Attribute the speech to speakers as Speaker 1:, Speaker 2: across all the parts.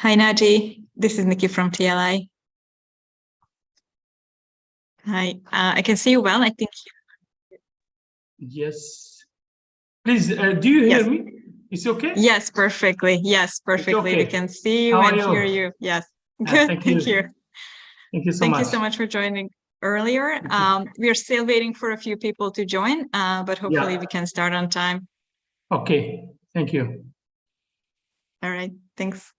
Speaker 1: Hi, Naji. This is Nikki from TLI. Hi. I can see you well. I think
Speaker 2: Yes. Please, do you hear
Speaker 1: yes.
Speaker 2: me? Is it okay?
Speaker 1: Yes, perfectly. Yes, perfectly. We
Speaker 2: okay.
Speaker 1: can see you
Speaker 2: How are
Speaker 1: and hear
Speaker 2: you?
Speaker 1: you. Yes. Good.
Speaker 2: Thank
Speaker 1: Thank
Speaker 2: you.
Speaker 1: you.
Speaker 2: Thank you so
Speaker 1: Thank you
Speaker 2: much.
Speaker 1: so much for joining earlier.
Speaker 2: Thank you.
Speaker 1: We are still waiting for a few people to join, but hopefully
Speaker 2: Yeah.
Speaker 1: we can start on time.
Speaker 2: Okay. Thank you.
Speaker 1: All right. Thanks.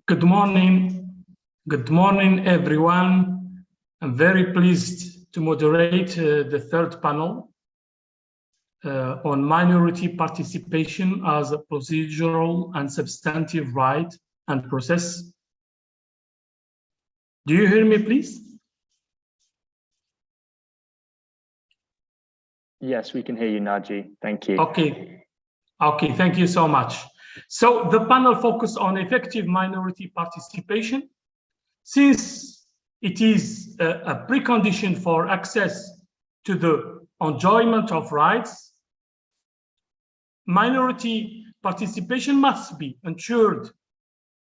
Speaker 2: Good morning, everyone. I'm very pleased to moderate the third panel on minority participation as a procedural and substantive right and process. Do you hear me, please?
Speaker 3: Yes, we can hear you, Naji. Thank you.
Speaker 2: Okay, thank you so much. So the panel focused on effective minority participation, since it is a precondition for access to the enjoyment of rights. Minority participation must be ensured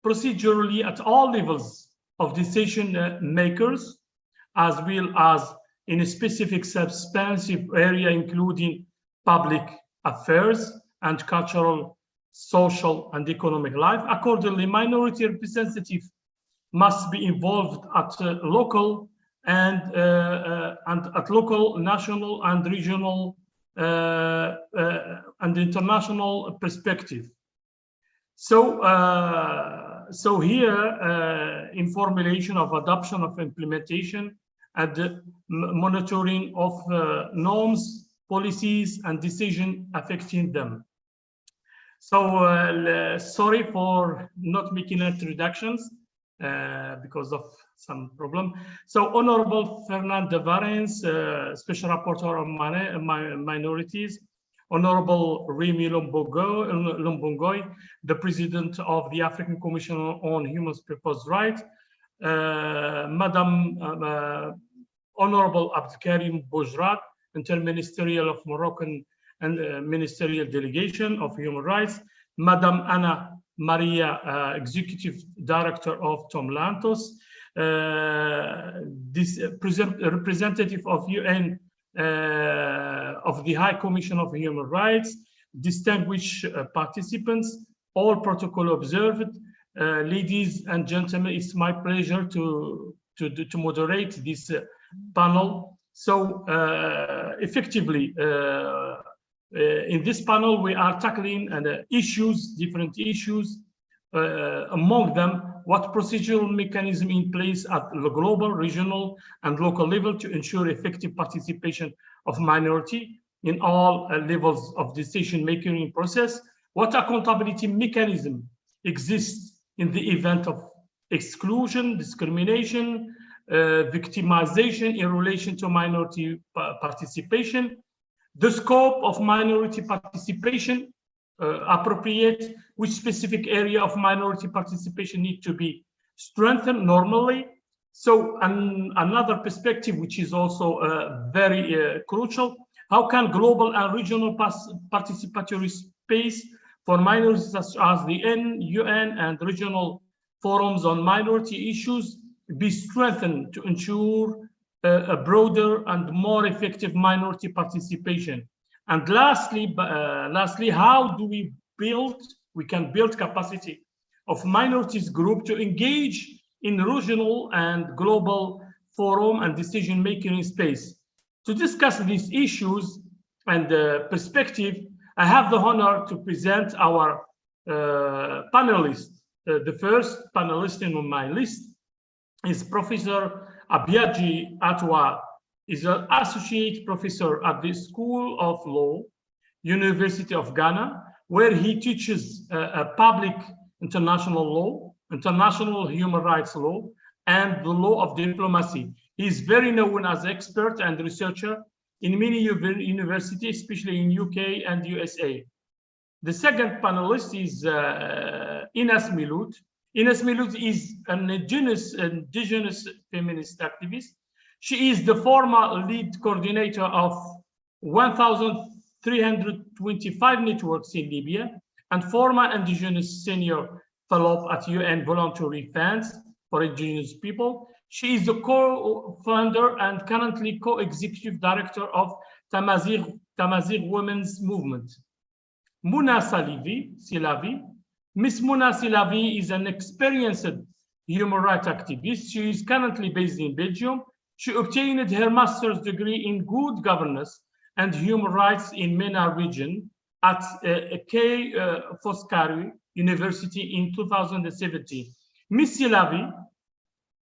Speaker 2: procedurally at all levels of decision makers, as well as in a specific substantive area, including public affairs and cultural, social, and economic life. Accordingly, minority representatives must be involved at local and at local, national, and regional and international perspective. So, so here, in formulation of adoption of implementation and monitoring of norms, policies, and decision affecting them. So sorry for not making introductions because of some problem. So Honorable Fernand Varens, Special Rapporteur on Minorities, Honorable Remy Lumbongoy, the President of the African Commission on Human Purpose Rights, Madam Honorable Abdelkarim Boujrat, Interministerial of Moroccan and Ministerial Delegation of Human Rights, Madam Anna Maria, Executive Director of Tom Lantos, this representative of UN of the High Commission of Human Rights, distinguished participants, all protocol observed. Ladies and gentlemen, it's my pleasure to moderate this panel. So effectively, in this panel, we are tackling different issues, among them, what procedural mechanism in place at the global, regional, and local level to ensure effective participation of minority in all levels of decision-making process, what accountability mechanism exists in the event of exclusion, discrimination, victimization in relation to minority participation, the scope of minority participation, appropriate, which specific area of minority participation need to be strengthened normally. So another perspective, which is also very crucial, how can global and regional participatory space for minorities such as the UN and regional forums on minority issues be strengthened to ensure a broader and more effective minority participation? And lastly, how do we can build capacity of minorities group to engage in regional and global forum and decision-making space? To discuss these issues and perspective, I have the honor to present our panelists. The first panelist on my list is Professor Abiaji Atwa. Is an associate professor at the School of Law, University of Ghana, where he teaches public international law, international human rights law, and the law of diplomacy. He is very known as expert and researcher in many universities, especially in UK and USA. The second panelist is Ines Miloud. Ines Miloud is an indigenous feminist activist. She is the former lead coordinator of 1,325 networks in Libya and former indigenous senior fellow at UN Voluntary Funds for Indigenous People. She is the co-founder and currently co-executive director of Tamazigh Women's Movement. Muna Silavi. Miss Muna Silavi is an experienced human rights activist. She is currently based in Belgium. She obtained her master's degree in good governance and human rights in MENA region at K. Foscari University in 2017. Miss Silavi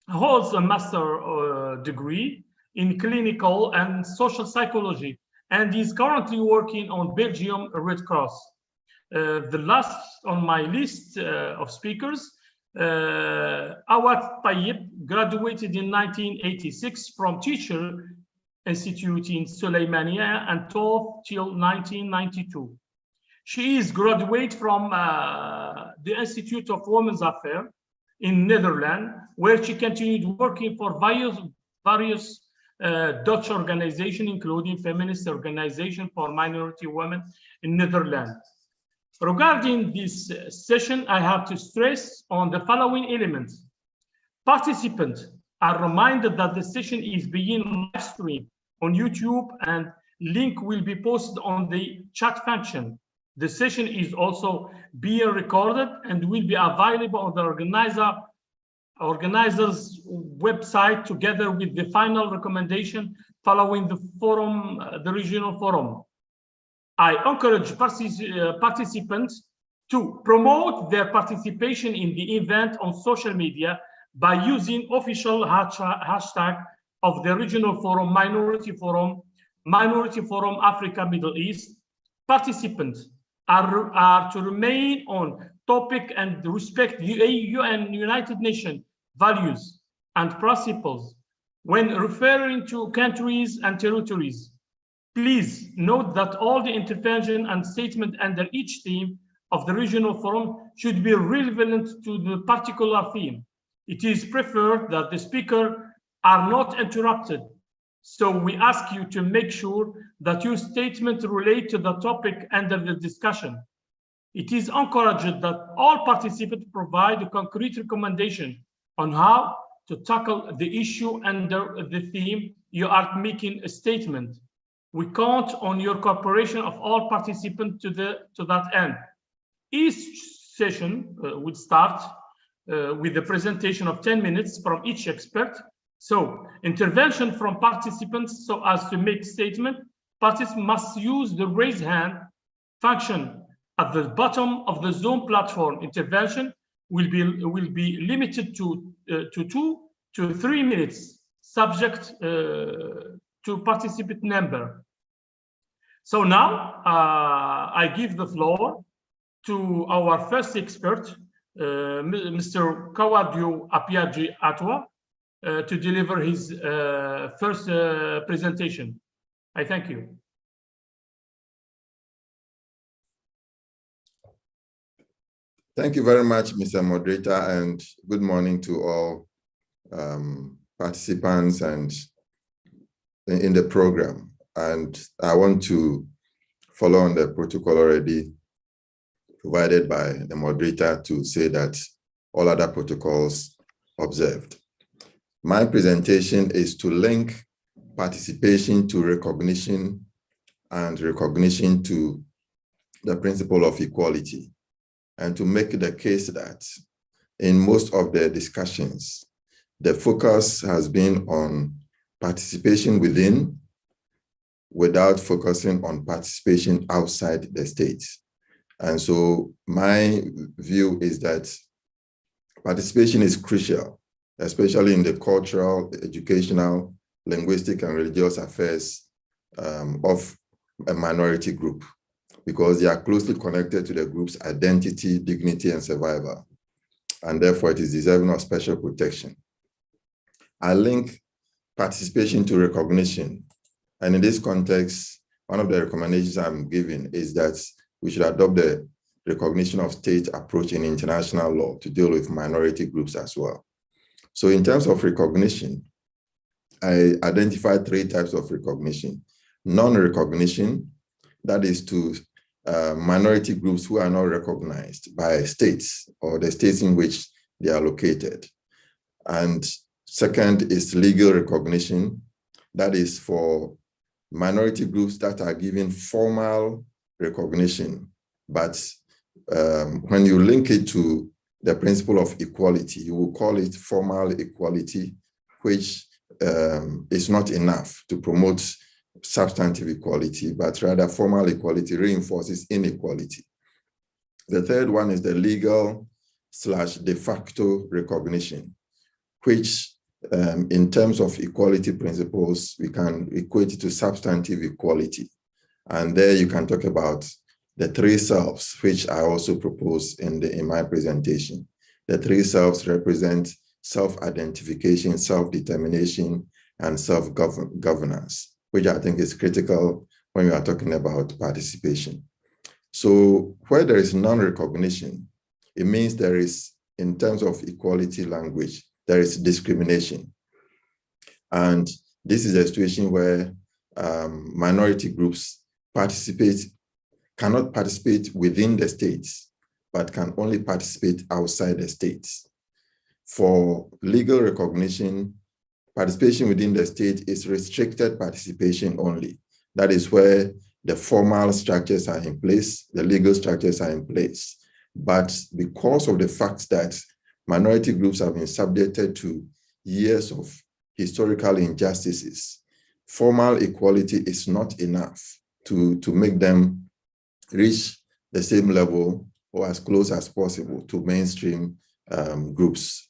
Speaker 2: holds a master's degree in clinical and social psychology and is currently working on Belgium Red Cross. The last on my list of speakers, Awad Tayyib graduated in 1986 from Teacher Institute in Suleymania and taught till 1992. She is graduate from the Institute of Women's Affairs in Netherlands, where she continued working for various Dutch organizations, including Feminist Organization for Minority Women in Netherlands. Regarding this session, I have to stress on the following elements. Participants are reminded that the session is being live streamed on YouTube and link will be posted on the chat function. The session is also being recorded and will be available on the organizer's website together with the final recommendation following the forum, the regional forum. I encourage participants to promote their participation in the event on social media by using official hashtag of the regional forum, Minority Forum Africa Middle East. Participants are to remain on topic and respect UN United Nations values and principles when referring to countries and territories. Please note that all the intervention and statement under each theme of the regional forum should be relevant to the particular theme. It is preferred that the speaker are not interrupted. So we ask you to make sure that your statement relate to the topic under the discussion. It is encouraged that all participants provide a concrete recommendation on how to tackle the issue under the theme you are making a statement. We count on your cooperation of all participants to that end. Each session will start with the presentation of 10 minutes from each expert. So intervention from participants so as to make statement. Participants must use the raise hand function at the bottom of the Zoom platform. Intervention will be limited to 2 to 3 minutes, subject to participant number. So now I give the floor to our first expert, Mr. Kawadio Apiaji Atwa, to deliver his first presentation. I thank you.
Speaker 4: Thank you very much, Mr. Moderator, and good morning to all participants and in the program. And I want to follow on the protocol already provided by the moderator to say that all other protocols observed. My presentation is to link participation to recognition and recognition to the principle of equality, and to make the case that in most of the discussions, the focus has been on participation within without focusing on participation outside the states. And so my view is that participation is crucial, especially in the cultural, educational, linguistic, and religious affairs of a minority group, because they are closely connected to the group's identity, dignity, and survival. And therefore, it is deserving of special protection. I link participation to recognition. And in this context, one of the recommendations I'm giving is that we should adopt the recognition of state approach in international law to deal with minority groups as well. So in terms of recognition, I identified 3 types of recognition. Non-recognition, that is to minority groups who are not recognized by states or the states in which they are located. And second is legal recognition, that is for minority groups that are given formal recognition, but when you link it to the principle of equality, you will call it formal equality, which is not enough to promote substantive equality, but rather formal equality reinforces inequality. The third one is the legal/de facto recognition, which in terms of equality principles, we can equate it to substantive equality. And there you can talk about the 3 selves, which I also propose in my presentation. The 3 selves represent self-identification, self-determination, and self-governance, which I think is critical when we are talking about participation. So where there is non-recognition, it means there is, in terms of equality language, there is discrimination. And this is a situation where minority groups cannot participate within the states, but can only participate outside the states. For legal recognition, participation within the state is restricted participation only. That is where the formal structures are in place, the legal structures are in place. But because of the fact that minority groups have been subjected to years of historical injustices, formal equality is not enough to make them reach the same level or as close as possible to mainstream groups.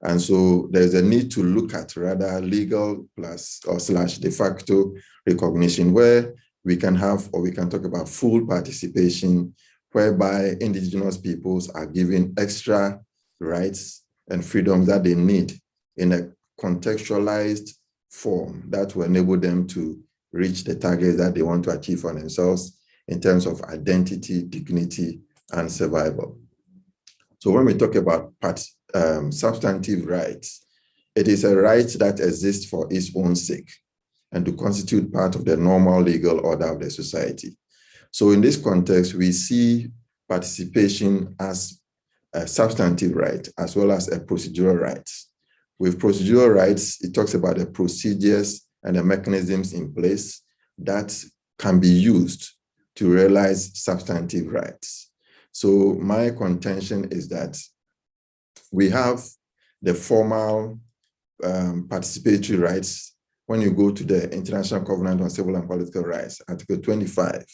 Speaker 4: And so there's a need to look at rather legal / de facto recognition, where we can have, or we can talk about full participation, whereby indigenous peoples are given extra rights and freedoms that they need in a contextualized form that will enable them to reach the targets that they want to achieve for themselves in terms of identity, dignity, and survival. So when we talk about substantive rights, it is a right that exists for its own sake and to constitute part of the normal legal order of the society. So in this context, we see participation as a substantive right as well as a procedural right. With procedural rights, it talks about the procedures and the mechanisms in place that can be used to realize substantive rights. So my contention is that we have the formal participatory rights. When you go to the International Covenant on Civil and Political Rights, Article 25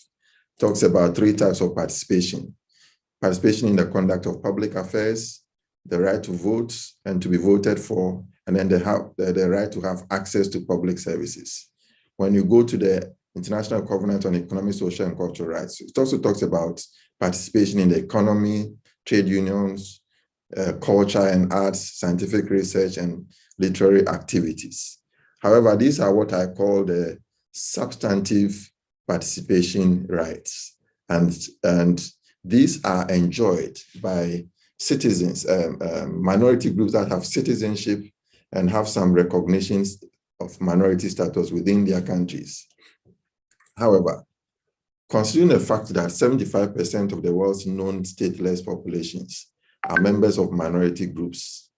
Speaker 4: talks about 3 types of participation. Participation in the conduct of public affairs, the right to vote and to be voted for, and then the right to have access to public services. When you go to the International Covenant on Economic, Social, and Cultural Rights, it also talks about participation in the economy, trade unions, culture and arts, scientific research, and literary activities. However, these are what I call the substantive participation rights. And these are enjoyed by citizens, minority groups that have citizenship and have some recognitions of minority status within their countries. However, considering the fact that 75% of the world's known stateless populations are members of minority groups,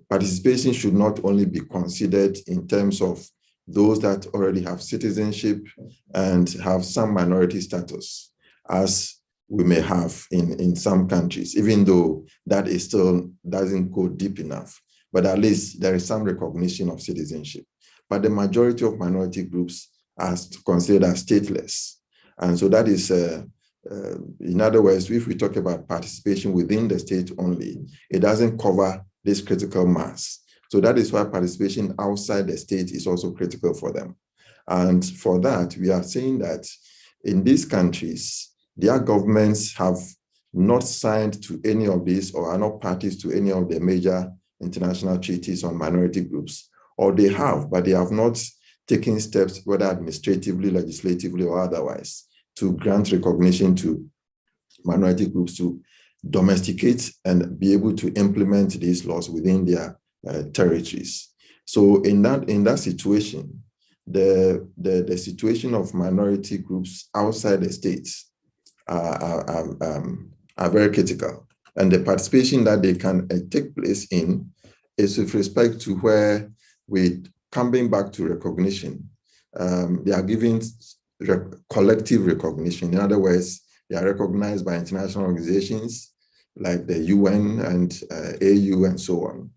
Speaker 4: participation should not only be considered in terms of those that already have citizenship and have some minority status, as we may have in some countries, even though that is still doesn't go deep enough, but at least there is some recognition of citizenship. But the majority of minority groups are considered as stateless. And so that is, in other words, if we talk about participation within the state only, it doesn't cover this critical mass. So that is why participation outside the state is also critical for them. And for that, we are saying that in these countries, their governments have not signed to any of these or are not parties to any of the major international treaties on minority groups, or they have, but they have not taken steps, whether administratively, legislatively, or otherwise, to grant recognition to minority groups to domesticate and be able to implement these laws within their territories. So in that situation, the situation of minority groups outside the states are very critical, and the participation that they can take place in is with respect to where we coming back to recognition. They are given collective recognition. In other words, they are recognized by international organizations like the UN and AU and so on,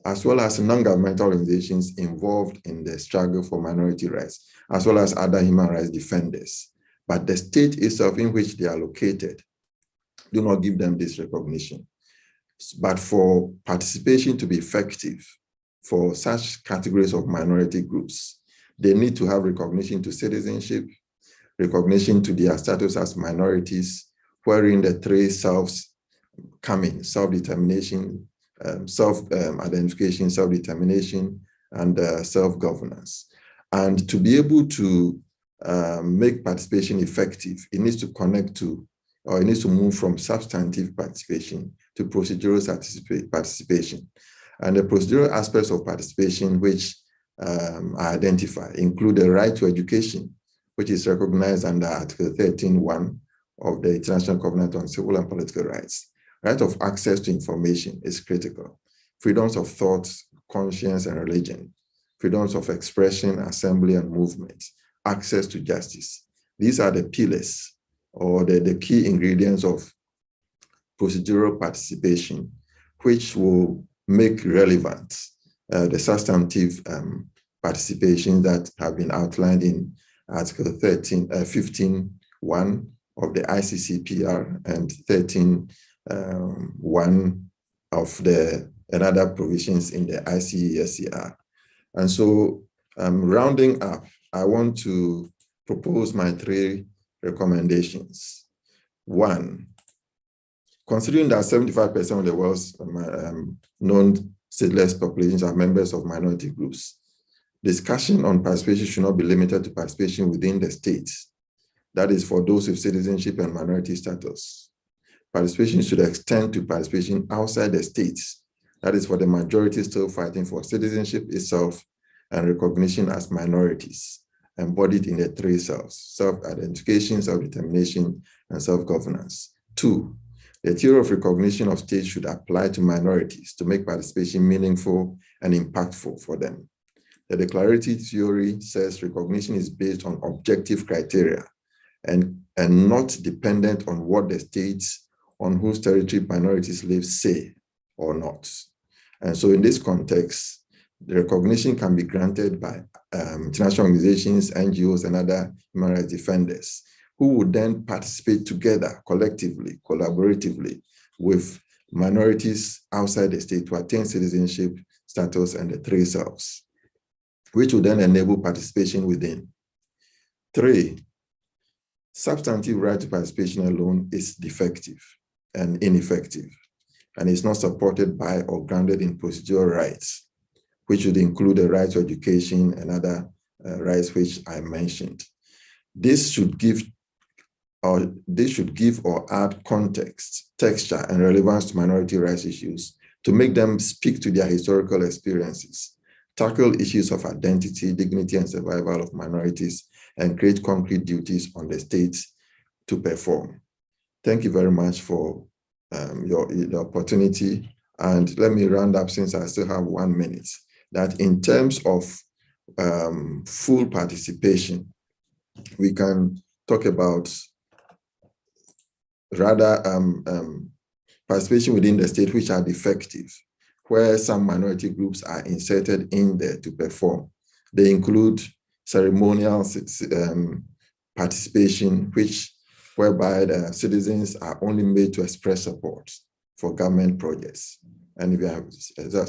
Speaker 4: as well as non-governmental organizations involved in the struggle for minority rights, as well as other human rights defenders. But the state itself in which they are located do not give them this recognition. But for participation to be effective for such categories of minority groups, they need to have recognition to citizenship, recognition to their status as minorities, wherein the three selves come in: self-determination, self-identification, self-determination, and self-governance. And to be able to make participation effective, it needs to connect to, or it needs to move from substantive participation to procedural participation. And the procedural aspects of participation which I identify include the right to education, which is recognized under Article 13.1 of the International Covenant on Civil and Political Rights. Right of access to information is critical. Freedoms of thought, conscience, and religion, freedoms of expression, assembly, and movement, access to justice. These are the pillars or the key ingredients of procedural participation, which will make relevant the substantive participation that have been outlined in Article 15.1 of the ICCPR and 13.1 of and other provisions in the ICESCR. And so rounding up, I want to propose my three recommendations. One, considering that 75% of the world's known stateless populations are members of minority groups, discussion on participation should not be limited to participation within the states. That is for those with citizenship and minority status. Participation should extend to participation outside the states. That is for the majority still fighting for citizenship itself and recognition as minorities, embodied in the three selves: self-identification, self-determination, and self-governance. Two, the theory of recognition of states should apply to minorities to make participation meaningful and impactful for them. The declarative theory says recognition is based on objective criteria and not dependent on what the states on whose territory minorities live say or not. And so in this context, the recognition can be granted by international organizations, NGOs, and other human rights defenders, who would then participate together, collectively, collaboratively, with minorities outside the state to attain citizenship status and the three selves, which would then enable participation within. Three, substantive right to participation alone is defective and ineffective, and is not supported by or grounded in procedural rights, which would include the right to education and other rights which I mentioned. This should give or add context, texture, and relevance to minority rights issues to make them speak to their historical experiences, tackle issues of identity, dignity, and survival of minorities, and create concrete duties on the states to perform. Thank you very much for the opportunity. And let me round up, since I still have 1 minute, that in terms of full participation, we can talk about rather participation within the state which are defective, where some minority groups are inserted in there to perform. They include ceremonial participation, whereby the citizens are only made to express support for government projects. And we have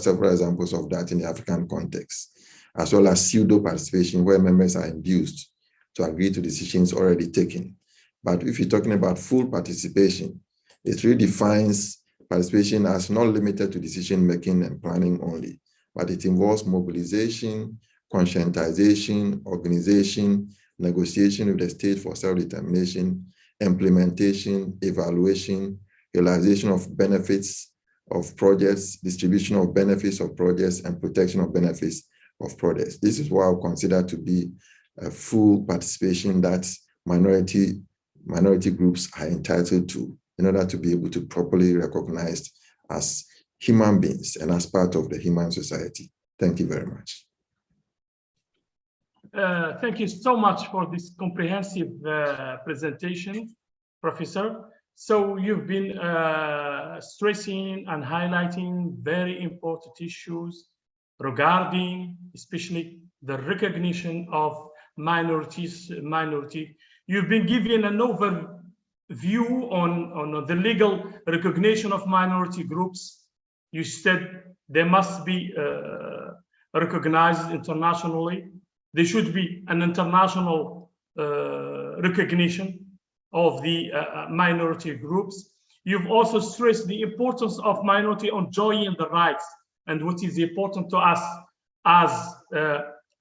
Speaker 4: several examples of that in the African context, as well as pseudo participation, where members are induced to agree to decisions already taken. But if you're talking about full participation, it redefines participation as not limited to decision-making and planning only, but it involves mobilization, conscientization, organization, negotiation with the state for self-determination, implementation, evaluation, realization of benefits of projects, distribution of benefits of projects, and protection of benefits of protest. This is what I would consider to be a full participation that minority groups are entitled to in order to be able to properly recognized as human beings and as part of the human society. Thank you very much.
Speaker 2: Thank you so much for this comprehensive presentation, Professor. So you've been stressing and highlighting very important issues regarding especially the recognition of minorities. You've been given an overview on the legal recognition of minority groups. You said they must be recognized internationally. There should be an international recognition of the minority groups. You've also stressed the importance of minority enjoying the rights and what is important to us as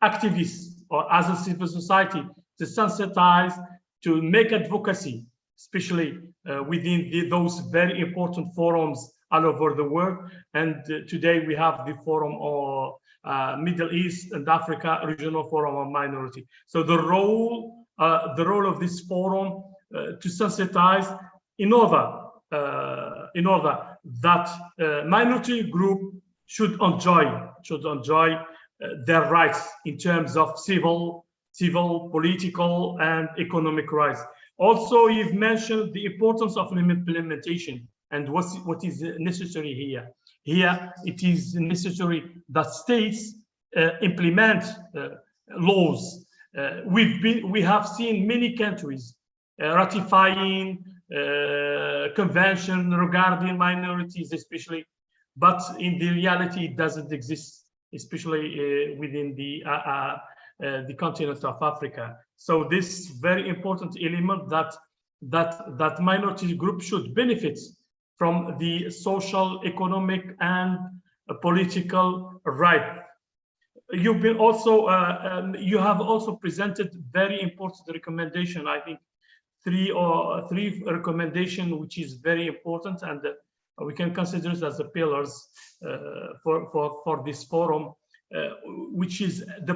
Speaker 2: activists or as a civil society to sensitize, to make advocacy, especially within those very important forums all over the world. And today we have the forum of Middle East and Africa Regional Forum on Minority. So the role of this forum to sensitize in order that minority group should enjoy their rights in terms of civil, political, and economic rights. Also, you've mentioned the importance of implementation and what is necessary here. Here, it is necessary that states implement laws. We have seen many countries ratifying convention regarding minorities, especially, but in the reality, it doesn't exist, especially within the continent of Africa. So this very important element that minority groups should benefit from the social, economic, and political right. You've been also you have also presented very important recommendation. I think three recommendations, which is very important, and we can consider it as the pillars for this forum, which is the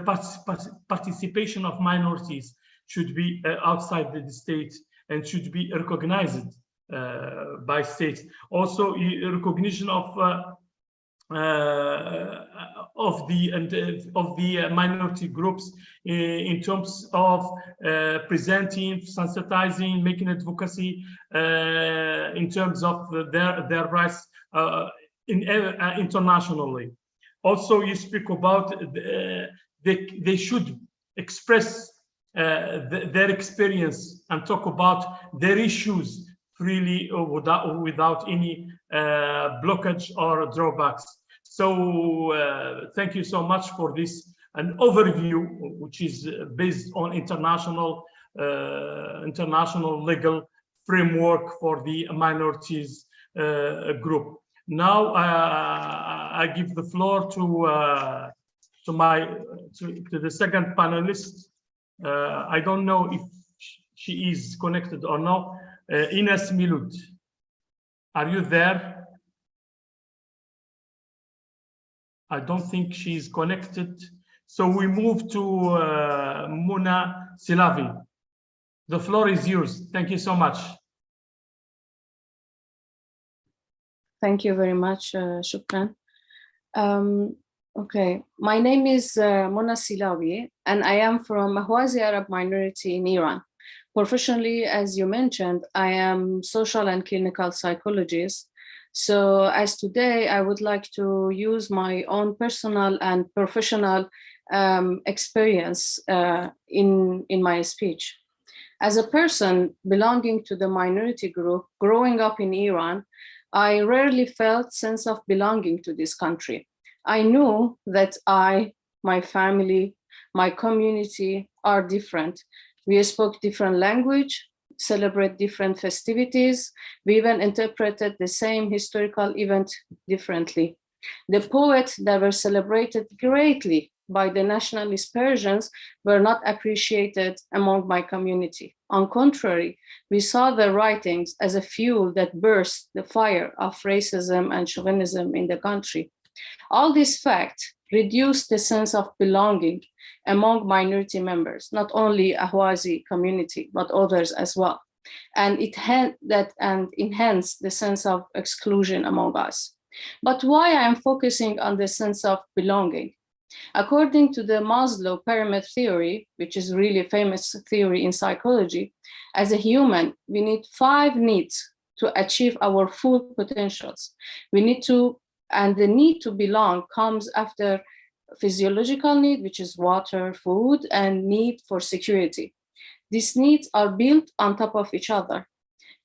Speaker 2: participation of minorities should be outside the state and should be recognized by states. Also, recognition of the minority groups in terms of presenting, sensitizing, making advocacy in terms of their rights internationally. Also, you speak about they should express their experience and talk about their issues freely without any blockage or drawbacks. So thank you so much for this, an overview which is based on international legal framework for the minorities group. Now I give the floor to the second panelist. I don't know if she is connected or not. Ines Milut, are you there? I don't think she's connected. So we move to Mona Silavi. The floor is yours. Thank you so much.
Speaker 5: Thank you very much, Shukran. Okay, my name is Mona Silawi, and I am from Ahwazi Arab minority in Iran. Professionally, as you mentioned, I am social and clinical psychologist. So as today, I would like to use my own personal and professional experience in my speech. As a person belonging to the minority group, growing up in Iran, I rarely felt sense of belonging to this country. I knew that my family, my community are different. We spoke different language, celebrate different festivities. We even interpreted the same historical event differently. The poets that were celebrated greatly by the nationalist Persians were not appreciated among my community. On contrary, we saw their writings as a fuel that burst the fire of racism and chauvinism in the country. All these facts reduce the sense of belonging among minority members, not only Ahwazi community, but others as well. And enhance the sense of exclusion among us. But why I am focusing on the sense of belonging? According to the Maslow pyramid theory, which is really a famous theory in psychology, as a human, we need 5 needs to achieve our full potentials. And the need to belong comes after physiological need, which is water, food, and need for security. These needs are built on top of each other.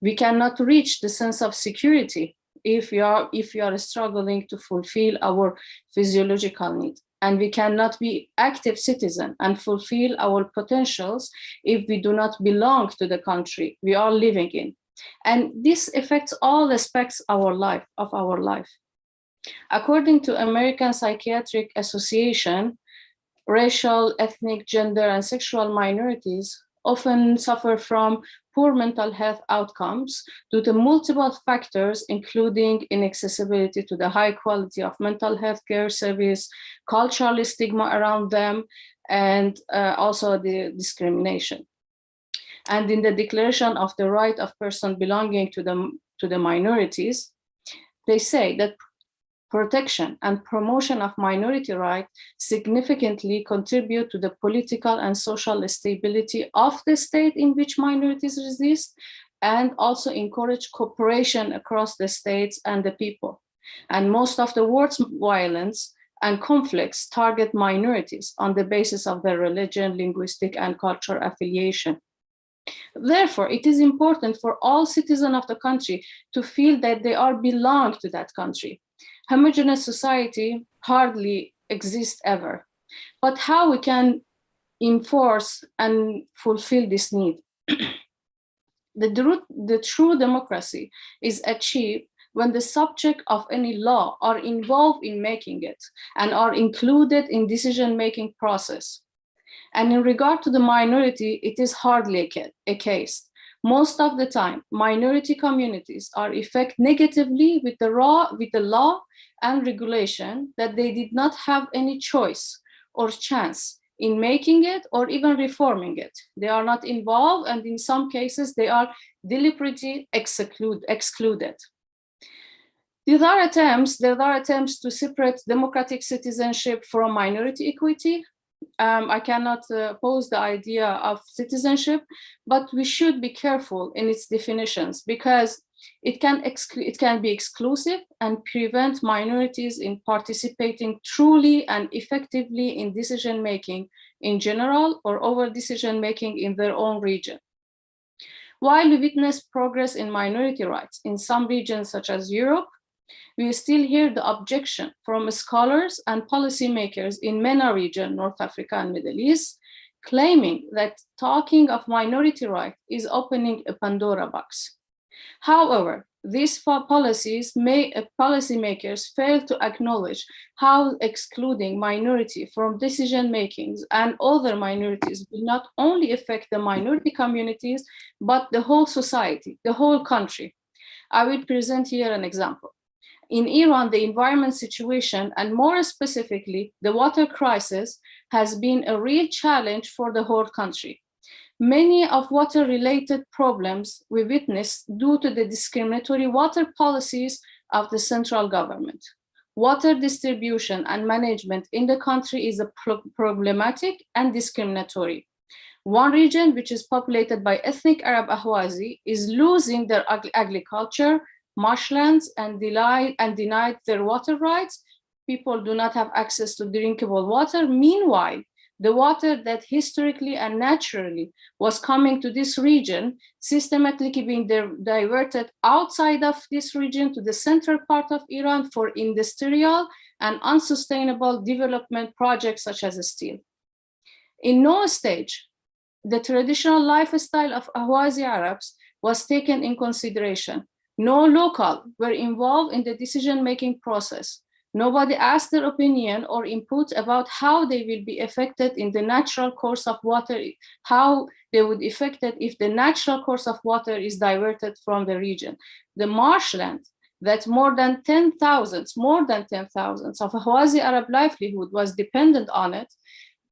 Speaker 5: We cannot reach the sense of security if we are struggling to fulfill our physiological need. And we cannot be active citizen and fulfill our potentials if we do not belong to the country we are living in. And this affects all aspects of our life. According to American Psychiatric Association, racial, ethnic, gender, and sexual minorities often suffer from poor mental health outcomes due to multiple factors, including inaccessibility to the high quality of mental health care service, cultural stigma around them, and also the discrimination. And in the Declaration of the Right of Person Belonging to the Minorities, they say that protection and promotion of minority rights significantly contribute to the political and social stability of the state in which minorities exist, and also encourage cooperation across the states and the people. And most of the world's violence and conflicts target minorities on the basis of their religion, linguistic, and cultural affiliation. Therefore, it is important for all citizens of the country to feel that they belong to that country. Homogeneous society hardly exists ever. But how we can enforce and fulfill this need? The true democracy is achieved when the subject of any law are involved in making it and are included in decision-making process. And in regard to the minority, it is hardly a case. Most of the time, minority communities are affected negatively with the law and regulation that they did not have any choice or chance in making it or even reforming it. They are not involved, and in some cases, they are deliberately excluded. There are attempts to separate democratic citizenship from minority equity. I cannot oppose the idea of citizenship, but we should be careful in its definitions because it can be exclusive and prevent minorities in participating truly and effectively in decision-making in general or over decision-making in their own region. While we witness progress in minority rights in some regions such as Europe, we still hear the objection from scholars and policymakers in MENA region, North Africa and Middle East, claiming that talking of minority rights is opening a Pandora box. However, these policymakers fail to acknowledge how excluding minority from decision makings and other minorities will not only affect the minority communities, but the whole society, the whole country. I will present here an example. In Iran, the environment situation, and more specifically, the water crisis, has been a real challenge for the whole country. Many of water-related problems we witness due to the discriminatory water policies of the central government. Water distribution and management in the country is problematic and discriminatory. One region, which is populated by ethnic Arab Ahwazi, is losing their agriculture, marshlands, and denied their water rights. People do not have access to drinkable water. Meanwhile, the water that historically and naturally was coming to this region, systematically being diverted outside of this region to the central part of Iran for industrial and unsustainable development projects such as steel. In no stage, the traditional lifestyle of Ahwazi Arabs was taken in consideration. No local were involved in the decision-making process. Nobody asked their opinion or input about how they will be affected in the natural course of water, how they would be affected if the natural course of water is diverted from the region. The marshland that more than 10,000 of Ahwazi Arab livelihood was dependent on it,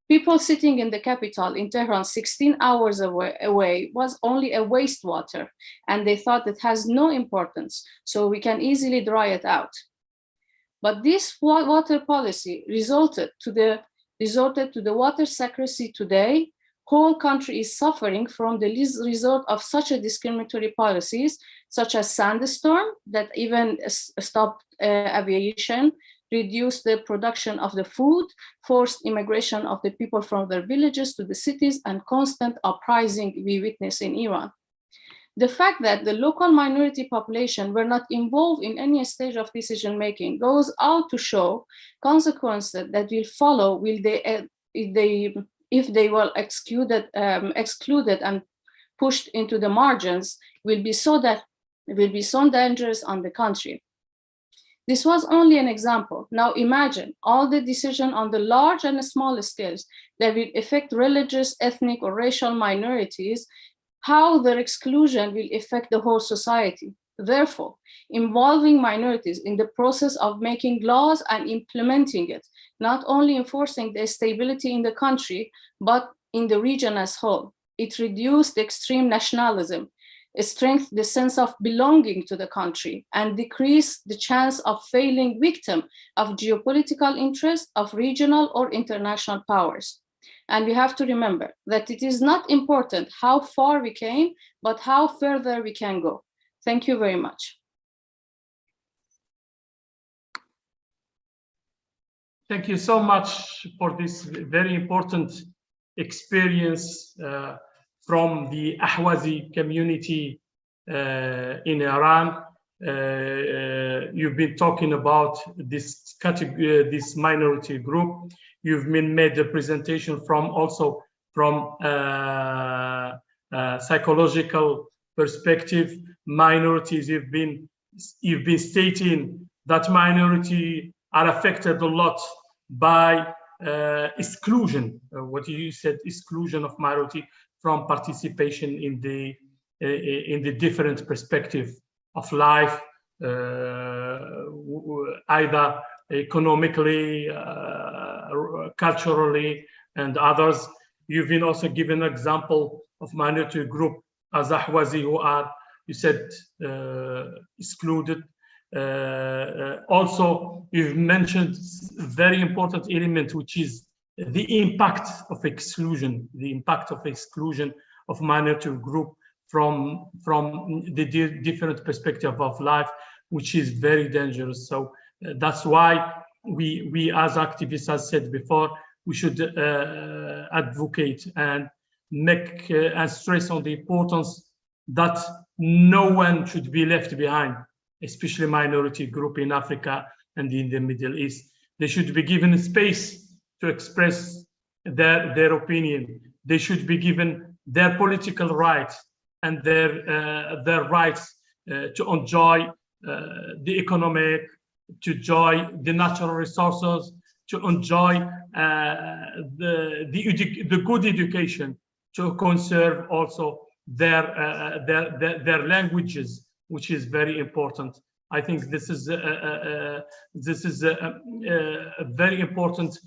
Speaker 5: people sitting in the capital in Tehran 16 hours away was only a wastewater, and they thought it has no importance, so we can easily dry it out. But this water policy resorted to the water scarcity today. Whole country is suffering from the result of such a discriminatory policies, such as sandstorm that even stopped aviation, reduced the production of the food, forced immigration of the people from their villages to the cities, and constant uprising we witness in Iran. The fact that the local minority population were not involved in any stage of decision-making goes out to show consequences that will follow if they were excluded and pushed into the margins, will be so dangerous on the country. This was only an example. Now imagine all the decisions on the large and small scales that will affect religious, ethnic, or racial minorities, how their exclusion will affect the whole society. Therefore, involving minorities in the process of making laws and implementing it, not only enforcing the stability in the country, but in the region as whole. It reduced extreme nationalism, strengthened the sense of belonging to the country, and decreased the chance of falling victim of geopolitical interest of regional or international powers. And we have to remember that it is not important how far we came, but how further we can go. Thank you very much.
Speaker 2: Thank you so much for this very important experience from the Ahwazi community in Iran. You've been talking about this category, this minority group. You've been made a presentation from psychological perspective. Minorities, you've been stating that minority are affected a lot by exclusion. What you said, exclusion of minority from participation in the different perspective of life, either economically, culturally, and others. You've been also given an example of minority group as Ahwazi who are, you said, excluded. Also, you've mentioned a very important element, which is the impact of exclusion, of minority group from the different perspective of life, which is very dangerous. So that's why we as activists, as said before, we should advocate and make and stress on the importance that no one should be left behind, especially minority group in Africa and in the Middle East. They should be given space to express their opinion. They should be given their political rights and their rights to enjoy the economic, to enjoy the natural resources, to enjoy the good education, to conserve also their languages, which is very important. I think this is very important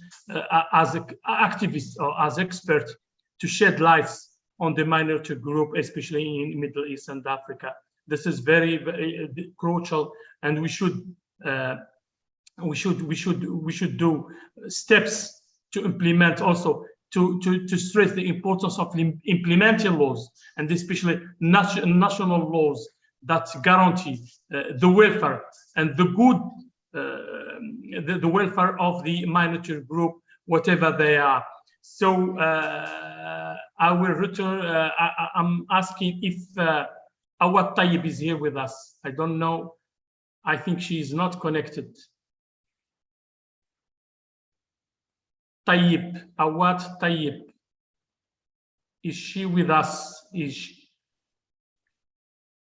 Speaker 2: as activists or as experts to shed lights on the minority group, especially in Middle East and Africa. This is very, very crucial, and we should do steps to implement also to stress the importance of implementing laws, and especially national laws that guarantee the welfare and the good, the welfare of the minority group, whatever they are. So I will return. I'm asking if Awad Tayyib is here with us. I don't know. I think she is not connected. Tayyib, Awad Tayyib. Is she with us? Is she?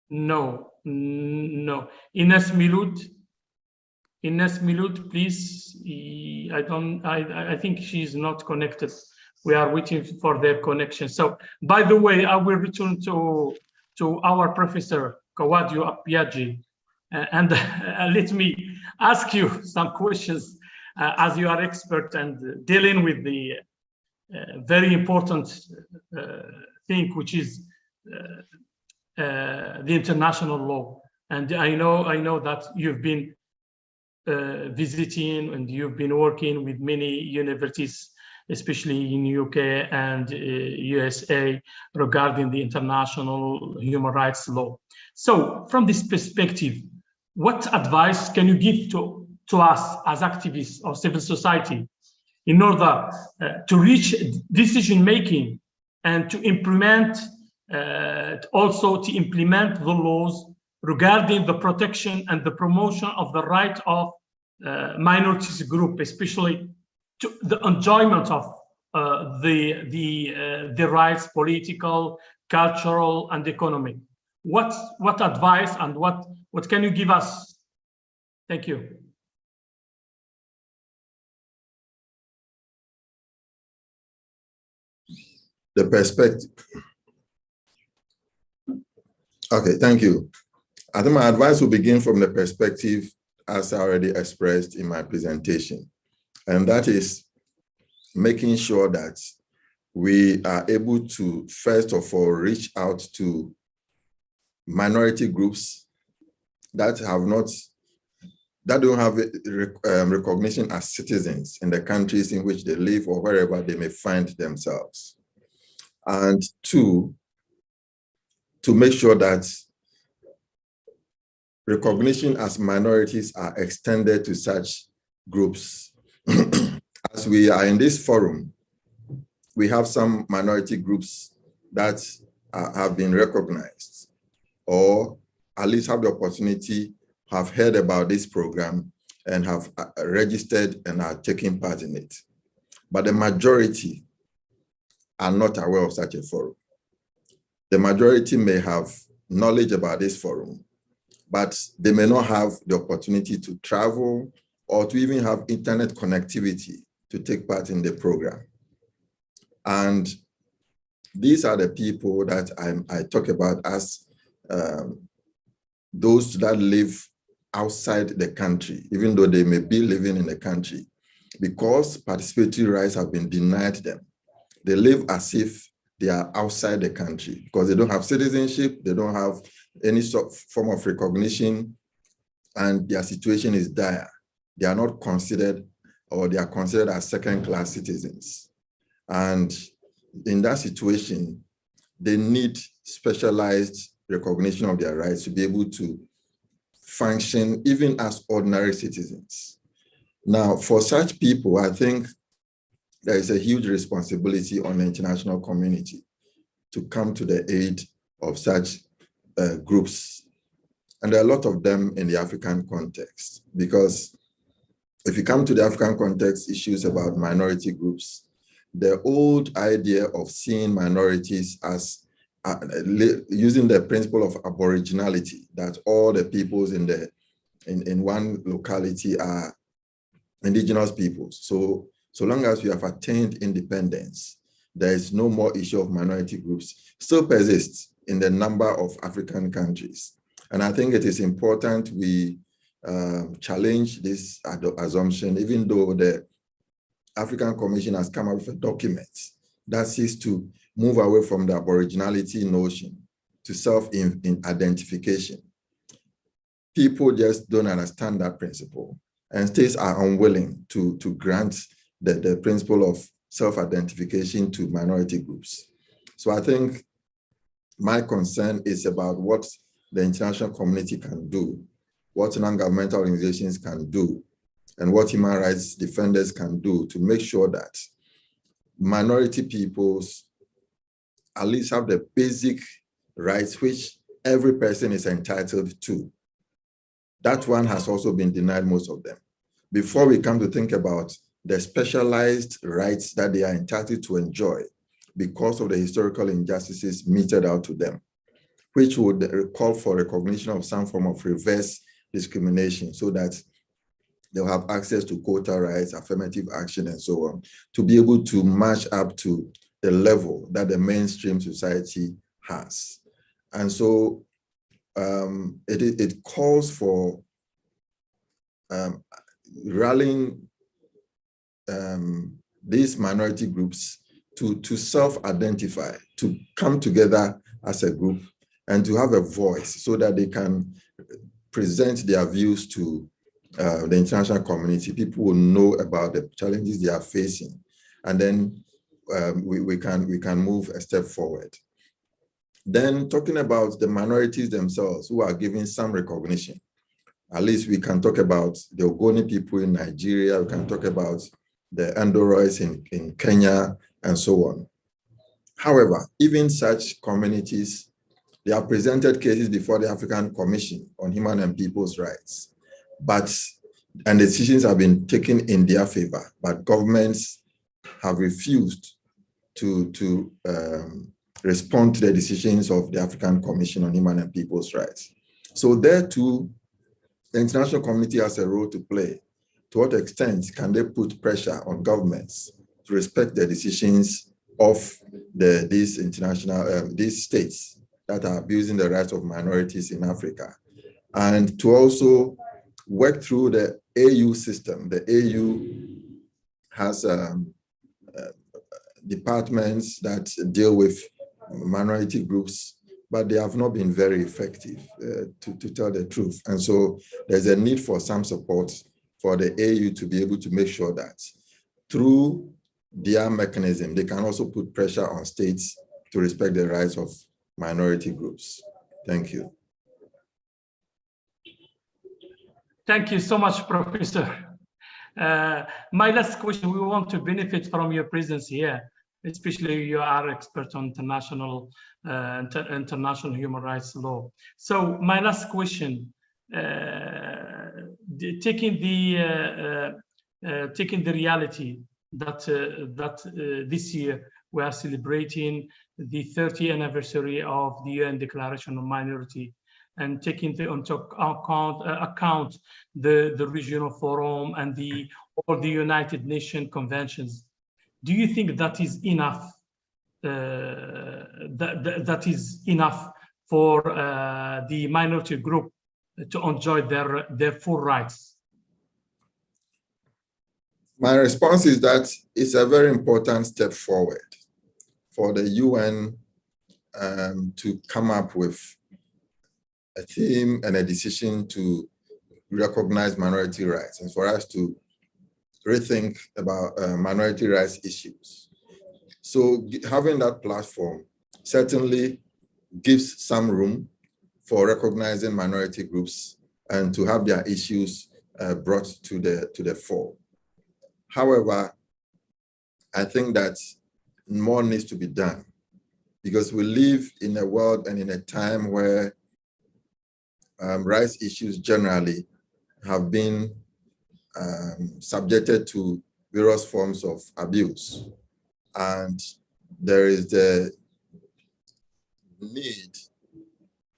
Speaker 2: No. Ines Milud, please. I think she is not connected. We are waiting for their connection. So, by the way, I will return to our professor, Kawadio Apiaji, and let me ask you some questions as you are expert and dealing with the very important thing, which is the international law. And I know that you've been visiting and you've been working with many universities, especially in UK and USA, regarding the international human rights law. So from this perspective, what advice can you give to us as activists or civil society in order to reach decision-making and to implement, also to implement the laws regarding the protection and the promotion of the right of minorities group, especially to the enjoyment of the rights, political, cultural, and economic? What advice and what can you give us? Thank you.
Speaker 4: The perspective. Okay, thank you. I think my advice will begin from the perspective as I already expressed in my presentation, and that is making sure that we are able to, first of all, reach out to minority groups that don't have recognition as citizens in the countries in which they live or wherever they may find themselves. And two, to make sure that recognition as minorities are extended to such groups. As we are in this forum, we have some minority groups that have been recognized, or at least have the opportunity, have heard about this program and have registered and are taking part in it. But the majority are not aware of such a forum. The majority may have knowledge about this forum, but they may not have the opportunity to travel or to even have internet connectivity to take part in the program. And these are the people that I talk about as those that live outside the country, even though they may be living in the country, because participatory rights have been denied them. They live as if they are outside the country because they don't have citizenship, they don't have any form of recognition, and their situation is dire. They are not considered, or they are considered as second-class citizens. And in that situation, they need specialized recognition of their rights to be able to function even as ordinary citizens. Now, for such people, I think there is a huge responsibility on the international community to come to the aid of such groups. And there are a lot of them in the African context, because if you come to the African context, issues about minority groups, the old idea of seeing minorities as using the principle of aboriginality, that all the peoples in one locality are indigenous peoples. So long as we have attained independence, there is no more issue of minority groups, still persists in the number of African countries. And I think it is important we challenge this assumption, even though the African Commission has come up with a document that seeks to move away from the aboriginality notion to self-identification. People just don't understand that principle, and states are unwilling to grant the principle of self-identification to minority groups. So I think my concern is about what the international community can do, what non-governmental organizations can do, and what human rights defenders can do to make sure that minority peoples at least have the basic rights which every person is entitled to. That one has also been denied most of them. Before we come to think about the specialized rights that they are entitled to enjoy because of the historical injustices meted out to them, which would call for recognition of some form of reverse discrimination so that they'll have access to quota rights, affirmative action, and so on, to be able to match up to the level that the mainstream society has. And so it calls for rallying these minority groups to self-identify, to come together as a group and to have a voice so that they can present their views to the international community. People will know about the challenges they are facing, and then we can move a step forward. Then talking about the minorities themselves who are given some recognition, at least we can talk about the Ogoni people in Nigeria, we can talk about the Andoroids in Kenya, and so on. However, even such communities, they have presented cases before the African Commission on Human and People's Rights, and decisions have been taken in their favor, but governments have refused to respond to the decisions of the African Commission on Human and People's Rights. So there too, the international community has a role to play. To what extent can they put pressure on governments to respect the decisions of these states that are abusing the rights of minorities in Africa, and to also work through the AU system. The AU has departments that deal with minority groups, but they have not been very effective, to tell the truth. And so there's a need for some support for the AU to be able to make sure that through their mechanism, they can also put pressure on states to respect the rights of minority groups. Thank you.
Speaker 2: Thank you so much, Professor. My last question, we want to benefit from your presence here, especially you are expert on international human rights law. So my last question, taking the reality that this year we are celebrating the 30th anniversary of the UN Declaration on Minority, and taking into account the regional forum and all the United Nations conventions, do you think that is enough? That is enough for the minority group to enjoy their full rights?
Speaker 4: My response is that it's a very important step forward for the UN to come up with a theme and a decision to recognize minority rights, and for us to rethink about minority rights issues. So having that platform certainly gives some room for recognizing minority groups and to have their issues brought to the fore. However, I think that more needs to be done, because we live in a world and in a time where rights issues generally have been subjected to various forms of abuse. And there is the need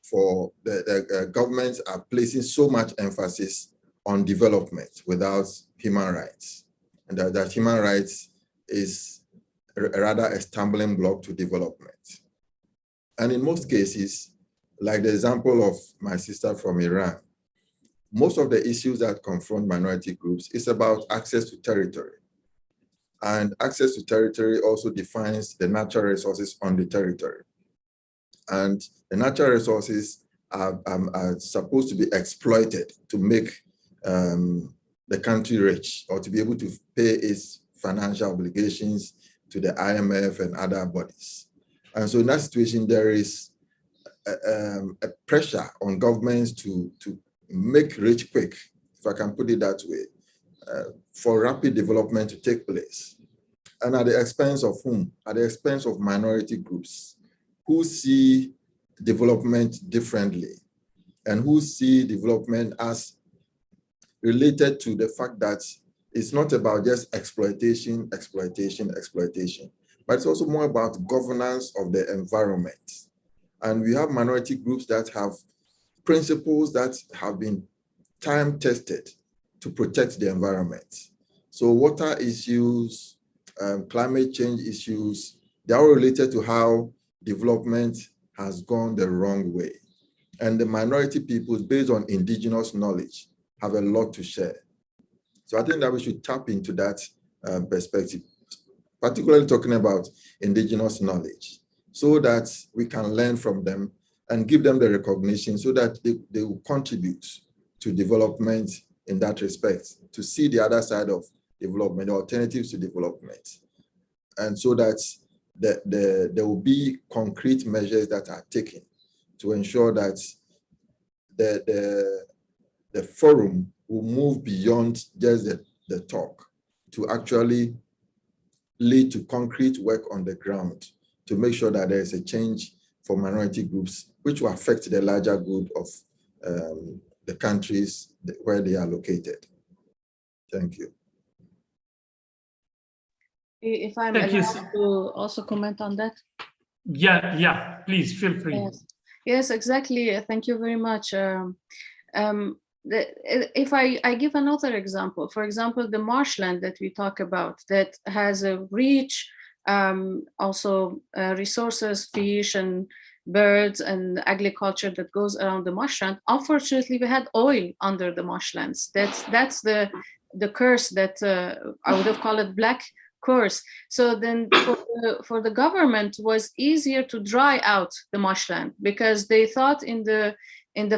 Speaker 4: for the governments are placing so much emphasis on development without human rights, and that human rights is rather a stumbling block to development. And in most cases, like the example of my sister from Iran, most of the issues that confront minority groups is about access to territory. And access to territory also defines the natural resources on the territory. And the natural resources are supposed to be exploited to make the country rich, or to be able to pay its financial obligations to the IMF and other bodies. And so in that situation, there is a pressure on governments to make rich quick, if I can put it that way, for rapid development to take place. And at the expense of whom? At the expense of minority groups who see development differently and who see development as related to the fact that it's not about just exploitation, but it's also more about governance of the environment. And we have minority groups that have principles that have been time-tested to protect the environment. So water issues, climate change issues, they are all related to how development has gone the wrong way. And the minority peoples, based on indigenous knowledge, have a lot to share. So I think that we should tap into that perspective, particularly talking about indigenous knowledge, so that we can learn from them and give them the recognition so that they will contribute to development in that respect, to see the other side of development, alternatives to development. And so that there will be concrete measures that are taken to ensure that the forum will move beyond just the talk to actually lead to concrete work on the ground to make sure that there is a change for minority groups, which will affect the larger good of the countries where they are located. Thank you.
Speaker 5: If I'm allowed to also comment on that.
Speaker 2: Yeah, please feel free.
Speaker 5: Yes, exactly. Thank you very much. If I give another example, for example, the marshland that we talk about that has a rich also resources, fish and birds and agriculture that goes around the marshland. Unfortunately, we had oil under the marshlands. That's the curse that I would have called it black curse. So then for the government was easier to dry out the marshland because they thought in the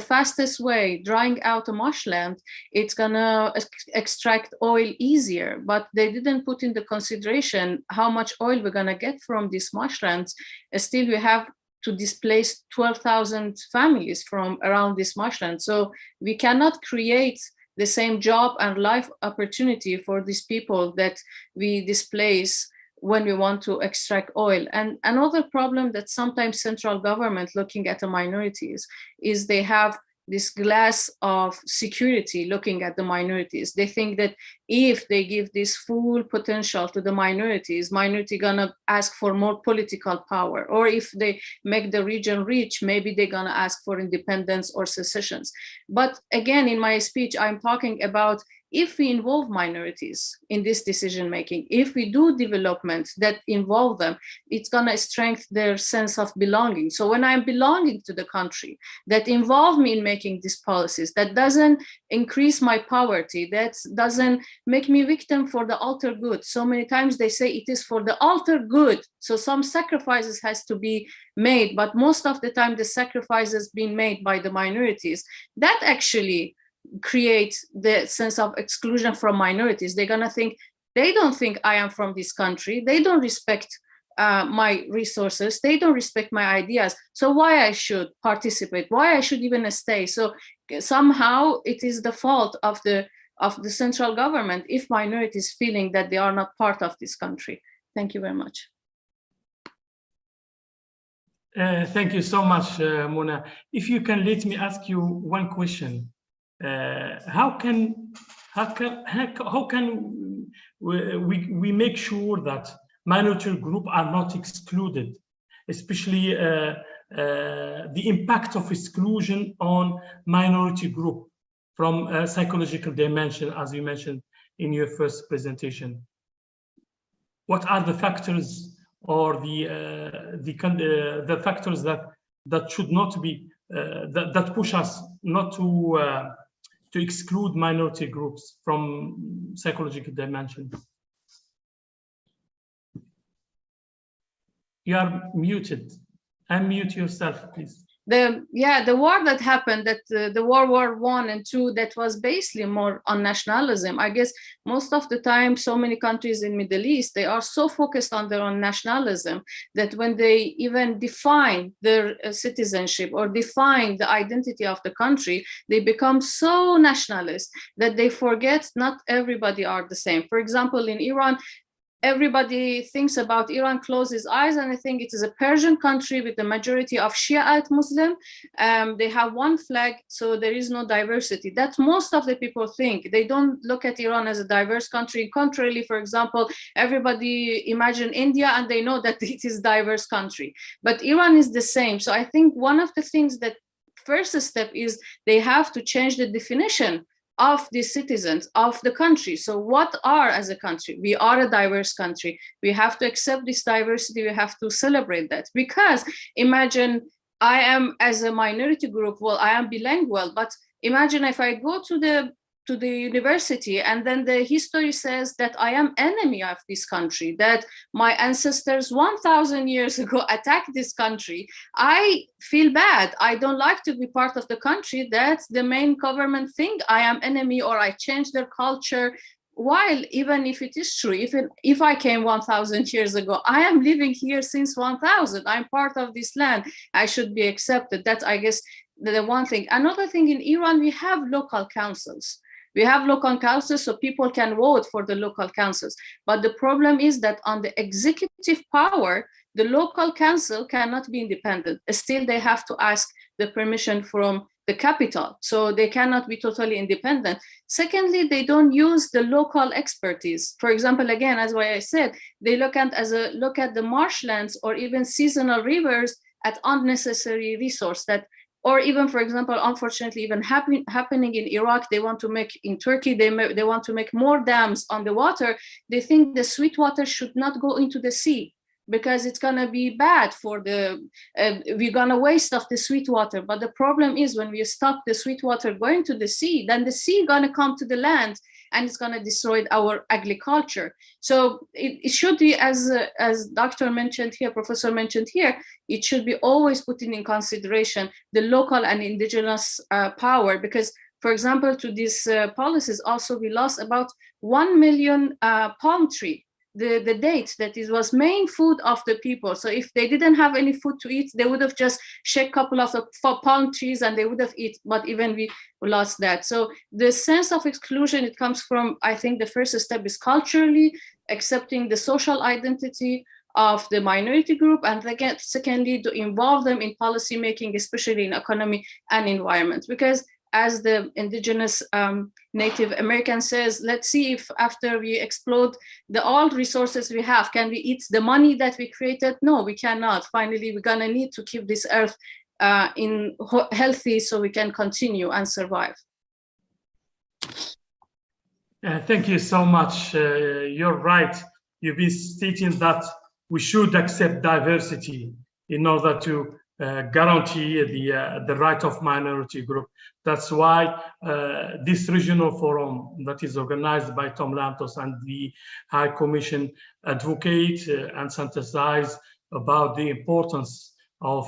Speaker 5: fastest way, drying out a marshland, it's gonna extract oil easier, but they didn't put in the consideration how much oil we're gonna get from these marshlands. Still, we have to displace 12,000 families from around this marshland. So we cannot create the same job and life opportunity for these people that we displace when we want to extract oil. And another problem that sometimes central government looking at the minorities is they have this glass of security looking at the minorities. They think that if they give this full potential to the minorities, minority gonna ask for more political power. Or if they make the region rich, maybe they're gonna ask for independence or secessions. But again, in my speech, I'm talking about if we involve minorities in this decision making, if we do development that involve them, it's gonna strengthen their sense of belonging. So when I'm belonging to the country, that involve me in making these policies, that doesn't increase my poverty, that doesn't make me victim for the alter good. So many times they say it is for the alter good. So some sacrifices has to be made, but most of the time the sacrifices being made by the minorities, that actually create the sense of exclusion from minorities. They're gonna think, they don't think I am from this country, they don't respect my resources, they don't respect my ideas, so why I should participate, why I should even stay. So somehow it is the fault of the central government if minorities feeling that they are not part of this country. Thank you very much.
Speaker 2: Thank you so much, Mona. If you can let me ask you one question. How can we make sure that minority groups are not excluded, especially the impact of exclusion on minority group from a psychological dimension, as you mentioned in your first presentation? What are the factors or the factors that should not be that push us not to exclude minority groups from psychological dimensions? You are muted. Unmute yourself, please.
Speaker 5: The war that happened, that the World War I and II, that was basically more on nationalism. I guess most of the time, so many countries in Middle East, they are so focused on their own nationalism that when they even define their citizenship or define the identity of the country, they become so nationalist that they forget not everybody are the same. For example, in Iran, everybody thinks about Iran, closes eyes, and I think it is a Persian country with the majority of Shiite Muslim. They have one flag, so there is no diversity. That most of the people think. They don't look at Iran as a diverse country. Contrarily, for example, everybody imagine India and they know that it is a diverse country. But Iran is the same. So I think one of the things that first step is they have to change the definition of the citizens of the country. So what are as a country? We are a diverse country. We have to accept this diversity. We have to celebrate that, because imagine I am, as a minority group, well, I am bilingual, but imagine if I go to the university and then the history says that I am enemy of this country, that my ancestors 1,000 years ago attacked this country. I feel bad. I don't like to be part of the country that's the main government think I am enemy or I change their culture. While even if it is true, if I came 1,000 years ago, I am living here since 1,000. I'm part of this land. I should be accepted. That's, I guess, the one thing. Another thing, in Iran, we have local councils. We have local councils so people can vote for the local councils. But the problem is that on the executive power, the local council cannot be independent. Still, they have to ask the permission from the capital. So they cannot be totally independent. Secondly, they don't use the local expertise. For example, again, as I said, they look at the marshlands or even seasonal rivers at unnecessary resource that, or even, for example, unfortunately, even happening in Iraq, they want to make, in Turkey, they want to make more dams on the water. They think the sweet water should not go into the sea because it's gonna be bad for the, we're gonna waste of the sweet water. But the problem is when we stop the sweet water going to the sea, then the sea gonna come to the land and it's gonna destroy our agriculture. So it should be, as Doctor mentioned here, Professor mentioned here, it should be always putting in consideration the local and indigenous power, because, for example, to these policies also we lost about 1 million palm tree. The date that it was main food of the people. So if they didn't have any food to eat, they would have just shake a couple of palm trees and they would have eaten, but even we lost that. So the sense of exclusion, it comes from, I think the first step is culturally accepting the social identity of the minority group, and again, secondly, to involve them in policy making, especially in economy and environment. Because as the indigenous Native American says, let's see if after we explode all resources we have, can we eat the money that we created? No, we cannot. Finally, we're gonna need to keep this earth healthy so we can continue and survive.
Speaker 2: Thank you so much. You're right. You've been stating that we should accept diversity in order to guarantee the right of minority group. That's why this regional forum that is organized by Tom Lantos and the High Commission advocate and synthesize about the importance of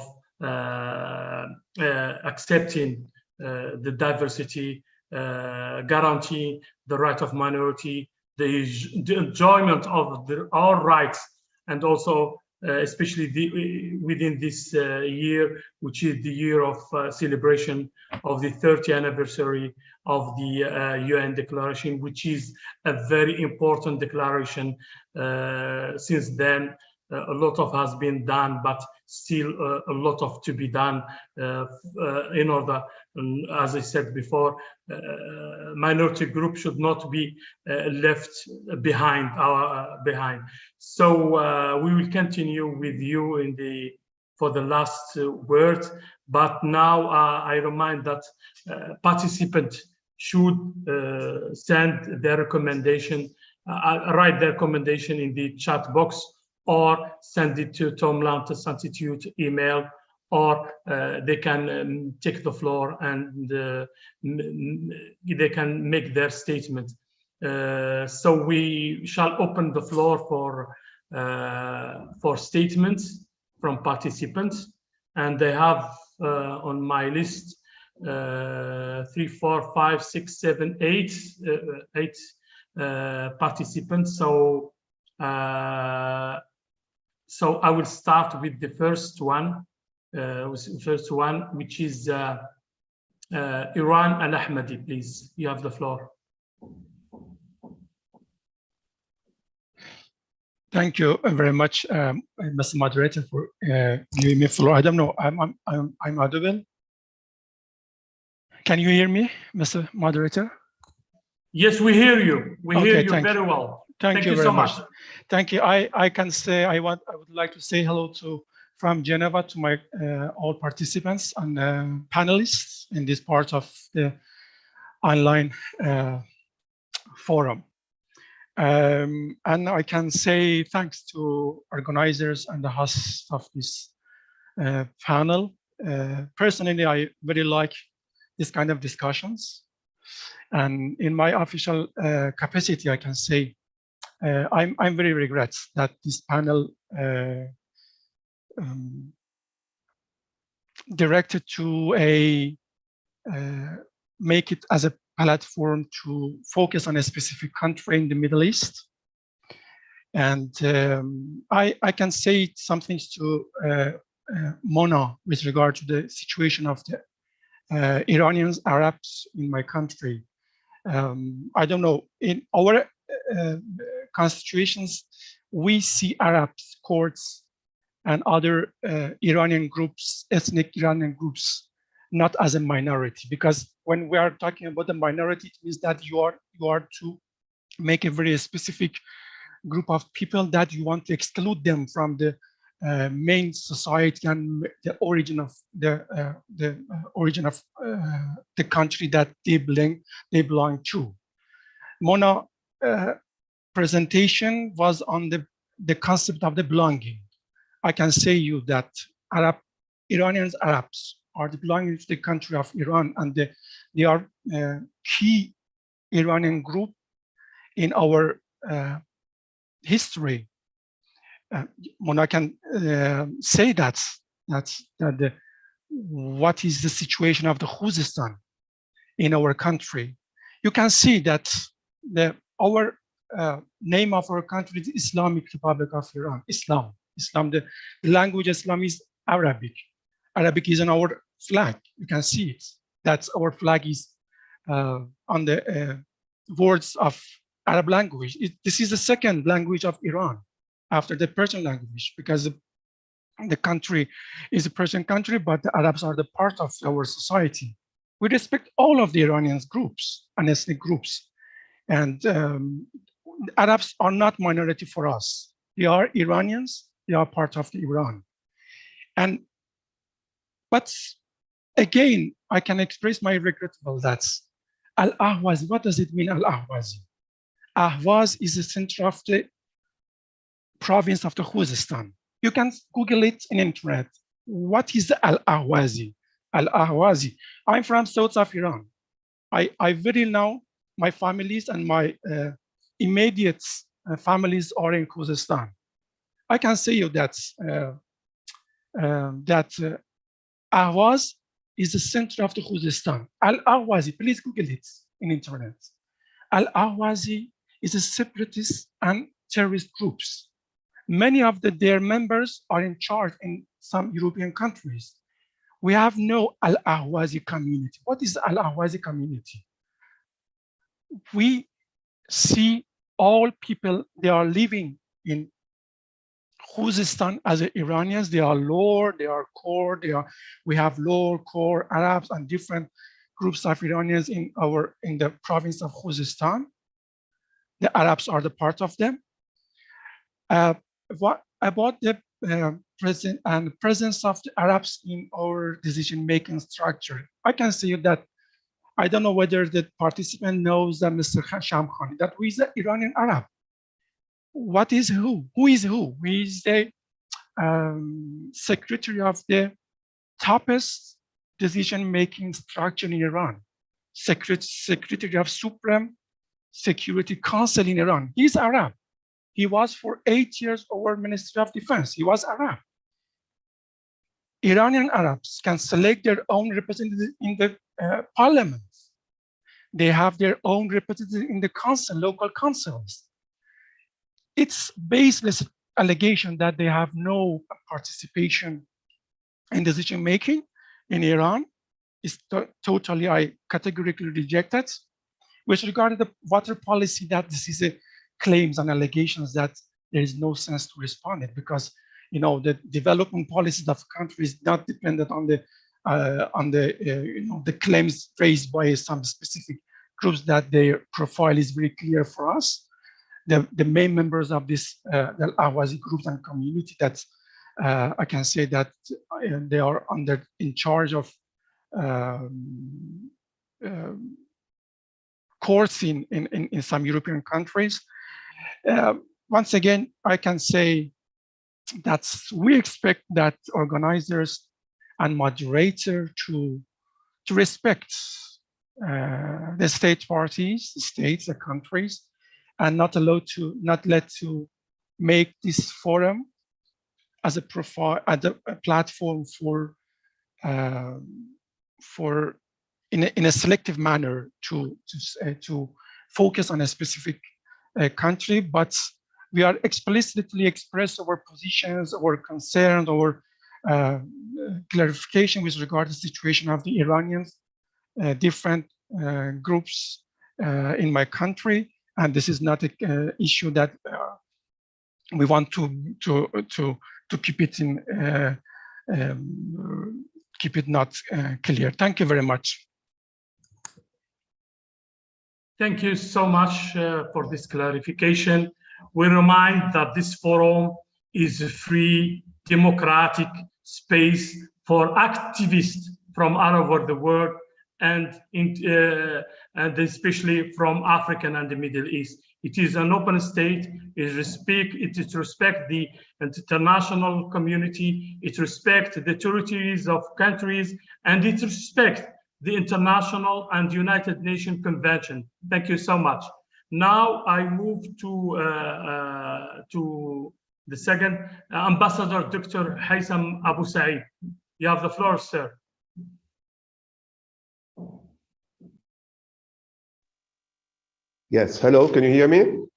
Speaker 2: accepting the diversity, guaranteeing the right of minority, the enjoyment of our rights, and also especially within this year, which is the year of celebration of the 30th anniversary of the UN declaration, which is a very important declaration. Since then, a lot of has been done, but still a lot of to be done in order, as I said before, minority group should not be left behind. So we will continue with you for the last word. But now I remind that participants should send their recommendation, write their recommendation in the chat box, or send it to Tom Lantos Institute email, or they can take the floor and they can make their statement. So we shall open the floor for statements from participants, and they have on my list 3, 4, 5, 6, 7, 8 participants. So I will start with the first one, which is Iran Al-Ahmadi. Please, you have the floor.
Speaker 6: Thank you very much, Mr. Moderator, for giving me the floor. I don't know, I'm audible. Can you hear me, Mr. Moderator?
Speaker 2: Yes, we hear you. We hear you very well.
Speaker 6: Thank you very much. Thank you. I can say I would like to say hello from Geneva to my all participants and panelists in this part of the online forum. And I can say thanks to organizers and the hosts of this panel personally, I very like this kind of discussions. And in my official capacity, I can say I'm very regret that this panel directed to a make it as a platform to focus on a specific country in the Middle East. And I can say some things to Mona with regard to the situation of the Iranians, Arabs in my country. I don't know, in our constitutions, we see Arabs, Kurds, and other Iranian groups, ethnic Iranian groups, not as a minority, because when we are talking about the minority, it means that you are to make a very specific group of people that you want to exclude them from the main society and the origin of the country that they belong to. Mona presentation was on the concept of the belonging. I can say you that Iranians, Arabs are belonging to the country of Iran, and they are key Iranian group in our history. Mona can say that what is the situation of the Khuzestan in our country. You can see that our name of our country is Islamic Republic of Iran. Islam, the language Islam is Arabic. Arabic is on our flag. You can see it. That's our flag is on the words of Arab language. This is the second language of Iran after the Persian language, because the country is a Persian country, but the Arabs are the part of our society. We respect all of the Iranian groups and ethnic groups. And Arabs are not minority for us. They are Iranians, they are part of the Iran. But again, I can express my regretful that Al-Ahwazi, what does it mean, Al-Ahwazi? Ahwaz is the center of the province of the Khuzestan. You can Google it in internet. What is the Al-Ahwazi? Al-Ahwazi. I'm from south of Iran. I very now, my families and my immediate families are in Khuzestan. I can say you that Ahwaz is the center of the Khuzestan. Al-Ahwazi, please Google it in internet. Al-Ahwazi is a separatist and terrorist groups. Many of their members are in charge in some European countries. We have no Al-Ahwazi community. What is Al-Ahwazi community? We see all people, they are living in Khuzestan as Iranians. They are lower, they are core, we have lower, core, Arabs and different groups of Iranians in the province of Khuzestan. The Arabs are the part of them. What about the presence of the Arabs in our decision-making structure? I can say that I don't know whether the participant knows that Mr. Shamkhani, that who is the Iranian Arab. What is who? Who is who? Who is the secretary of the toughest decision-making structure in Iran? Secretary of Supreme Security Council in Iran. He's Arab. He was for 8 years our Minister of Defense. He was Arab. Iranian Arabs can select their own representative in the parliament. They have their own representative in the council, local councils. It's baseless allegation that they have no participation in decision making in Iran. Is totally, I categorically reject it. With regard to the water policy, that this is a claims and allegations that there is no sense to respond it, because the development policies of countries not dependent on the claims raised by some specific groups that their profile is very clear for us. The main members of this the Ahwazi groups and community, that I can say that they are in charge of courts in some European countries. Once again, I can say that we expect that organizers and moderator to respect the state parties, the states, the countries, and not let to make this forum as a platform for in a selective manner to focus on a specific country, but we are explicitly express our positions, our concerns, our clarification with regard to the situation of the Iranians, different groups in my country, and this is not an issue that we want to keep it in keep it not clear. Thank you very much.
Speaker 2: Thank you so much for this clarification. We remind that this forum is a free, democratic space for activists from all over the world, and especially from Africa and the Middle East. It is an open state. It respects the international community. It respects the territories of countries, and it respects the International and United Nations Convention. Thank you so much. Now I move to the second, Ambassador Dr. Haitham Abu Said. You have the floor, sir.
Speaker 7: Yes, hello, can you hear me?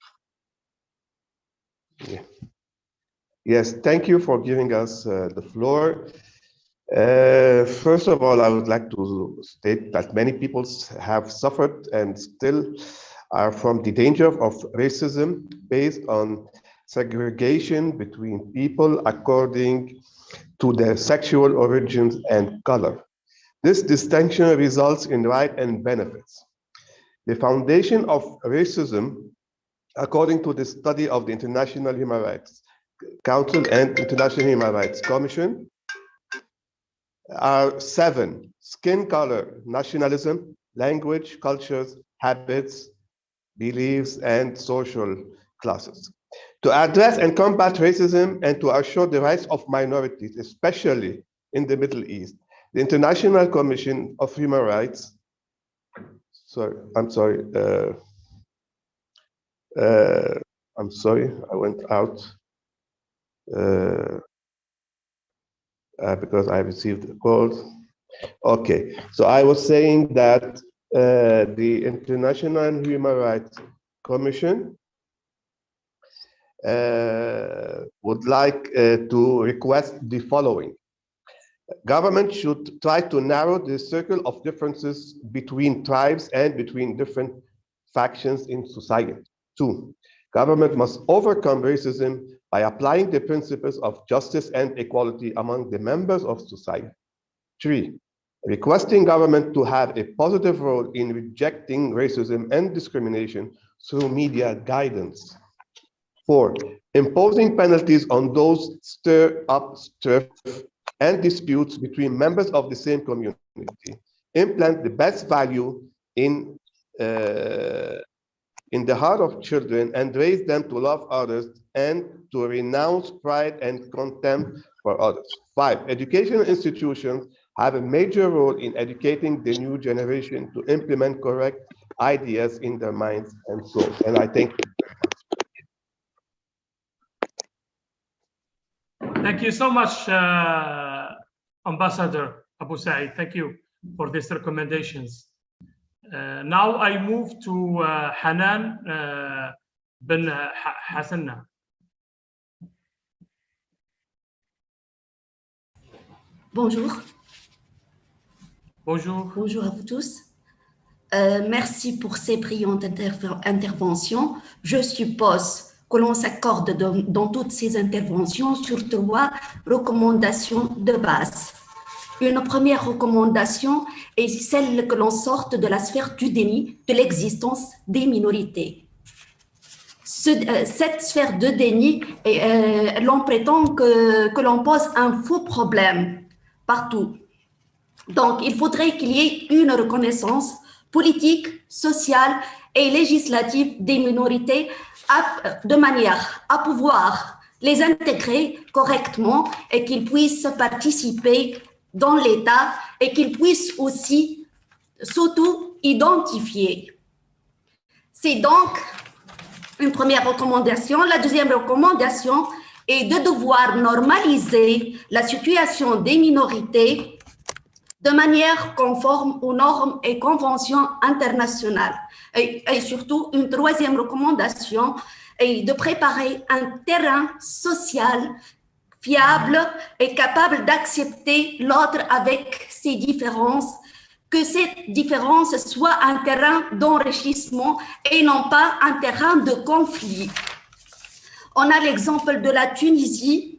Speaker 7: Yeah. Yes, thank you for giving us the floor. First of all, I would like to state that many people have suffered and still are from the danger of racism based on segregation between people according to their sexual origins and color. This distinction results in rights and benefits. The foundation of racism, according to the study of the International Human Rights Council and International Human Rights Commission, are 7: skin color, nationalism, language, cultures, habits, beliefs, and social classes. To address and combat racism and to assure the rights of minorities, especially in the Middle East, the International Commission of Human Rights, I'm sorry, I went out because I received a call. Okay, so I was saying that the International Human Rights Commission would like to request the following. Government should try to narrow the circle of differences between tribes and between different factions in society. 2, government must overcome racism by applying the principles of justice and equality among the members of society. 3, requesting government to have a positive role in rejecting racism and discrimination through media guidance. 4, imposing penalties on those stir up strife and disputes between members of the same community. Implant the best value in the heart of children and raise them to love others and to renounce pride and contempt for others. 5, educational institutions have a major role in educating the new generation to implement correct ideas in their minds and souls. And I thank you.
Speaker 2: Thank you so much, Ambassador Abu Said. Thank you for these recommendations. Now I move to Hanan bin Hassanna.
Speaker 8: Bonjour.
Speaker 2: Bonjour.
Speaker 8: Bonjour à vous tous. Merci pour ces brillantes interventions. Je suppose que l'on s'accorde dans toutes ces interventions sur 3 recommandations de base. Une première recommandation est celle que l'on sorte de la sphère du déni de l'existence des minorités. Cette sphère de déni, l'on prétend que l'on pose un faux problème partout. Donc, il faudrait qu'il y ait une reconnaissance politique, sociale et législative des minorités de manière à pouvoir les intégrer correctement et qu'ils puissent participer dans l'État et qu'ils puissent aussi s'auto-identifier. C'est donc une première recommandation. La deuxième recommandation est de devoir normaliser la situation des minorités de manière conforme aux normes et conventions internationales. Et surtout, une troisième recommandation est de préparer un terrain social fiable et capable d'accepter l'autre avec ses différences, que cette différence soit un terrain d'enrichissement et non pas un terrain de conflit. On a l'exemple de la Tunisie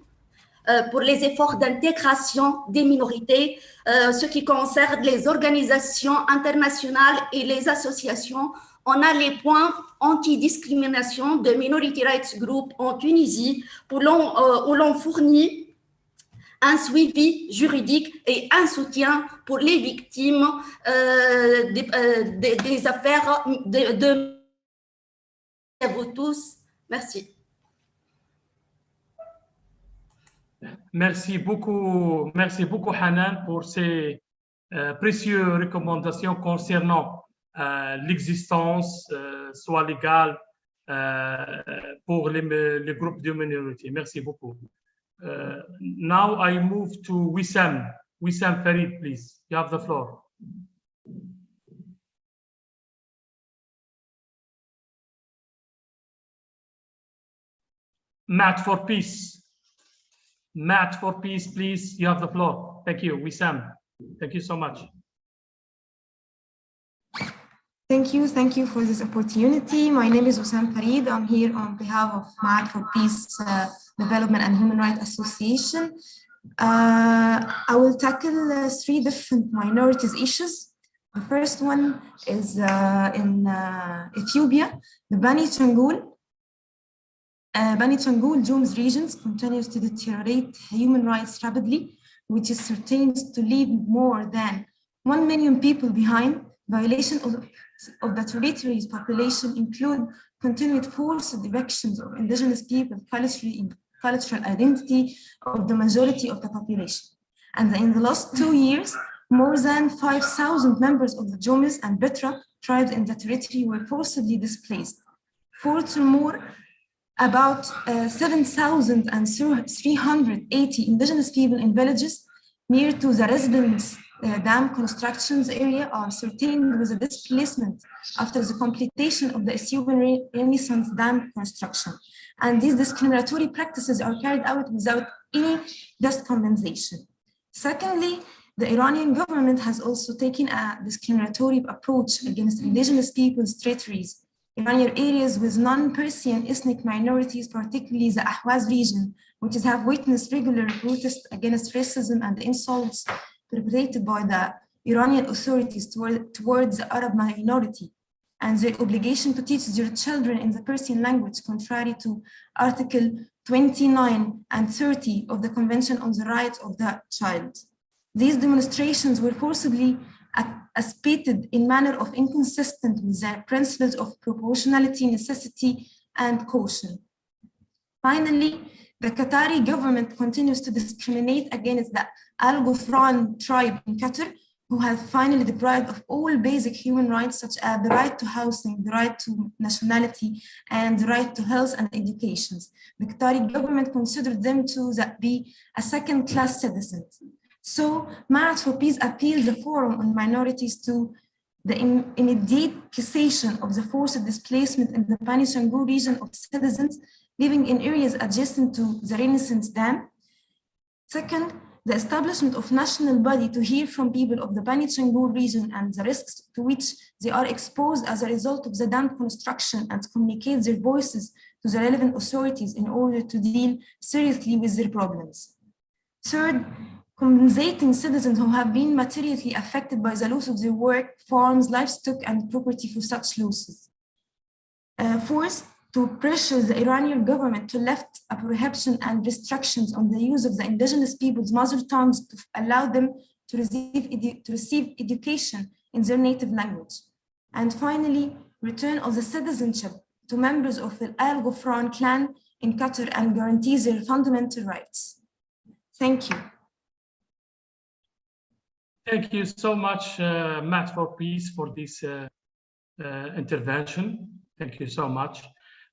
Speaker 8: pour les efforts d'intégration des minorités, ce qui concerne les organisations internationales et les associations. On a les points anti-discrimination de Minority Rights Group en Tunisie, où l'on fournit un suivi juridique et un soutien pour les victimes des affaires de à vous tous. Merci.
Speaker 2: Merci beaucoup Hanan pour ces précieuses recommandations concernant l'existence, soit légale, pour les groupes de minorités. Merci beaucoup. Now I move to Wissam. Wissam Farid, please. You have the floor. Matt for Peace. Matt for Peace, please. You have the floor. Thank you, Wissam. Thank you so much.
Speaker 9: Thank you for this opportunity. My name is Wissam Farid. I'm here on behalf of Matt for Peace Development and Human Rights Association. I will tackle 3 different minorities issues. The first one is in Ethiopia, the Bani Changul Joms regions continues to deteriorate human rights rapidly, which is certain to leave more than 1 million people behind. Violation of the territory's population include continued forced evictions of indigenous people, cultural identity of the majority of the population. And in the last 2 years, more than 5,000 members of the Jomis and Betra tribes in the territory were forcibly displaced. Furthermore, about 7,380 indigenous people in villages near to the residence dam constructions area are certain with a displacement after the completion of the Ethiopian Renaissance Dam construction. And these discriminatory practices are carried out without any just compensation. Secondly, the Iranian government has also taken a discriminatory approach against indigenous people's territories. Iranian areas with non-Persian ethnic minorities, particularly the Ahwaz region, which have witnessed regular protests against racism and insults perpetrated by the Iranian authorities towards the Arab minority, and their obligation to teach their children in the Persian language, contrary to Article 29 and 30 of the Convention on the Rights of the Child. These demonstrations were forcibly aspirated in manner of inconsistent with the principles of proportionality, necessity, and caution. Finally, the Qatari government continues to discriminate against the Al Ghufran tribe in Qatar, who have finally deprived of all basic human rights, such as the right to housing, the right to nationality, and the right to health and education. The Qatari government considered them to be a second-class citizen. So, Ma'at for Peace appeals the Forum on Minorities to the immediate cessation of the forced displacement in the Bani Changul region of citizens living in areas adjacent to the Renaissance Dam. Second, the establishment of national body to hear from people of the Bani Changul region and the risks to which they are exposed as a result of the dam construction, and communicate their voices to the relevant authorities in order to deal seriously with their problems. Third, compensating citizens who have been materially affected by the loss of their work, farms, livestock, and property for such losses. Fourth, to pressure the Iranian government to lift a prohibition and restrictions on the use of the indigenous people's mother tongues to allow them to receive education in their native language. And finally, return of the citizenship to members of the Al Ghufran clan in Qatar and guarantee their fundamental rights. Thank you.
Speaker 2: Thank you so much, Matt for Peace, for this intervention. Thank you so much.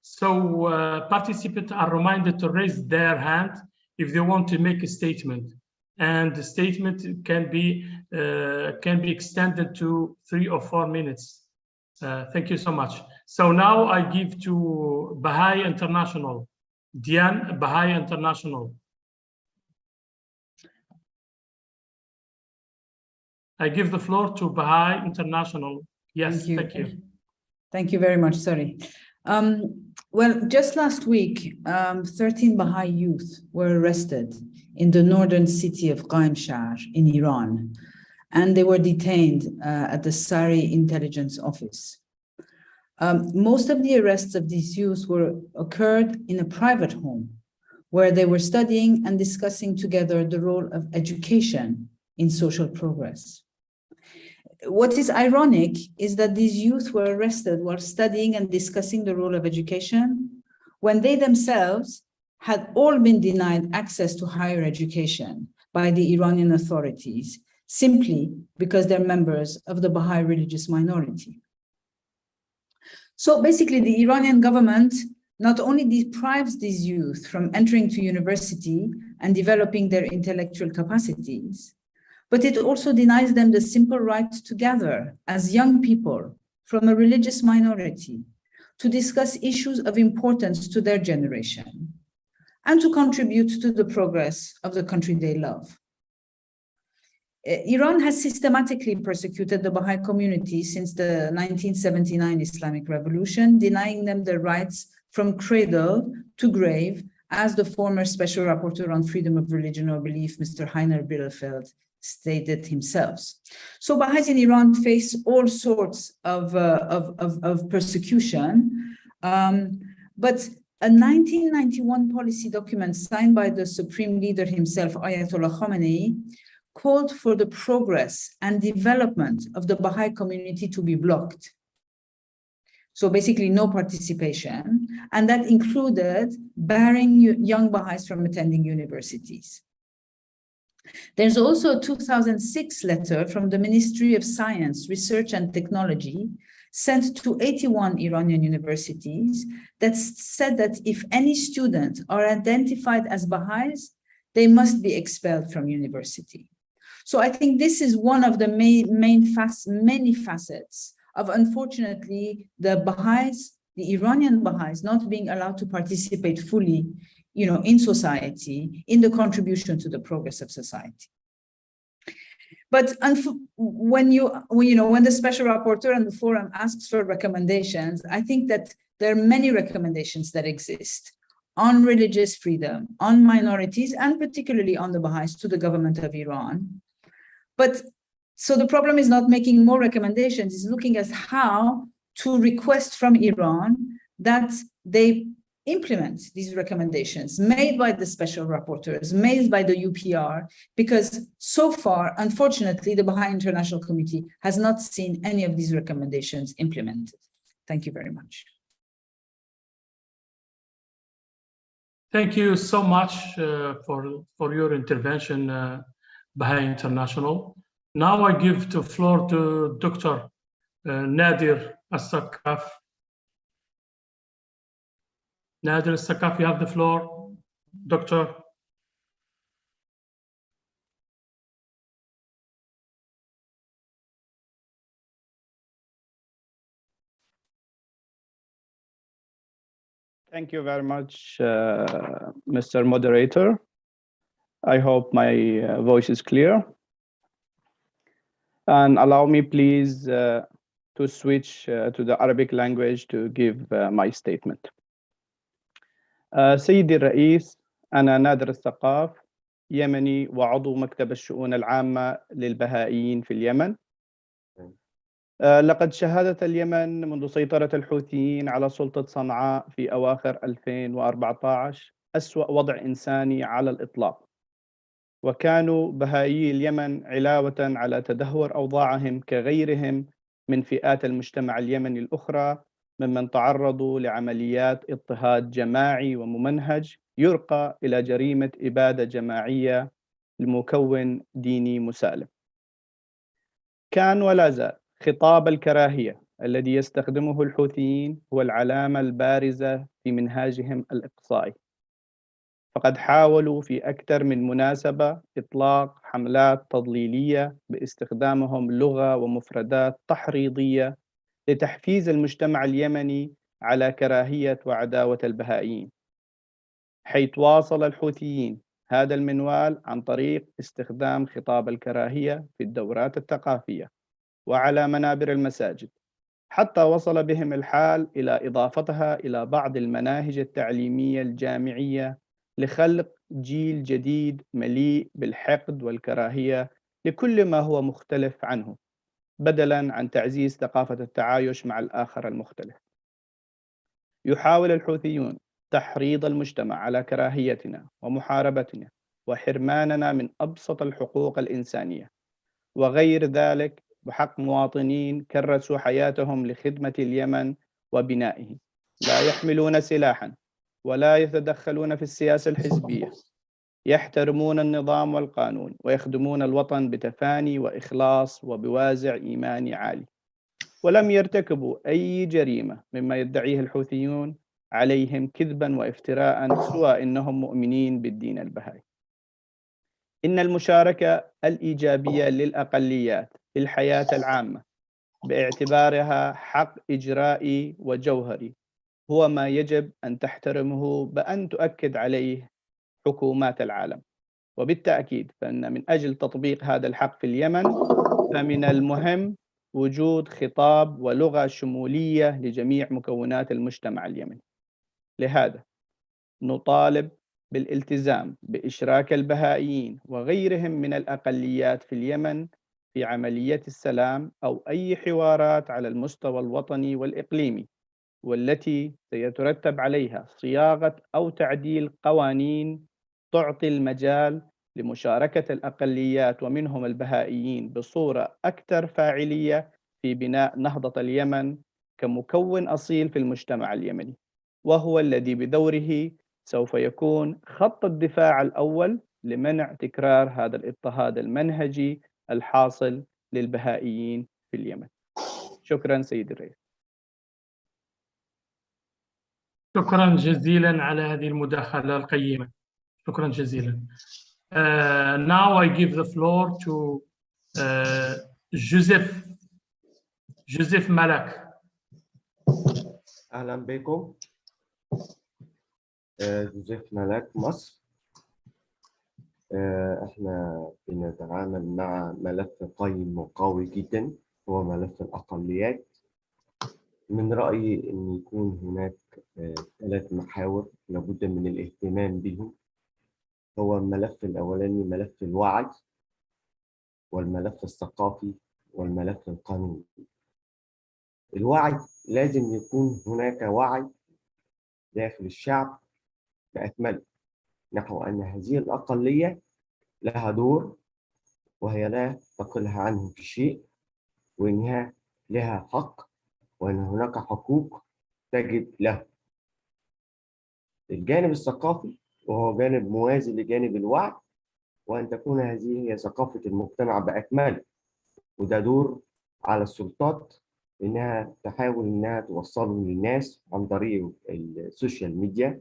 Speaker 2: So participants are reminded to raise their hand if they want to make a statement, and the statement can be extended to 3 or 4 minutes. Thank you so much. So now I give to Baha'i International, Diane, Baha'i International. I give the floor to Baha'i International. Yes, thank you.
Speaker 10: Thank you very much, sorry. Well, just last week, 13 Baha'i youth were arrested in the northern city of Qaim in Iran, and they were detained at the Sari intelligence office. Most of the arrests of these youth occurred in a private home, where they were studying and discussing together the role of education in social progress. What is ironic is that these youth were arrested while studying and discussing the role of education, when they themselves had all been denied access to higher education by the Iranian authorities, simply because they're members of the Baha'i religious minority. So basically, the Iranian government not only deprives these youth from entering to university and developing their intellectual capacities, but it also denies them the simple right to gather as young people from a religious minority to discuss issues of importance to their generation and to contribute to the progress of the country they love. Iran has systematically persecuted the Baha'i community since the 1979 Islamic Revolution, denying them their rights from cradle to grave, as the former Special Rapporteur on Freedom of Religion or Belief, Mr. Heiner Bielefeld, stated himself. So Baha'is in Iran face all sorts of persecution, but a 1991 policy document signed by the Supreme Leader himself, Ayatollah Khamenei, called for the progress and development of the Baha'i community to be blocked. So basically no participation, and that included barring young Baha'is from attending universities. There's also a 2006 letter from the Ministry of Science, Research and Technology sent to 81 Iranian universities that said that if any students are identified as Baha'is, they must be expelled from university. So I think this is one of the many facets of, unfortunately, the Baha'is, the Iranian Baha'is, not being allowed to participate fully, in society, in the contribution to the progress of society. But when the Special Rapporteur and the Forum asks for recommendations, I think that there are many recommendations that exist on religious freedom, on minorities, and particularly on the Baha'is to the government of Iran. But so the problem is not making more recommendations, it's looking at how to request from Iran that they implement these recommendations made by the special rapporteurs, made by the UPR, because so far, unfortunately, the Baha'i International Committee has not seen any of these recommendations implemented. Thank you very much.
Speaker 2: Thank you so much for your intervention, Baha'i International. Now I give the floor to Dr. Nadir As-Sakaf. Nadir As-Sakaf, you have the floor, Doctor.
Speaker 11: Thank you very much, Mr. Moderator. I hope my voice is clear. And allow me, please, to switch to the Arabic language to give my statement. سيدي الرئيس، أنا نادر الثقاف، يمني وعضو مكتب الشؤون العامة للبهائيين في اليمن. لقد شهدت اليمن منذ سيطرة الحوثيين على سلطة صنعاء في أواخر 2014 أسوأ وضع إنساني على الإطلاق، وكانوا بهائي اليمن علاوة على تدهور أوضاعهم كغيرهم من فئات المجتمع اليمني الأخرى ممن تعرضوا لعمليات اضطهاد جماعي وممنهج يرقى إلى جريمة إبادة جماعية لمكون ديني مسالم. كان ولا زال خطاب الكراهية الذي يستخدمه الحوثيين هو العلامة البارزة في منهاجهم الإقصائي، فقد حاولوا في أكثر من مناسبة إطلاق حملات تضليلية باستخدامهم لغة ومفردات تحريضية لتحفيز المجتمع اليمني على كراهية وعداوة البهائيين، حيث واصل الحوثيين هذا المنوال عن طريق استخدام خطاب الكراهية في الدورات الثقافية وعلى منابر المساجد، حتى وصل بهم الحال إلى إضافتها إلى بعض المناهج التعليمية الجامعية لخلق جيل جديد مليء بالحقد والكراهية لكل ما هو مختلف عنه، بدلاً عن تعزيز ثقافة التعايش مع الآخر المختلف. يحاول الحوثيون تحريض المجتمع على كراهيتنا ومحاربتنا وحرماننا من أبسط الحقوق الإنسانية وغير ذلك بحق مواطنين كرسوا حياتهم لخدمة اليمن وبنائه، لا يحملون سلاحاً ولا يتدخلون في السياسة الحزبية، يحترمون النظام والقانون ويخدمون الوطن بتفاني وإخلاص وبوازع إيماني عالي، ولم يرتكبوا أي جريمة مما يدعيه الحوثيون عليهم كذباً وافتراء سوى إنهم مؤمنين بالدين البهائي. إن المشاركة الإيجابية للأقليات في الحياة العامة باعتبارها حق إجرائي وجوهري هو ما يجب أن تحترمه بأن تؤكد عليه حكومات العالم، وبالتأكيد فإن من أجل تطبيق هذا الحق في اليمن فمن المهم وجود خطاب ولغة شمولية لجميع مكونات المجتمع اليمني. لهذا نطالب بالالتزام بإشراك البهائيين وغيرهم من الأقليات في اليمن في عملية السلام أو أي حوارات على المستوى الوطني والإقليمي، والتي سيترتب عليها صياغة أو تعديل قوانين تعطي المجال لمشاركة الأقليات ومنهم البهائيين بصورة أكثر فاعلية في بناء نهضة اليمن كمكون أصيل في المجتمع اليمني، وهو الذي بدوره سوف يكون خط الدفاع الأول لمنع تكرار هذا الاضطهاد المنهجي الحاصل للبهائيين في اليمن. شكرا سيدي الرئيس.
Speaker 2: شكرا جزيلا على هذه المداخلة القيمة. شكرا جزيلا. Now I give the floor to Joseph Malak.
Speaker 12: أهلا بكم. جوزيف ملاك مصر. احنا بنتعامل مع ملف قيم وقوي جدا هو ملف الأقليات. من رأيي أن يكون هناك 3 محاور لابد من الاهتمام بهم. هو الملف الأولاني ملف الوعي، والملف الثقافي، والملف القانوني. الوعي لازم يكون هناك وعي داخل الشعب بأكمله نحو أن هذه الأقلية لها دور وهي لا تقلها عنه في شيء، وإنها لها حق وأن هناك حقوق تجب له. الجانب الثقافي وهو جانب موازي لجانب الوعي، وأن تكون هذه هي ثقافة المجتمع بأكمله، وده دور على السلطات إنها تحاول إنها توصله للناس عن طريق السوشيال ميديا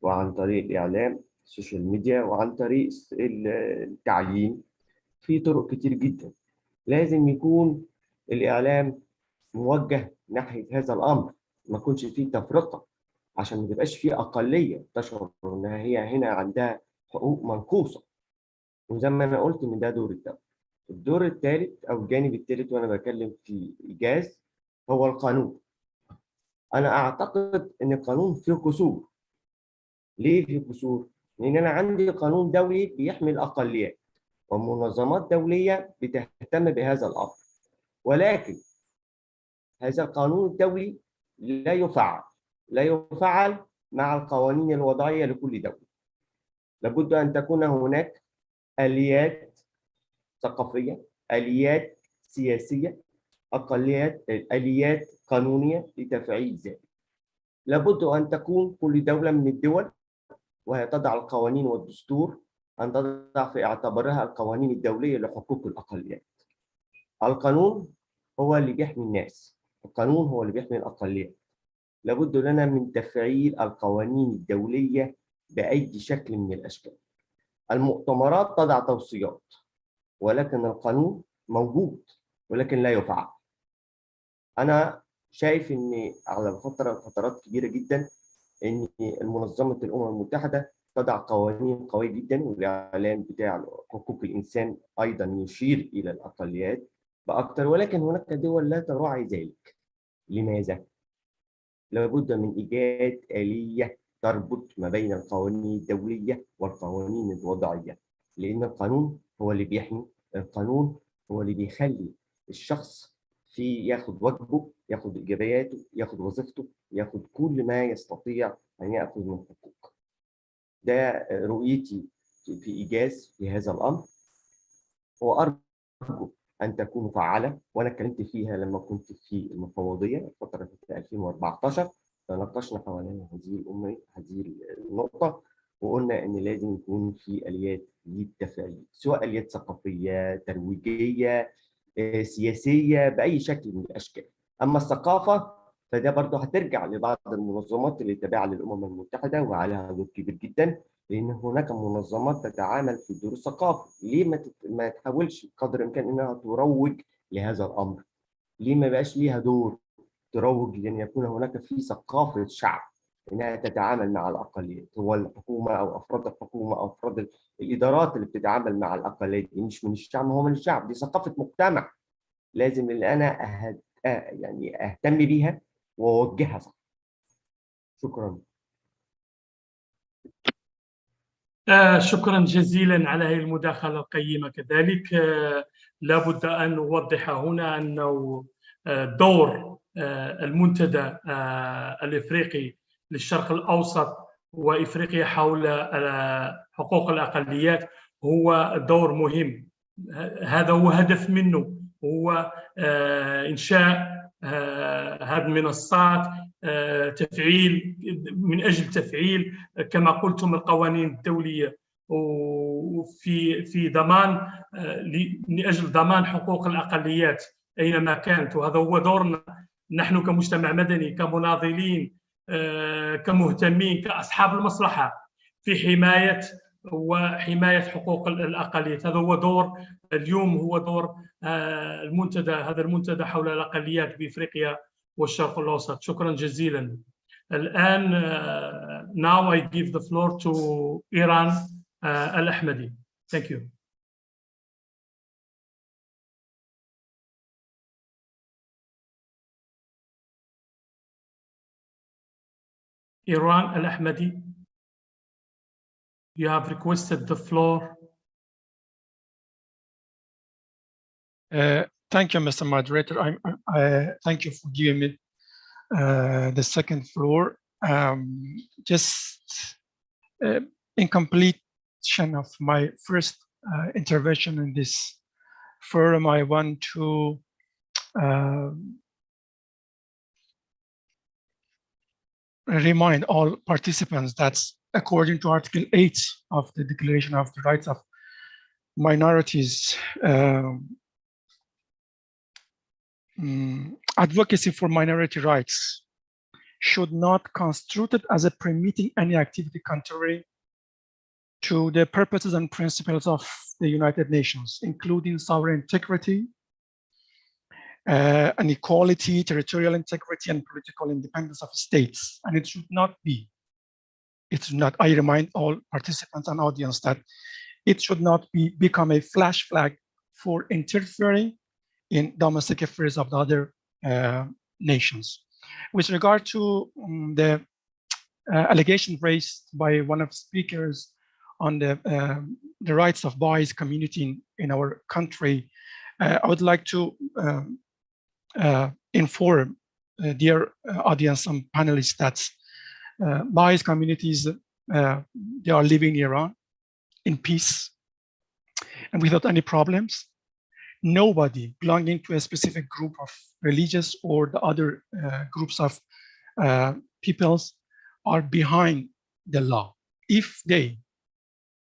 Speaker 12: وعن طريق الإعلام السوشيال ميديا وعن طريق التعليم. في طرق كتير جدا لازم يكون الإعلام موجه ناحية هذا الأمر، ما يكونش فيه تفرقة عشان ما تبقاش فيه أقلية تشعر إنها هي هنا عندها حقوق منقوصة. وزي ما أنا قلت إن ده دور الدولة. الدور الثالث أو الجانب الثالث وأنا بتكلم في إيجاز هو القانون. أنا أعتقد إن القانون فيه قصور. ليه فيه قصور؟ لأن أنا عندي قانون دولي بيحمي الأقليات ومنظمات دولية بتهتم بهذا الأمر، ولكن هذا القانون الدولي لا يفعل مع القوانين الوضعية لكل دولة. لابد أن تكون هناك آليات ثقافية، آليات سياسية، آليات قانونية لتفعيل ذلك. لابد أن تكون كل دولة من الدول وهي تضع القوانين والدستور أن تضع في اعتبارها القوانين الدولية لحقوق الأقليات. القانون هو اللي بيحمي الناس، القانون هو اللي بيحمي الأقليات. لابد لنا من تفعيل القوانين الدولية بأي شكل من الأشكال. المؤتمرات تضع توصيات، ولكن القانون موجود ولكن لا يفعل. أنا شايف إن على فترات كبيرة جدا إن منظمة الأمم المتحدة تضع قوانين قوية جدا، والإعلان بتاع حقوق الإنسان أيضا يشير إلى الأقليات بأكثر، ولكن هناك دول لا تراعي ذلك. لماذا؟ لابد من إيجاد آلية تربط ما بين القوانين الدولية والقوانين الوضعية، لأن القانون هو اللي بيحمي، القانون هو اللي بيخلي الشخص ياخد واجبه، ياخد إيجابياته، ياخد وظيفته، ياخد كل ما يستطيع أن يأخذ من حقوق. ده رؤيتي في إيجاز في هذا الأمر، وأرجو أن تكون فعالة، وأنا اتكلمت فيها لما كنت في المفوضية فترة 2014. تناقشنا حوالين هذه النقطة، وقلنا إن لازم يكون في آليات للتفعيل، سواء آليات ثقافية، ترويجية، سياسية، بأي شكل من الأشكال. أما الثقافة فده برضه هترجع لبعض المنظمات اللي تابعة للأمم المتحدة وعليها دور كبير جدا، لأن هناك منظمات تتعامل في الدور الثقافي. ليه ما تحاولش قدر الإمكان إنها تروج لهذا الأمر؟ ليه ما بقاش ليها دور تروج لأن يكون هناك في ثقافة شعب إنها تتعامل مع الأقليات؟ هو الحكومة أو أفراد الحكومة أو أفراد الإدارات اللي بتتعامل مع الأقليات دي مش من الشعب، هو من الشعب، دي ثقافة مجتمع لازم اللي أنا يعني أهتم بيها وأوجهها صح. شكرا.
Speaker 2: شكرا جزيلا على هذه المداخلة القيمة. كذلك لابد أن نوضح هنا أنه دور المنتدى الإفريقي للشرق الأوسط وإفريقيا حول حقوق الأقليات هو دور مهم. هذا هو هدف منه، هو إنشاء هذه المنصات، تفعيل من أجل تفعيل كما قلتم القوانين الدولية، وفي ضمان لأجل ضمان حقوق الأقليات أينما كانت. وهذا هو دورنا نحن كمجتمع مدني، كمناضلين، كمهتمين، كأصحاب المصلحة في حماية حقوق الأقليات. هذا هو دور اليوم، هو دور المنتدى، هذا المنتدى حول الأقليات بإفريقيا والشرق الأوسط. شكرا جزيلا. الآن now I give the floor to Iran Al-Ahmadi. Thank you. Iran Al-Ahmadi, you have requested the floor.
Speaker 6: Thank you, Mr. Moderator. Thank you for giving me the second floor. Just in completion of my first intervention in this forum, I want to remind all participants that according to Article 8 of the Declaration of the Rights of Minorities, advocacy for minority rights should not constitute as a permitting any activity contrary to the purposes and principles of the United Nations, including sovereign integrity, and equality, territorial integrity, and political independence of states. And it should not be, I remind all participants and audience that it should not become a flash flag for interfering in domestic affairs of the other nations. With regard to the allegation raised by one of the speakers on the rights of BIS community in our country, I would like to inform dear audience and panelists that BIS communities, they are living in Iran in peace and without any problems. Nobody belonging to a specific group of religious or the other groups of peoples are behind the law. If they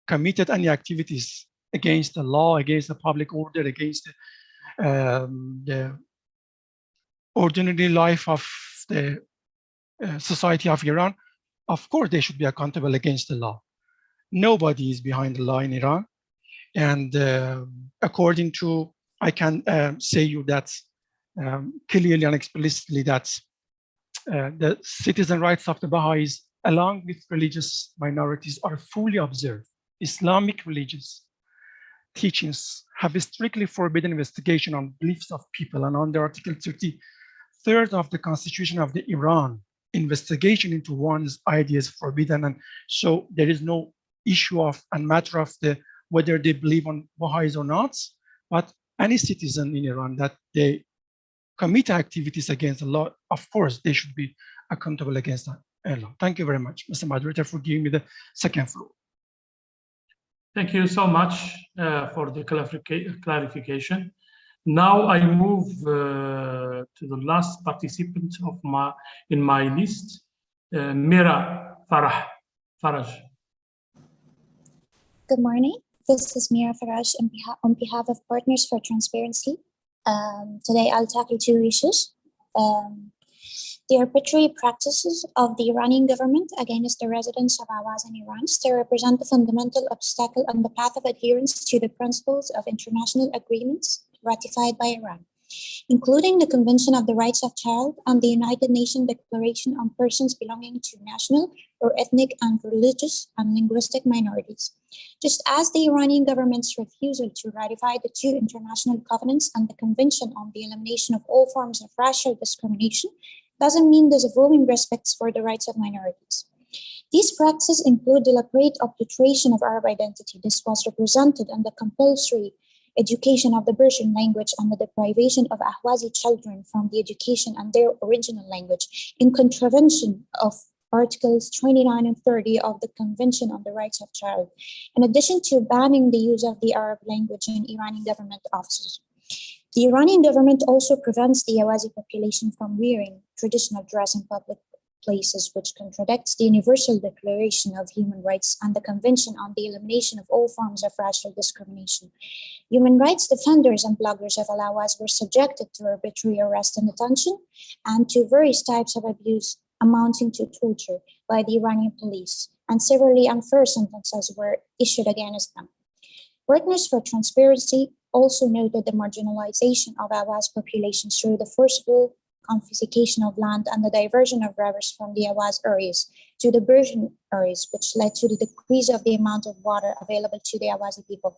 Speaker 6: committed any activities against the law, against the public order, against the ordinary life of the society of Iran, of course they should be accountable against the law. Nobody is behind the law in Iran. And according to, I can say you that clearly and explicitly that the citizen rights of the Baha'is, along with religious minorities, are fully observed. Islamic religious teachings have strictly forbidden investigation on beliefs of people, and under Article 33 of the Constitution of the Iran, investigation into one's ideas forbidden. And so there is no issue of and matter of the whether they believe on Baha'is or not, but any citizen in Iran that they commit activities against the law, of course, they should be accountable against the law. Thank you very much, Mr. Moderator, for giving me the second floor.
Speaker 2: Thank you so much for the clarification. Now I move to the last participant of in my list, Mira Faraj.
Speaker 13: Good morning. This is Mira Faraj on behalf of Partners for Transparency. Today I'll tackle two issues. The arbitrary practices of the Iranian government against the residents of Awaz in Iran still represent a fundamental obstacle on the path of adherence to the principles of international agreements ratified by Iran, including the Convention of the Rights of Child and the United Nations Declaration on Persons Belonging to National or Ethnic and Religious and Linguistic Minorities. Just as the Iranian government's refusal to ratify the two international covenants and the Convention on the Elimination of All Forms of Racial Discrimination doesn't mean disavowing respect for the rights of minorities. These practices include deliberate obliteration of Arab identity. This was represented in the compulsory education of the Persian language and the deprivation of Ahwazi children from the education and their original language in contravention of Articles 29 and 30 of the Convention on the Rights of Child, in addition to banning the use of the Arab language in Iranian government offices. The Iranian government also prevents the Ahwazi population from wearing traditional dress in public places, which contradicts the Universal Declaration of Human Rights and the Convention on the Elimination of All Forms of Racial Discrimination. Human rights defenders and bloggers of Al-Ahwaz were subjected to arbitrary arrest and detention and to various types of abuse amounting to torture by the Iranian police, and severely unfair sentences were issued against them. Partners for Transparency also noted the marginalization of Ahwaz population through the forcible confiscation of land and the diversion of rivers from the Ahwaz areas to the Persian areas, which led to the decrease of the amount of water available to the Ahwazi people,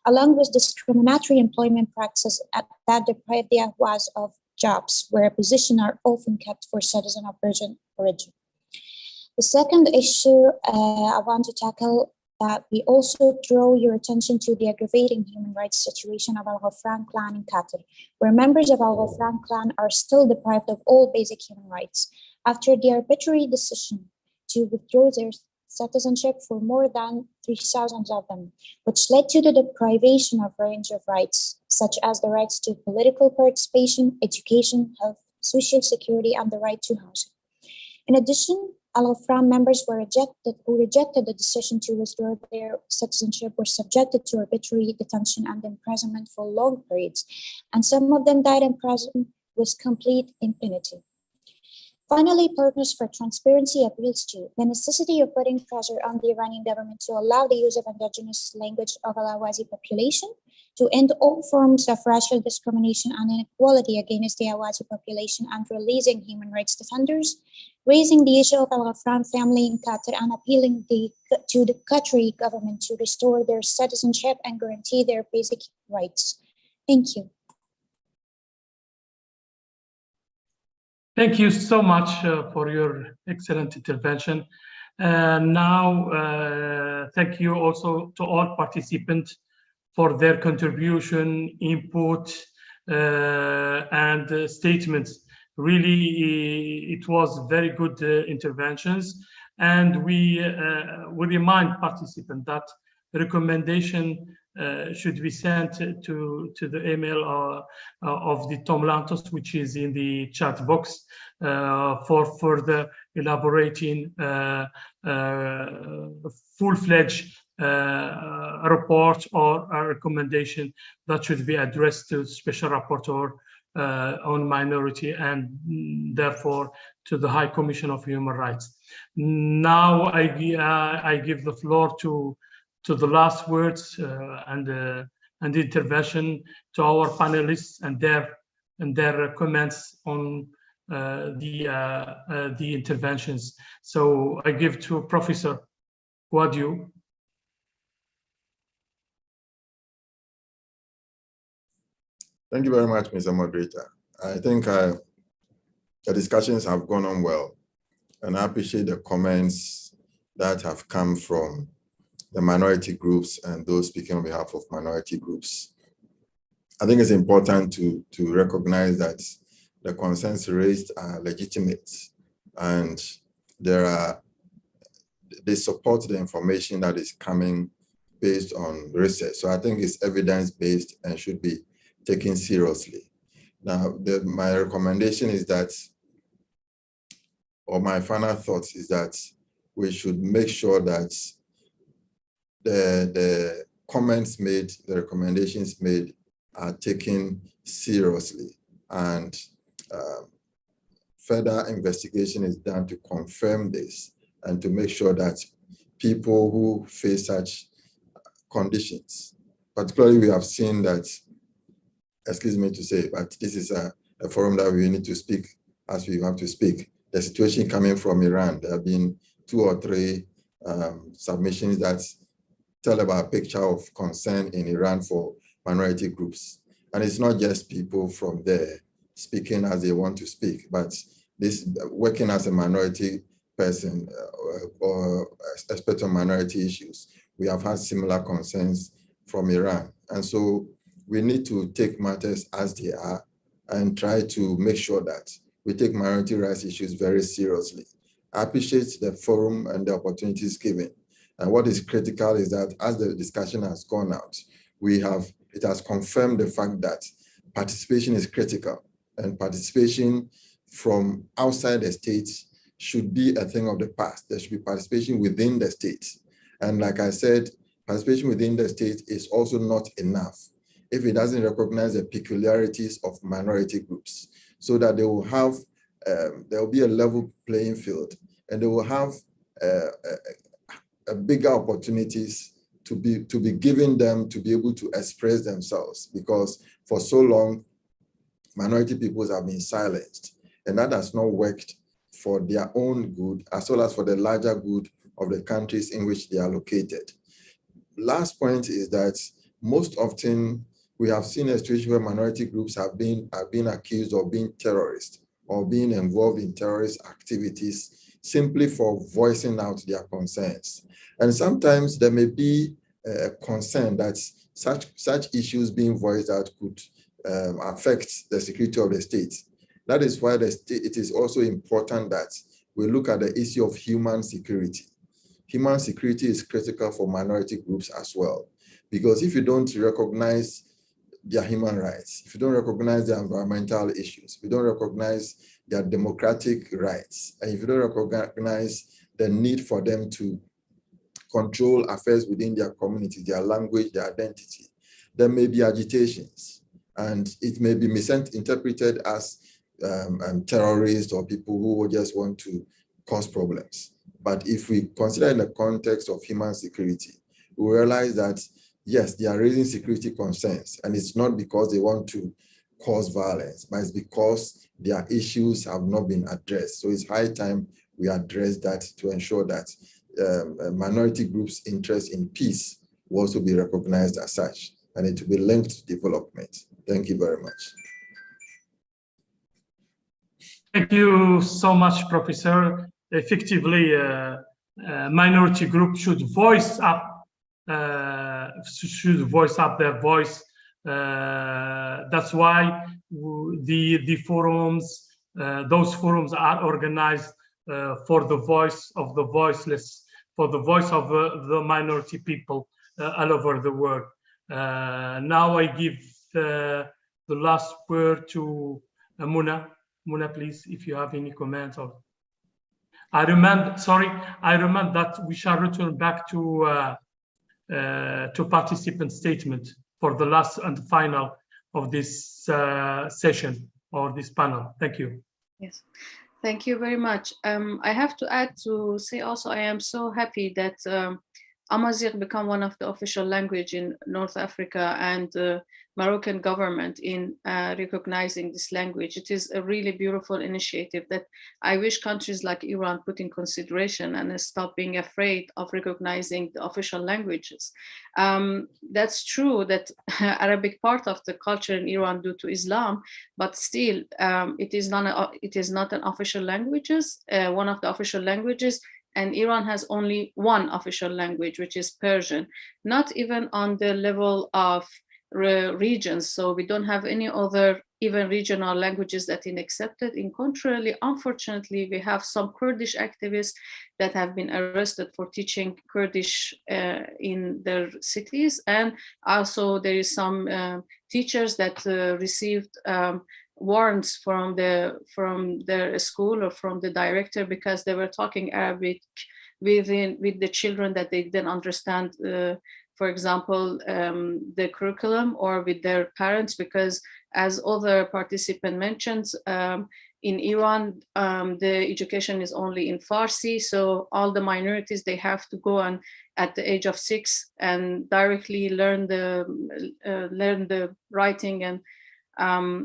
Speaker 13: along with discriminatory employment practices that deprive the Ahwaz of jobs, where positions are often kept for citizens of Persian origin. The second issue I want to tackle that we also draw your attention to the aggravating human rights situation of Al-Ghafran clan in Qatar, where members of Al-Ghafran clan are still deprived of all basic human rights after the arbitrary decision to withdraw their citizenship for more than 3,000 of them, which led to the deprivation of a range of rights, such as the rights to political participation, education, health, social security, and the right to housing. In addition, Al-Ghafran members who rejected the decision to withdraw their citizenship were subjected to arbitrary detention and imprisonment for long periods, and some of them died in prison with complete impunity. Finally, Partners for Transparency appeals to the necessity of putting pressure on the Iranian government to allow the use of indigenous language of Al-Ahwazi population, to end all forms of racial discrimination and inequality against the Ahwazi population, and releasing human rights defenders, raising the issue of Al-Ghafran family in Qatar, and appealing to the Qatari government to restore their citizenship and guarantee their basic rights. Thank you.
Speaker 2: Thank you so much for your excellent intervention. Now, thank you also to all participants for their contribution, input, and statements. Really, it was very good interventions. And we remind participants that the recommendation should be sent to the email of the Tom Lantos, which is in the chat box, for further elaborating full-fledged report or a recommendation that should be addressed to Special Rapporteur on Minority and therefore to the High Commission of Human Rights. Now I give the floor to the last words and the intervention to our panelists and their comments on the interventions. So I give to Professor Guadiu.
Speaker 4: Thank you very much, Mr. Moderator. I think the discussions have gone on well, and I appreciate the comments that have come from the minority groups and those speaking on behalf of minority groups. I think it's important to recognize that the concerns raised are legitimate, and they support the information that is coming based on research. So I think it's evidence-based and should be taken seriously. Now, my recommendation is that, or my final thoughts is that we should make sure that the comments made, the recommendations made are taken seriously, and further investigation is done to confirm this and to make sure that people who face such conditions, particularly we have seen that, excuse me to say, but this is a forum that we need to speak as we have to speak. The situation coming from Iran, there have been 2 or 3 submissions that tell about a picture of concern in Iran for minority groups. And it's not just people from there speaking as they want to speak, but this working as a minority person or expert on minority issues. We have had similar concerns from Iran. And so we need to take matters as they are and try to make sure that we take minority rights issues very seriously. I appreciate the forum and the opportunities given. And what is critical is that as the discussion has gone out, it has confirmed the fact that participation is critical, and participation from outside the states should be a thing of the past. There should be participation within the states. And like I said, participation within the state is also not enough if it doesn't recognize the peculiarities of minority groups, so that they will have, there will be a level playing field, and they will have a bigger opportunities to be given them to be able to express themselves, because for so long, minority peoples have been silenced, and that has not worked for their own good, as well as for the larger good of the countries in which they are located. Last point is that most often we have seen a situation where minority groups have been accused of being terrorists or being involved in terrorist activities simply for voicing out their concerns. And sometimes there may be a concern that such issues being voiced out could affect the security of the state. That is why it is also important that we look at the issue of human security. Human security is critical for minority groups as well, because if you don't recognize their human rights, if you don't recognize their environmental issues, if you don't recognize their democratic rights, and if you don't recognize the need for them to control affairs within their community, their language, their identity, there may be agitations, and it may be misinterpreted as terrorists or people who just want to cause problems. But if we consider in the context of human security, we realize that yes, they are raising security concerns, and it's not because they want to cause violence, but it's because their issues have not been addressed. So it's high time we address that to ensure that minority groups' interest in peace will also be recognized as such, and it will be linked to development. Thank you very much.
Speaker 2: Thank you so much, Professor. Effectively, minority groups should voice up their voice. That's why the forums, those forums are organized for the voice of the voiceless, for the voice of the minority people all over the world. Now I give the last word to Muna. Muna, please, if you have any comments. I remind that we shall return back to to participant statement for the last and final of this session or this panel. Thank you.
Speaker 5: Yes, thank you very much. I have to add to say also, I am so happy that Amazigh become one of the official language in North Africa, and the Moroccan government in recognizing this language. It is a really beautiful initiative that I wish countries like Iran put in consideration and stop being afraid of recognizing the official languages. That's true that Arabic part of the culture in Iran due to Islam, but still it is not an official languages, one of the official languages. And Iran has only one official language, which is Persian, not even on the level of regions. So we don't have any other even regional languages that are accepted. In contrary, unfortunately, we have some Kurdish activists that have been arrested for teaching Kurdish in their cities. And also there is some teachers that received warrants from their school or from the director because they were talking Arabic with the children that they didn't understand, for example, the curriculum, or with their parents, because as other participant mentioned, in Iran, the education is only in Farsi, so all the minorities, they have to go on at the age of 6 and directly learn the writing and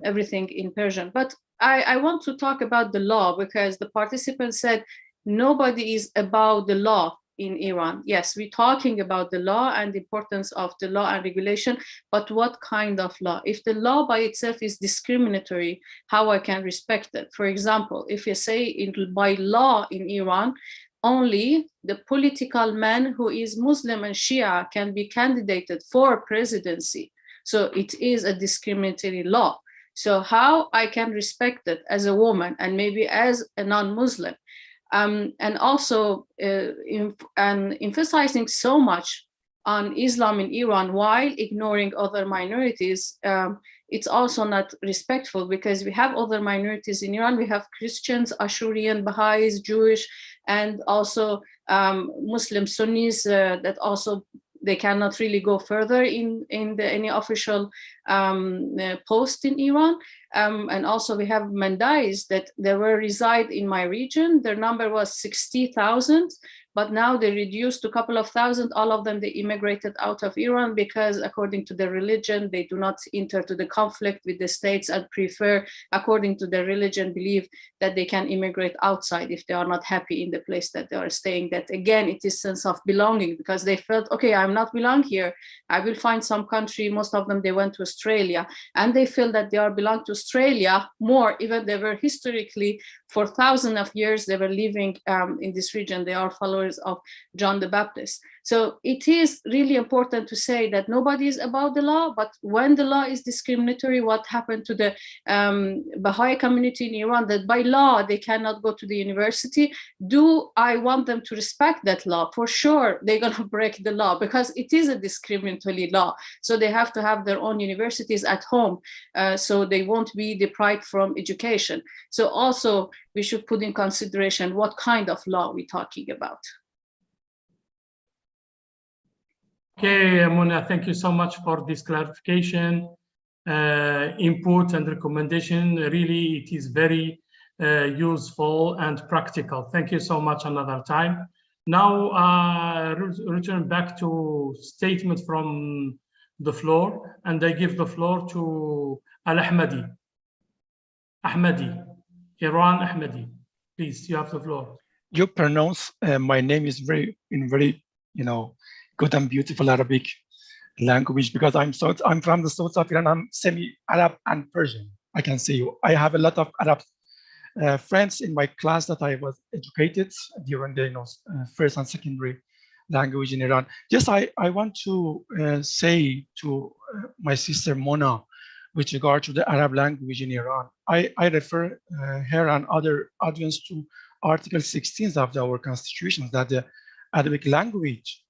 Speaker 5: everything in Persian. But I want to talk about the law, because the participants said nobody is about the law in Iran. Yes, we're talking about the law and the importance of the law and regulation, but what kind of law? If the law by itself is discriminatory, how I can respect it? For example, if you say by law in Iran, only the political man who is Muslim and Shia can be candidated for presidency. So it is a discriminatory law. So how I can respect it as a woman and maybe as a non-Muslim? And also emphasizing so much on Islam in Iran while ignoring other minorities, it's also not respectful, because we have other minorities in Iran. We have Christians, Ashurian, Baha'is, Jewish, and also Muslim Sunnis that also they cannot really go further in any official post in Iran. And also we have Mandais that they were reside in my region. Their number was 60,000, but now they reduced to a couple of thousand. All of them, they immigrated out of Iran because according to their religion, they do not enter to the conflict with the states and prefer, according to their religion, believe that they can immigrate outside if they are not happy in the place that they are staying. That again, it is sense of belonging, because they felt, okay, I'm not belong here. I will find some country. Most of them, they went to Australia, and they feel that they are belong to Australia more, even they were historically for thousands of years, they were living in this region. They are followers of John the Baptist. So it is really important to say that nobody is about the law, but when the law is discriminatory, what happened to the Baha'i community in Iran, that by law, they cannot go to the university. Do I want them to respect that law? For sure, they're gonna break the law because it is a discriminatory law. So they have to have their own universities at home, so they won't be deprived from education. So also, we should put in consideration what kind of law we're talking about.
Speaker 2: Okay, Mona, thank you so much for this clarification, input and recommendation. Really, it is very useful and practical. Thank you so much another time. Now, return back to statement from the floor, and I give the floor to Al-Ahmadi. Iran Ahmadi, please, you have the floor.
Speaker 6: You pronounce my name is very, good and beautiful Arabic language, because I'm from the south of Iran. I'm semi-Arab and Persian. I can say I have a lot of Arab friends in my class that I was educated during the first and secondary language in Iran. Just I want to say to my sister Mona, with regard to the Arab language in Iran, I refer her and other audience to Article 16 of our constitution, that the Arabic language,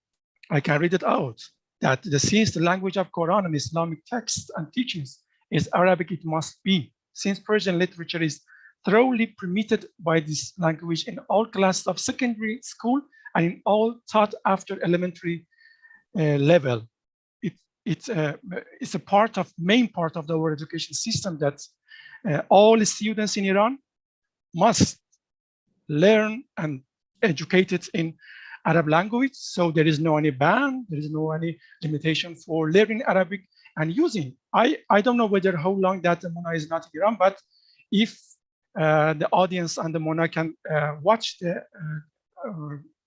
Speaker 6: I can read it out, that since the language of Quran and Islamic texts and teachings is Arabic, it must be. Since Persian literature is thoroughly permitted by this language in all classes of secondary school and in all taught after elementary level. It's a main part of our education system that all students in Iran must learn and educated in Arab language. So there is no any ban, there is no any limitation for learning Arabic and using. I don't know whether how long that Mona is not in Iran, but if the audience and the Mona can watch the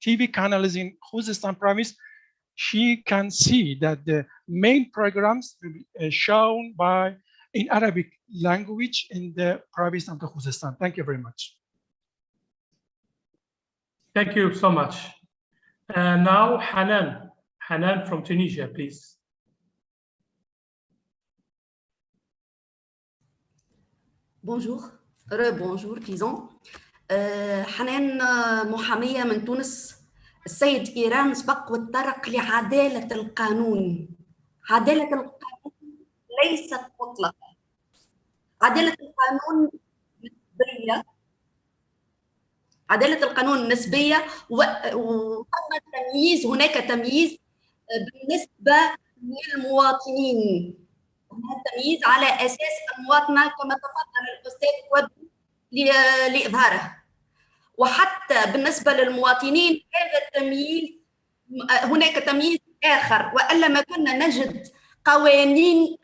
Speaker 6: TV channels in Khuzestan province, she can see that the main programs will be shown in Arabic language in the province of the Khuzestan. Thank you very much.
Speaker 2: Thank you so much. Now, Hanan from Tunisia, please.
Speaker 8: Bonjour, bonjour, disons. حنان محامية من تونس. السيد إيران سبق وتطرق لعدالة القانون. عدالة القانون ليست مطلقة. عدالة القانون نسبية. عدالة القانون نسبية وثم تمييز، هناك تمييز بالنسبة للمواطنين. هناك تمييز على أساس المواطنة كما تفضل الأستاذ وبي لإظهاره. وحتى بالنسبة للمواطنين هذا التمييز هناك تمييز آخر، وإلا ما كنا نجد قوانين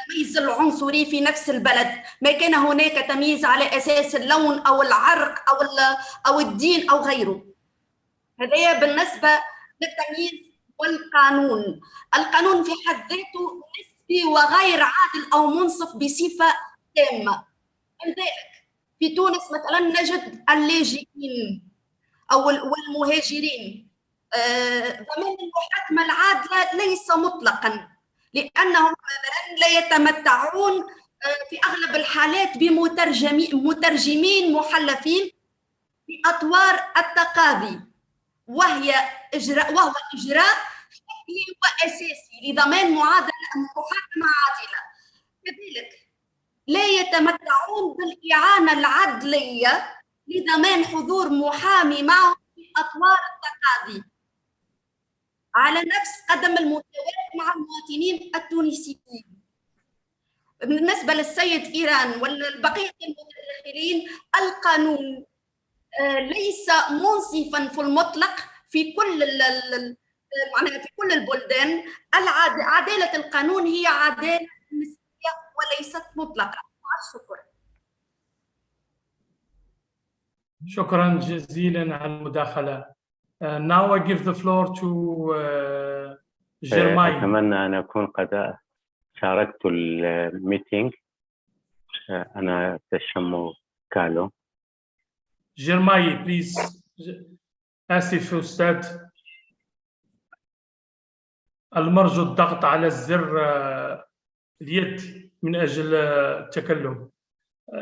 Speaker 8: الميز العنصري في نفس البلد، ما كان هناك تمييز على أساس اللون أو العرق أو الدين أو غيره. هذا بالنسبة للتمييز والقانون. القانون في حد ذاته نسبي وغير عادل أو منصف بصفة تامة. لذلك في تونس مثلا نجد اللاجئين أو والمهاجرين ضمان المحاكمة العادلة ليس مطلقا، لأنهم مثلا لا يتمتعون في أغلب الحالات بمترجمين محلفين بأطوار التقاضي، وهو إجراء شكلي وأساسي لضمان محاكمة عادلة. كذلك لا يتمتعون بالإعانة العدلية لضمان حضور محامي معهم في أطوار التقاضي على نفس قدم المساواة مع المواطنين التونسيين. بالنسبة للسيد إيران والبقية المتداخلين، القانون ليس منصفا في المطلق في كل البلدان. عدالة القانون هي عدالة نسبية وليست مطلقة.
Speaker 2: شكرا جزيلا على المداخلة. Now I give the floor to Jermaine.
Speaker 14: أتمنى أن أكون قد شاركت الميتينج. أنا تشمو كالو.
Speaker 2: Jermaine, please. آسف أستاذ. المرجو الضغط على الزر اليد من أجل التكلم.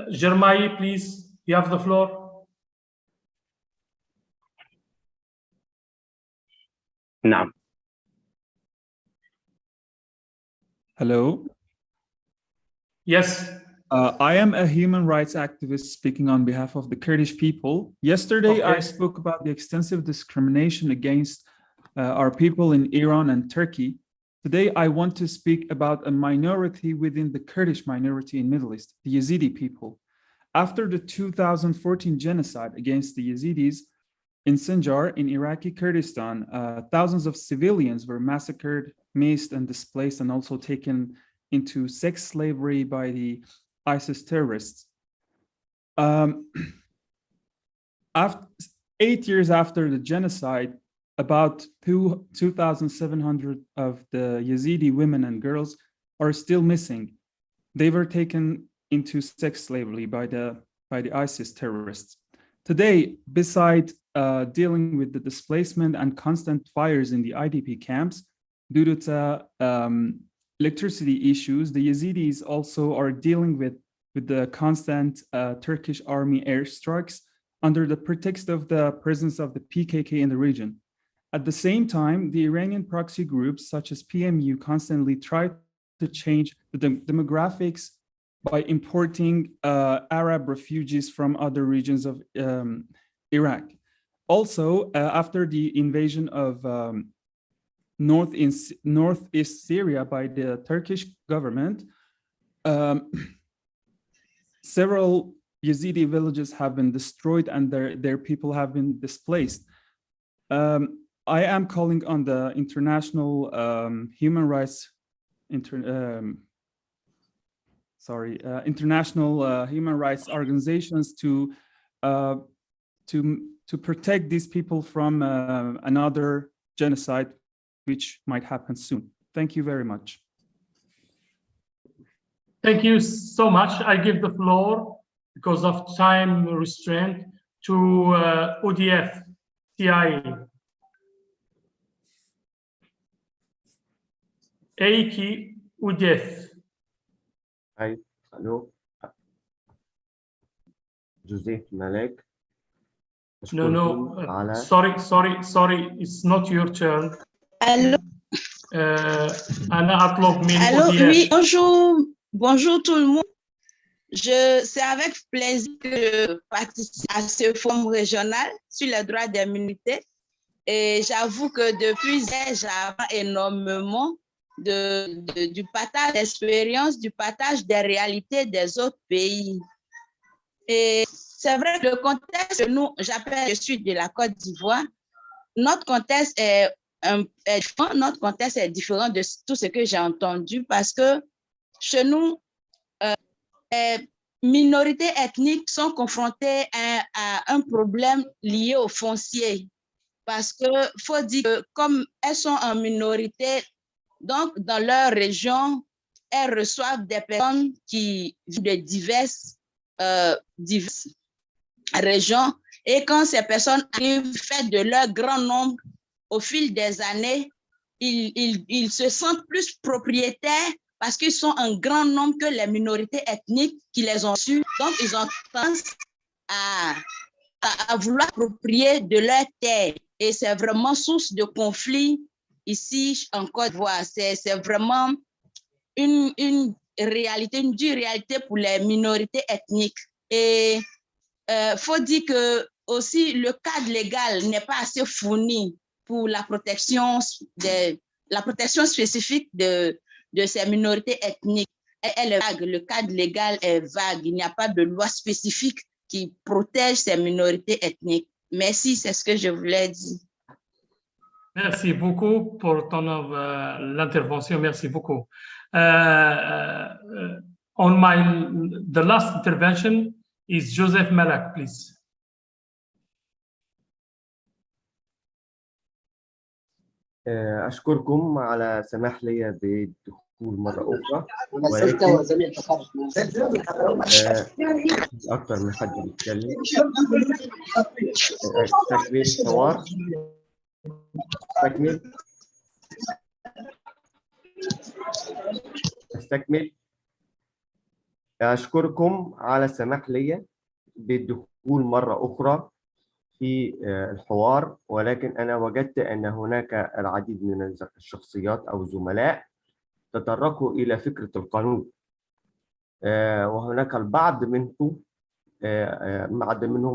Speaker 2: Jermaine, please. You have the floor.
Speaker 14: نعم.
Speaker 15: Hello.
Speaker 2: Yes.
Speaker 15: I am a human rights activist speaking on behalf of the Kurdish people. Yesterday, I spoke about the extensive discrimination against our people in Iran and Turkey. Today, I want to speak about a minority within the Kurdish minority in Middle East, the Yazidi people. After the 2014 genocide against the Yazidis in Sinjar in Iraqi Kurdistan, thousands of civilians were massacred, maced, and displaced, and also taken into sex slavery by the ISIS terrorists. 8 years after the genocide, about 2,700 of the Yazidi women and girls are still missing. They were taken into sex slavery by the ISIS terrorists. Today, besides dealing with the displacement and constant fires in the IDP camps due to electricity issues, the Yazidis also are dealing with the constant Turkish army airstrikes under the pretext of the presence of the PKK in the region. At the same time, the Iranian proxy groups such as PMU constantly try to change the demographics by importing Arab refugees from other regions of Iraq. Also, after the invasion of northeast Syria by the Turkish government, several Yazidi villages have been destroyed and their people have been displaced. I am calling on the international human rights organizations to protect these people from another genocide which might happen soon. Thank you very much.
Speaker 2: Thank you so much. I give the floor, because of time restraint, to ODF, CIA. Eiki ODF.
Speaker 12: Hi, hello. Joseph Malek.
Speaker 2: No, sorry, it's not your turn.
Speaker 16: Allô?
Speaker 2: أنا أطلب من
Speaker 16: Allô,
Speaker 2: ODF.
Speaker 16: oui, bonjour tout le monde. C'est avec plaisir que je participe à ce forum régional sur les droits des minorités. Et j'avoue que depuis hier, j'apprends énormément du partage d'expériences, du partage des réalités des autres pays. Et c'est vrai que le contexte que nous, je suis de la Côte d'Ivoire, notre contexte est différent de tout ce que j'ai entendu, parce que chez nous, les minorités ethniques sont confrontées à un problème lié au foncier. Parce qu'il faut dire que comme elles sont en minorité, donc dans leur région, elles reçoivent des personnes qui vivent de diverses régions. Et quand ces personnes arrivent, fait de leur grand nombre, au fil des années, ils se sentent plus propriétaires parce qu'ils sont un grand nombre que les minorités ethniques qui les ont su. Donc, ils ont tendance à vouloir approprier de leur terre. Et c'est vraiment source de conflit ici en Côte d'Ivoire. C'est vraiment une réalité, une dure réalité pour les minorités ethniques. Et faut dire que aussi le cadre légal n'est pas assez fourni pour la protection spécifique de ces minorités ethniques. Elle est vague, le cadre légal est vague. Il n'y a pas de loi spécifique qui protège ces minorités ethniques. Merci, c'est ce que je voulais dire.
Speaker 2: Merci beaucoup pour l'intervention. Merci beaucoup. The last intervention is Joseph Malak, please.
Speaker 12: أشكركم على سماح لي بالدخول مرة أخرى، ولكن أكثر من حد بيتكلم. تكميل الحوار. أستكمل. أشكركم على السماح لي بالدخول مرة أخرى في الحوار، ولكن أنا وجدت أن هناك العديد من الشخصيات أو زملاء تطرقوا إلى فكرة القانون، وهناك البعض منهم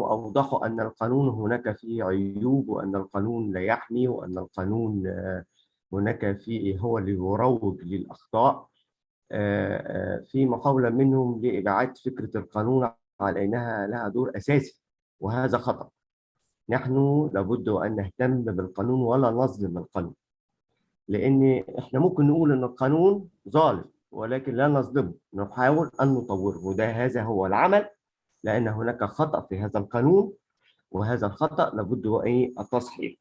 Speaker 12: أوضحوا أن القانون هناك فيه عيوب، وأن القانون لا يحمي، وأن القانون هناك فيه هو اللي يروج للأخطاء، في محاولة منهم لإبعاد فكرة القانون على أنها لها دور أساسي، وهذا خطأ. نحن لابد أن نهتم بالقانون ولا نظلم القانون، لأن إحنا ممكن نقول أن القانون ظالم ولكن لا نظلمه، نحاول أن نطوره، وده هذا هو العمل، لأن هناك خطأ في هذا القانون، وهذا الخطأ لابد التصحيح،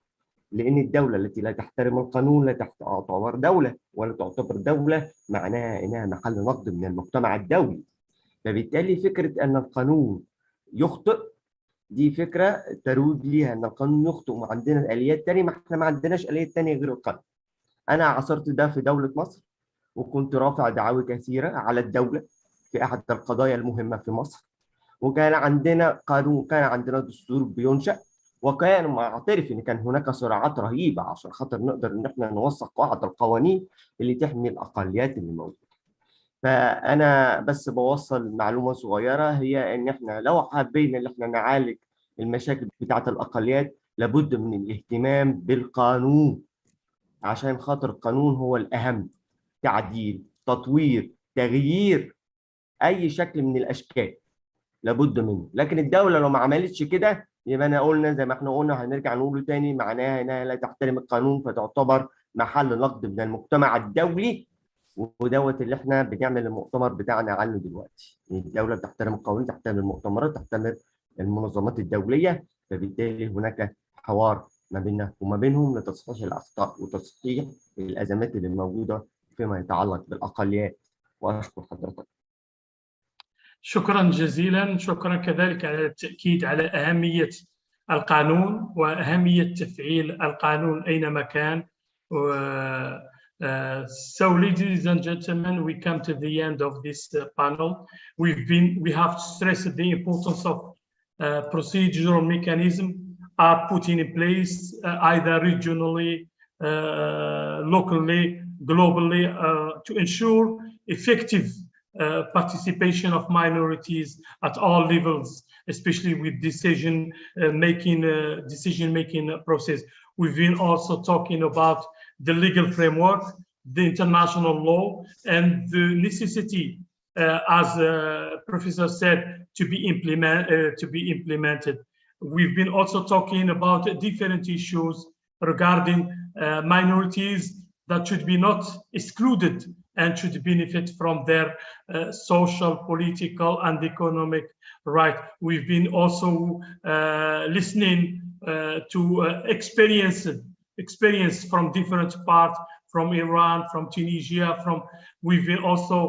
Speaker 12: لأن الدولة التي لا تحترم القانون لا تعتبر دولة، ولا تعتبر دولة معناها إنها محل نقد من المجتمع الدولي. فبالتالي فكرة أن القانون يخطئ دي فكرة تروج ليها أن القانون يخطئ وعندنا الآليات تانية، ما احنا ما عندناش آليات تانية غير القانون. أنا عاصرت ده في دولة مصر، وكنت رافع دعاوي كثيرة على الدولة في أحد القضايا المهمة في مصر، وكان عندنا قانون، كان عندنا دستور بينشأ، وكان معترف إن كان هناك صراعات رهيبة عشان خاطر نقدر إن احنا نوثق بعض القوانين اللي تحمي الأقليات اللي موجودة. فأنا بس بوصل معلومة صغيرة، هي إن احنا لو حابين إن احنا نعالج المشاكل بتاعة الأقليات لابد من الاهتمام بالقانون، عشان خاطر القانون هو الأهم. تعديل، تطوير، تغيير أي شكل من الأشكال لابد منه. لكن الدولة لو ما عملتش كده يبقى أنا قلنا زي ما احنا قلنا هنرجع نقوله تاني، معناها إنها لا تحترم القانون، فتعتبر محل نقد من المجتمع الدولي. ودوت اللي احنا بنعمل المؤتمر بتاعنا عنه دلوقتي. الدولة بتحترم القانون، تحترم المؤتمرات، تحترم المنظمات الدولية، فبالتالي هناك حوار ما بيننا وما بينهم لتصحيح الأخطاء وتصحيح الأزمات اللي موجودة فيما يتعلق بالأقليات. وأشكر حضرتك.
Speaker 2: شكرا جزيلا. شكرا كذلك على التأكيد على أهمية القانون وأهمية تفعيل القانون أينما كان. So ladies and gentlemen, we come to the end of this panel. We have stressed the importance of procedural mechanism are put in place either regionally, locally, globally to ensure effective participation of minorities at all levels, especially with decision-making process. We've been also talking about the legal framework, the international law, and the necessity, as Professor said, to be implemented. We've been also talking about different issues regarding minorities that should be not excluded and should benefit from their social, political, and economic right. We've been also listening to experience from different parts, from Iran, from Tunisia, we've been also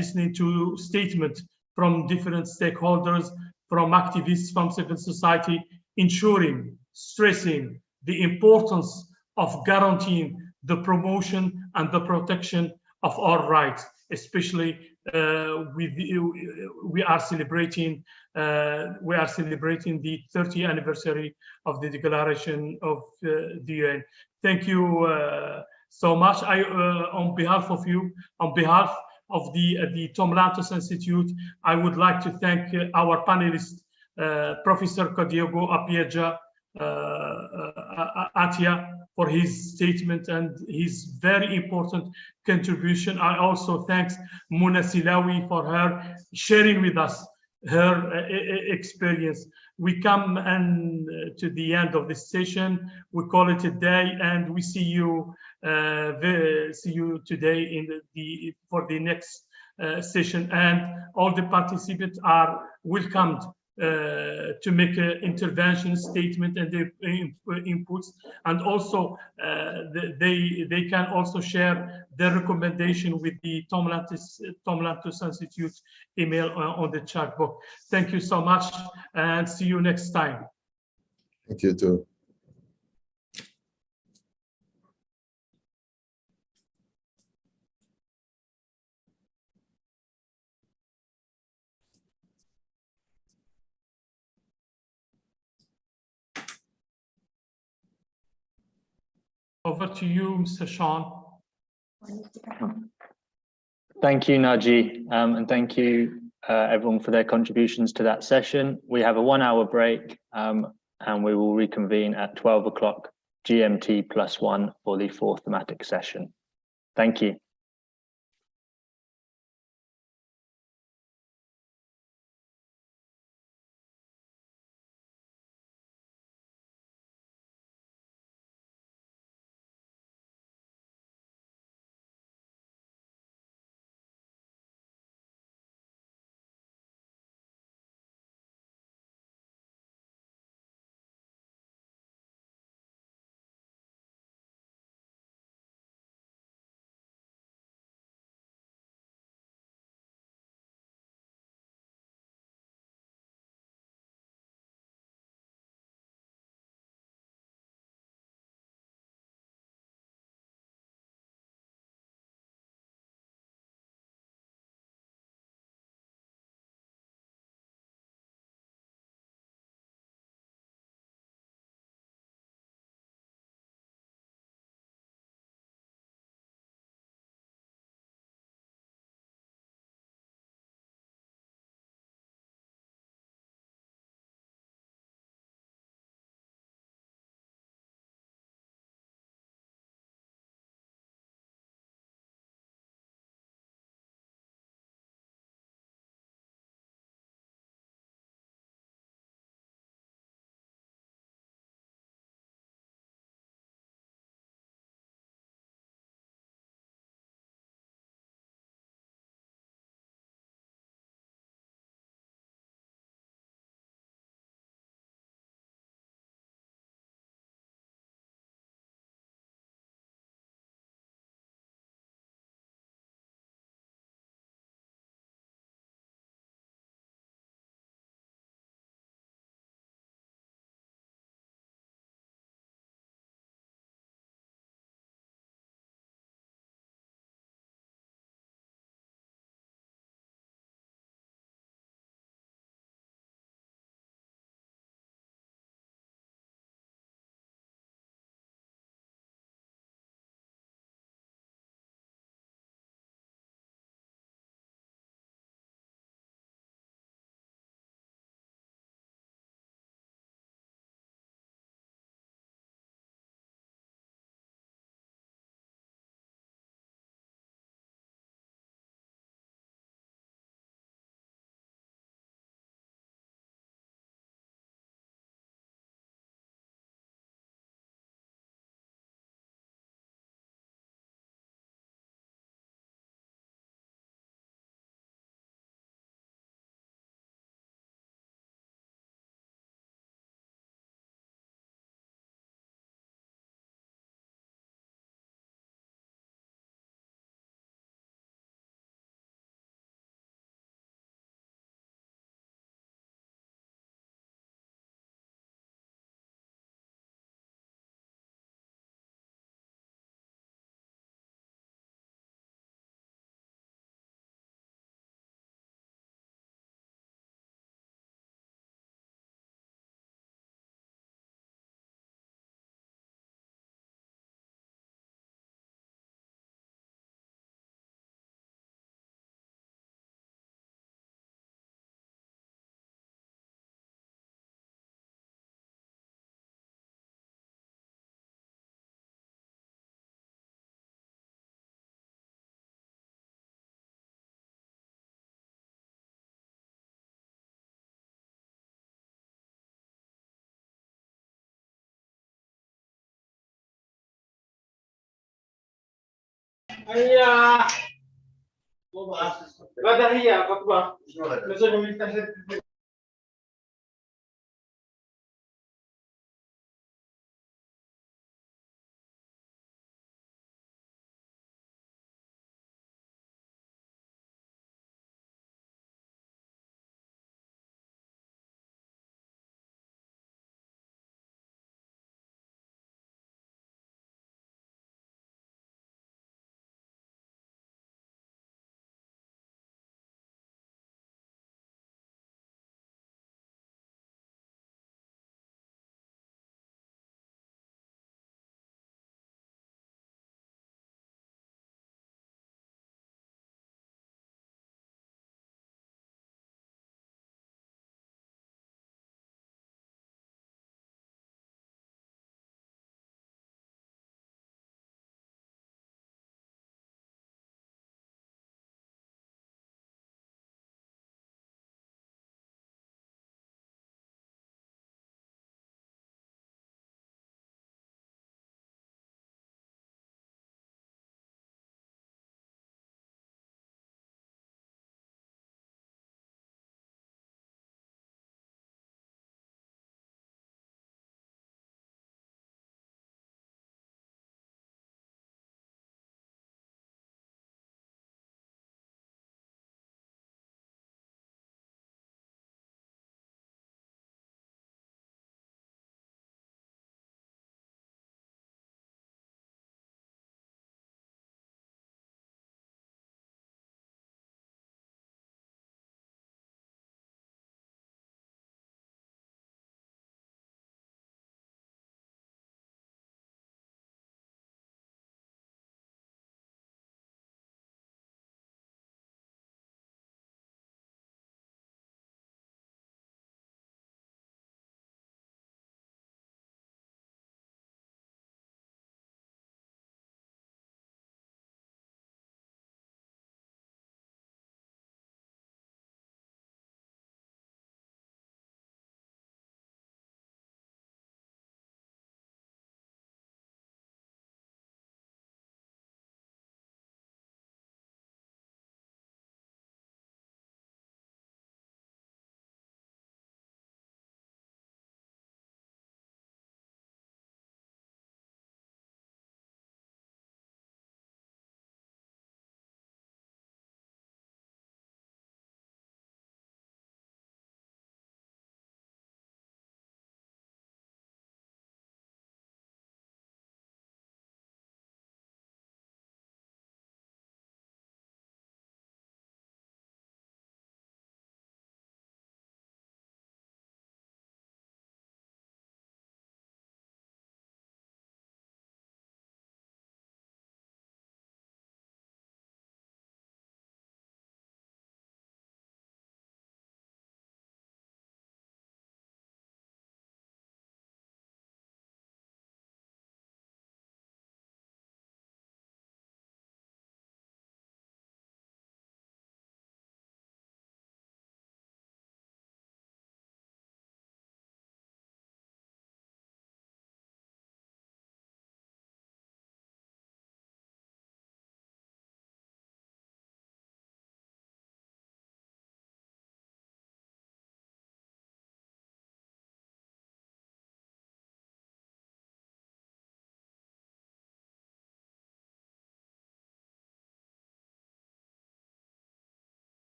Speaker 2: listening to statements from different stakeholders, from activists, from civil society, stressing the importance of guaranteeing the promotion and the protection of our rights, especially we are celebrating the 30th anniversary of the Declaration of the UN. Thank you so much. On behalf of you, on behalf of the Tom Lantos Institute, I would like to thank our panelist, Professor Kadiego Apieja Atia, for his statement and his very important contribution. I also thank Mona Silawi for her sharing with us her experience. We come to the end of this session. We call it a day, and we see you today for the next session. And all the participants are welcomed to make an intervention statement and their inputs, and also they can also share their recommendation with the Tom Lantos Institute email on the chat box. Thank you so much, and see you next time.
Speaker 4: Thank you too.
Speaker 2: Over to you, Mr. Sean.
Speaker 3: Thank you, Naji, and thank you everyone for their contributions to that session. We have a 1-hour break, and we will reconvene at 12 o'clock GMT+1 for the 4th thematic session. Thank you.
Speaker 17: هيا غدا هي خطبة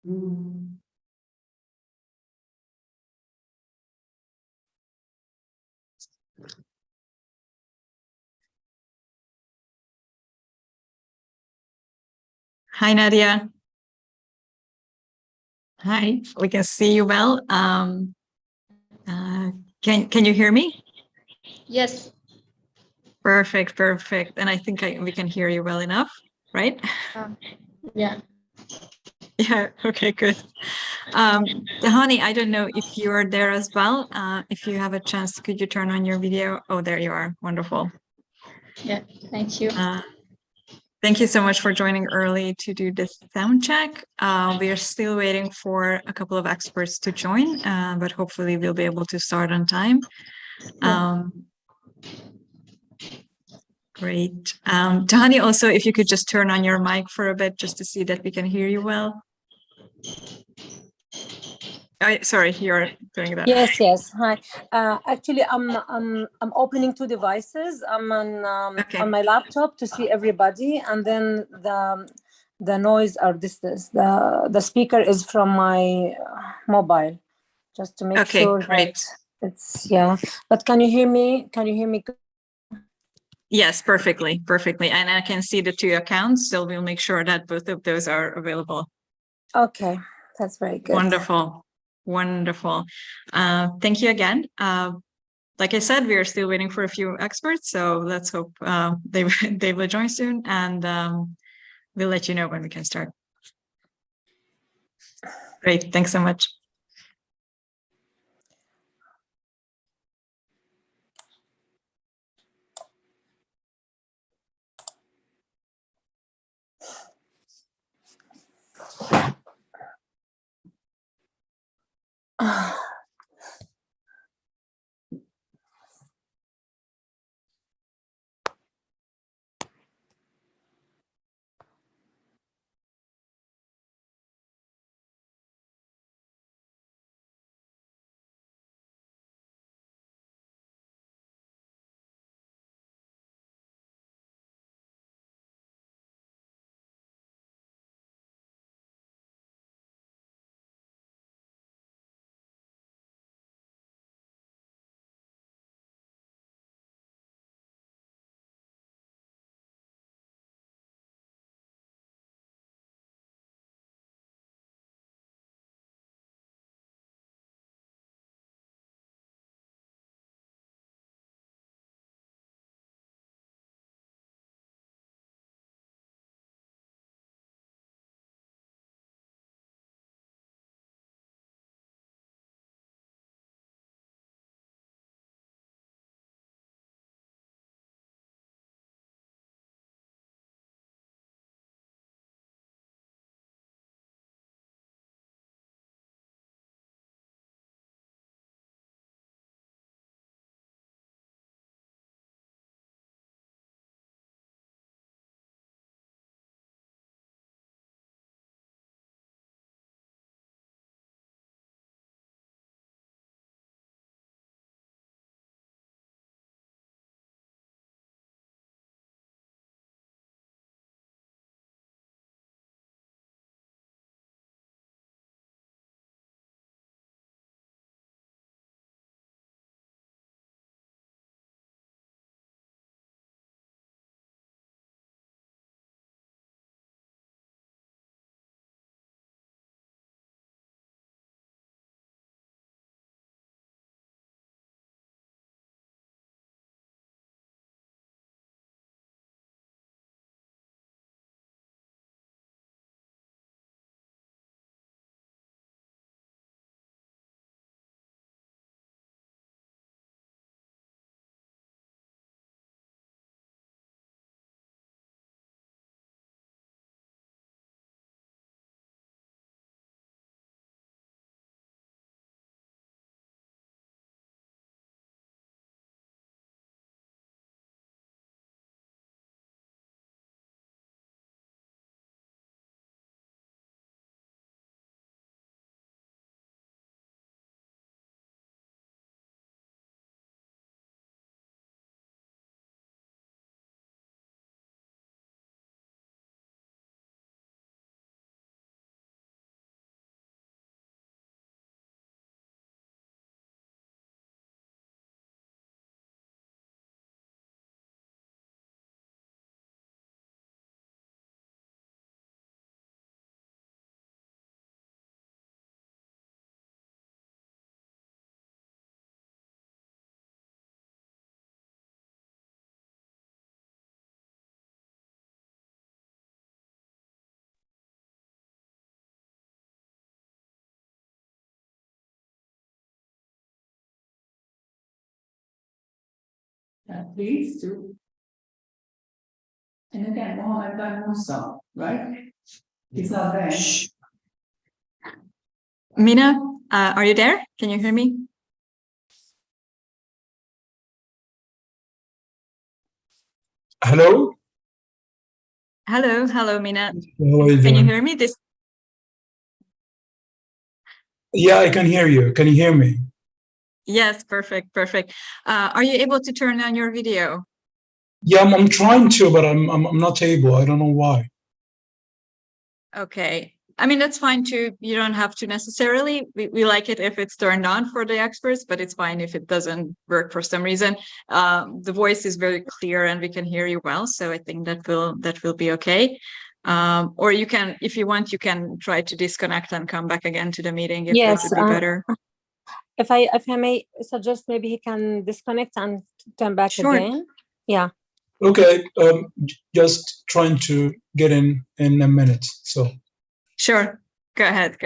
Speaker 1: Hi, Nadia. Hi, we can see you well. Can you hear me?
Speaker 17: Yes.
Speaker 1: Perfect, perfect. And I think we can hear you well enough, right?
Speaker 17: Yeah.
Speaker 1: Yeah, okay, good. Hani, I don't know if you're there as well. If you have a chance, could you turn on your video? Oh, there you are. Wonderful.
Speaker 17: Yeah, thank you.
Speaker 1: Thank you so much for joining early to do this sound check. We are still waiting for a couple of experts to join, but hopefully we'll be able to start on time. Great. Tahani, also, if you could just turn on your mic for a bit, just to see that we can hear you well. Sorry, you're doing that.
Speaker 18: Yes, yes. Hi. Actually, I'm opening two devices. I'm on my laptop to see everybody, and then the noise or distance. The speaker is from my mobile, just to make sure
Speaker 1: great.
Speaker 18: that it's But can you hear me? Can you hear me?
Speaker 1: Yes, perfectly, perfectly. And I can see the two accounts, so we'll make sure that both of those are available.
Speaker 18: Okay, that's very good.
Speaker 1: Wonderful, wonderful. Thank you again. Like I said, we are still waiting for a few experts, so let's hope they will join soon, and we'll let you know when we can start. Great, thanks so much.
Speaker 10: Please do. And again, Mohammed Ben Musa, right? He's not there.
Speaker 1: Mina, are you there? Can you hear me?
Speaker 19: Hello?
Speaker 1: Hello, Mina.
Speaker 19: How are you
Speaker 1: Can you
Speaker 19: doing?
Speaker 1: hear me?
Speaker 19: Yeah, I can hear you. Can you hear me?
Speaker 1: Yes, perfect. Are you able to turn on your video?
Speaker 19: Yeah, I'm trying to, but I'm not able. I don't know why.
Speaker 1: Okay. I mean, that's fine too. You don't have to necessarily. We like it if it's turned on for the experts, but it's fine if it doesn't work for some reason. The voice is very clear and we can hear you well, so I think that will be okay. Or you can, if you want, you can try to disconnect and come back again to the meeting if that would be better.
Speaker 18: If I may suggest, maybe he can disconnect and turn back again. Yeah.
Speaker 19: Okay, just trying to get in a minute. So.
Speaker 1: Sure. Go ahead.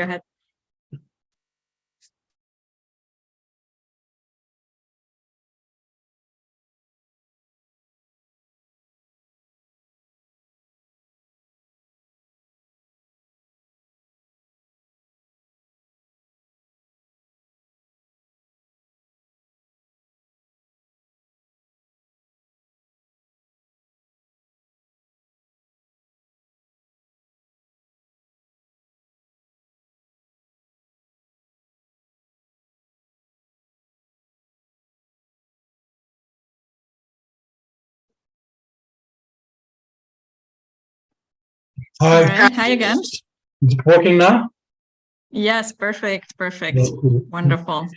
Speaker 19: Hi.
Speaker 1: All right. Hi again.
Speaker 19: Is it working now?
Speaker 1: Yes, perfect.
Speaker 19: That's cool.
Speaker 1: Wonderful.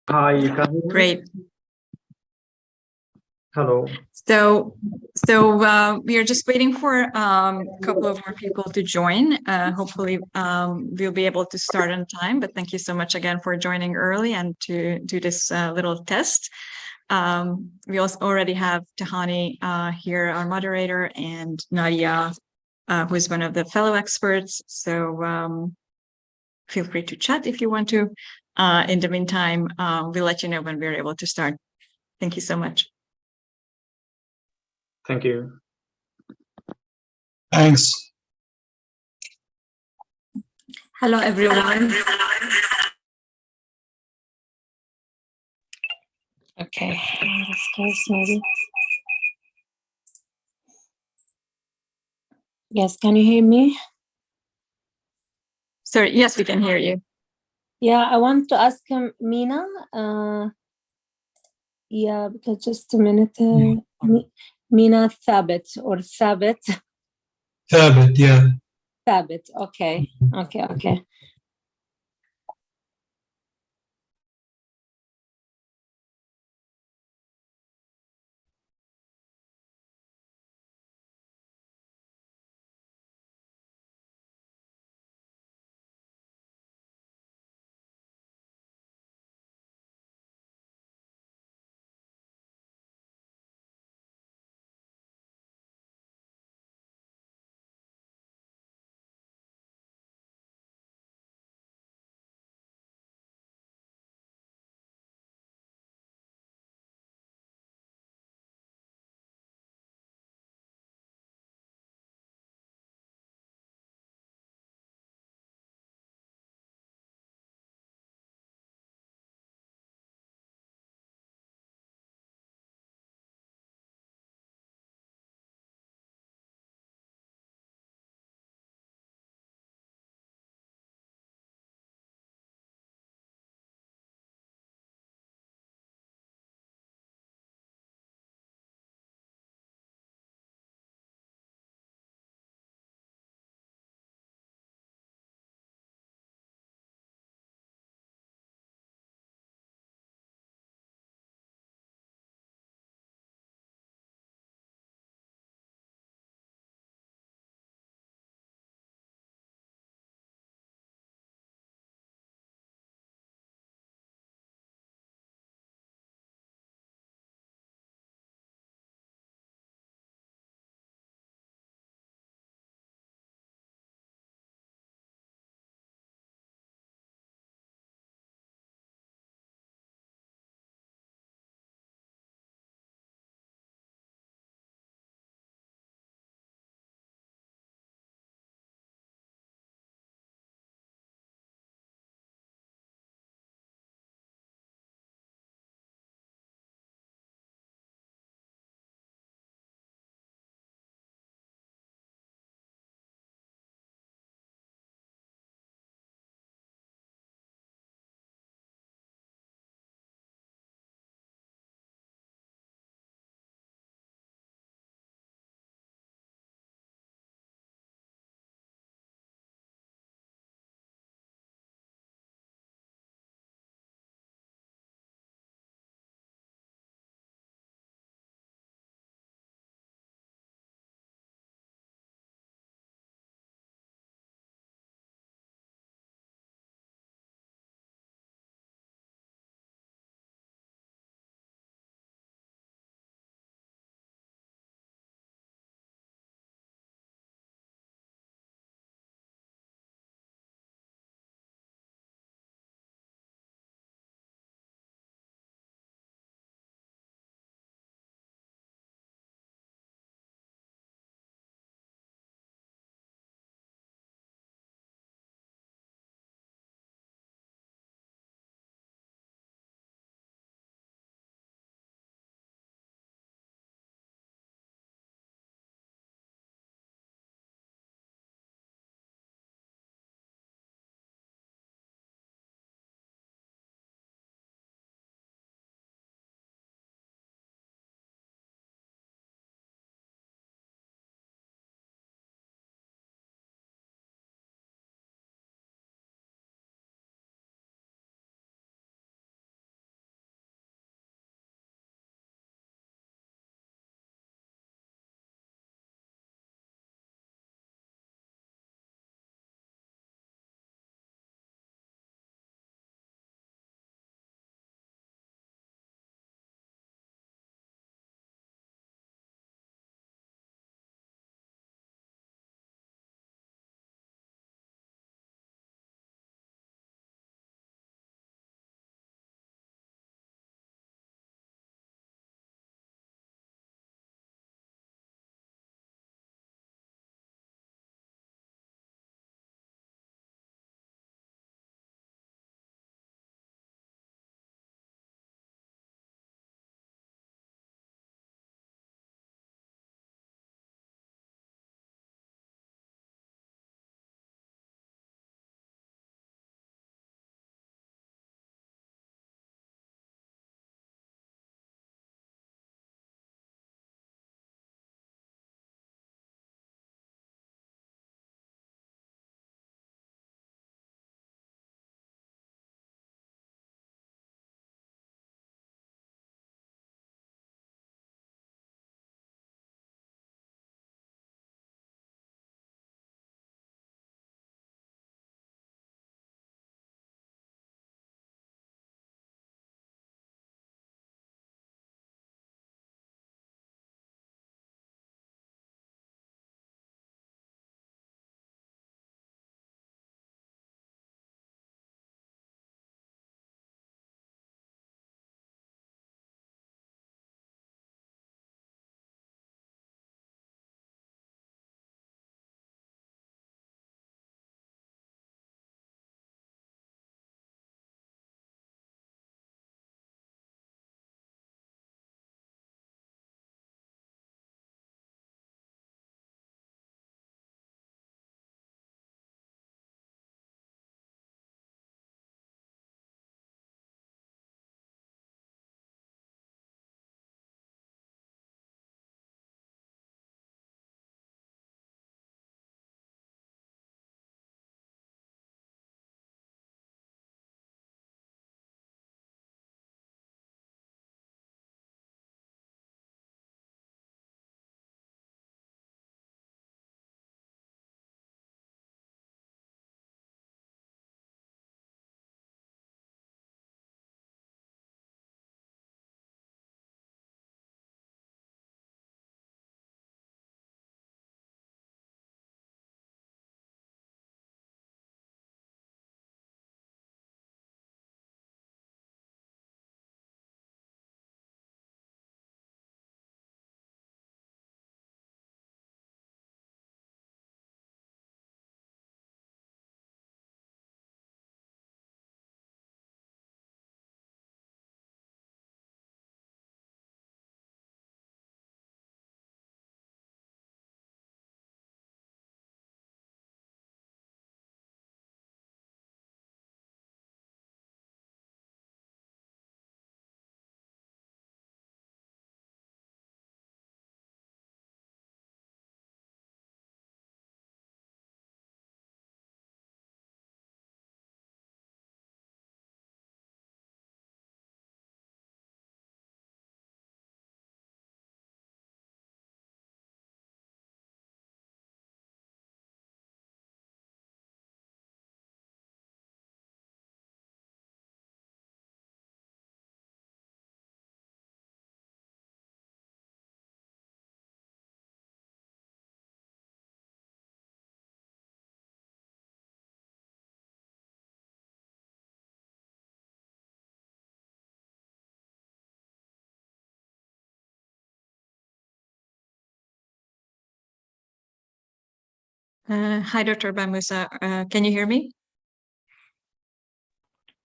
Speaker 20: Hi, you can hear me?
Speaker 1: Great.
Speaker 20: Hello.
Speaker 1: So we are just waiting for a couple of more people to join. Hopefully we'll be able to start on time, but thank you so much again for joining early and to do this little test. We also already have Tahani here, our moderator, and Nadia, who is one of the fellow experts. So feel free to chat if you want to. In the meantime, we'll let you know when we're able to start. Thank you so much.
Speaker 20: Thank you.
Speaker 19: Thanks.
Speaker 21: Hello, everyone.
Speaker 18: Okay. In this case, maybe. Yes, can you hear me?
Speaker 1: Sorry, yes, we can hear you.
Speaker 18: Yeah, I want to ask him, Mina. Yeah, because just a minute. Mina Thabit or Thabit.
Speaker 19: Thabit, yeah.
Speaker 18: Thabit. Okay.
Speaker 1: Hi, Dr. Bamusa. Can you hear me?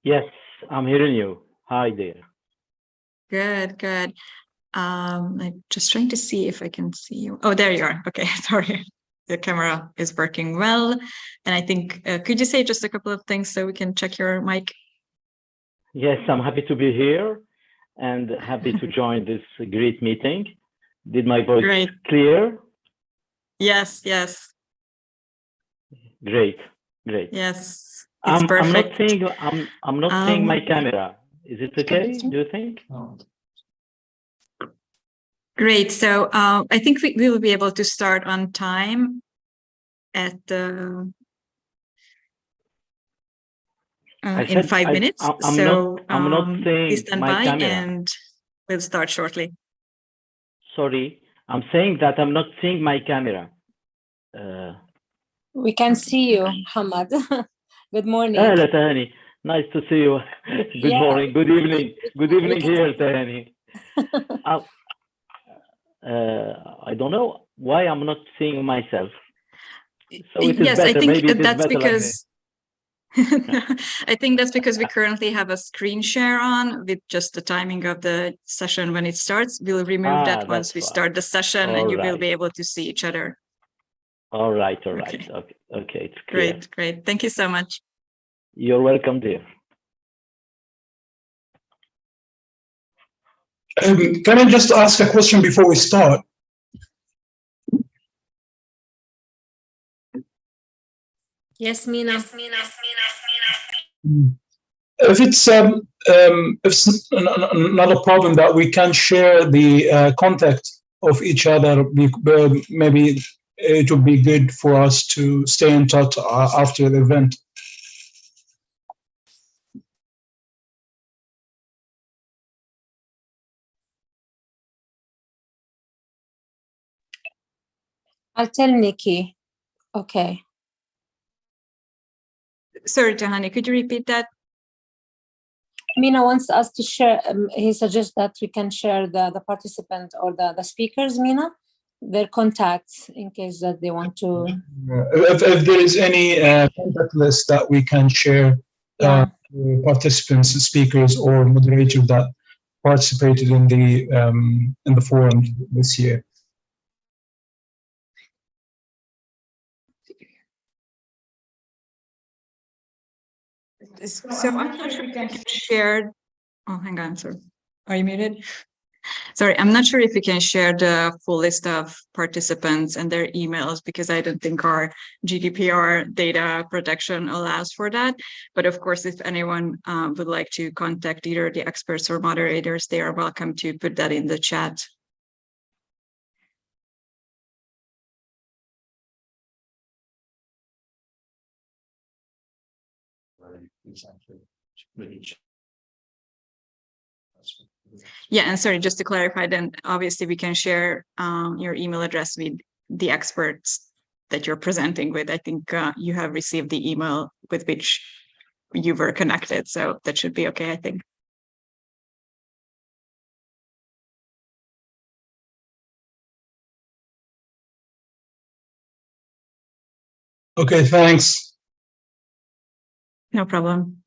Speaker 14: Yes, I'm hearing you. Hi there.
Speaker 1: Good, good. I'm just trying to see if I can see you. Oh, there you are. Okay, sorry. The camera is working well. And I think, could you say just a couple of things so we can check your mic?
Speaker 14: Yes, I'm happy to be here and happy to join this great meeting. Did my voice clear?
Speaker 1: Yes, yes.
Speaker 14: Great, great.
Speaker 1: Yes, it's perfect.
Speaker 14: I'm not seeing my camera. Is it okay? Do you think?
Speaker 1: Great. So I think we will be able to start on time at in 5 minutes.
Speaker 14: I'm not
Speaker 1: please
Speaker 14: seeing
Speaker 1: stand
Speaker 14: my
Speaker 1: by
Speaker 14: camera.
Speaker 1: and we'll start shortly.
Speaker 14: Sorry, I'm saying that I'm not seeing my camera.
Speaker 18: We can see you, Hamad. Good morning.
Speaker 14: Hello, Tahani. Nice to see you. Good morning, good evening. Good evening here, Tahani. I don't know why I'm not seeing myself. So it is
Speaker 1: yes,
Speaker 14: better.
Speaker 1: I think
Speaker 14: Maybe it is
Speaker 1: that's
Speaker 14: better
Speaker 1: because
Speaker 14: like
Speaker 1: I think that's because we currently have a screen share on with just the timing of the session when it starts. We'll remove that once we start the session and you will be able to see each other.
Speaker 14: All right, all right. Okay, it's clear.
Speaker 1: Great, great. Thank you so much.
Speaker 14: You're welcome, dear.
Speaker 19: Can I just ask a question before we start?
Speaker 18: Yes, Mina.
Speaker 19: If it's not a problem that we can share the contact of each other, maybe it would be good for us to stay in touch after the event.
Speaker 18: I'll tell Nikki. Okay.
Speaker 1: Sorry, Tahani, could you repeat that?
Speaker 18: Mina wants us to share, he suggests that we can share the participant or the speakers, Mina, their contacts in case that they want to.
Speaker 19: If there is any contact list that we can share, participants, speakers, or moderators that participated in the forum this year.
Speaker 1: So I'm not sure if we can share. Oh, hang on, sorry. Are you muted? Sorry, I'm not sure if we can share the full list of participants and their emails because I don't think our GDPR data protection allows for that. But of course, if anyone would like to contact either the experts or moderators, they are welcome to put that in the chat. Yeah, and sorry, just to clarify, then obviously we can share your email address with the experts that you're presenting with. I think you have received the email with which you were connected, so that should be okay, I think.
Speaker 19: Okay, thanks.
Speaker 1: No problem.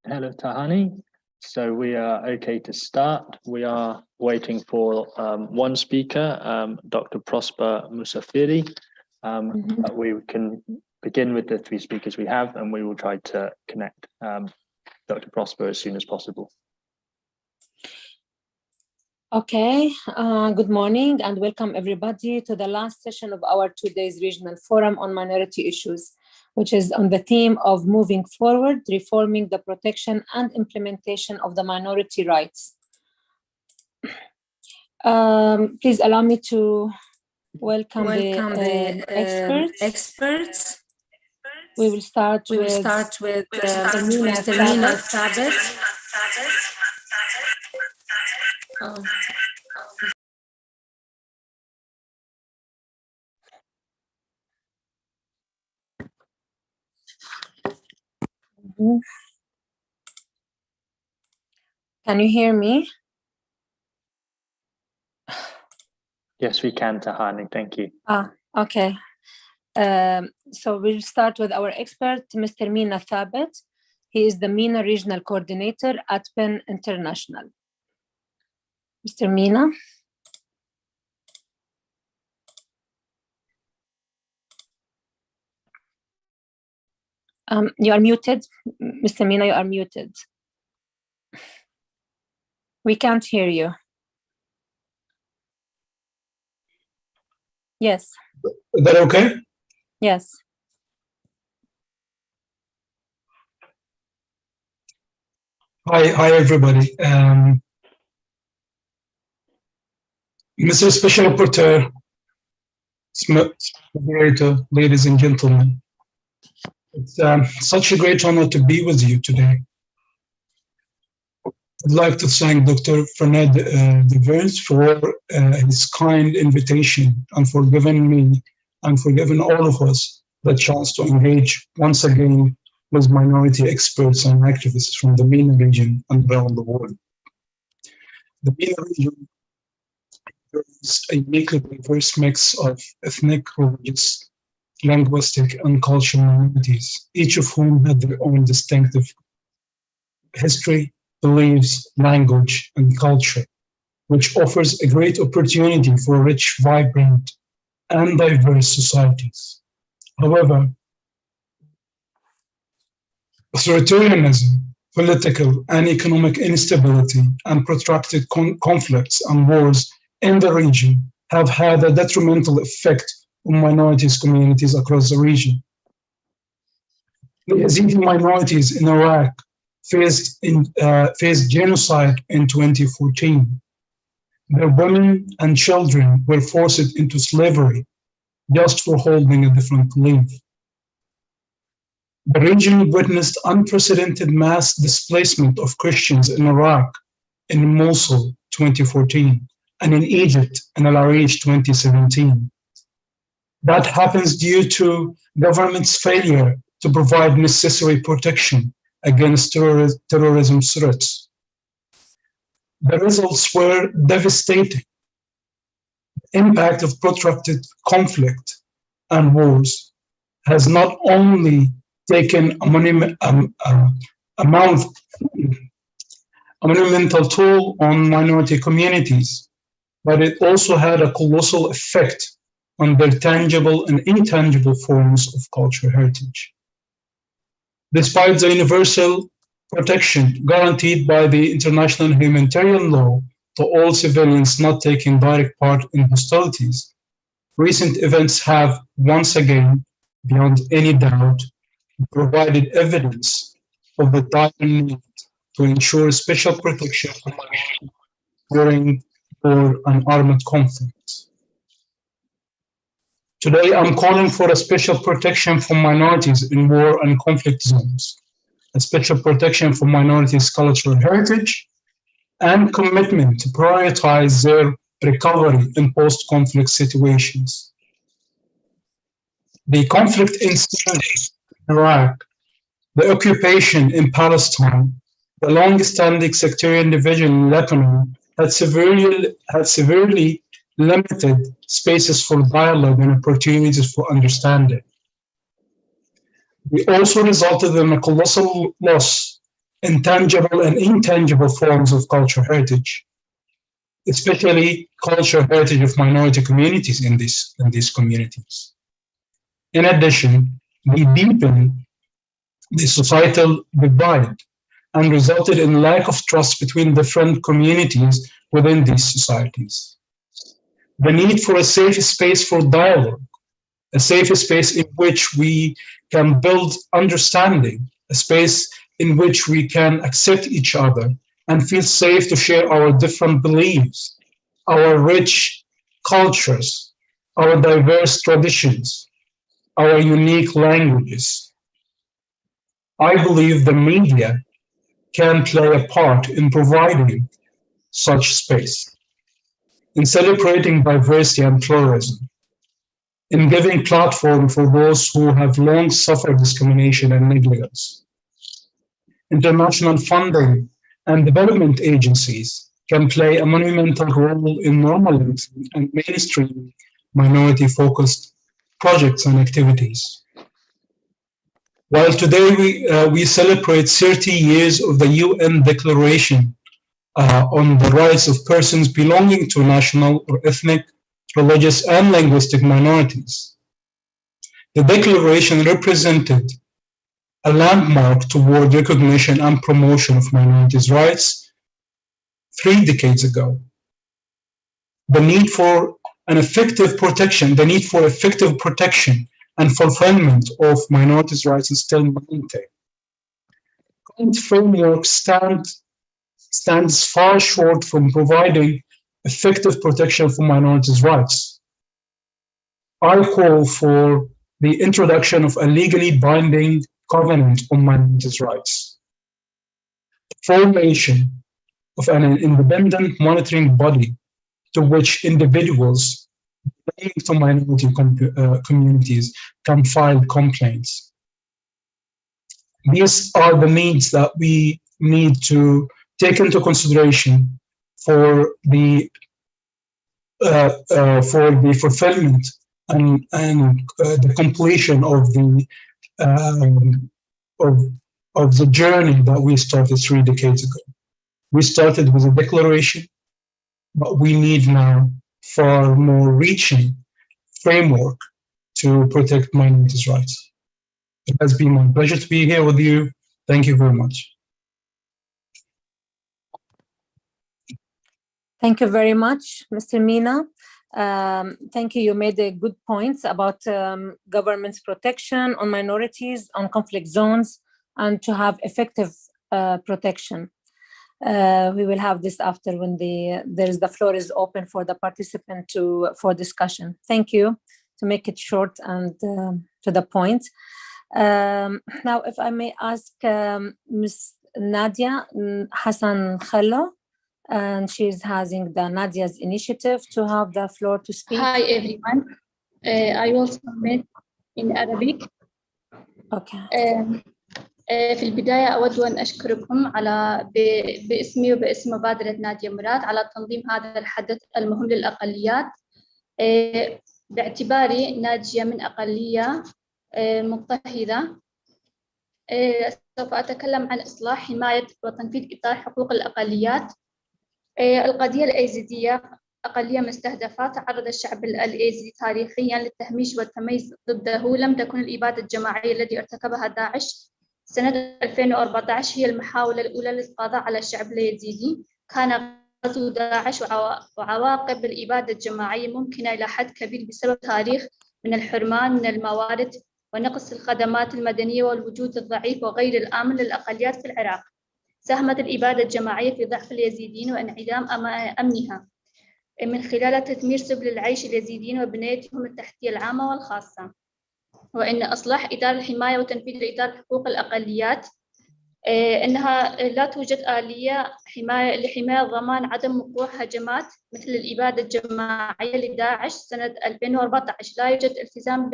Speaker 3: Hello, Tahani. So we are okay to start. We are waiting for one speaker, Dr. Prosper Musafiri. But we can begin with the 3 speakers we have, and we will try to connect Dr. Prosper as soon as possible.
Speaker 18: Okay, good morning and welcome everybody to the last session of our 2 days regional forum on minority issues, which is on the theme of moving forward, reforming the protection and implementation of the minority rights. Please allow me to welcome the experts. We will start with Mr. Mina Thabit. Can you hear me?
Speaker 3: Yes, we can, Tahani. Thank you.
Speaker 18: Okay. So we'll start with our expert, Mr. Mina Thabit. He is the MENA Regional Coordinator at PEN International. Mr. Mina. You are muted. Mr. Mina, you are muted. We can't hear you. Yes.
Speaker 19: Is that okay?
Speaker 18: Yes.
Speaker 19: Hi, everybody. Mr. Special Rapporteur, Moderator, ladies and gentlemen, it's such a great honor to be with you today. I'd like to thank Dr. Fernand de Verns for his kind invitation and for giving me and for giving all of us the chance to engage once again with minority experts and activists from the MENA region and around the world. The MENA region is a uniquely diverse mix of ethnic, religious, linguistic, and cultural minorities, each of whom had their own distinctive history, beliefs, language, and culture, which offers a great opportunity for rich, vibrant, and diverse societies. However, authoritarianism, political and economic instability, and protracted conflicts and wars in the region have had a detrimental effect on minorities communities across the region. The Yazidi minorities in Iraq faced genocide in 2014. Their women and children were forced into slavery just for holding a different belief. The region witnessed unprecedented mass displacement of Christians in Iraq in Mosul 2014 and in Egypt in Al Arish 2017. That happens due to government's failure to provide necessary protection against terrorism threats. The results were devastating. The impact of protracted conflict and wars has not only taken a monumental toll on minority communities, but it also had a colossal effect on their tangible and intangible forms of cultural heritage. Despite the universal protection guaranteed by the international humanitarian law to all civilians not taking direct part in hostilities, recent events have once again, beyond any doubt, provided evidence of the dire need to ensure special protection during war and armed conflicts. Today, I'm calling for a special protection for minorities in war and conflict zones, a special protection for minorities' cultural heritage, and commitment to prioritize their recovery in post-conflict situations. The conflict in Syria, Iraq, the occupation in Palestine, the long-standing sectarian division in Lebanon had severely limited spaces for dialogue and opportunities for understanding. They also resulted in a colossal loss intangible and intangible forms of cultural heritage, especially cultural heritage of minority communities in these communities. In addition, we deepen the societal divide and resulted in lack of trust between different communities within these societies. The need for a safe space for dialogue, a safe space in which we can build understanding, a space in which we can accept each other and feel safe to share our different beliefs, our rich cultures, our diverse traditions, our unique languages. I believe the media can play a part in providing such space, in celebrating diversity and pluralism, in giving platform for those who have long suffered discrimination and negligence. International funding and development agencies can play a monumental role in normalizing and mainstreaming minority-focused projects and activities. While today we celebrate 30 years of the UN Declaration on the rights of persons belonging to national or ethnic, religious, and linguistic minorities, the Declaration represented a landmark toward recognition and promotion of minorities' rights 3 decades ago. The need for effective protection and fulfillment of minorities' rights is still maintained. Current framework stands far short from providing effective protection for minorities' rights. I call for the introduction of a legally binding covenant on minorities' rights, formation of an independent monitoring body to which individuals belonging to minority communities can file complaints. These are the needs that we need to take into consideration for the fulfillment and the completion of the journey that we started 3 decades ago. We started with a declaration, but we need now far more reaching framework to protect minorities' rights. It has been my pleasure to be here with you. Thank you very much.
Speaker 18: Thank you very much, Mr. Mina. Thank you. You made good points about government's protection on minorities, on conflict zones, and to have effective protection. We will have this after when the floor is open for the participant for discussion. Thank you. To make it short and to the point. Now, if I may ask Ms. Nadia Hassan Khallo, and she's having the Nadia's initiative to have the floor to speak.
Speaker 17: Hi everyone. I will submit in Arabic.
Speaker 18: Okay.
Speaker 17: في البداية أود أن أشكركم باسمي وباسم مبادرة نادية مراد على تنظيم هذا الحدث المهم للأقليات. باعتباري ناجية من أقلية مضطهدة، سوف أتكلم عن إصلاح، حماية وتنفيذ إطار حقوق الأقليات. القضية الأيزيدية أقلية مستهدفة. تعرض الشعب الأيزيدي تاريخيا للتهميش والتمييز ضده. لم تكن الإبادة الجماعية التي ارتكبها داعش سنة 2014 هي المحاولة الأولى للقضاء على الشعب اليزيدي. كان غزو داعش وعواقب الإبادة الجماعية ممكنة إلى حد كبير بسبب تاريخ من الحرمان من الموارد ونقص الخدمات المدنية والوجود الضعيف وغير الآمن للأقليات في العراق. ساهمت الإبادة الجماعية في ضعف اليزيديين وانعدام أمنها من خلال تدمير سبل العيش اليزيديين وبنيتهم التحتية العامة والخاصة. وإن إصلاح إطار الحماية وتنفيذ إطار حقوق الأقليات إنها لا توجد آلية لحماية ضمان عدم وقوع هجمات مثل الإبادة الجماعية لداعش سنة 2014. لا يوجد التزام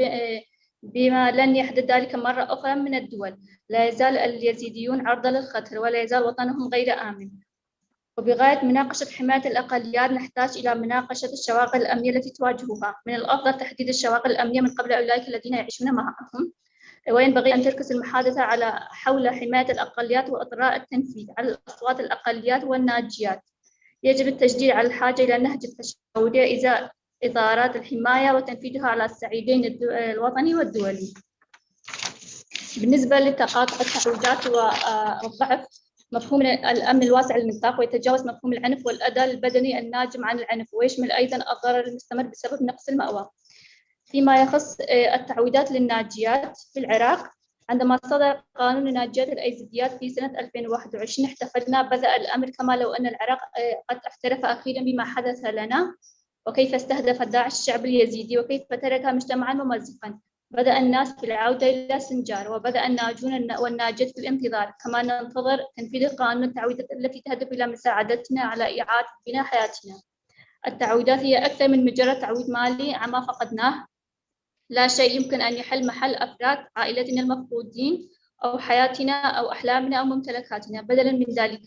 Speaker 17: بما لن يحدث ذلك مرة أخرى من الدول. لا يزال اليزيديون عرضة للخطر ولا يزال وطنهم غير آمن. وبغاية مناقشة حماية الأقليات نحتاج إلى مناقشة الشواغل الأمنية التي تواجهها. من الأفضل تحديد الشواغل الأمنية من قبل أولئك الذين يعيشون معهم. وينبغي أن تركز المحادثة حول حماية الأقليات وإطراء التنفيذ على الأصوات الأقليات والناجيات. يجب التشديد على الحاجة إلى نهج التشاورية إزاء إطارات الحماية وتنفيذها على الصعيدين الوطني والدولي. بالنسبة لتقاطع التعويضات وضعف مفهوم الأمن الواسع للنطاق، ويتجاوز مفهوم العنف والأذى البدني الناجم عن العنف، ويشمل أيضا الضرر المستمر بسبب نقص المأوى. فيما يخص التعويضات للناجيات في العراق، عندما صدر قانون الناجيات الأيزيديات في سنة 2021 احتفلنا بدأ الأمر كما لو أن العراق قد احترف أخيرا بما حدث لنا، وكيف استهدف داعش الشعب اليزيدي وكيف ترك مجتمعا ممزقا. بدأ الناس في العودة إلى سنجار، وبدأ الناجون والناجيات في الانتظار، كما ننتظر تنفيذ قانون التعويضات التي تهدف إلى مساعدتنا على إعادة بناء حياتنا. التعويضات هي أكثر من مجرد تعويض مالي عما فقدناه. لا شيء يمكن أن يحل محل أفراد عائلتنا المفقودين أو حياتنا أو أحلامنا أو ممتلكاتنا. بدلاً من ذلك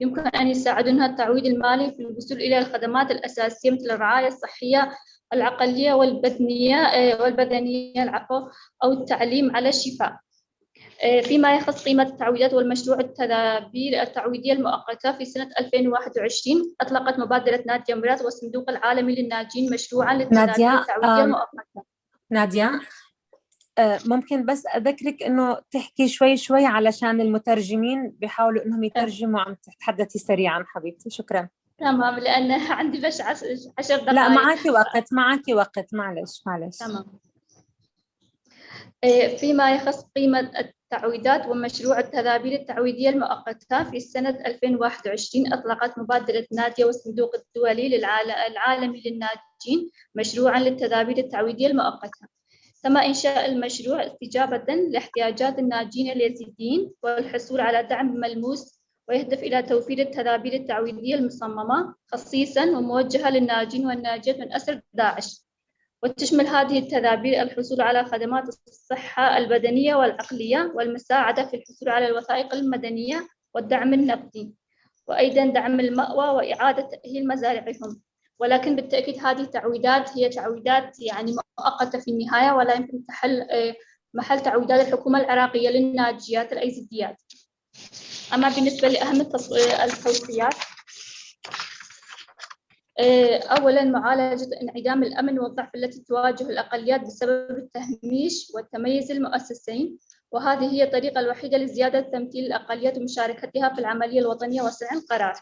Speaker 17: يمكن أن يساعدنا التعويض المالي في الوصول إلى الخدمات الأساسية مثل الرعاية الصحية العقلية والبدنية أو التعليم على الشفاء. فيما يخص قيمة التعويضات والمشروع التدابير التعويضية المؤقتة، في سنة 2021 أطلقت مبادرة نادية مراد والصندوق العالمي للناجين مشروعاً للتدابير التعويضية المؤقتة.
Speaker 18: نادية، ممكن بس أذكرك إنه تحكي شوي علشان المترجمين بيحاولوا إنهم يترجموا، عم تتحدثي سريعاً حبيبتي. شكراً.
Speaker 17: تمام، لأن عندي بس 10 دقائق.
Speaker 18: لا، معك وقت معلش.
Speaker 17: تمام. فيما يخص قيمة التعويضات ومشروع التدابير التعويضية المؤقتة، في سنة 2021 أطلقت مبادرة نادية والصندوق الدولي العالمي للناجين مشروعاً للتدابير التعويضية المؤقتة. تم إنشاء المشروع استجابة لاحتياجات الناجين اليزيديين والحصول على دعم ملموس، ويهدف إلى توفير التدابير التعويضية المصممة خصيصاً وموجهة للناجين والناجيات من أسر داعش. وتشمل هذه التدابير الحصول على خدمات الصحة البدنية والعقلية، والمساعدة في الحصول على الوثائق المدنية والدعم النقدي، وأيضاً دعم المأوى وإعادة تأهيل مزارعهم. ولكن بالتأكيد هذه التعويضات هي تعويضات يعني مؤقتة في النهاية، ولا يمكن تحل محل تعويضات الحكومة العراقية للناجيات الأيزيديات. أما بالنسبة لأهم التوصيات، أولاً معالجة انعدام الأمن والضعف التي تواجه الأقليات بسبب التهميش والتمييز المؤسسين، وهذه هي الطريقة الوحيدة لزيادة تمثيل الأقليات ومشاركتها في العملية الوطنية وصنع القرار.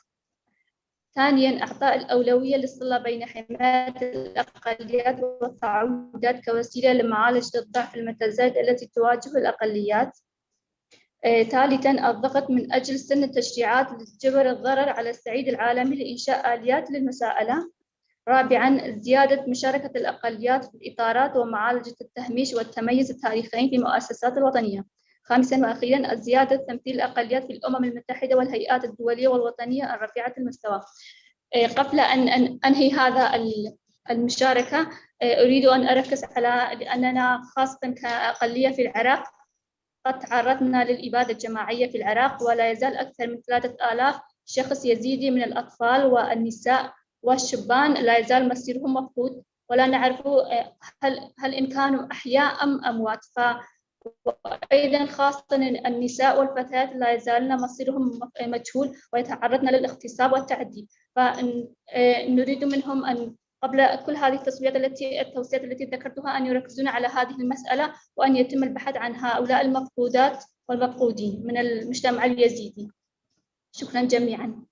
Speaker 17: ثانياً إعطاء الأولوية للصلة بين حماية الأقليات والتعويضات كوسيلة لمعالجة الضعف المتزايد التي تواجه الأقليات. ثالثاً الضغط من أجل سن التشريعات لتجبر الضرر على الصعيد العالمي لإنشاء آليات للمساءلة. رابعاً زيادة مشاركة الأقليات في الإطارات ومعالجة التهميش والتميز التاريخيين في المؤسسات الوطنية. خامساً وأخيراً زيادة تمثيل الأقليات في الأمم المتحدة والهيئات الدولية والوطنية الرفيعة المستوى. قبل أن أنهي هذا المشاركة، أريد أن أركز على أننا خاصة كأقلية في العراق قد تعرضنا للإبادة الجماعية في العراق، ولا يزال أكثر من 3000 شخص يزيدي من الأطفال والنساء والشبان لا يزال مصيرهم مفقود، ولا نعرف هل إن كانوا أحياء أم أموات. وأيضا خاصة النساء والفتيات لا يزالن مصيرهم مجهول ويتعرضن للاغتصاب والتعدي. فنريد منهم أن قبل كل هذه التوصيات التي ذكرتها أن يركزون على هذه المسألة، وأن يتم البحث عن هؤلاء المفقودات والمفقودين من المجتمع اليزيدي. شكرا جميعا.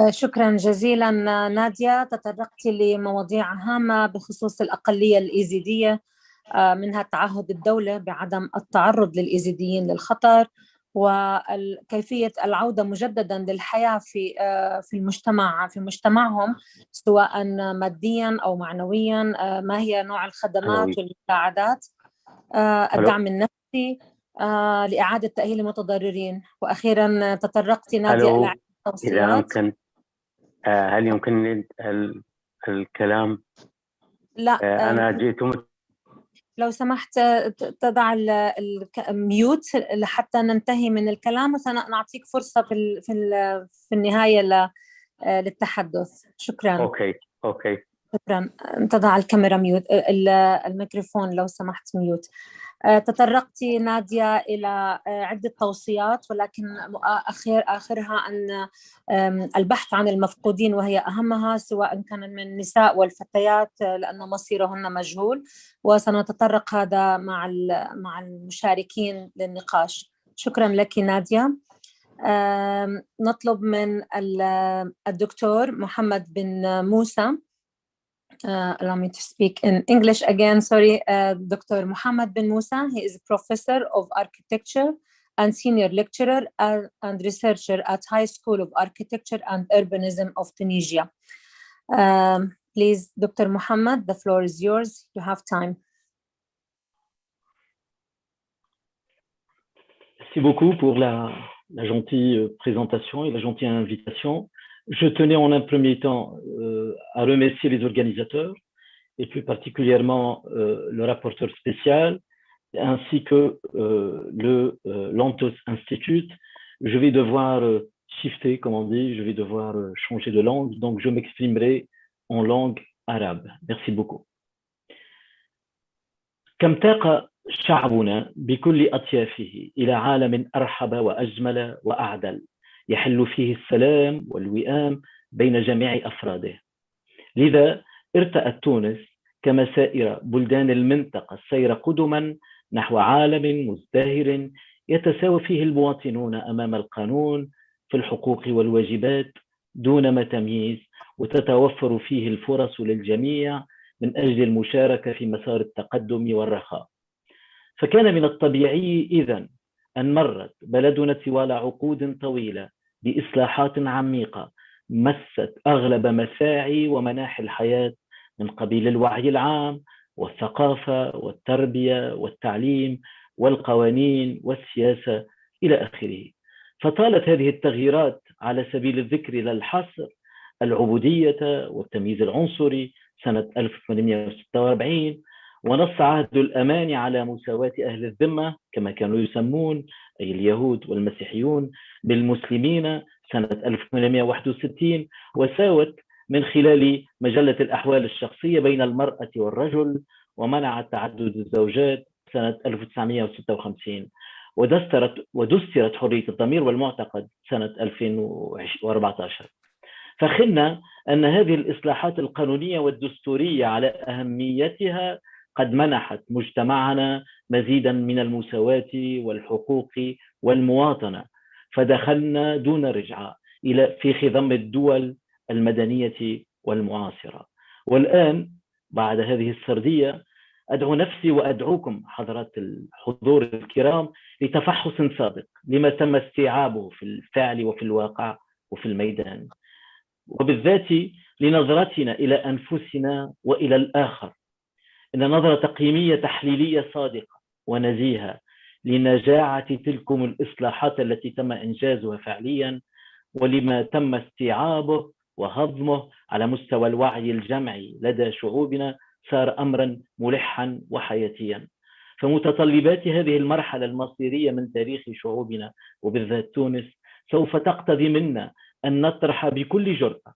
Speaker 18: شكرا جزيلا نادية، تطرقت لمواضيع هامة بخصوص الأقلية الإيزيدية، منها تعهد الدولة بعدم التعرض للإيزيديين للخطر، وكيفية العودة مجددا للحياة في مجتمعهم سواء ماديا أو معنويا، ما هي نوع الخدمات والمساعدات، الدعم النفسي لإعادة تأهيل المتضررين. وأخيرا تطرقت نادية إلى
Speaker 7: إذا يمكن هل يمكن الكلام؟
Speaker 18: لا،
Speaker 7: أنا جئت
Speaker 18: لو سمحت تضع الميوت لحتى ننتهي من الكلام، وسنعطيك فرصة في النهاية للتحدث. شكرا.
Speaker 7: أوكي
Speaker 18: شكرا. تضع الكاميرا ميوت، الميكروفون لو سمحت ميوت. تطرقت نادية إلى عدة توصيات، ولكن آخرها أن البحث عن المفقودين، وهي أهمها، سواء كان من النساء والفتيات لأن مصيرهن مجهول، وسنتطرق هذا مع المشاركين للنقاش. شكرا لك نادية. نطلب من الدكتور محمد بن موسى. Allow me to speak in English again, sorry. Dr. Mohammed bin Musa, he is a professor of architecture and senior lecturer and researcher at High School of Architecture and Urbanism of Tunisia. Please, Dr. Mohammed, the floor is yours. You have time.
Speaker 14: Merci beaucoup pour la gentille présentation et la gentille invitation. Je tenais en un premier temps à remercier les organisateurs et plus particulièrement le rapporteur spécial ainsi que l'Antos Institute. Je vais devoir shifter, comme on dit, je vais devoir changer de langue, donc je m'exprimerai en langue arabe. Merci beaucoup. كم تاق شعبنا بكل أطيافه إلى عالم أرحب وأجمل وأعدل يحل فيه السلام والوئام بين جميع أفراده. لذا ارتأت تونس كما سائر بلدان المنطقة السير قدما نحو عالم مزدهر يتساوى فيه المواطنون أمام القانون في الحقوق والواجبات دون ما تمييز، وتتوفر فيه الفرص للجميع من أجل المشاركة في مسار التقدم والرخاء. فكان من الطبيعي إذن أن مرت بلدنا طوال عقود طويلة بإصلاحات عميقة مست أغلب مساعي ومناحي الحياة من قبيل الوعي العام والثقافة والتربية والتعليم والقوانين والسياسة إلى آخره. فطالت هذه التغييرات على سبيل الذكر لا الحصر العبودية والتمييز العنصري سنة 1846، ونص عهد الأمان على مساواة أهل الذمة كما كانوا يسمون أي اليهود والمسيحيون بالمسلمين سنة 1861، وساوت من خلال مجلة الأحوال الشخصية بين المرأة والرجل، ومنع تعدد الزوجات سنة 1956، ودسترت حرية الضمير والمعتقد سنة 2014. فخلنا أن هذه الإصلاحات القانونية والدستورية على أهميتها قد منحت مجتمعنا مزيدا من المساواة والحقوق والمواطنة، فدخلنا دون رجعة في خضم الدول المدنية والمعاصرة. والآن بعد هذه السردية أدعو نفسي وأدعوكم حضرات الحضور الكرام لتفحص صادق لما تم استيعابه في الفعل وفي الواقع وفي الميدان، وبالذات لنظرتنا إلى أنفسنا وإلى الآخر. إن نظرة تقييمية تحليلية صادقة ونزيهة لنجاعة تلكم الإصلاحات التي تم إنجازها فعليا، ولما تم استيعابه وهضمه على مستوى الوعي الجمعي لدى شعوبنا صار أمرا ملحا وحياتيا. فمتطلبات هذه المرحلة المصيرية من تاريخ شعوبنا وبالذات تونس سوف تقتضي منا أن نطرح بكل جرأة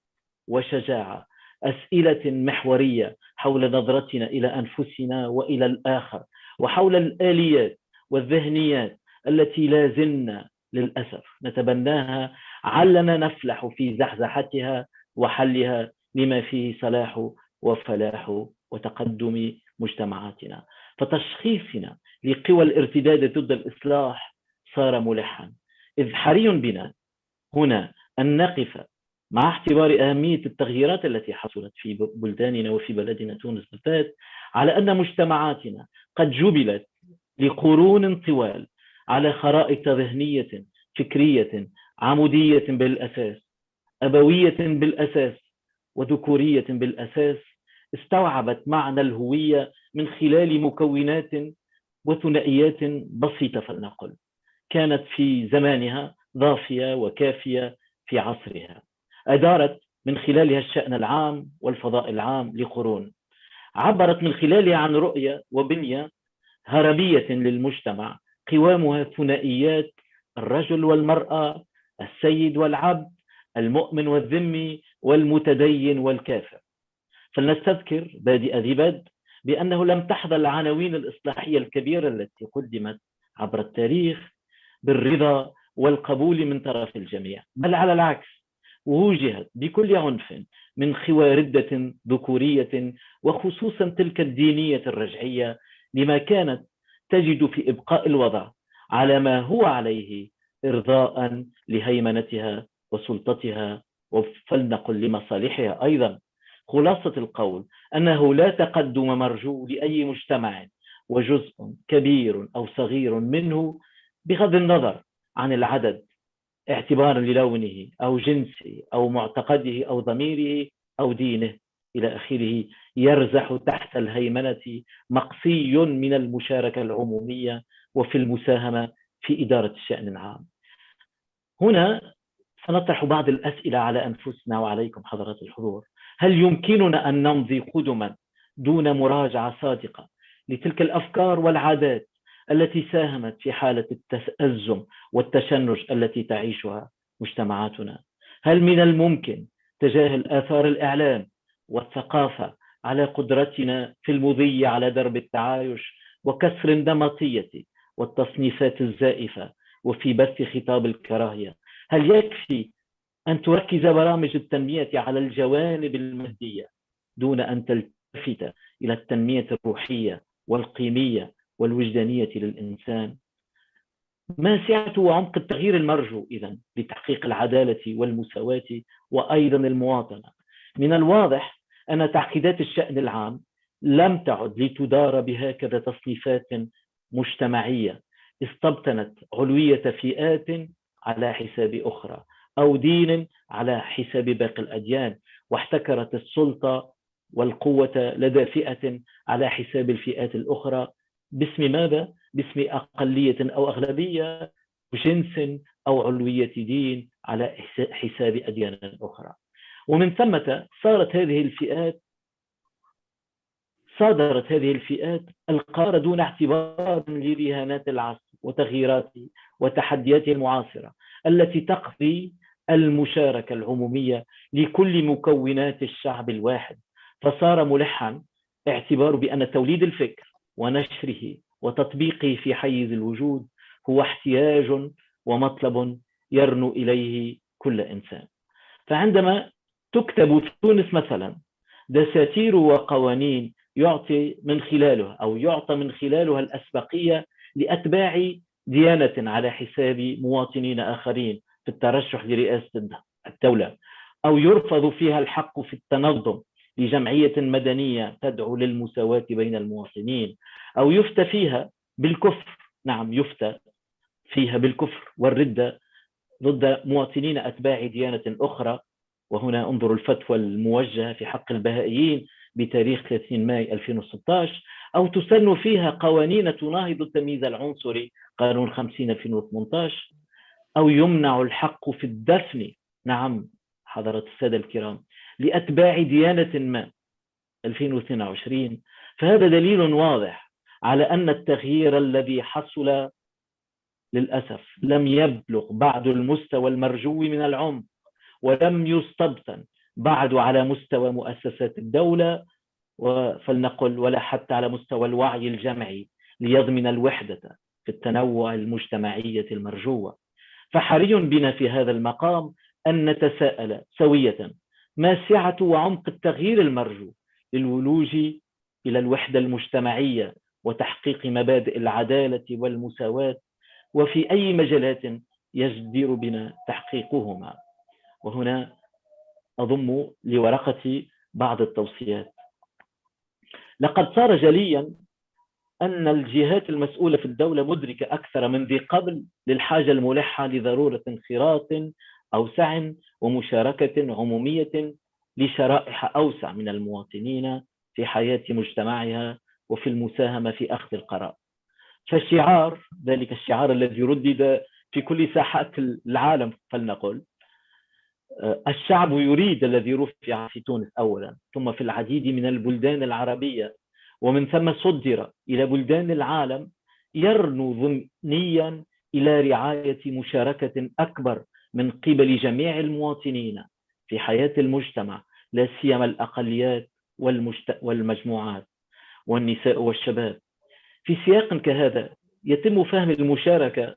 Speaker 14: وشجاعة أسئلة محورية حول نظرتنا إلى أنفسنا وإلى الآخر، وحول الآليات والذهنيات التي لا زلنا للأسف نتبناها علنا نفلح في زحزحتها وحلها لما فيه صلاح وفلاح وتقدم مجتمعاتنا. فتشخيصنا لقوى الارتداد ضد الإصلاح صار ملحا، إذ حري بنا هنا أن نقف مع اعتبار أهمية التغييرات التي حصلت في بلداننا وفي بلدنا تونس بالذات على أن مجتمعاتنا قد جبلت لقرون طوال على خرائط ذهنية فكرية عمودية بالأساس، أبوية بالأساس، وذكورية بالأساس، استوعبت معنى الهوية من خلال مكونات وثنائيات بسيطة فلنقل كانت في زمانها ضافية وكافية في عصرها، أدارت من خلالها الشأن العام والفضاء العام لقرون، عبرت من خلالها عن رؤية وبنية هرمية للمجتمع قوامها ثنائيات الرجل والمرأة، السيد والعبد، المؤمن والذمي، والمتدين والكافر. فلنستذكر بادئ ذي بدء بأنه لم تحظى العناوين الإصلاحية الكبيرة التي قدمت عبر التاريخ بالرضا والقبول من طرف الجميع، بل على العكس وجهت بكل عنف من خواردة ذكورية، وخصوصا تلك الدينية الرجعية، لما كانت تجد في إبقاء الوضع على ما هو عليه إرضاء لهيمنتها وسلطتها، فلنقل لمصالحها أيضا. خلاصة القول أنه لا تقدم مرجو لأي مجتمع، وجزء كبير أو صغير منه بغض النظر عن العدد اعتبارا للونه أو جنسه أو معتقده أو ضميره أو دينه إلى آخره، يرزح تحت الهيمنة مقصي من المشاركة العمومية وفي المساهمة في إدارة الشأن العام. هنا سنطرح بعض الأسئلة على أنفسنا وعليكم حضرات الحضور. هل يمكننا أن نمضي قدما دون مراجعة صادقة لتلك الأفكار والعادات التي ساهمت في حالة التأزم والتشنج التي تعيشها مجتمعاتنا؟ هل من الممكن تجاهل آثار الإعلام والثقافة على قدرتنا في المضي على درب التعايش وكسر النمطية والتصنيفات الزائفة وفي بث خطاب الكراهية؟ هل يكفي أن تركز برامج التنمية على الجوانب المادية دون أن تلتفت إلى التنمية الروحية والقيمية والوجدانية للإنسان؟ ما سعة وعمق التغيير المرجو إذن لتحقيق العدالة والمساواة وأيضا المواطنة؟ من الواضح أن تعقيدات الشأن العام لم تعد لتدار بهكذا تصنيفات مجتمعية استبطنت علوية فئات على حساب أخرى، أو دين على حساب باقي الأديان، واحتكرت السلطة والقوة لدى فئة على حساب الفئات الأخرى. باسم ماذا؟ باسم أقلية أو أغلبية، جنس أو علوية دين على حساب أديان أخرى. ومن ثم صادرت هذه الفئات القرار دون اعتبار لرهانات العصر وتغييراته وتحدياته المعاصرة التي تقضي المشاركة العمومية لكل مكونات الشعب الواحد. فصار ملحا اعتبار بأن توليد الفكر ونشره وتطبيقه في حيز الوجود هو احتياج ومطلب يرنو إليه كل إنسان. فعندما تكتب في تونس مثلا دساتير وقوانين يعطى من خلالها الأسبقية لأتباع ديانة على حساب مواطنين آخرين في الترشح لرئاسة الدولة، أو يرفض فيها الحق في التنظم لجمعية مدنية تدعو للمساواة بين المواطنين، أو يفتى فيها بالكفر، نعم يفتى فيها بالكفر والردة ضد مواطنين أتباع ديانة أخرى. وهنا انظروا الفتوى الموجهة في حق البهائيين بتاريخ 30 ماي 2016، أو تسن فيها قوانين تناهض التمييز العنصري قانون 50/2018، أو يمنع الحق في الدفن، نعم حضرات السادة الكرام، لأتباع ديانة ما 2022. فهذا دليل واضح على أن التغيير الذي حصل للأسف لم يبلغ بعد المستوى المرجو من العمق، ولم يستبطن بعد على مستوى مؤسسات الدولة، فلنقل ولا حتى على مستوى الوعي الجمعي ليضمن الوحدة في التنوع المجتمعية المرجوة. فحري بنا في هذا المقام أن نتساءل سوية ما سعة وعمق التغيير المرجو للولوج إلى الوحدة المجتمعية وتحقيق مبادئ العدالة والمساواة، وفي أي مجالات يجدر بنا تحقيقهما. وهنا أضم لورقتي بعض التوصيات. لقد صار جليا أن الجهات المسؤولة في الدولة مدركة أكثر من ذي قبل للحاجة الملحة لضرورة انخراط أوسع ومشاركة عمومية لشرائح أوسع من المواطنين في حياة مجتمعها وفي المساهمة في أخذ القرار. فالشعار، ذلك الشعار الذي ردد في كل ساحات العالم، فلنقل الشعب يريد، الذي رفع في تونس أولا ثم في العديد من البلدان العربية ومن ثم صدر إلى بلدان العالم، يرنو ضمنيا إلى رعاية مشاركة أكبر من قبل جميع المواطنين في حياة المجتمع، لا سيما الأقليات والمجموعات والنساء والشباب. في سياق كهذا يتم فهم المشاركة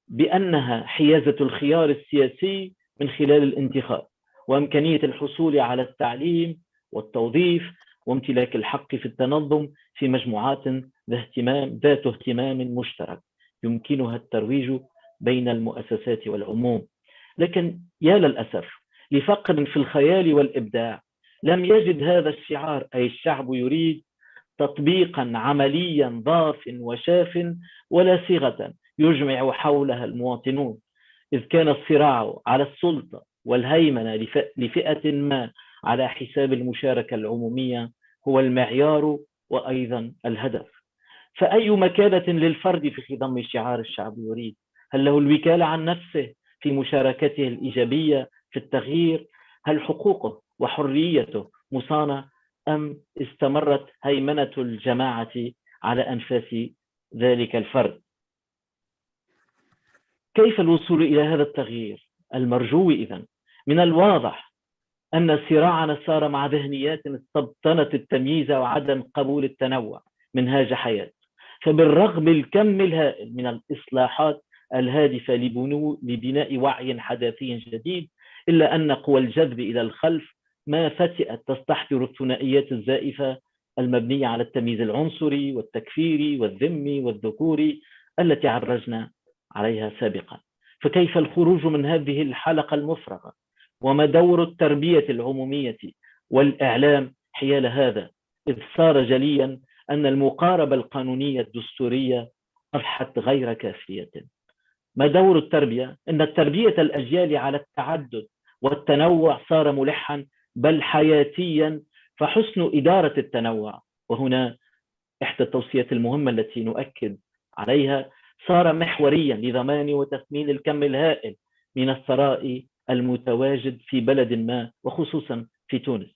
Speaker 14: بأنها حيازة الخيار السياسي من خلال الانتخاب، وإمكانية الحصول على التعليم والتوظيف وامتلاك الحق في التنظم في مجموعات ذات اهتمام مشترك يمكنها الترويج بين المؤسسات والعموم. لكن يا للأسف لفقر في الخيال والإبداع لم يجد هذا الشعار، أي الشعب يريد، تطبيقا عمليا ضاف وشاف، ولا صيغة يجمع حولها المواطنون، إذ كان الصراع على السلطة والهيمنة لفئة ما على حساب المشاركة العمومية هو المعيار وأيضا الهدف. فأي مكانة للفرد في خضم شعار الشعب يريد؟ هل له الوكالة عن نفسه في مشاركته الإيجابية في التغيير؟ هل حقوقه وحريته مصانة أم استمرت هيمنة الجماعة على أنفاس ذلك الفرد؟ كيف الوصول إلى هذا التغيير المرجو إذن؟ من الواضح أن صراعنا صار مع ذهنيات استبطنت التمييز وعدم قبول التنوع منهاج حياة. فبالرغم الكم الهائل من الإصلاحات الهادفة لبناء وعي حداثي جديد، إلا أن قوى الجذب إلى الخلف ما فتئت تستحضر الثنائيات الزائفة المبنية على التمييز العنصري والتكفيري والذمي والذكوري التي عرجنا عليها سابقا. فكيف الخروج من هذه الحلقة المفرغة؟ وما دور التربية العمومية والإعلام حيال هذا، إذ صار جليا أن المقاربة القانونية الدستورية أصبحت غير كافية؟ ما دور التربية؟ إن التربية الأجيال على التعدد والتنوع صار ملحا بل حياتيا، فحسن إدارة التنوع، وهنا إحدى التوصيات المهمة التي نؤكد عليها، صار محوريا لضمان وتثمين الكم الهائل من الثراء المتواجد في بلد ما، وخصوصا في تونس.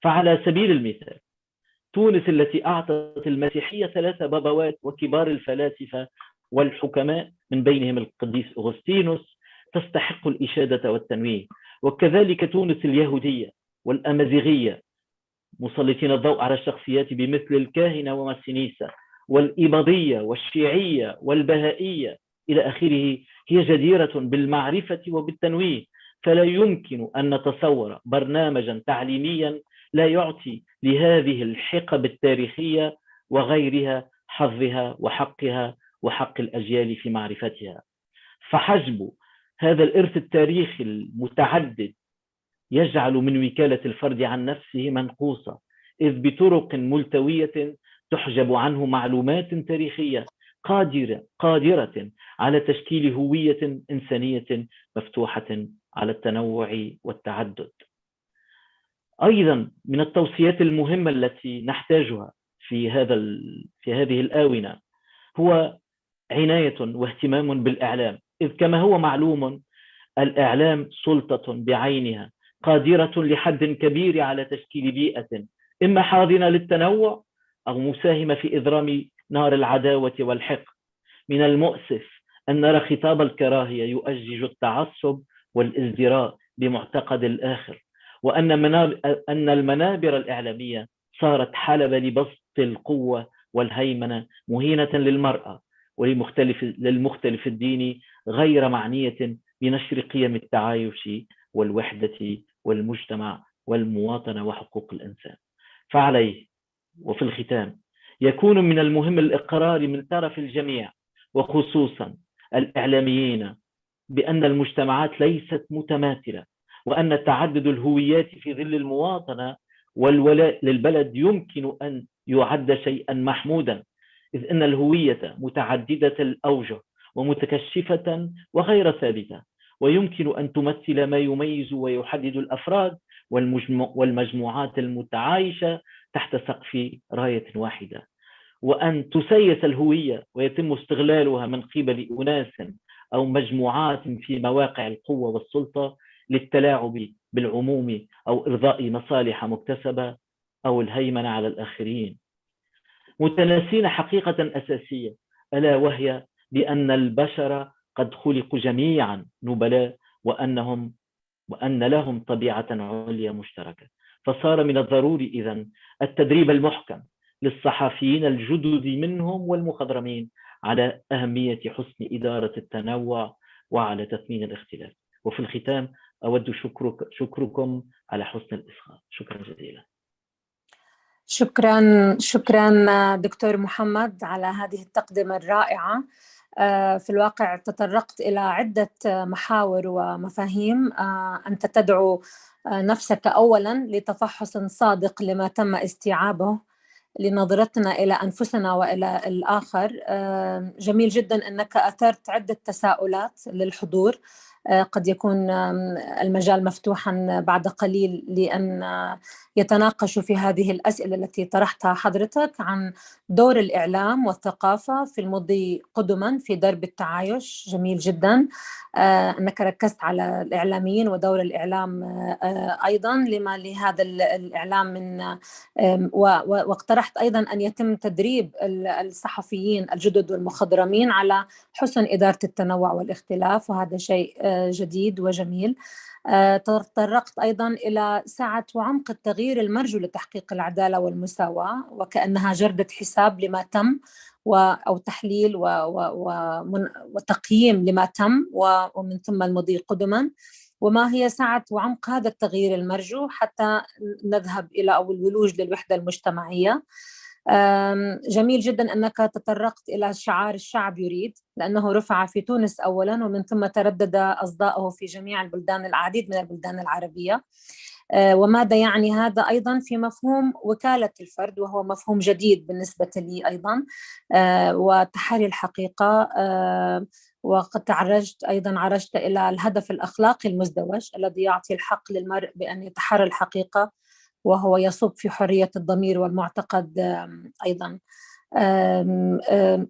Speaker 14: فعلى سبيل المثال تونس التي أعطت المسيحية 3 بابوات وكبار الفلاسفة والحكماء من بينهم القديس أغسطينوس تستحق الإشادة والتنويه، وكذلك تونس اليهودية والأمازيغية مسلطين الضوء على الشخصيات بمثل الكاهنة وماسينيسا، والإباضية والشيعية والبهائية إلى آخره، هي جديرة بالمعرفة وبالتنويه. فلا يمكن أن نتصور برنامجا تعليميا لا يعطي لهذه الحقب التاريخية وغيرها حظها وحقها وحق الأجيال في معرفتها. فحجب هذا الإرث التاريخي المتعدد يجعل من وكالة الفرد عن نفسه منقوصة، إذ بطرق ملتوية تحجب عنه معلومات تاريخية قادرة على تشكيل هوية إنسانية مفتوحة على التنوع والتعدد. أيضا من التوصيات المهمة التي نحتاجها في هذه الآونة هو عناية واهتمام بالإعلام، إذ كما هو معلوم الإعلام سلطة بعينها قادرة لحد كبير على تشكيل بيئة إما حاضنة للتنوع أو مساهمة في إضرام نار العداوة والحقد. من المؤسف أن نرى خطاب الكراهية يؤجج التعصب والازدراء بمعتقد الآخر، وأن المنابر الإعلامية صارت حلبة لبسط القوة والهيمنة، مهينة للمرأة وللمختلف الديني، غير معنية بنشر قيم التعايش والوحدة والمجتمع والمواطنة وحقوق الإنسان. فعليه وفي الختام يكون من المهم الإقرار من طرف الجميع وخصوصا الإعلاميين بأن المجتمعات ليست متماثلة، وأن تعدد الهويات في ظل المواطنة والولاء للبلد يمكن أن يعد شيئا محمودا، إذ أن الهوية متعددة الأوجه ومتكشفة وغير ثابتة، ويمكن أن تمثل ما يميز ويحدد الأفراد والمجموعات المتعايشة تحت سقف راية واحدة، وأن تسيس الهوية ويتم استغلالها من قبل أناس أو مجموعات في مواقع القوة والسلطة للتلاعب بالعموم أو إرضاء مصالح مكتسبة أو الهيمنة على الآخرين، متناسين حقيقة أساسية، ألا وهي بأن البشر قد خلقوا جميعا نبلاء، وأن لهم طبيعة عليا مشتركة. فصار من الضروري إذن التدريب المحكم للصحفيين الجدد منهم والمخضرمين على أهمية حسن إدارة التنوع وعلى تثمين الاختلاف. وفي الختام أود شكركم على حسن الإصغاء. شكرا جزيلا.
Speaker 18: شكرا دكتور محمد على هذه التقدمة الرائعة. في الواقع تطرقت إلى عدة محاور ومفاهيم. أنت تدعو نفسك أولا لتفحص صادق لما تم استيعابه لنظرتنا إلى أنفسنا وإلى الآخر. جميل جدا أنك أثرت عدة تساؤلات للحضور. قد يكون المجال مفتوحا بعد قليل لأن يتناقشوا في هذه الأسئلة التي طرحتها حضرتك عن دور الإعلام والثقافة في المضي قدما في درب التعايش. جميل جدا أنك ركزت على الإعلاميين ودور الإعلام أيضا لما لهذا الإعلام من واقترحت أيضا أن يتم تدريب الصحفيين الجدد والمخضرمين على حسن إدارة التنوع والاختلاف، وهذا شيء جديد وجميل. تطرقت أيضا إلى سعة وعمق التغيير المرجو لتحقيق العدالة والمساواة وكأنها جردة حساب لما تم أو تحليل وتقييم لما تم ومن ثم المضي قدما، وما هي سعة وعمق هذا التغيير المرجو حتى نذهب إلى أو الولوج للوحدة المجتمعية. جميل جدا أنك تطرقت إلى شعار الشعب يريد، لأنه رفع في تونس أولا ومن ثم تردد أصداؤه في جميع البلدان، العديد من البلدان العربية. وماذا يعني هذا أيضا في مفهوم وكالة الفرد، وهو مفهوم جديد بالنسبة لي أيضا، وتحري الحقيقة. وقد عرجت إلى الهدف الأخلاقي المزدوج الذي يعطي الحق للمرء بأن يتحرى الحقيقة وهو يصب في حرية الضمير والمعتقد. أيضا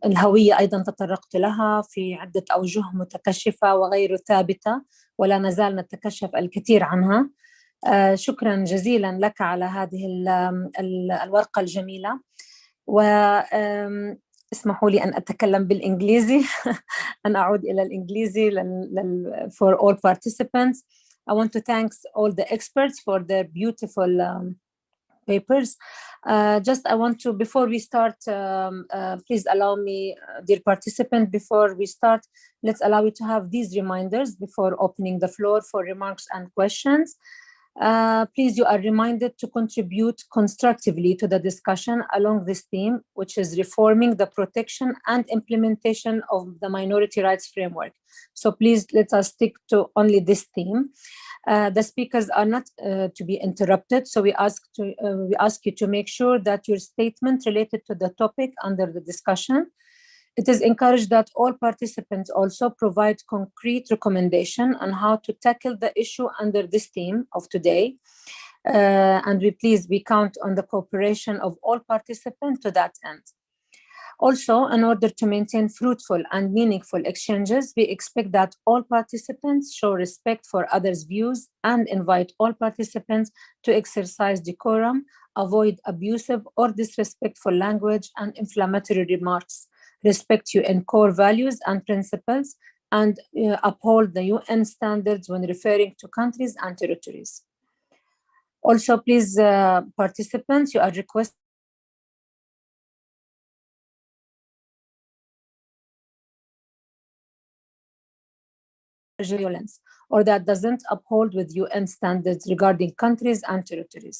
Speaker 18: الهوية أيضا تطرقت لها في عدة أوجه متكشفة وغير ثابتة ولا نزال نتكشف الكثير عنها. شكرا جزيلا لك على هذه الورقة الجميلة. واسمحوا لي أن أتكلم بالإنجليزي. أن أعود إلى الإنجليزي for all participants. I want to thank all the experts for their beautiful papers. Just I want to, before we start, please allow me, dear participant, before we start, let's allow you to have these reminders before opening the floor for remarks and questions. Please, you are reminded to contribute constructively to the discussion along this theme, which is reforming the protection and implementation of the minority rights framework. So please let us stick to only this theme. The speakers are not to be interrupted, so we ask you to make sure that your statement related to the topic under the discussion. It is encouraged that all participants also provide concrete recommendation on how to tackle the issue under this theme of today. And we count on the cooperation of all participants to that end. Also, in order to maintain fruitful and meaningful exchanges, we expect that all participants show respect for others' views and invite all participants to exercise decorum, avoid abusive or disrespectful language and inflammatory remarks, respect UN core values and principles, and uphold the UN standards when referring to countries and territories. Also, please, participants, you are requested violence or that doesn't uphold with UN standards regarding countries and territories.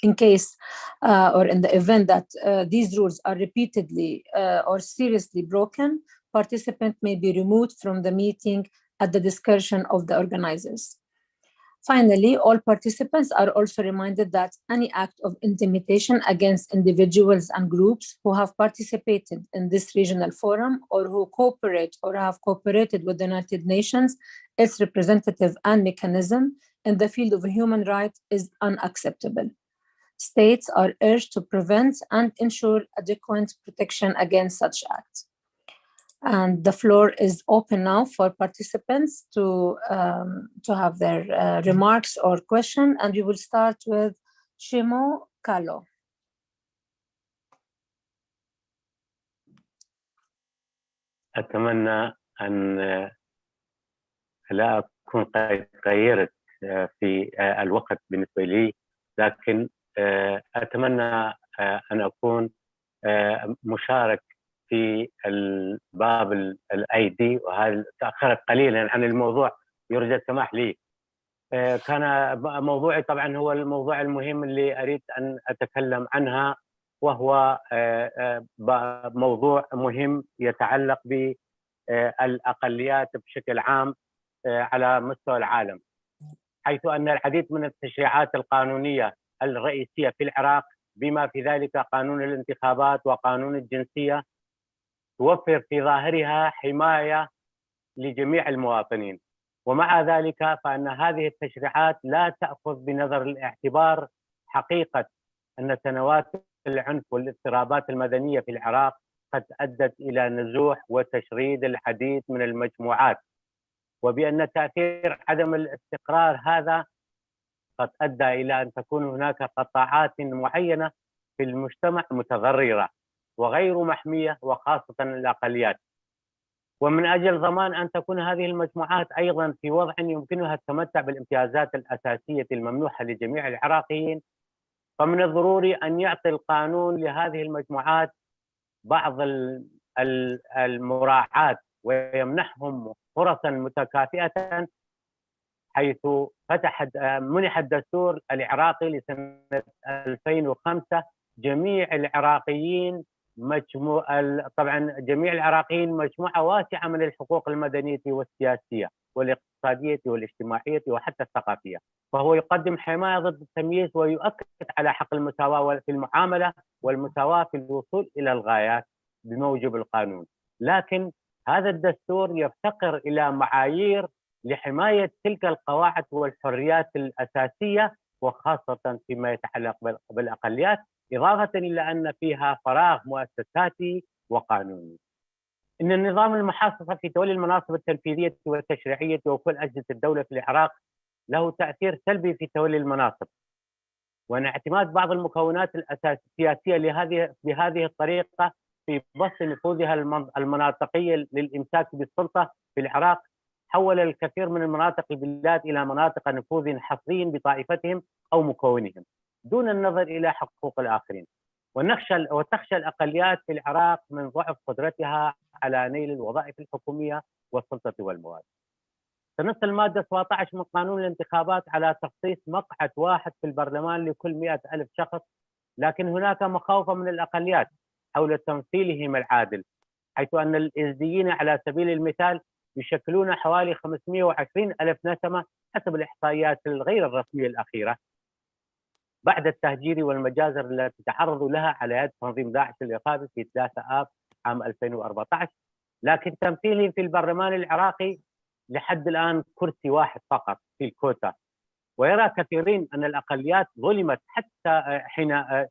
Speaker 18: In case or in the event that these rules are repeatedly or seriously broken, participants may be removed from the meeting at the discretion of the organizers. Finally, all participants are also reminded that any act of intimidation against individuals and groups who have participated in this regional forum or who cooperate or have cooperated with the United Nations, its representative and mechanism in the field of human rights is unacceptable. States are urged to prevent and ensure adequate protection against such acts. And the floor is open now for participants to have their remarks or question. And we will start with Shimo Kalo.
Speaker 7: أتمنى أن لا أكون قد غيرت في الوقت بالنسبة لي لكن أتمنى أن أكون مشارك في الباب الأيدي، وهذا تأخرت قليلا عن الموضوع، يرجى السماح لي. كان موضوعي طبعا هو الموضوع المهم اللي أريد أن أتكلم عنها، وهو موضوع مهم يتعلق بالأقليات بشكل عام على مستوى العالم، حيث أن العديد من التشريعات القانونية الرئيسية في العراق بما في ذلك قانون الانتخابات وقانون الجنسية توفر في ظاهرها حماية لجميع المواطنين، ومع ذلك فإن هذه التشريعات لا تأخذ بنظر الاعتبار حقيقة أن سنوات العنف والاضطرابات المدنية في العراق قد أدت إلى نزوح وتشريد العديد من المجموعات، وبأن تأثير عدم الاستقرار هذا قد أدى إلى أن تكون هناك قطاعات معينة في المجتمع متضررة وغير محمية، وخاصة الأقليات. ومن أجل ضمان أن تكون هذه المجموعات أيضا في وضع يمكنها التمتع بالامتيازات الأساسية الممنوحة لجميع العراقيين، فمن الضروري أن يعطي القانون لهذه المجموعات بعض المراعاة ويمنحهم فرصا متكافئة، حيث منح الدستور العراقي لسنة 2005 جميع العراقيين طبعا جميع العراقيين مجموعة واسعة من الحقوق المدنية والسياسية والاقتصادية والاجتماعية وحتى الثقافية، فهو يقدم حماية ضد التمييز ويؤكد على حق المساواة في المعاملة والمساواة في الوصول إلى الغايات بموجب القانون. لكن هذا الدستور يفتقر إلى معايير لحماية تلك القواعد والحريات الأساسية، وخاصة فيما يتعلق بالأقليات، إضافة إلى أن فيها فراغ مؤسساتي وقانوني. إن النظام المحاصصة في تولي المناصب التنفيذية والتشريعية وكل أجهزة الدولة في العراق له تأثير سلبي في تولي المناصب، وأن اعتماد بعض المكونات السياسية بهذه الطريقة في بسط نفوذها المناطقية للإمساك بالسلطة في العراق حول الكثير من المناطق البلاد إلى مناطق نفوذ حصري بطائفتهم أو مكونهم دون النظر إلى حقوق الآخرين. وتخشى الأقليات في العراق من ضعف قدرتها على نيل الوظائف الحكومية والسلطة والموارد. تنص المادة 17 من قانون الانتخابات على تخصيص مقعد واحد في البرلمان لكل 100,000 شخص، لكن هناك مخاوف من الأقليات حول تمثيلهم العادل، حيث أن الإزديين على سبيل المثال يشكلون حوالي 520,000 نسمة حسب الإحصائيات الغير الرسمية الأخيرة بعد التهجير والمجازر التي تعرضوا لها على يد تنظيم داعش الإرهابي في 3 آب عام 2014، لكن تمثيلهم في البرلمان العراقي لحد الآن كرسي واحد فقط في الكوتا. ويرى كثيرين أن الأقليات ظلمت حتى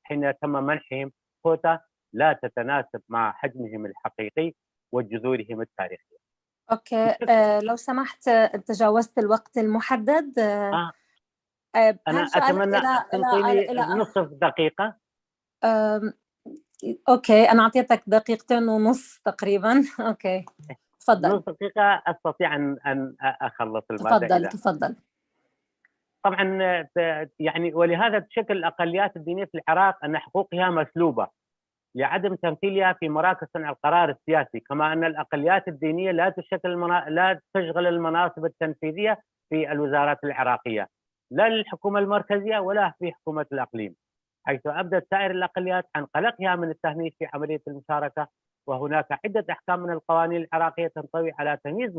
Speaker 7: حين تم منحهم كوتا لا تتناسب مع حجمهم الحقيقي وجذورهم التاريخية.
Speaker 18: أوكي، لو سمحت تجاوزت الوقت المحدد.
Speaker 7: أنا أتمنى تنطيني نصف دقيقة.
Speaker 18: أوكي، أنا أعطيتك 2.5 دقيقة تقريبا. أوكي تفضل.
Speaker 7: نصف دقيقة أستطيع أن أخلص المادة.
Speaker 18: تفضل.
Speaker 7: طبعا يعني ولهذا تشكل الأقليات الدينية في العراق أن حقوقها مسلوبة لعدم تمثيلها في مراكز صنع القرار السياسي، كما أن الأقليات الدينية لا تشغل المناصب التنفيذية في الوزارات العراقية، لا للحكومة المركزية ولا في حكومة الأقليم، حيث أبدت سائر الأقليات عن قلقها من التهميش في عملية المشاركة. وهناك عدة أحكام من القوانين العراقية تنطوي على تمييز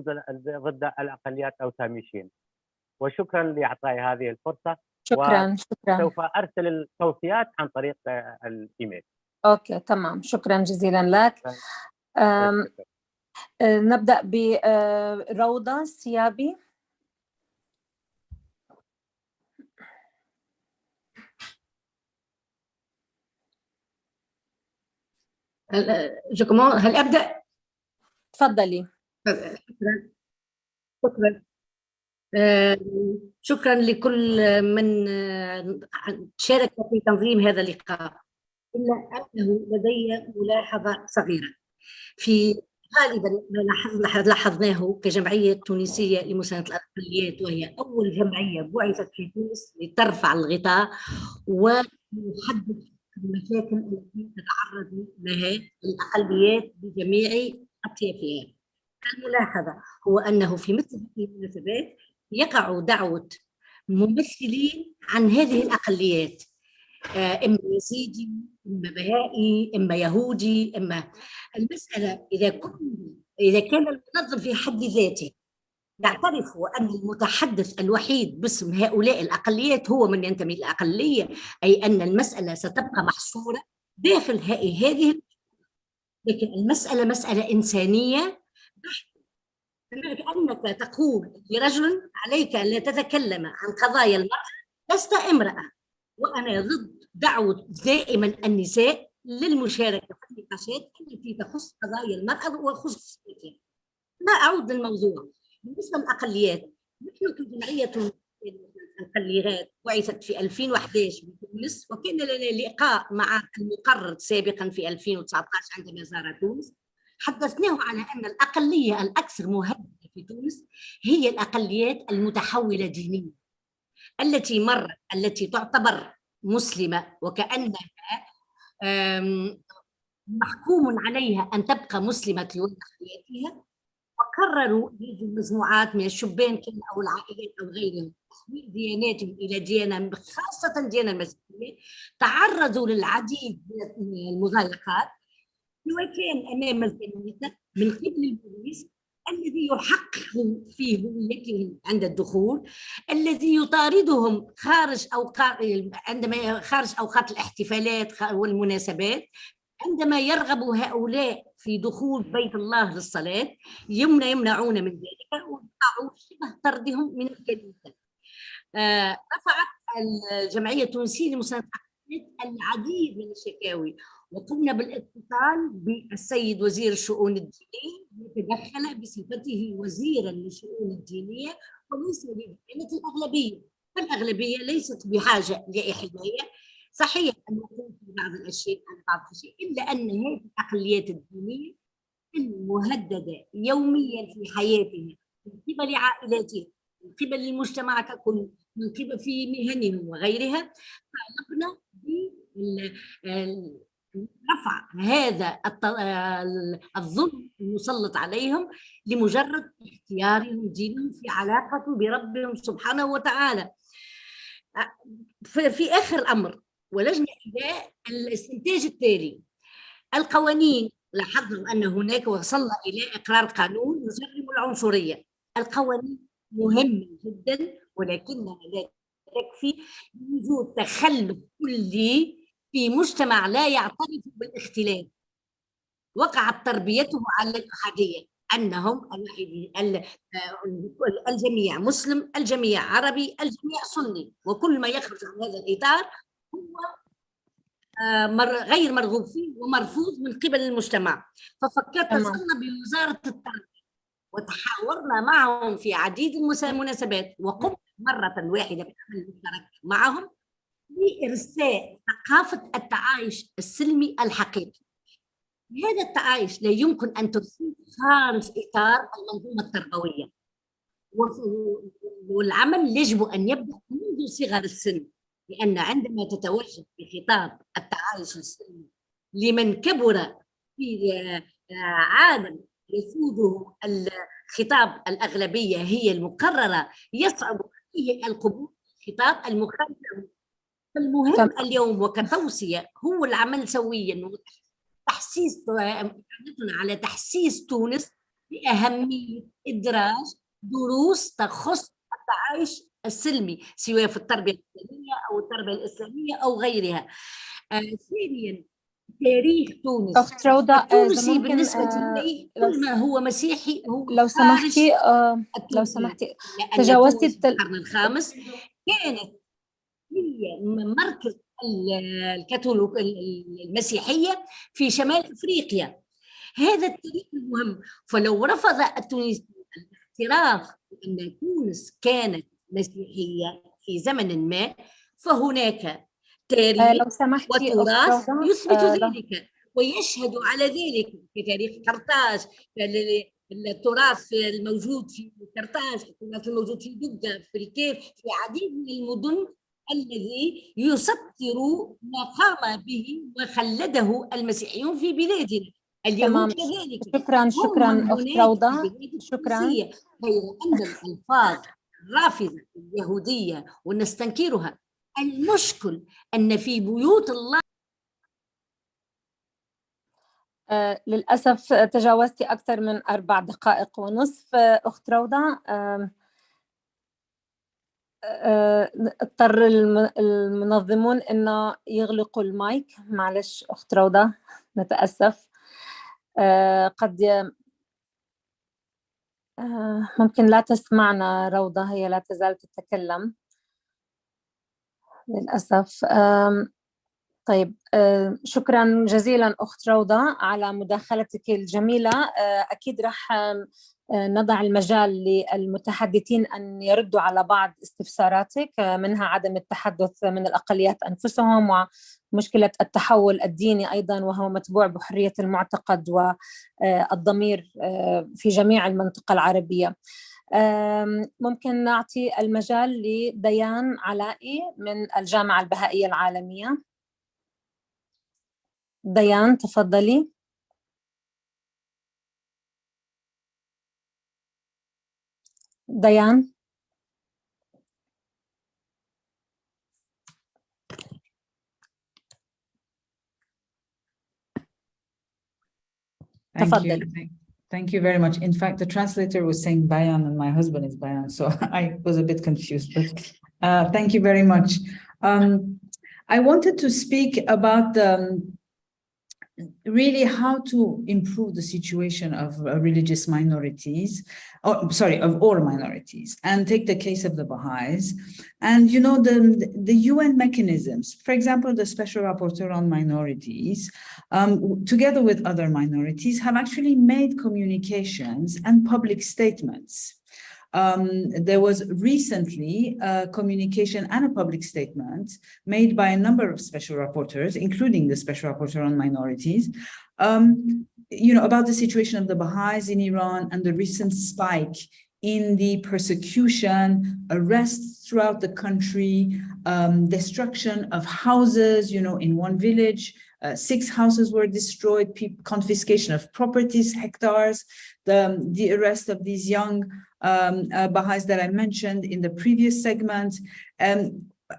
Speaker 7: ضد الأقليات أو تهميشهم. وشكرا لإعطائي هذه الفرصة.
Speaker 18: شكرا.
Speaker 7: سوف أرسل التوصيات عن طريق الإيميل.
Speaker 18: أوكي تمام، شكرا جزيلا لك. نبدأ بروضة السيابي.
Speaker 8: هل أبدأ؟
Speaker 18: تفضلي.
Speaker 8: شكرا لكل من شارك في تنظيم هذا اللقاء، إلا أنه لدي ملاحظة صغيرة. في
Speaker 9: غالبا ما لاحظناه كجمعية تونسية لمساندة الأقليات، وهي أول جمعية بعثت في تونس لترفع الغطاء وتحدد المشاكل التي تتعرض لها الأقليات بجميع أطيافها. الملاحظة هو أنه في مثل هذه المناسبات يقع دعوة ممثلين عن هذه الأقليات، إما يزيدي، إما بهائي، إما يهودي، إما المسألة إذا كان المنظم في حد ذاته يعترف أن المتحدث الوحيد باسم هؤلاء الأقليات هو من ينتمي للأقلية، أي أن المسألة ستبقى محصورة داخل هذه، لكن المسألة مسألة إنسانية. كأنك تقول لرجل عليك أن لا تتكلم عن قضايا المرأة، لست امرأة. وأنا ضد دعوة دائما النساء للمشاركة في النقاشات التي تخص قضايا المرأة وخصوصيتها. ما أعود للموضوع. بالنسبة للأقليات، نحن كجمعية الأقليات بعثت في 2011 بتونس، وكان لنا لقاء مع المقرر سابقا في 2019 عندما زار تونس. حدثناه على أن الأقلية الأكثر مهددة في تونس هي الأقليات المتحولة دينيا، التي تعتبر مسلمة وكأنها محكوم عليها أن تبقى مسلمة لوجه حياتها، وقرروا هذه المجموعات من الشبان أو العائلات أو غيرهم تحويل دياناتهم إلى ديانة، خاصة الديانة المسيحية. تعرضوا للعديد من المضايقات وكان أمام الكنيسة من قبل البوليس الذي يحقق في هويتهم عند الدخول، الذي يطاردهم خارج أوقات الاحتفالات والمناسبات. عندما يرغب هؤلاء في دخول بيت الله للصلاة يمنعون من ذلك ويقعوا شبه طردهم من الكنيسة. رفعت الجمعية التونسية لمساندة العديد من الشكاوي، وقمنا بالاتصال بالسيد وزير الشؤون الدينية يتدخل بصفته وزيرا للشؤون الدينية وليس لديانة الأغلبية، فالأغلبية ليست بحاجة لحماية. صحيح أن يكون في بعض الأشياء إلا أن هذه الأقليات الدينية المهددة يوميا في حياتها من قبل عائلاتها، من قبل المجتمع ككل، من قبل في مهنهم وغيرها. طالبنا برفع هذا الظلم المسلط عليهم لمجرد اختيارهم دينهم في علاقة بربهم سبحانه وتعالى. في آخر الأمر ولجنة إلى الاستنتاج التالي: القوانين، لاحظنا أن هناك وصلنا إلى إقرار قانون يجرم العنصرية. القوانين مهمة جدا ولكنها لا تكفي لوجود تخلف كلي في مجتمع لا يعترف بالاختلاف وقعت تربيته على الأحادية، أنهم الجميع مسلم، الجميع عربي، الجميع سني، وكل ما يخرج عن هذا الإطار هو غير مرغوب فيه ومرفوض من قبل المجتمع. ففكرت اتصلنا بوزارة التربية وتحاورنا معهم في عديد المناسبات، وقمت مرة واحدة بعمل مشترك معهم لإرساء ثقافة التعايش السلمي الحقيقي. هذا التعايش لا يمكن أن ترسيه خارج إطار المنظومة التربوية، والعمل يجب أن يبدأ منذ صغر السن، لأن عندما تتوجه بخطاب التعايش السلمي لمن كبر في عالم يسوده الخطاب الأغلبية هي المقررة يصعب فيه القبول خطاب المخالف. فالمهم اليوم وكتوصية هو العمل سويا تحسيس على تحسيس تونس بأهمية إدراج دروس تخص التعايش السلمي سواء في التربية الإسلامية أو التربية الإسلامية أو غيرها. ثانيا تاريخ تونس التونسي بالنسبة إليه كل ما هو مسيحي هو
Speaker 18: لو سمحتي
Speaker 9: تجاوزتي القرن الخامس كانت هي مركز الكاثوليك المسيحية في شمال أفريقيا. هذا التاريخ المهم. فلو رفض التونسيين الاعتراف بأن تونس كانت مسيحية في زمن ما فهناك تاريخ وتراث يثبت ذلك. ويشهدوا على ذلك في تاريخ قرطاج، التراث الموجود في قرطاج، التراث الموجود في دقة، في الكيف، في عديد من المدن الذي يسطر ما قام به وخلده المسيحيون في بلادنا. اليهود كذلك.
Speaker 18: شكرا أخت روضة. شكرا.
Speaker 9: غير أن الألفاظ الرافضة اليهودية ونستنكرها، المشكل أن في بيوت الله
Speaker 18: للأسف تجاوزت أكثر من 4 دقائق ونصف أخت روضة. اضطر المنظمون إنه يغلقوا المايك. معلش أخت روضة، نتأسف. قد ممكن لا تسمعنا روضة، هي لا تزال تتكلم للأسف. طيب، شكرا جزيلا أخت روضة على مداخلتك الجميلة. أكيد رح نضع المجال للمتحدثين أن يردوا على بعض استفساراتك، منها عدم التحدث من الأقليات أنفسهم، ومشكلة التحول الديني أيضا، وهو متبوع بحرية المعتقد والضمير في جميع المنطقة العربية. ممكن نعطي المجال لديان علائي من الجامعة البهائية العالمية. ديان تفضلي. ديان. تفضلي.
Speaker 10: Thank you very much. In fact, the translator was saying Bayan and my husband is Bayan, so I was a bit confused, but thank you very much. I wanted to speak about really how to improve the situation of religious minorities, of all minorities, and take the case of the Baha'is. And, you know, the UN mechanisms, for example, the Special Rapporteur on Minorities, together with other minorities, have actually made communications and public statements. There was recently a communication and a public statement made by a number of special rapporteurs, including the Special Rapporteur on Minorities, you know, about the situation of the Baha'is in Iran and the recent spike in the persecution, arrests throughout the country, destruction of houses, you know, in one village, 6 houses were destroyed, confiscation of properties, hectares, the arrest of these young Baha'is that I mentioned in the previous segment,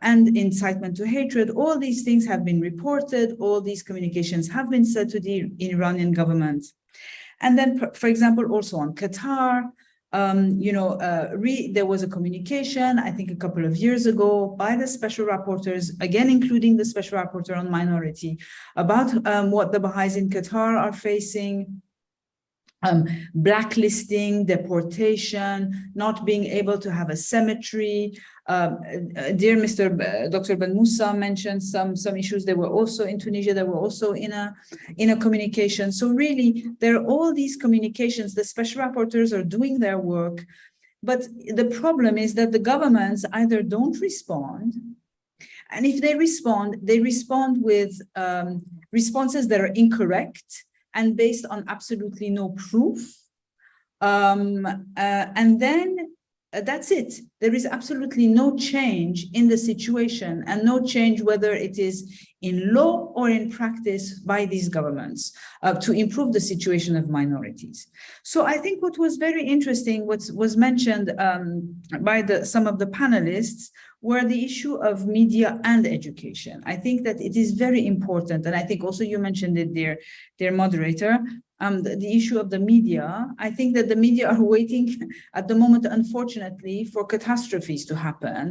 Speaker 10: and incitement to hatred. All these things have been reported. All these communications have been said to the Iranian government. And then, for example, also on Qatar, you know, there was a communication, I think a couple of years ago, by the special rapporteurs, again, including the special rapporteur on minority, about what the Baha'is in Qatar are facing. Blacklisting, deportation, not being able to have a cemetery. Dear Dr. Ben Moussa mentioned some issues. They were also in Tunisia. They were also in a communication. So really, there are all these communications. The special rapporteurs are doing their work, but the problem is that the governments either don't respond, and if they respond with responses that are incorrect and based on absolutely no proof. And then that's it. There is absolutely no change in the situation, and no change whether it is in law or in practice by these governments to improve the situation of minorities. So I think what was very interesting, what was mentioned by some of the panelists, were the issue of media and education. I think that it is very important, and I think also you mentioned it, dear moderator, the issue of the media. I think that the media are waiting at the moment, unfortunately, for catastrophes to happen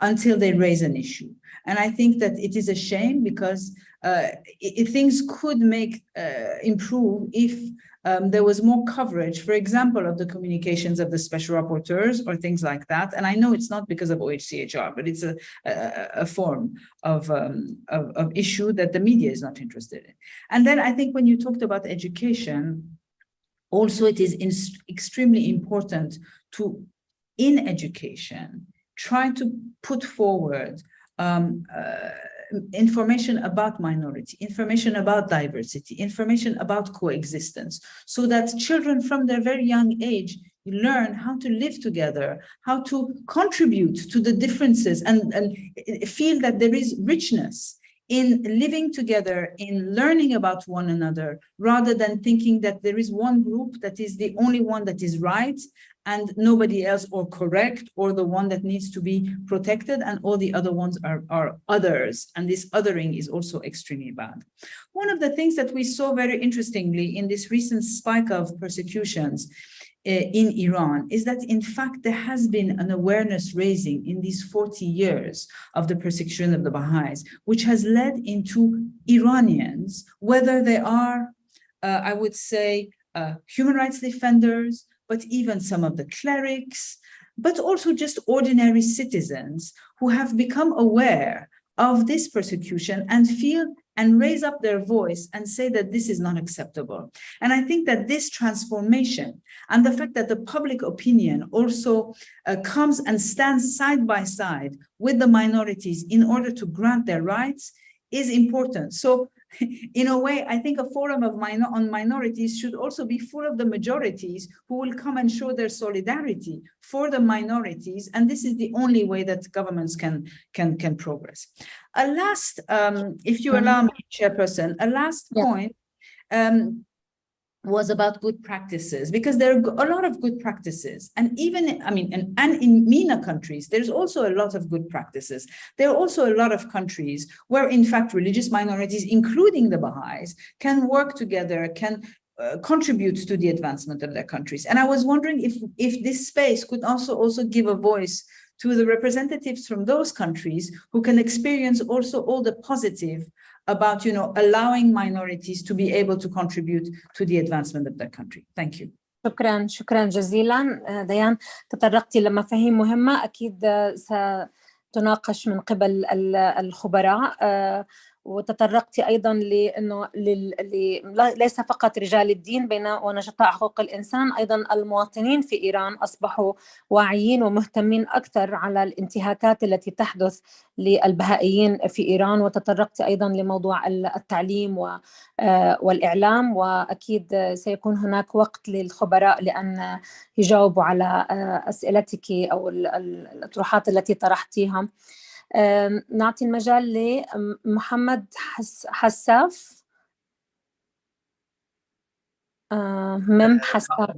Speaker 10: until they raise an issue. And I think that it is a shame, because things could improve if there was more coverage, for example, of the communications of the special rapporteurs or things like that. And I know it's not because of OHCHR, but it's a form of issue that the media is not interested in. And then I think when you talked about education, also it is extremely important to, in education, try to put forward information about minority, information about diversity, information about coexistence, so that children from their very young age learn how to live together, how to contribute to the differences, and feel that there is richness in living together, in learning about one another, rather than thinking that there is one group that is the only one that is right and nobody else, or correct, or the one that needs to be protected, and all the other ones are others. And this othering is also extremely bad. One of the things that we saw very interestingly in this recent spike of persecutions in Iran is that, in fact, there has been an awareness raising in these 40 years of the persecution of the Baha'is, which has led into Iranians, whether they are, I would say, human rights defenders, but even some of the clerics, but also just ordinary citizens who have become aware of this persecution and feel and raise up their voice and say that this is not acceptable. And I think that this transformation and the fact that the public opinion also comes and stands side by side with the minorities in order to grant their rights is important. So in a way, I think a forum of on minorities should also be full of the majorities who will come and show their solidarity for the minorities. And this is the only way that governments can progress. A last, if you allow me, Chairperson, a last point was about good practices, because there are a lot of good practices. And even, I mean, and in MENA countries, there's also a lot of good practices. There are also a lot of countries where, in fact, religious minorities, including the Baha'is, can work together, can contribute to the advancement of their countries. And I was wondering if this space could also give a voice to the representatives from those countries who can experience also all the positive about, you know, allowing minorities to be able to contribute to the advancement of their country. Thank you.
Speaker 18: شكرا جزيلا ديان. تطرقتي لمفاهيم مهمة أكيد ستناقش من قبل الخبراء، وتطرقتي أيضا لأنه ليس فقط رجال الدين بين ونشطاء حقوق الإنسان، أيضا المواطنين في إيران أصبحوا واعيين ومهتمين أكثر على الانتهاكات التي تحدث للبهائيين في إيران. وتطرقتي أيضا لموضوع التعليم والإعلام، وأكيد سيكون هناك وقت للخبراء لأن يجاوبوا على أسئلتك أو الأطروحات التي طرحتيها. نعطي المجال لمحمد حساف. مم حساف.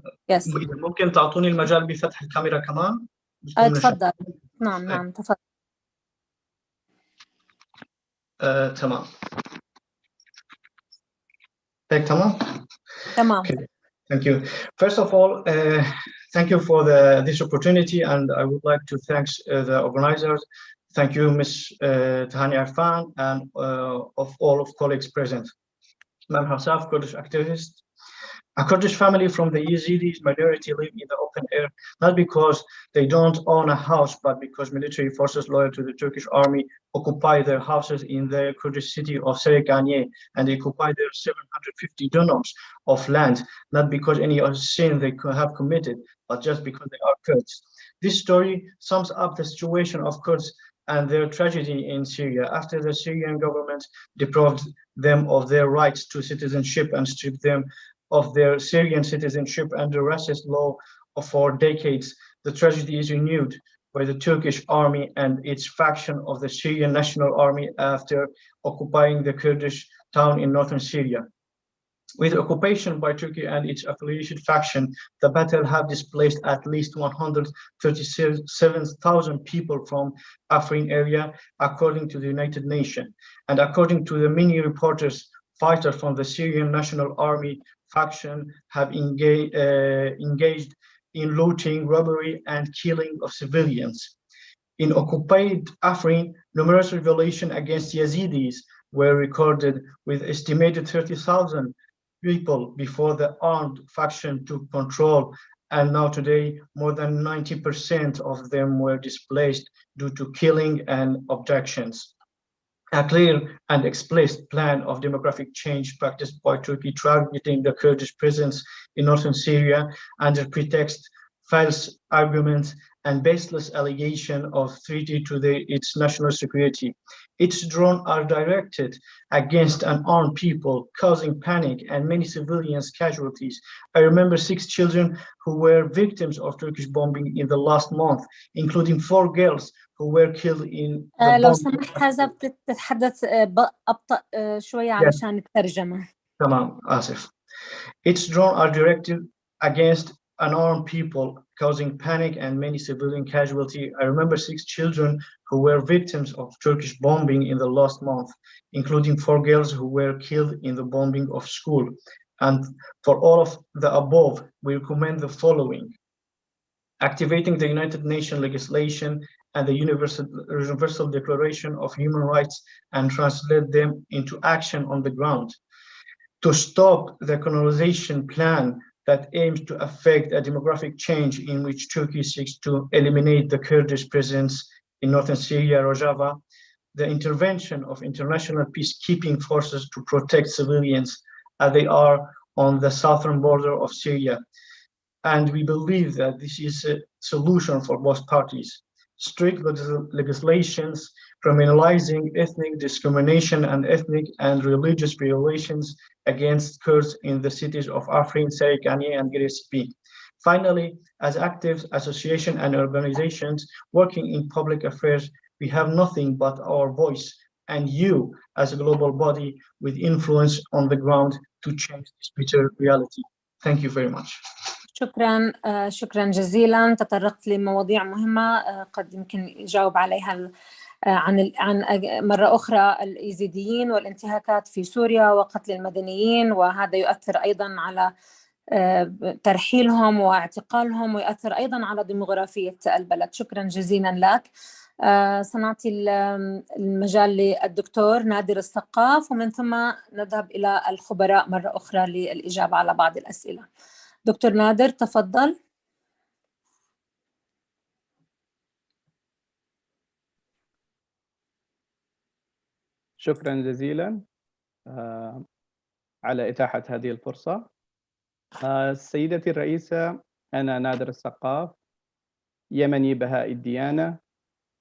Speaker 11: ممكن تعطوني المجال بفتح الكاميرا كمان؟
Speaker 18: تفضل. نعم تفضل.
Speaker 11: تمام. هيك تمام؟
Speaker 18: تمام.
Speaker 11: Okay. Thank you. First of all, thank you for this opportunity, and I would like to thank the organizers. Thank you, Ms. Tahani Arfan, and of all of colleagues present. I'm Hassaf, Kurdish activist. A Kurdish family from the Yazidi minority live in the open air, not because they don't own a house, but because military forces loyal to the Turkish army occupy their houses in the Kurdish city of Serekaniye, and they occupy their 750 dunams of land, not because any sin they could have committed, but just because they are Kurds. This story sums up the situation of Kurds and their tragedy in Syria after the Syrian government deprived them of their rights to citizenship and stripped them of their Syrian citizenship under racist law for decades. The tragedy is renewed by the Turkish army and its faction of the Syrian National Army after occupying the Kurdish town in northern Syria. With occupation by Turkey and its affiliated faction, the battle have displaced at least 137,000 people from Afrin area, according to the United Nations. And according to the many reporters, fighters from the Syrian National Army faction have engaged in looting, robbery, and killing of civilians. In occupied Afrin, numerous revolutions against Yazidis were recorded, with estimated 30,000 people before the armed faction took control, and now today more than 90% of them were displaced due to killing and abductions. A clear and explicit plan of demographic change practiced by Turkey, targeting the Kurdish presence in northern Syria under pretext, false arguments, and baseless allegation of threat to its national security. Its drones are directed against unarmed people, causing panic and many civilians casualties. I remember 6 children who were victims of Turkish bombing in the last month, including 4 girls who were killed in the
Speaker 18: لو
Speaker 11: bombing.
Speaker 18: سمحت حازة بتتحدث أبطأ شوية علشان الترجمة.
Speaker 11: تمام آسف. Its drones are directed against unarmed people, causing panic and many civilian casualties. I remember 6 children who were victims of Turkish bombing in the last month, including 4 girls who were killed in the bombing of school. And for all of the above, we recommend the following: activating the United Nations legislation and the Universal Declaration of Human Rights and translate them into action on the ground. To stop the colonization plan that aims to affect a demographic change in which Turkey seeks to eliminate the Kurdish presence in northern Syria, Rojava, the intervention of international peacekeeping forces to protect civilians as they are on the southern border of Syria. And we believe that this is a solution for both parties. Strict legislations criminalizing ethnic discrimination and ethnic and religious violations against Kurds in the cities of Afrin, Serikani, and Giresunspor. Finally, as active associations and organizations working in public affairs, we have nothing but our voice and you as a global body with influence on the ground to change this bitter reality. Thank you very much.
Speaker 18: شكرا جزيلا. تطرقت لمواضيع مهمة قد يمكن يجاوب عليها عن مرة أخرى الإيزيديين والانتهاكات في سوريا وقتل المدنيين، وهذا يؤثر أيضا على ترحيلهم واعتقالهم ويؤثر أيضا على ديموغرافية البلد. شكرا جزيلا لك. سنعطي المجال للدكتور نادر الثقاف ومن ثم نذهب إلى الخبراء مرة أخرى للإجابة على بعض الأسئلة. دكتور نادر تفضل.
Speaker 13: شكرا جزيلا على إتاحة هذه الفرصة. سيدتي الرئيسة، أنا نادر الثقاف، يمني بهائي الديانة،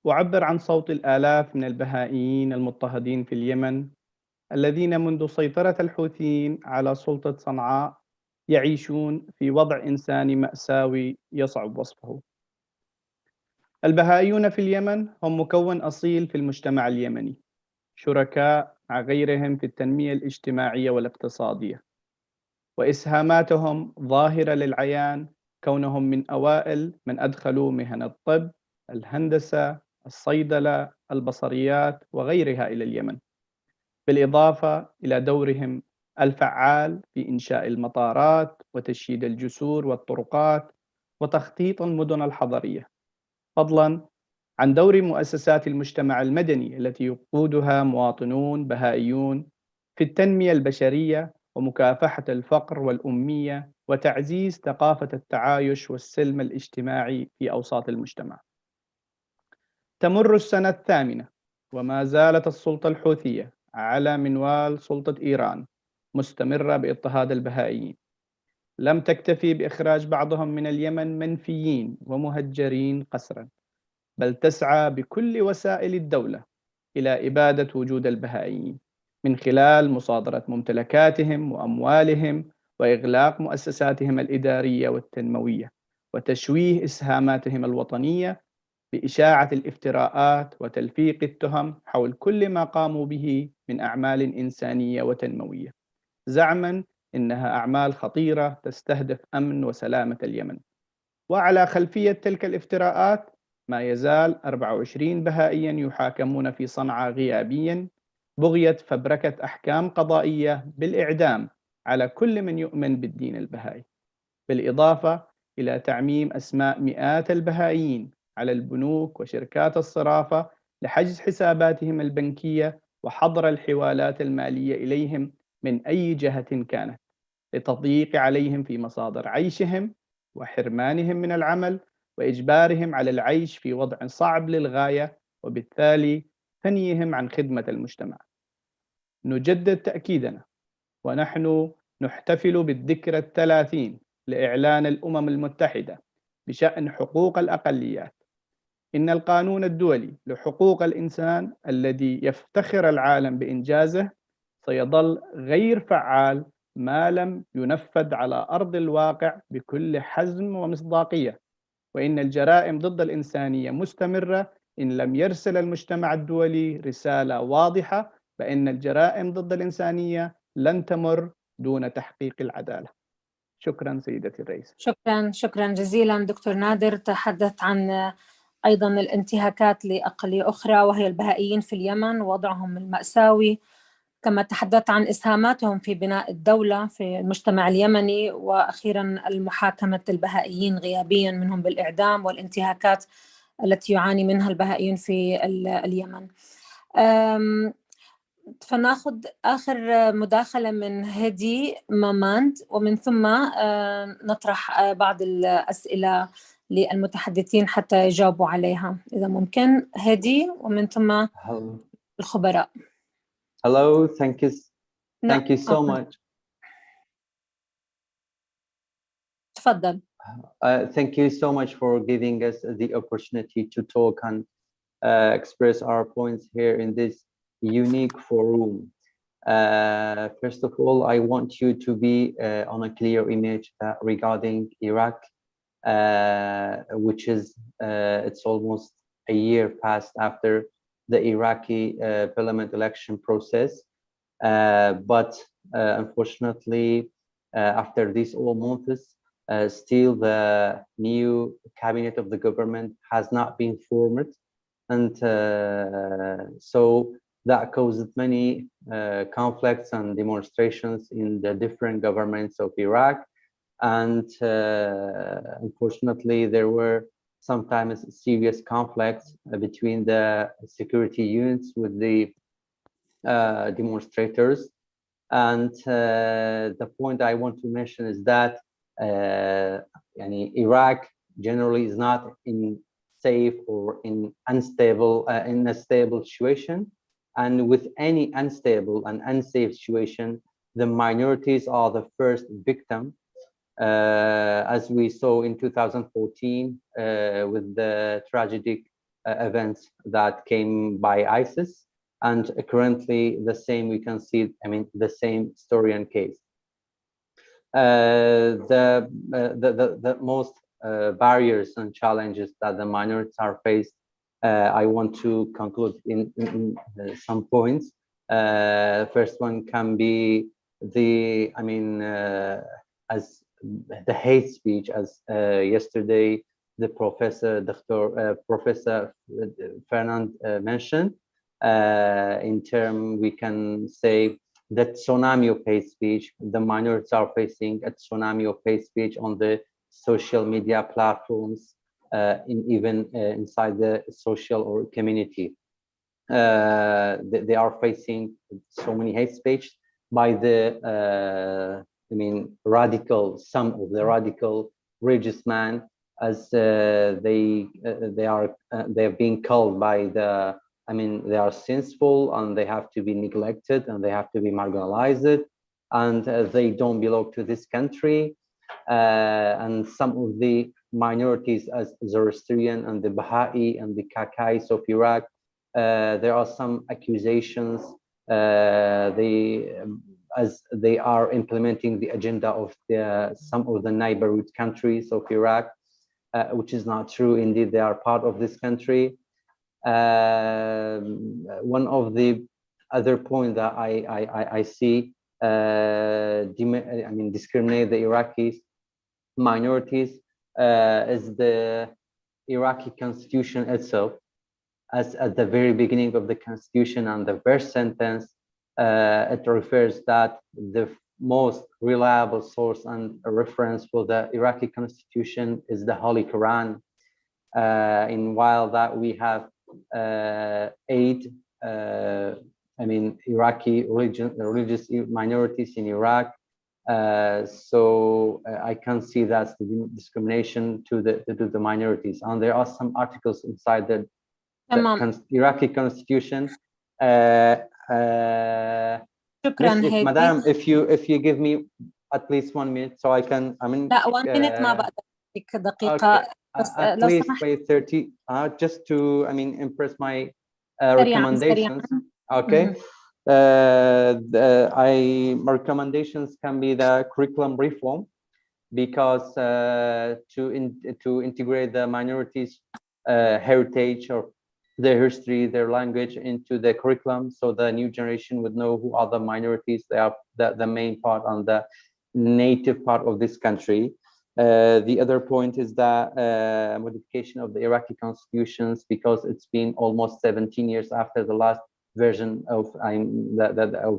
Speaker 13: أعبر عن صوت الآلاف من البهائيين المضطهدين في اليمن الذين منذ سيطرة الحوثيين على سلطة صنعاء يعيشون في وضع إنساني مأساوي يصعب وصفه. البهائيون في اليمن هم مكون أصيل في المجتمع اليمني، شركاء مع غيرهم في التنمية الاجتماعية والاقتصادية، وإسهاماتهم ظاهرة للعيان كونهم من أوائل من أدخلوا مهن الطب، الهندسة، الصيدلة، البصريات وغيرها إلى اليمن، بالإضافة إلى دورهم الفعال في إنشاء المطارات وتشييد الجسور والطرقات وتخطيط المدن الحضرية، فضلاً عن دور مؤسسات المجتمع المدني التي يقودها مواطنون بهائيون في التنمية البشرية ومكافحة الفقر والأمية وتعزيز ثقافة التعايش والسلم الاجتماعي في أوساط المجتمع. تمر السنة الثامنة وما زالت السلطة الحوثية على منوال سلطة إيران مستمرة باضطهاد البهائيين. لم تكتفي بإخراج بعضهم من اليمن منفيين ومهجرين قسراً، بل تسعى بكل وسائل الدولة إلى إبادة وجود البهائيين من خلال مصادرة ممتلكاتهم وأموالهم وإغلاق مؤسساتهم الإدارية والتنموية وتشويه إسهاماتهم الوطنية بإشاعة الافتراءات وتلفيق التهم حول كل ما قاموا به من أعمال إنسانية وتنموية، زعماً إنها أعمال خطيرة تستهدف أمن وسلامة اليمن. وعلى خلفية تلك الافتراءات ما يزال 24 بهائياً يحاكمون في صنعاء غيابياً بغية فبركة أحكام قضائية بالإعدام على كل من يؤمن بالدين البهائي، بالإضافة إلى تعميم أسماء مئات البهائيين على البنوك وشركات الصرافة لحجز حساباتهم البنكية وحظر الحوالات المالية إليهم من أي جهة كانت، لتضييق عليهم في مصادر عيشهم وحرمانهم من العمل وإجبارهم على العيش في وضع صعب للغاية، وبالتالي ثنيهم عن خدمة المجتمع. نجدد تأكيدنا ونحن نحتفل بالذكرى 30 لإعلان الأمم المتحدة بشأن حقوق الأقليات، إن القانون الدولي لحقوق الإنسان الذي يفتخر العالم بإنجازه سيظل غير فعال ما لم ينفذ على أرض الواقع بكل حزم ومصداقية، وإن الجرائم ضد الإنسانية مستمرة إن لم يرسل المجتمع الدولي رسالة واضحة بأن الجرائم ضد الإنسانية لن تمر دون تحقيق العدالة. شكرا سيدتي الرئيسة.
Speaker 18: شكرا جزيلا دكتور نادر. تحدث عن أيضا الانتهاكات لأقلية أخرى وهي البهائيين في اليمن ووضعهم المأساوي، كما تحدث عن إسهاماتهم في بناء الدولة في المجتمع اليمني، وأخيرا المحاكمة البهائيين غيابيا منهم بالإعدام والانتهاكات التي يعاني منها البهائيين في اليمن. فناخذ آخر مداخلة من هدي ماماند، ومن ثم نطرح بعض الأسئلة للمتحدثين حتى يجاوبوا عليها إذا ممكن. هدي ومن ثم الخبراء.
Speaker 5: Hello, thank you so much.
Speaker 18: تفضل.
Speaker 5: Thank you so much for giving us the opportunity to talk and express our points here in this unique forum. First of all, I want you to be on a clear image regarding Iraq, which is it's almost a year past after the Iraqi parliament election process, but unfortunately after these all months still the new cabinet of the government has not been formed, and so that caused many conflicts and demonstrations in the different governments of Iraq. And unfortunately, there were sometimes serious conflicts between the security units with the demonstrators. And the point I want to mention is that Iraq generally is not in safe or in unstable, in a stable situation. And with any unstable and unsafe situation, the minorities are the first victim, as we saw in 2014 with the tragic events that came by ISIS. And currently the same we can see, the same story and case. The most barriers and challenges that the minorities are faced, I want to conclude in some points. First one can be the, as the hate speech, as yesterday the Professor Fernand mentioned. In term, we can say that tsunami of hate speech, the minorities are facing a tsunami of hate speech on the social media platforms, even inside the social or community. They are facing so many hate speech by the, some of the radical religious man, as they are being called by the, they are sinful and they have to be neglected and they have to be marginalized, and they don't belong to this country. And some of the minorities, as Zoroastrian and the Baha'i and the Kakais of Iraq, there are some accusations as they are implementing the agenda of some of the neighborhood countries of Iraq, which is not true. Indeed, they are part of this country. One of the other points that I see discriminate the Iraqi minorities is the Iraqi constitution itself. As at the very beginning of the constitution and the first sentence, it refers that the most reliable source and reference for the Iraqi constitution is the Holy Quran. In while that we have 8 Iraqi religious minorities in Iraq, so I can see that's the discrimination to the minorities. And there are some articles inside the Iraqi constitution. Madam, if you give me at least 1 minute so I can.
Speaker 18: لا 1 minute ما بقدر دقيقة.
Speaker 5: at least by 30, just to, I mean, impress my recommendations. Okay. My recommendations can be the curriculum reform, because to integrate the minorities' heritage or their history, their language into the curriculum, so the new generation would know who are the minorities. They are the main part on the native part of this country. The other point is the modification of the Iraqi constitutions, because it's been almost 17 years after the last version of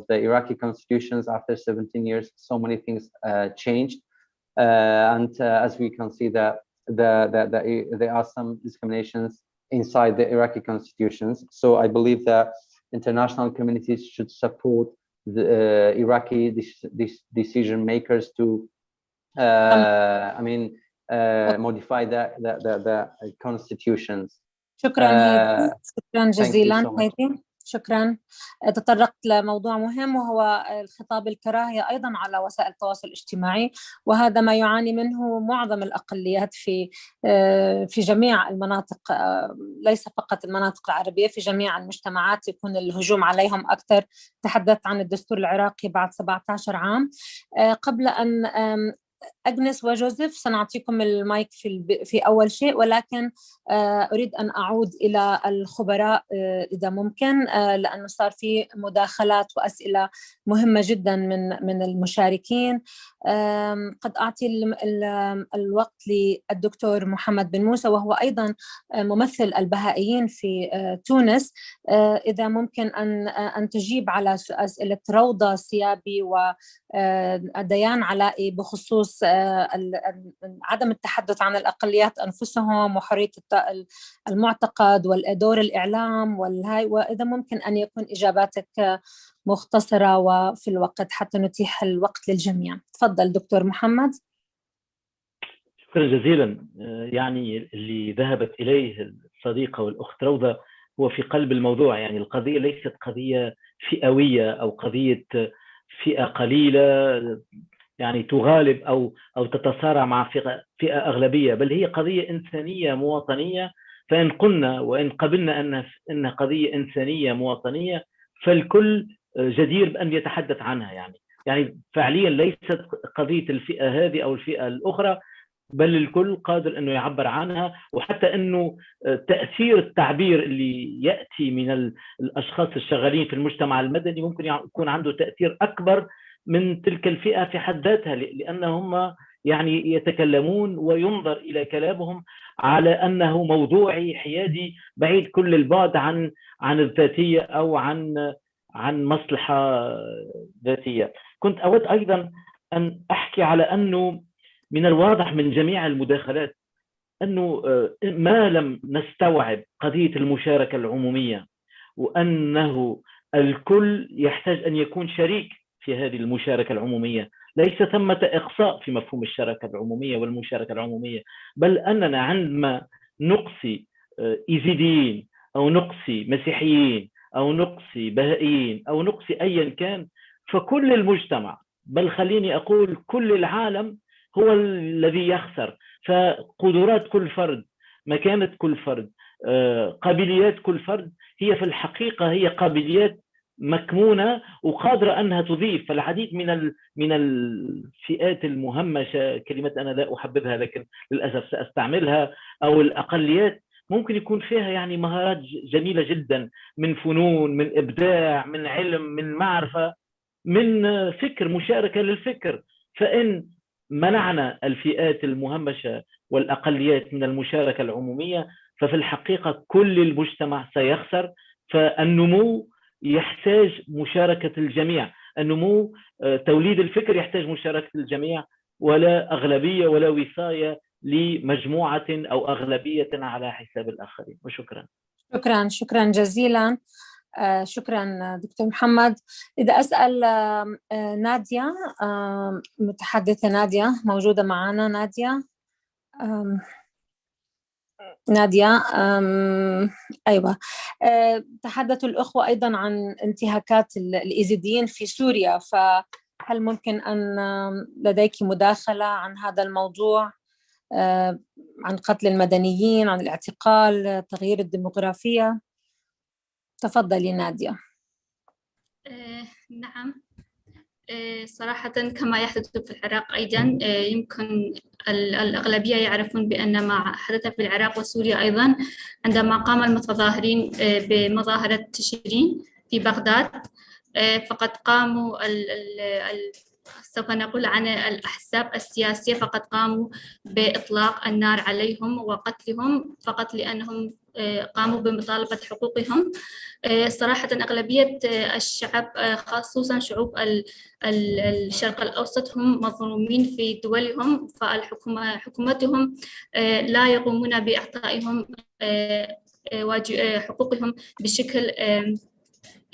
Speaker 5: the Iraqi constitutions. After 17 years, so many things changed, and as we can see that there are some discriminations inside the Iraqi constitutions. So I believe that international communities should support the Iraqi decision makers to modify the constitutions.
Speaker 18: شكرا جزيلا هيدي. شكرا. تطرقت لموضوع مهم، وهو الخطاب الكراهية أيضا على وسائل التواصل الاجتماعي، وهذا ما يعاني منه معظم الأقليات في جميع المناطق، ليس فقط المناطق العربية، في جميع المجتمعات يكون الهجوم عليهم أكثر. تحدثت عن الدستور العراقي بعد 17 عام. قبل أن أجنس وجوزيف سنعطيكم المايك في أول شيء، ولكن أريد أن أعود إلى الخبراء إذا ممكن، لأنه صار في مداخلات وأسئلة مهمة جدا من المشاركين. قد أعطي الوقت للدكتور محمد بن موسى، وهو أيضا ممثل البهائيين في تونس، إذا ممكن أن تجيب على أسئلة روضة سيابي وديان علائي بخصوص عدم التحدث عن الأقليات أنفسهم وحرية المعتقد ودور الإعلام وإذا ممكن أن يكون إجاباتك مختصرة وفي الوقت حتى نتيح الوقت للجميع. تفضل دكتور محمد.
Speaker 14: شكرا جزيلا. يعني اللي ذهبت إليه الصديقة والأخت روضة هو في قلب الموضوع. يعني القضية ليست قضية فئوية أو قضية فئة قليلة يعني تغالب أو تتصارع مع فئة أغلبية، بل هي قضية إنسانية مواطنية. فإن قلنا وإن قبلنا أن قضية إنسانية مواطنية، فالكل جدير بأن يتحدث عنها. يعني فعليا ليست قضية الفئة هذه أو الفئة الأخرى، بل الكل قادر أنه يعبر عنها. وحتى أنه تأثير التعبير اللي يأتي من الأشخاص الشغالين في المجتمع المدني ممكن يكون عنده تأثير أكبر من تلك الفئة في حد ذاتها، لأنهم يعني يتكلمون وينظر إلى كلامهم على أنه موضوعي حيادي بعيد كل البعد عن الذاتية أو عن مصلحة ذاتية. كنت أود أيضا أن أحكي على أنه من الواضح من جميع المداخلات أنه ما لم نستوعب قضية المشاركة العمومية، وأنه الكل يحتاج أن يكون شريك في هذه المشاركة العمومية. ليس ثمة إقصاء في مفهوم الشراكة العمومية والمشاركة العمومية، بل أننا عندما نقصي إيزيديين أو نقصي مسيحيين أو نقصي بهائيين أو نقصي أيا كان، فكل المجتمع، بل خليني أقول كل العالم هو الذي يخسر. فقدرات كل فرد، مكانة كل فرد، قابليات كل فرد هي في الحقيقة هي قابليات مكمونة وقادرة أنها تضيف. فالعديد من الفئات المهمشة، كلمة أنا لا أحببها لكن للأسف سأستعملها، أو الأقليات، ممكن يكون فيها يعني مهارات جميلة جدا من فنون، من إبداع، من علم، من معرفة، من فكر، مشاركة للفكر. فإن منعنا الفئات المهمشة والأقليات من المشاركة العمومية، ففي الحقيقة كل المجتمع سيخسر. فالنمو يحتاج مشاركة الجميع، النمو توليد الفكر يحتاج مشاركة الجميع، ولا أغلبية ولا وصاية لمجموعة أو أغلبية على حساب الآخرين. وشكرا.
Speaker 18: شكرا جزيلا. شكرا دكتور محمد. إذا أسأل نادية، متحدثة نادية موجودة معنا. نادية أيوة. تحدثوا الأخوة أيضا عن انتهاكات الإيزيديين في سوريا، فهل ممكن أن لديك مداخلة عن هذا الموضوع؟ عن قتل المدنيين، عن الاعتقال، تغيير الديموغرافية. تفضلي نادية.
Speaker 17: نعم، صراحة كما يحدث في العراق أيضا، يمكن الأغلبية يعرفون بأن ما حدث في العراق وسوريا أيضا عندما قام المتظاهرين بمظاهرة تشرين في بغداد، فقد قاموا سوف نقول عن الأحزاب السياسية، فقد قاموا بإطلاق النار عليهم وقتلهم فقط لأنهم قاموا بمطالبة حقوقهم. صراحة أغلبية الشعب خصوصا شعوب الشرق الأوسط هم مظلومين في دولهم، فحكومتهم لا يقومون بإعطائهم حقوقهم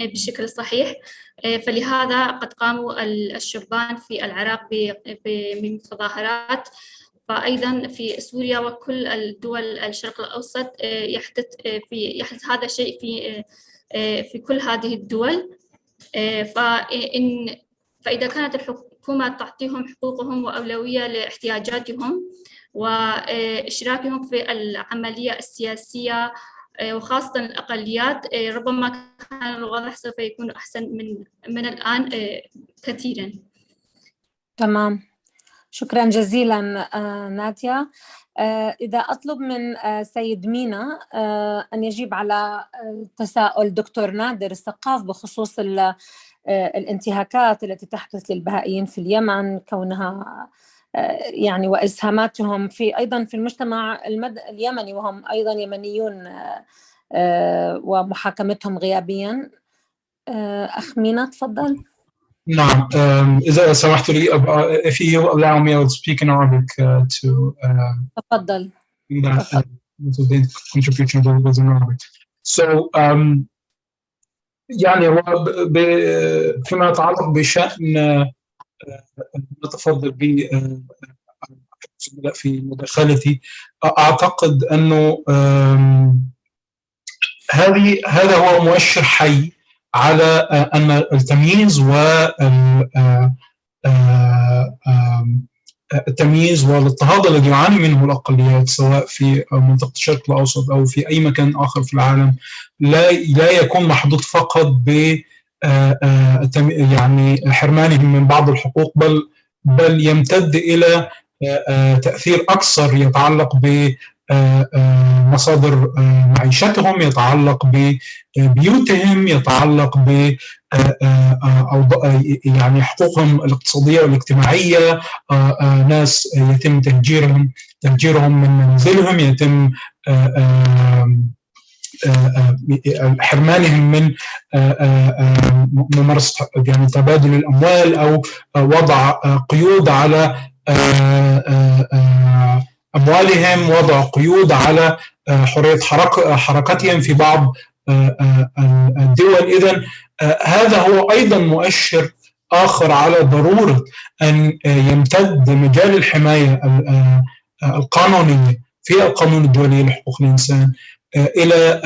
Speaker 17: بشكل صحيح. فلهذا قد قاموا الشبان في العراق بمظاهرات، فأيضا في سوريا وكل الدول الشرق الأوسط يحدث هذا الشيء في كل هذه الدول. فإذا كانت الحكومة تعطيهم حقوقهم وأولوية لاحتياجاتهم وإشراكهم في العملية السياسية وخاصة الأقليات، ربما كان الوضع سوف يكون أحسن من الآن كثيرا.
Speaker 18: تمام، شكرا جزيلا نادية. إذا أطلب من سيد مينا أن يجيب على تساؤل دكتور نادر السقاف بخصوص الانتهاكات التي تحدث للبهائيين في اليمن، كونها يعني وإسهاماتهم في أيضا في المجتمع اليمني وهم أيضا يمنيون ومحاكمتهم غيابيا. أخ مينا تفضل.
Speaker 19: نعم، إذا سمحت لي if you allow me I will speak in Arabic to
Speaker 18: تفضل.
Speaker 19: the contribution was in Arabic. So يعني هو فيما يتعلق بشأن نتفضل به في مداخلتي، أعتقد أنه هذا هو مؤشر حي على أن التمييز التمييز والاضطهاد الذي يعاني منه الأقليات سواء في منطقة الشرق الأوسط أو في أي مكان آخر في العالم لا يكون محدود فقط ب يعني حرمانهم من بعض الحقوق، بل يمتد إلى تأثير أكثر يتعلق بمصادر معيشتهم، يتعلق ببيوتهم، يتعلق ب يعني حقوقهم الاقتصادية والاجتماعية. ناس يتم تهجيرهم من منزلهم، يتم حرمانهم من ممارسة يعني تبادل الأموال أو وضع قيود على أموالهم، وضع قيود على حرية حركتهم في بعض الدول. إذن هذا هو أيضا مؤشر آخر على ضرورة أن يمتد مجال الحماية القانونية في القانون الدولي لحقوق الإنسان إلى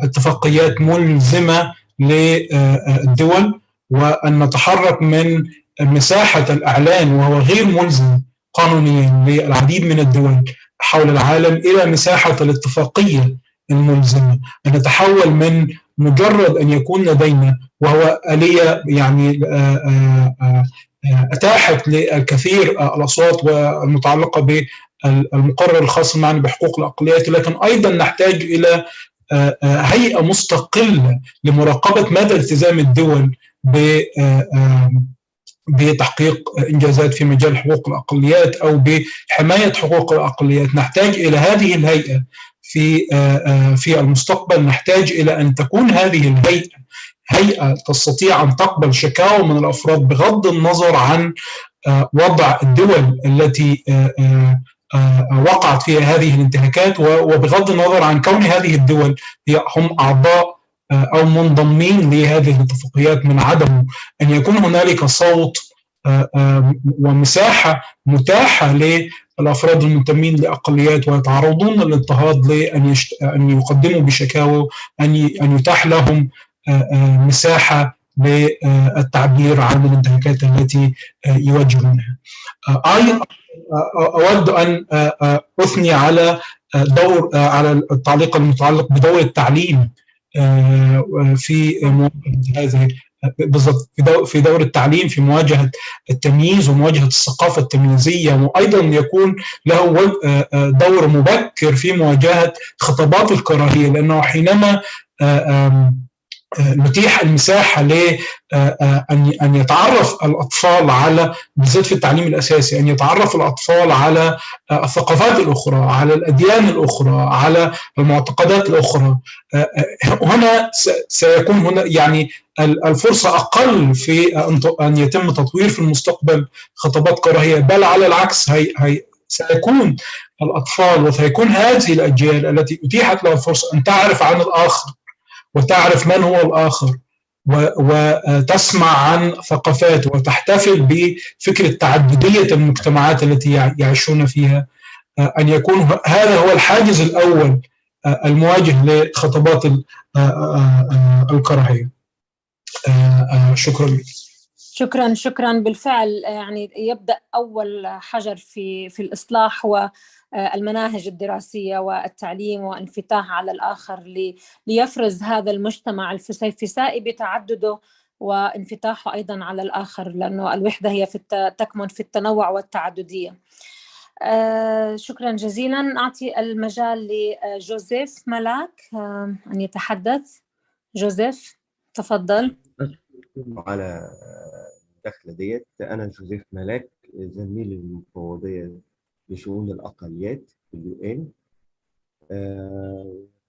Speaker 19: اتفاقيات ملزمة للدول، وأن نتحرك من مساحة الإعلان وهو غير ملزم قانونيا للعديد من الدول حول العالم إلى مساحة الاتفاقية الملزمة، أن نتحول من مجرد أن يكون لدينا وهو آلية يعني أتاحت للكثير الأصوات والمتعلقة بالمقرر الخاص معنا بحقوق الأقليات، لكن أيضا نحتاج إلى هيئة مستقلة لمراقبة مدى التزام الدول بتحقيق إنجازات في مجال حقوق الأقليات أو بحماية حقوق الأقليات. نحتاج إلى هذه الهيئة في المستقبل. نحتاج إلى أن تكون هذه الهيئة تستطيع أن تقبل شكاوى من الأفراد بغض النظر عن وضع الدول التي وقعت فيها هذه الانتهاكات، وبغض النظر عن كون هذه الدول هم أعضاء أو منضمين لهذه الاتفاقيات. من عدم أن يكون هنالك صوت ومساحة متاحة للأفراد المنتمين لأقليات ويتعرضون للاضطهاد لأن يقدموا بشكاوى، أن يتاح لهم مساحة للتعبير عن الانتهاكات التي يواجهونها. أود أن أثني على على التعليق المتعلق بدور التعليم في مواجهة هذه، بالضبط في دور التعليم في مواجهة التمييز ومواجهة الثقافة التمييزية، وأيضا يكون له دور مبكر في مواجهة خطابات الكراهية، لأنه حينما نتيح المساحة أن يتعرف الأطفال على، بالذات في التعليم الأساسي، أن يتعرف الأطفال على الثقافات الأخرى، على الأديان الأخرى، على المعتقدات الأخرى، هنا سيكون هنا يعني الفرصة أقل في أن يتم تطوير في المستقبل خطابات كراهية، بل على العكس سيكون الأطفال وسيكون هذه الأجيال التي أتيحت لها الفرصة أن تعرف عن الآخر وتعرف من هو الآخر وتسمع عن ثقافات وتحتفل بفكرة تعددية المجتمعات التي يعيشون فيها، أن يكون هذا هو الحاجز الأول المواجه لخطابات الكراهية. شكرا.
Speaker 18: شكرا بالفعل. يعني يبدأ أول حجر في الإصلاح هو المناهج الدراسية والتعليم وانفتاح على الآخر ليفرز هذا المجتمع الفسيفسائي بتعدده وانفتاحه أيضا على الآخر، لأنه الوحدة هي تكمن في التنوع والتعددية. شكرا جزيلا. أعطي المجال لجوزيف ملاك أن يتحدث. جوزيف تفضل.
Speaker 12: على الدخلة ديت. أنا جوزيف ملاك، زميل المفوضية لشؤون الأقليات في اليو إن.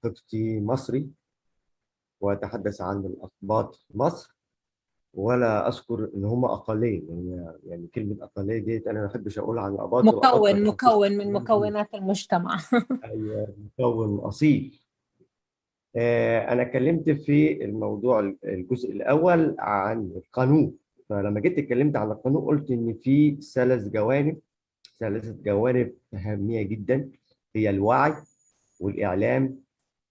Speaker 12: قبطي مصري وأتحدث عن الأقباط في مصر، ولا أذكر إن هم أقلية، يعني كلمة أقلية ديت أنا ما بحبش أقول عن الأقباط.
Speaker 18: مكون من مكونات المجتمع.
Speaker 12: أيوة، مكون أصيل. أنا اتكلمت في الموضوع الجزء الأول عن القانون، فلما جيت اتكلمت عن القانون قلت إن في ثلاثة جوانب أهمية جدا، هي الوعي والإعلام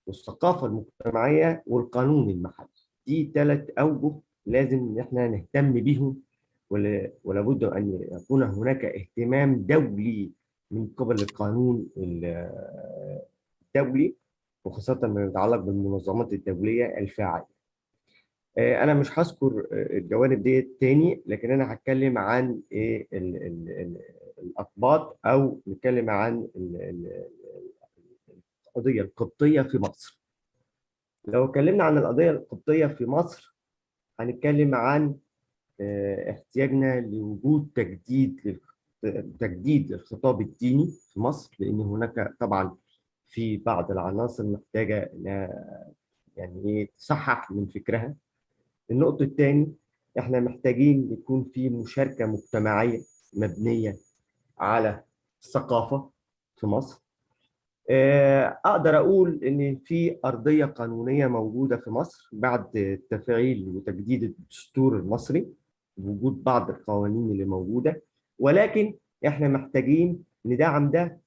Speaker 12: والثقافة المجتمعية والقانون المحلي. دي 3 أوجه لازم إن إحنا نهتم بيهم، ولابد أن يكون هناك اهتمام دولي من قبل القانون الدولي، وخاصة ما يتعلق بالمنظمات الدولية الفاعلة. أنا مش هذكر الجوانب دي تاني، لكن أنا هتكلم عن الأقباط، أو نتكلم عن القضية القبطية في مصر. لو اتكلمنا عن القضية القبطية في مصر هنتكلم عن احتياجنا لوجود تجديد الخطاب الديني في مصر، لأن هناك طبعا في بعض العناصر محتاجة انها يعني تصحح من فكرها. النقطة الثانية، احنا محتاجين يكون في مشاركة مجتمعية مبنية على الثقافة في مصر. أقدر أقول إن في أرضية قانونية موجودة في مصر بعد تفعيل وتجديد الدستور المصري، وجود بعض القوانين اللي موجودة، ولكن إحنا محتاجين ندعم ده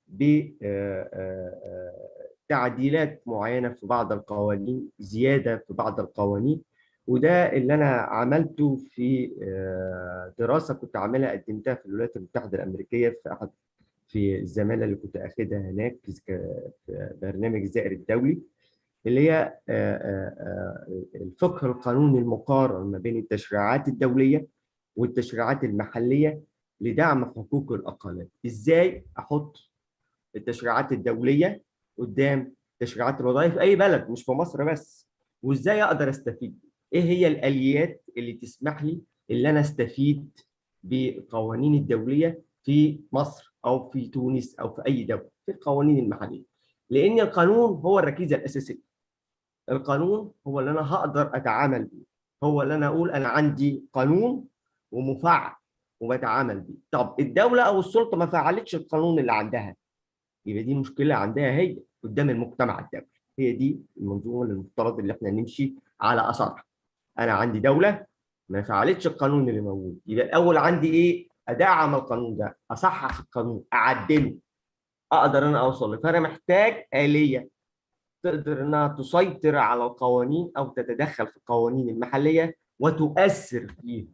Speaker 12: بتعديلات معينة في بعض القوانين، زيادة في بعض القوانين. وده اللي أنا عملته في دراسة كنت عاملها قدمتها في الولايات المتحدة الأمريكية في الزمالة اللي كنت أخدها هناك في برنامج الزائر الدولي، اللي هي الفقه القانوني المقارن ما بين التشريعات الدولية والتشريعات المحلية لدعم حقوق الأقاليم. إزاي أحط التشريعات الدولية قدام التشريعات الوضعية في أي بلد، مش في مصر بس، وإزاي أقدر أستفيد؟ إيه هي الآليات اللي تسمح لي اللي أنا أستفيد بالقوانين الدولية في مصر أو في تونس أو في أي دولة، في القوانين المحلية؟ لأن القانون هو الركيزة الأساسية. القانون هو اللي أنا هقدر أتعامل بيه، هو اللي أنا أقول أنا عندي قانون ومفعل وبتعامل بيه. طب الدولة أو السلطة ما فعلتش القانون اللي عندها، يبقى دي مشكلة عندها هي قدام المجتمع الدولي. هي دي المنظومة اللي المفترض اللي احنا نمشي على أثرها. أنا عندي دولة ما فعلتش القانون اللي موجود، يبقى الأول عندي إيه؟ أدعم القانون ده، أصحح القانون، أعدله، أقدر أنا أوصل له. فأنا محتاج آلية تقدر إنها تسيطر على القوانين أو تتدخل في القوانين المحلية وتؤثر فيها،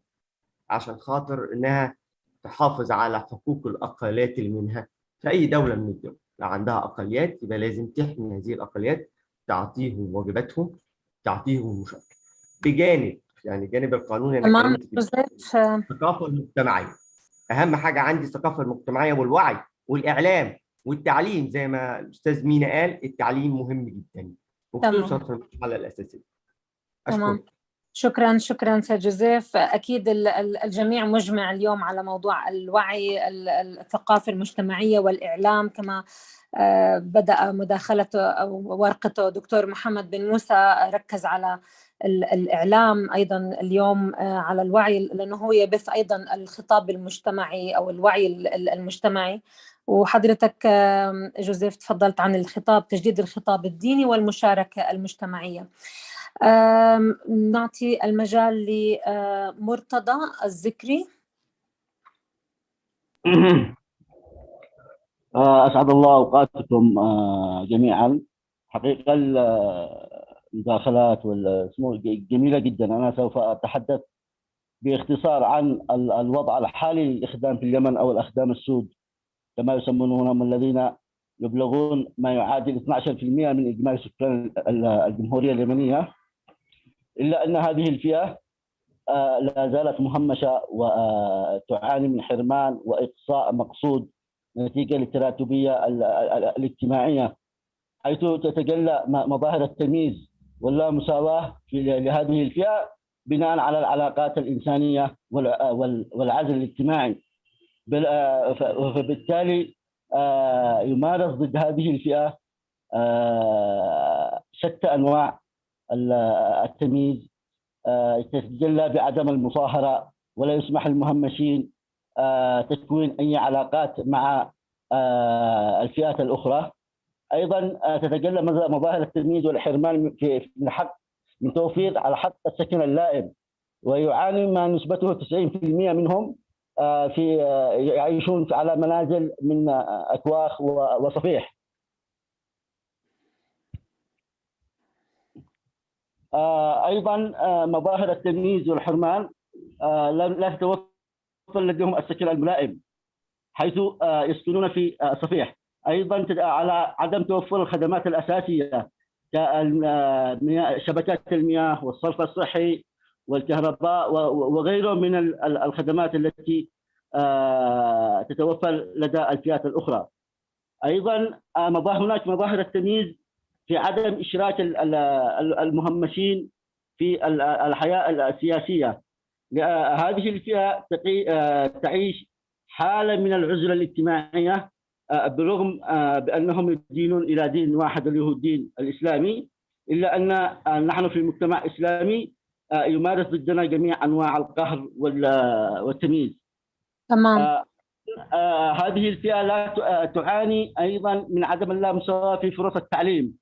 Speaker 12: عشان خاطر إنها تحافظ على حقوق الأقليات اللي منها في أي دولة من الدول. لو عندها أقليات يبقى لازم تحمي هذه الأقليات، تعطيهم واجباتهم، تعطيهم مشاركة بجانب يعني الجانب القانوني. أنا
Speaker 18: تمام
Speaker 12: اتكلمت في
Speaker 18: جوزيف.
Speaker 12: الثقافة المجتمعية. أهم حاجة عندي الثقافة المجتمعية والوعي والإعلام والتعليم. زي ما الأستاذ مينا قال التعليم مهم جدا وخصوصا في المرحلة الأساسية.
Speaker 18: تمام.
Speaker 12: أشكرك.
Speaker 18: شكرا سيد جوزيف. أكيد الجميع مجمع اليوم على موضوع الوعي، الثقافة المجتمعية والإعلام، كما بدأ مداخلته أو ورقته دكتور محمد بن موسى، ركز على الإعلام أيضا اليوم على الوعي، لأنه هو يبث أيضا الخطاب المجتمعي أو الوعي المجتمعي. وحضرتك جوزيف تفضلت عن الخطاب، تجديد الخطاب الديني والمشاركة المجتمعية. نعطي المجال لمرتضى الذكري.
Speaker 6: أسعد الله أوقاتكم جميعا. حقيقة المداخلات جميلة جدا. أنا سوف أتحدث باختصار عن الوضع الحالي للإخدام في اليمن أو الأخدام السود كما يسمونهم، الذين يبلغون ما يعادل 12% من إجمالي سكان الجمهورية اليمنية. إلا أن هذه الفئة لا زالت مهمشة وتعاني من حرمان وإقصاء مقصود نتيجة للتراتبية الاجتماعية، حيث تتجلى مظاهر التمييز واللا مساواة لهذه الفئة بناء على العلاقات الإنسانية والعزل الاجتماعي. فبالتالي يمارس ضد هذه الفئة شتى أنواع التمييز، تتجلى بعدم المصاهرة، ولا يسمح للمهمشين تكوين أي علاقات مع الفئات الأخرى. أيضا تتجلى مظاهر التمييز والحرمان من توفير على حق السكن اللائم، ويعاني ما نسبته 90% منهم يعيشون على منازل من أكواخ وصفيح. أيضا مظاهر التمييز والحرمان لا تتوفر لديهم السكن الملائم حيث يسكنون في صفيح. أيضا على عدم توفر الخدمات الأساسية كشبكات المياه والصرف الصحي والكهرباء وغيره من الخدمات التي تتوفر لدى الفئات الأخرى. أيضا هناك مظاهر التمييز في عدم إشراك المهمشين في الحياة السياسية. هذه الفئة تعيش حالة من العزلة الاجتماعية بالرغم بأنهم يدينون إلى دين واحد اللي هو الدين الإسلامي، إلا أن نحن في مجتمع إسلامي يمارس ضدنا جميع أنواع القهر والتمييز.
Speaker 18: تمام.
Speaker 6: هذه الفئة لا تعاني أيضا من عدم اللامساواة في فرص التعليم.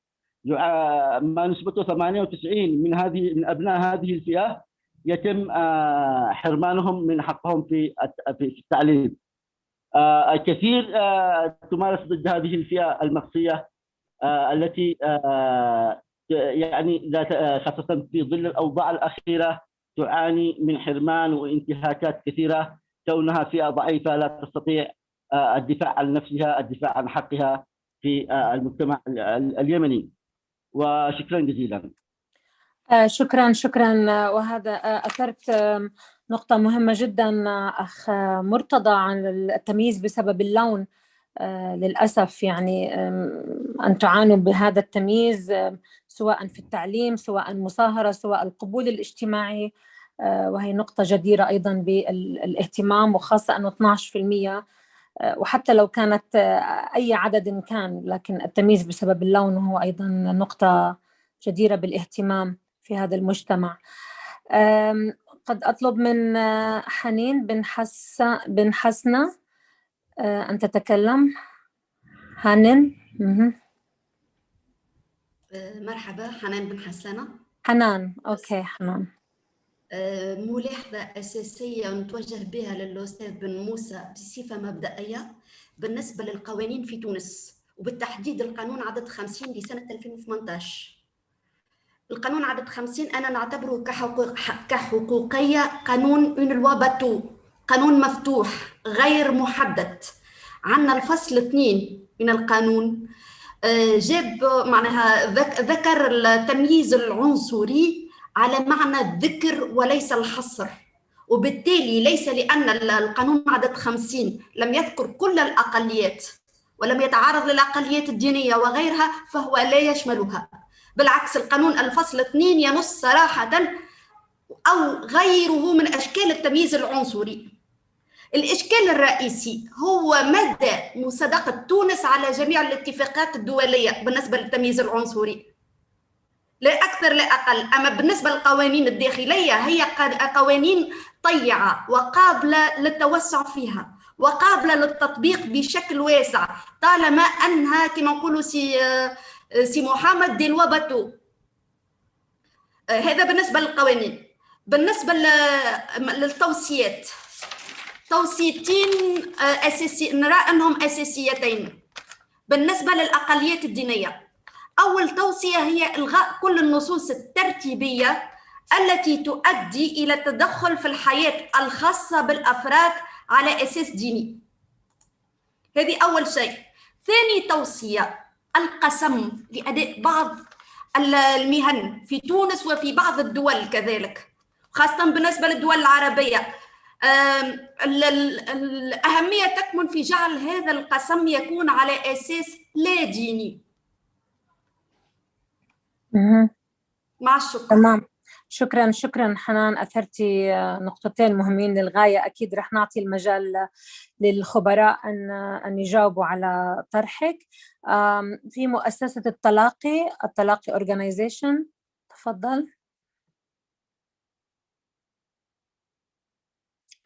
Speaker 6: ما نسبته 98 من أبناء هذه الفئة يتم حرمانهم من حقهم في التعليم. الكثير تمارس ضد هذه الفئة المقصية التي يعني خاصة في ظل الأوضاع الأخيرة تعاني من حرمان وانتهاكات كثيرة، كونها فئة ضعيفة لا تستطيع الدفاع عن نفسها، الدفاع عن حقها في المجتمع اليمني. وشكرا جزيلا.
Speaker 18: شكرا. وهذا أثرت نقطة مهمة جدا أخ مرتضى عن التمييز بسبب اللون. للأسف يعني أن تعانوا بهذا التمييز سواء في التعليم، سواء مصاهرة، سواء القبول الاجتماعي، وهي نقطة جديرة أيضا بالاهتمام، وخاصة أنه 12%، وحتى لو كانت أي عدد كان، لكن التمييز بسبب اللون هو أيضا نقطة جديرة بالاهتمام في هذا المجتمع. قد أطلب من حنين بن حسنة أن تتكلم. حنان.
Speaker 8: مرحبا، حنان بن حسنة.
Speaker 18: حنان، أوكي حنان.
Speaker 8: ملاحظة أساسية نتوجه بها للأستاذ بن موسى بصفة مبدئية بالنسبة للقوانين في تونس، وبالتحديد القانون عدد 50 لسنة 2018. القانون عدد 50 أنا نعتبره كحقوقية قانون une loi bateau، قانون مفتوح غير محدد. عندنا الفصل 2 من القانون جاب معناها ذكر التمييز العنصري على معنى الذكر وليس الحصر، وبالتالي ليس لأن القانون عدد 50 لم يذكر كل الأقليات ولم يتعرض للأقليات الدينية وغيرها فهو لا يشملها. بالعكس القانون الفصل 2 ينص صراحة أو غيره من أشكال التمييز العنصري. الإشكال الرئيسي هو مدى مصادقة تونس على جميع الاتفاقات الدولية بالنسبة للتمييز العنصري، لا أكثر لا أقل. أما بالنسبة للقوانين الداخلية هي قوانين طيعة وقابلة للتوسع فيها وقابلة للتطبيق بشكل واسع طالما أنها كما نقولوا سي محمد دي الوباتو. هذا بالنسبة للقوانين. بالنسبة للتوصيات، توصيتين أساسي نرى أنهم أساسيتين بالنسبة للأقليات الدينية. أول توصية هي إلغاء كل النصوص الترتيبية التي تؤدي إلى التدخل في الحياة الخاصة بالأفراد على أساس ديني. هذه أول شيء. ثاني توصية القسم لأداء بعض المهن في تونس وفي بعض الدول كذلك، خاصة بالنسبة للدول العربية. الأهمية تكمن في جعل هذا القسم يكون على أساس لا ديني. مع الشكر.
Speaker 18: تمام، شكرا حنان، أثرتي نقطتين مهمين للغاية. أكيد رح نعطي المجال للخبراء أن يجاوبوا على طرحك. في مؤسسة التلاقي Organization، تفضل.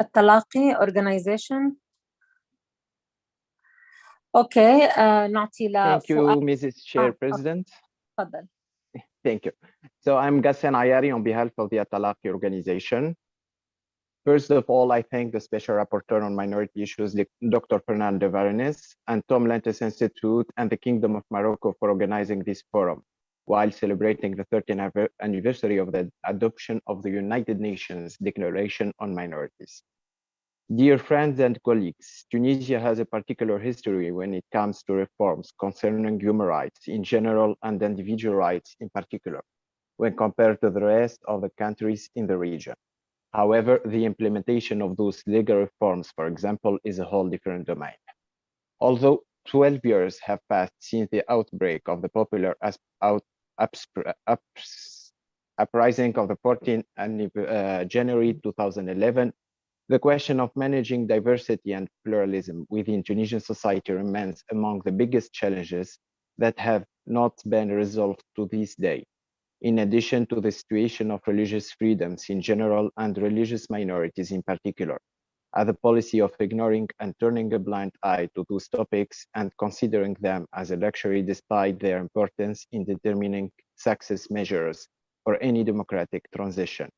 Speaker 18: التلاقي Organization. أوكي، نعطي
Speaker 15: Thank you,
Speaker 18: لفؤاد.
Speaker 15: Mrs. Chair President.
Speaker 18: تفضل.
Speaker 15: Thank you. So I'm Ghassan Ayari on behalf of the Atalaki organization. First of all, I thank the Special Rapporteur on Minority Issues, Dr. Fernando Varenes, and Tom Lantis Institute and the Kingdom of Morocco for organizing this forum, while celebrating the 30th anniversary of the adoption of the United Nations Declaration on Minorities. Dear friends and colleagues, Tunisia has a particular history when it comes to reforms concerning human rights in general and individual rights in particular, when compared to the rest of the countries in the region. However, the implementation of those legal reforms, for example, is a whole different domain. Although 12 years have passed since the outbreak of the popular uprising of the 14th January 2011, the question of managing diversity and pluralism within Tunisian society remains among the biggest challenges that have not been resolved to this day. In addition to the situation of religious freedoms in general and religious minorities in particular, the policy of ignoring and turning a blind eye to those topics and considering them as a luxury despite their importance in determining success measures for any democratic transition.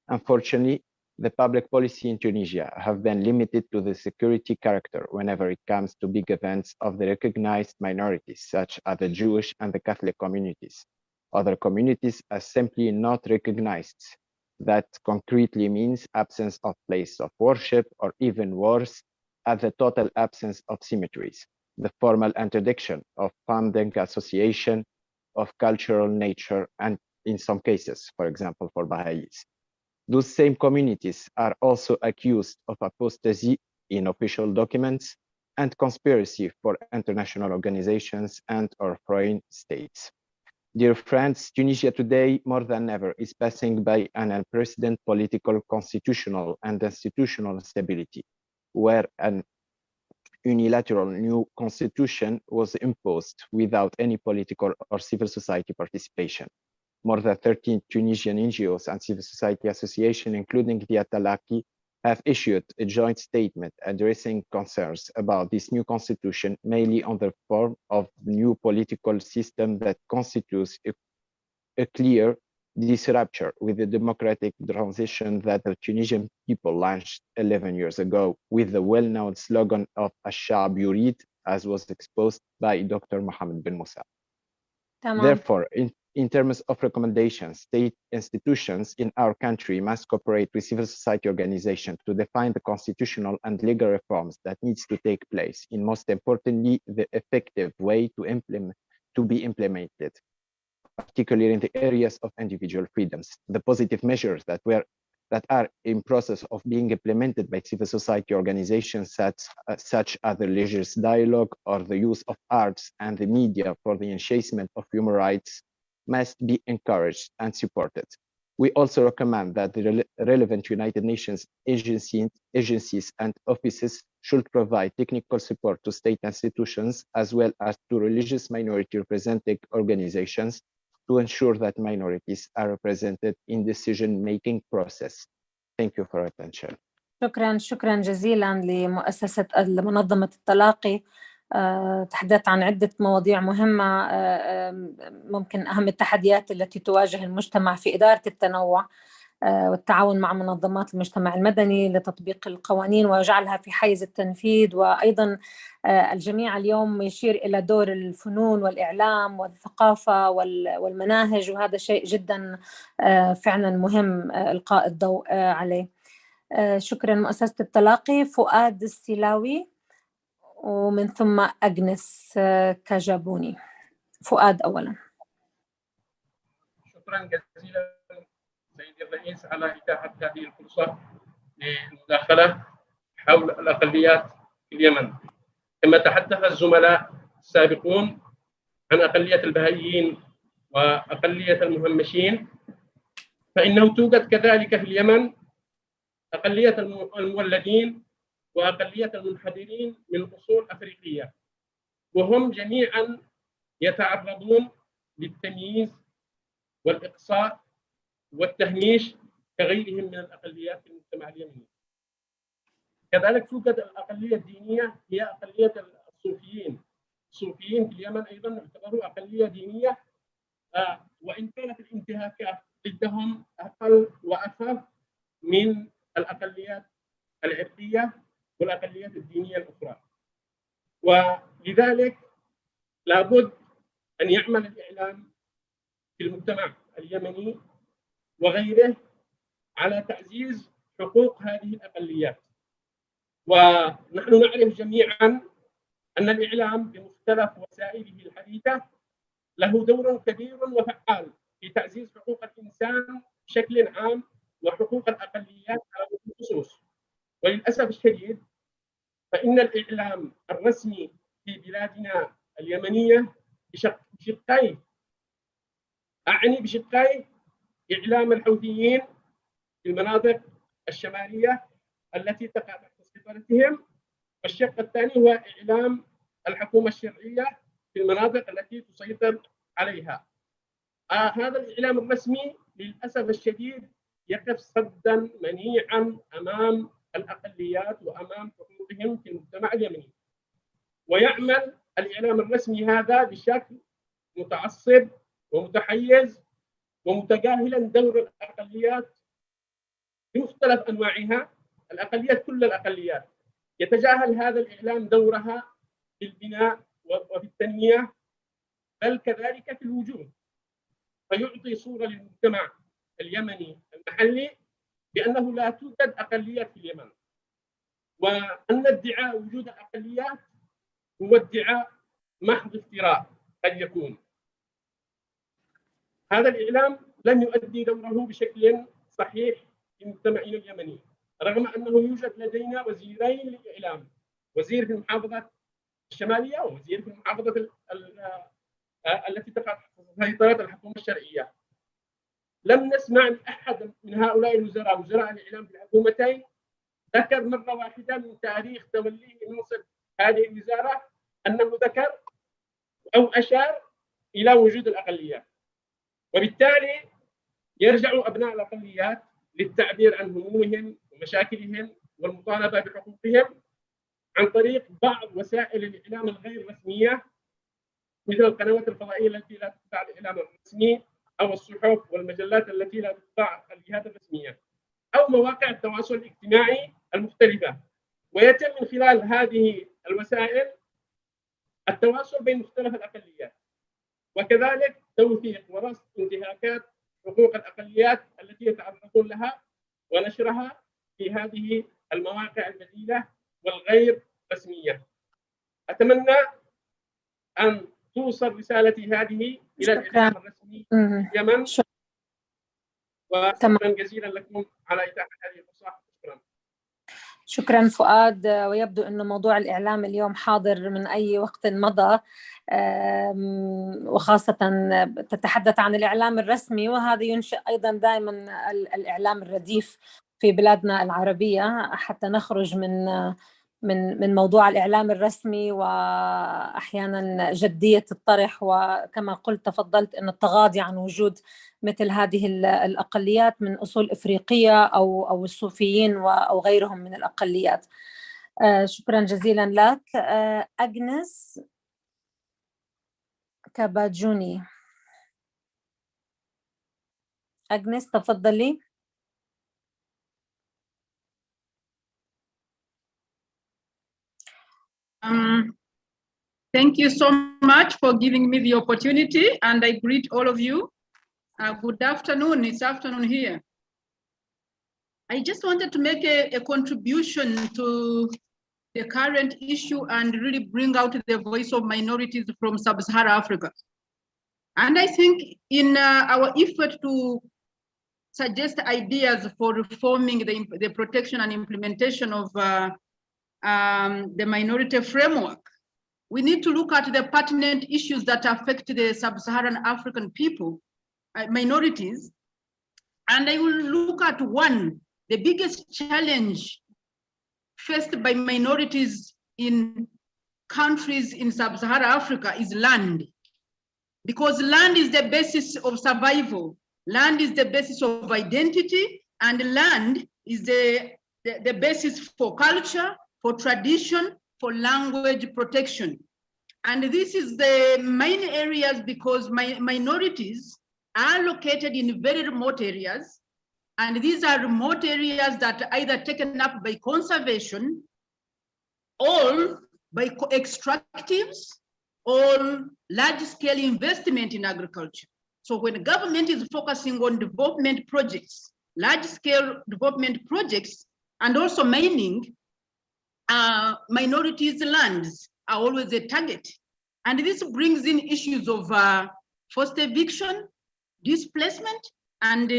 Speaker 15: Unfortunately, the public policy in Tunisia have been limited to the security character whenever it comes to big events of the recognized minorities, such as the Jewish and the Catholic communities. Other communities are simply not recognized. That concretely means absence of place of worship, or even worse, at the total absence of symmetries, the formal interdiction of funding association of cultural nature, and in some cases, for example, for Baha'is. Those same communities are also accused of apostasy in official documents and conspiracy for international organizations and or foreign states. Dear friends, Tunisia today, more than ever, is passing by an unprecedented political, constitutional, and institutional stability, where an unilateral new constitution was imposed without any political or civil society participation. More than 13 Tunisian NGOs and civil society associations, including the Atalaki, have issued a joint statement addressing concerns about this new constitution, mainly on the form of new political system that constitutes a clear disruption with the democratic transition that the Tunisian people launched 11 years ago with the well-known slogan of Ash-Sha'b Yurid, as was exposed by Dr. Mohammed bin Musa.
Speaker 18: Tamam.
Speaker 15: Therefore, In terms of recommendations, state institutions in our country must cooperate with civil society organizations to define the constitutional and legal reforms that needs to take place, and most importantly, the effective way to be implemented, particularly in the areas of individual freedoms. The positive measures that are in process of being implemented by civil society organizations such as the religious dialogue or the use of arts and the media for the enhancement of human rights must be encouraged and supported. We also recommend that the relevant United Nations agencies and offices should provide technical support to state institutions as well as to religious minority representing organizations to ensure that minorities are represented in decision-making process. Thank you for your attention.
Speaker 18: شكرا جزيلا لمؤسسة منظمة التلاقي. تحدثت عن عدة مواضيع مهمة، ممكن أهم التحديات التي تواجه المجتمع في إدارة التنوع والتعاون مع منظمات المجتمع المدني لتطبيق القوانين وجعلها في حيز التنفيذ، وأيضا الجميع اليوم يشير إلى دور الفنون والإعلام والثقافة والمناهج، وهذا شيء جدا فعلا مهم إلقاء الضوء عليه. شكرا مؤسسة التلاقي. فؤاد السلاوي ومن ثم أجنس كاجابوني. فؤاد أولا.
Speaker 16: شكرا جزيلا سيدي الرئيس على إتاحة هذه الفرصة للمداخلة حول الأقليات في اليمن. كما تحدث الزملاء السابقون عن أقلية البهائيين وأقلية المهمشين، فإنه توجد كذلك في اليمن أقلية المولدين وأقلية المنحدرين من أصول أفريقية، وهم جميعا يتعرضون للتمييز والإقصاء والتهميش كغيرهم من الأقليات في المجتمع اليمني. كذلك توجد الأقلية الدينية هي أقلية الصوفيين. الصوفيين في اليمن أيضا يعتبروا أقلية دينية، وإن كانت الانتهاكات ضدهم أقل وأخف من الأقليات العرقية والأقليات الدينية الأخرى. ولذلك لابد أن يعمل الإعلام في المجتمع اليمني وغيره على تعزيز حقوق هذه الأقليات. ونحن نعرف جميعا أن الإعلام بمختلف وسائله الحديثة له دور كبير وفعال في تعزيز حقوق الإنسان بشكل عام وحقوق الأقليات على وجه الخصوص. وللأسف الشديد فإن الإعلام الرسمي في بلادنا اليمنية بشقين، أعني بشقين: إعلام الحوثيين في المناطق الشمالية التي تقع تحت سيطرتهم، والشق الثاني هو إعلام الحكومة الشرعية في المناطق التي تسيطر عليها. هذا الإعلام الرسمي للأسف الشديد يقف صدا منيعا أمام الأقليات وأمام حقوقهم في المجتمع اليمني، ويعمل الإعلام الرسمي هذا بشكل متعصب ومتحيز ومتجاهلا دور الأقليات بمختلف أنواعها. الأقليات، كل الأقليات، يتجاهل هذا الإعلام دورها في البناء وفي التنمية، بل كذلك في الوجود، فيعطي صورة للمجتمع اليمني المحلي بأنه لا توجد أقليات في اليمن، وأن ادعاء وجود الأقليات هو ادعاء محض افتراء قد يكون. هذا الإعلام لم يؤدي دوره بشكل صحيح في مجتمعنا اليمني، رغم أنه يوجد لدينا وزيرين للإعلام، وزير في المحافظة الشمالية ووزير في المحافظة التي تقع تحت سيطرة الحكومة الشرعية. لم نسمع لأحد من هؤلاء الوزراء، وزراء الإعلام في الحكومتين، ذكر مرة واحدة من تاريخ توليه منصب هذه الوزارة أنه ذكر أو أشار إلى وجود الأقليات. وبالتالي يرجع أبناء الأقليات للتعبير عن همومهم ومشاكلهم والمطالبة بحقوقهم عن طريق بعض وسائل الإعلام الغير رسمية، مثل القنوات الفضائية التي لا تتبع الإعلام الرسمي، أو الصحف والمجلات التي لا تتبع الجهات الرسمية، أو مواقع التواصل الاجتماعي المختلفة. ويتم من خلال هذه الوسائل التواصل بين مختلف الأقليات، وكذلك توثيق ورصد انتهاكات حقوق الأقليات التي يتعرضون لها ونشرها في هذه المواقع البديلة والغير رسمية. أتمنى أن توصل رسالتي هذه إلى الإعلام الرسمي في اليمن. وشكرا جزيلا لكم على إتاحة هذه الفرصة. شكرا.
Speaker 18: شكرا فؤاد. ويبدو أن موضوع الإعلام اليوم حاضر من أي وقت مضى، وخاصة تتحدث عن الإعلام الرسمي، وهذا ينشئ أيضا دائما الإعلام الرديف في بلادنا العربية حتى نخرج من موضوع الإعلام الرسمي وأحيانا جدية الطرح، وكما قلت تفضلت أن التغاضي عن وجود مثل هذه الأقليات من أصول إفريقية أو الصوفيين أو غيرهم من الأقليات. شكرا جزيلا لك. أغنس كاباجوني. أغنس تفضلي.
Speaker 4: Thank you so much for giving me the opportunity, and I greet all of you. Good afternoon. It's afternoon here. I just wanted to make a contribution to the current issue and really bring out the voice of minorities from sub-Saharan Africa. And I think in our effort to suggest ideas for reforming the protection and implementation of the minority framework, we need to look at the pertinent issues that affect the sub-Saharan African people, minorities. And I will look at one, the biggest challenge faced by minorities in countries in sub-Saharan Africa is land. Because land is the basis of survival, land is the basis of identity, and land is the basis for culture, for tradition, for language protection. And this is the main areas because minorities are located in very remote areas. And these are remote areas that are either taken up by conservation or by extractives or large-scale investment in agriculture. So when the government is focusing on development projects, large-scale development projects, and also mining, minorities' lands are always a target. And this brings in issues of forced eviction, displacement, and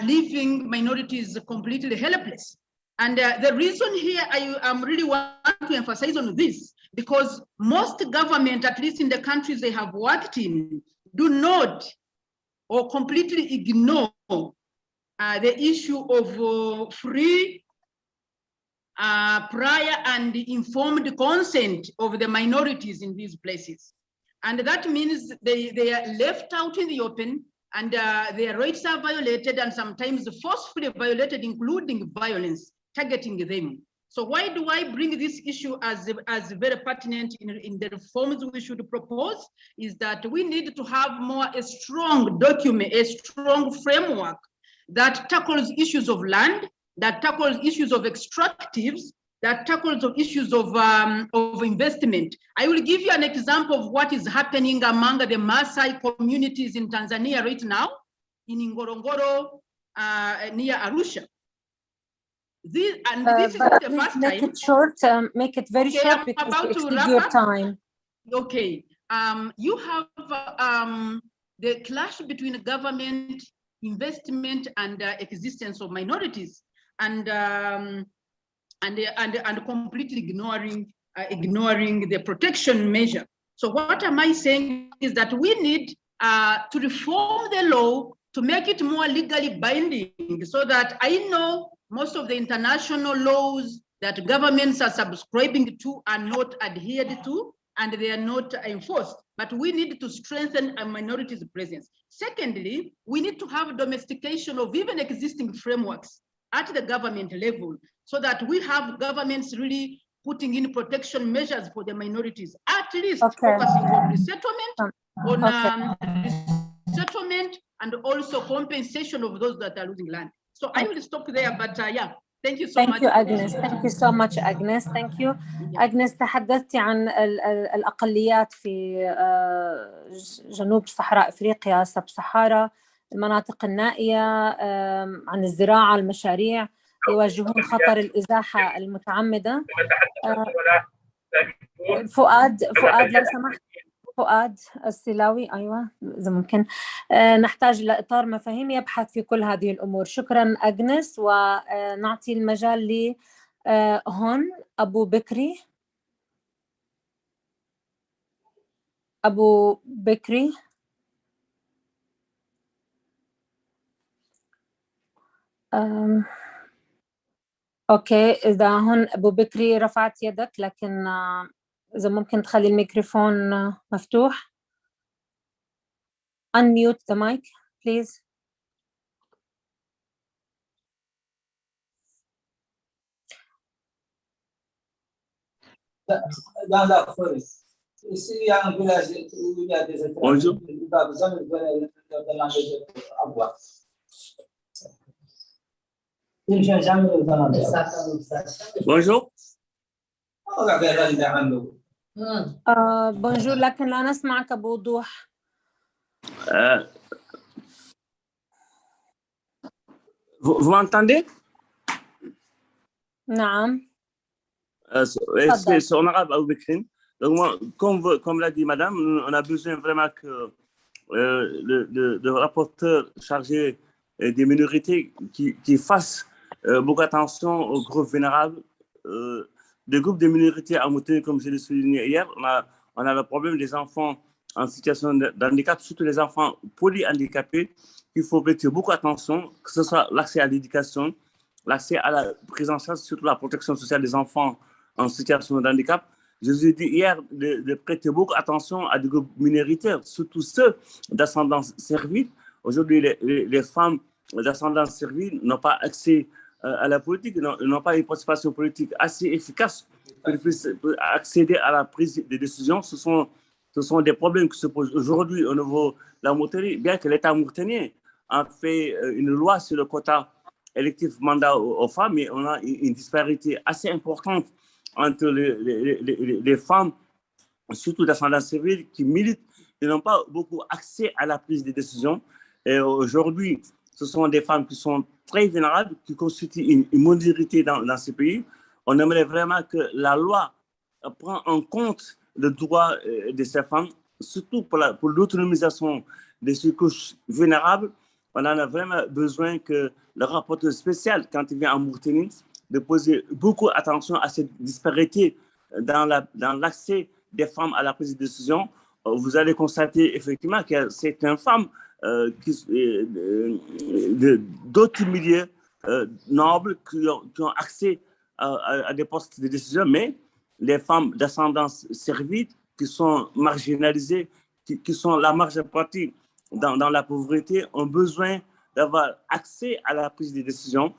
Speaker 4: leaving minorities completely helpless. And the reason here I really want to emphasize on this, because most government, at least in the countries they have worked in, do not or completely ignore the issue of free, prior and informed consent of the minorities in these places. And that means they are left out in the open, and their rights are violated and sometimes forcefully violated, including violence targeting them. So why do I bring this issue as very pertinent in the reforms we should propose? Is that we need to have a strong document, a strong framework that tackles issues of land, that tackles issues of extractives, that tackles the issues of investment. I will give you an example of what is happening among the Maasai communities in Tanzania right now, in Ngorongoro, near Arusha. This is not the first
Speaker 18: make
Speaker 4: time.
Speaker 18: it short, make it very
Speaker 4: Okay,
Speaker 18: short
Speaker 4: I'm
Speaker 18: because
Speaker 4: about
Speaker 18: we
Speaker 4: to
Speaker 18: exceed
Speaker 4: wrap
Speaker 18: your
Speaker 4: up.
Speaker 18: time.
Speaker 4: Okay, you have the clash between government, investment, and existence of minorities, and completely ignoring the protection measure. So what am I saying is that we need to reform the law to make it more legally binding, so that I know most of the international laws that governments are subscribing to are not adhered to and they are not enforced. But we need to strengthen a minorities' presence. Secondly, we need to have domestication of even existing frameworks at the government level, so that we have governments really putting in protection measures for the minorities, at least focusing on resettlement, resettlement, and also compensation of those that are losing land. So I will stop there, but yeah, Thank you so
Speaker 18: Thank
Speaker 4: much.
Speaker 18: you, Agnes. Thank you so much, Agnes. Thank you. Agnes، تحدثتي عن الأقليات في جنوب صحراء إفريقيا، سب صحارى، المناطق النائية، عن الزراعة، المشاريع يواجهون خطر الإزاحة المتعمدة. فؤاد لو سمحت، فؤاد السلاوي، أيوة إذا ممكن. نحتاج إلى إطار مفاهيم يبحث في كل هذه الأمور. شكرا أجنس، ونعطي المجال ل هون أبو بكري. أبو بكري. أوكي، إذا هون أبو بكري رفعت يدك، لكن إذا ممكن تخلي الميكروفون مفتوح. Unmute the mic, please.
Speaker 2: Bonjour. Bonjour.
Speaker 18: بونجور، لكن لا نسمعك بوضوح.
Speaker 2: Vous m'entendez?
Speaker 18: نعم.
Speaker 2: C'est honorable Abou Bekrin. Donc moi, comme l'a dit madame, on a besoin vraiment que le rapporteur chargé des minorités qui fasse beaucoup attention aux groupes vulnérables. Des groupes de minorités à Mauritanie, comme je l'ai souligné hier, on a le problème des enfants en situation de handicap, surtout les enfants polyhandicapés. Il faut prêter beaucoup attention, que ce soit l'accès à l'éducation, l'accès à la prise en charge, surtout la protection sociale des enfants en situation de handicap. Je vous ai dit hier de prêter beaucoup attention à des groupes minoritaires, surtout ceux d'ascendance servile. Aujourd'hui, les femmes d'ascendance servile n'ont pas accès à la politique, n'ont pas une participation politique assez efficace pour puissent accéder à la prise des décisions. Ce sont des problèmes qui se posent aujourd'hui au niveau de la Mauritanie, bien que l'État mauritanien a fait une loi sur le quota électif mandat aux femmes, mais on a une disparité assez importante entre les femmes, surtout d'ascendance civile, qui militent et n'ont pas beaucoup accès à la prise de décision. Et aujourd'hui, ce sont des femmes qui sont très vulnérables, qui constituent une minorité dans ces pays. On aimerait vraiment que la loi prenne en compte le droit de ces femmes, surtout pour l'autonomisation des couches vulnérables. On en a vraiment besoin que le rapporteur spécial, quand il vient en Mauritanie, de poser beaucoup attention à cette disparité dans l'accès des femmes à la prise de décision. Vous allez constater effectivement que certaines femmes d'autres milieux nobles qui ont accès à des postes de décision, mais les femmes d'ascendance servile qui sont marginalisées, qui sont la majeure partie dans la pauvreté, ont besoin d'avoir accès à la prise de décision,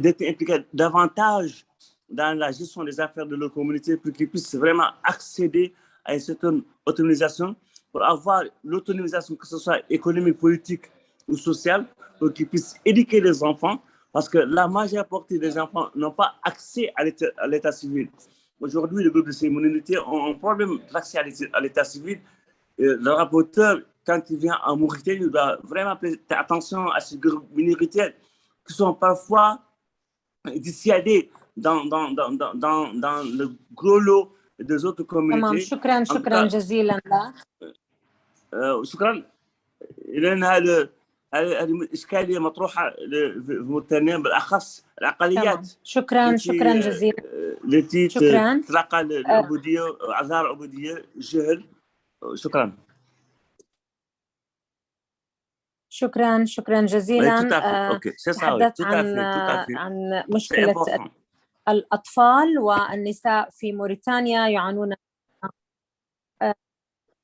Speaker 2: d'être impliqués davantage dans la gestion des affaires de leur communauté pour qu'ils puissent vraiment accéder à une certaine autonomisation, pour avoir l'autonomisation, que ce soit économique, politique ou sociale, pour qu'ils puissent éduquer les enfants, parce que la majeure partie des enfants n'ont pas accès à l'état civil. Aujourd'hui, le groupe de ces minorités ont un problème d'accès à l'état civil. Le rapporteur, quand il vient en Mauritanie, il doit vraiment prêter attention à ces groupes minoritaires qui sont parfois dissuadés dans le gros lot des autres communautés.
Speaker 18: شكرا جزيلا لك.
Speaker 2: شكرا. لأن هذه الإشكالية مطروحة في موريتانيا بالأخص الأقليات.
Speaker 18: شكرا جزيلا.
Speaker 2: التي تتلقى العبودية، أعذار العبودية، جهل. شكرا.
Speaker 18: شكرا جزيلا. تحدث عن مشكلة الأطفال والنساء في موريتانيا يعانون،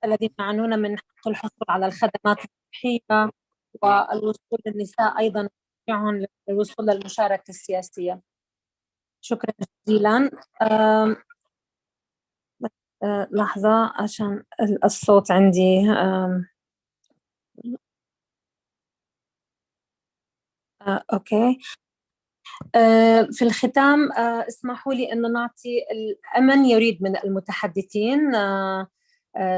Speaker 18: الذين يعانون من حق الحصول على الخدمات الصحية، والوصول للنساء أيضا يعون للوصول للمشاركة السياسية. شكرا جزيلا. لحظة عشان الصوت عندي. أوكي. في الختام اسمحوا لي أن نعطي الأمن يريد من المتحدثين.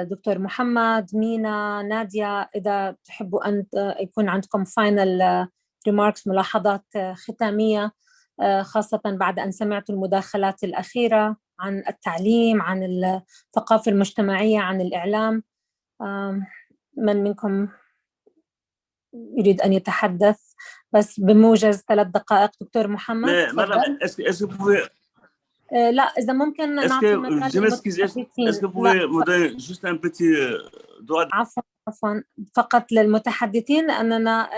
Speaker 18: دكتور محمد، مينا، نادية، إذا تحبوا أن يكون عندكم final remarks، ملاحظات ختامية، خاصة بعد أن سمعتوا المداخلات الأخيرة عن التعليم، عن الثقافة المجتمعية، عن الإعلام. من منكم يريد أن يتحدث؟ بس بموجز 3 دقائق. دكتور محمد تفضل. لا، إذا ممكن نعطي مجال للمتحدثين. عفوا فقط للمتحدثين، أننا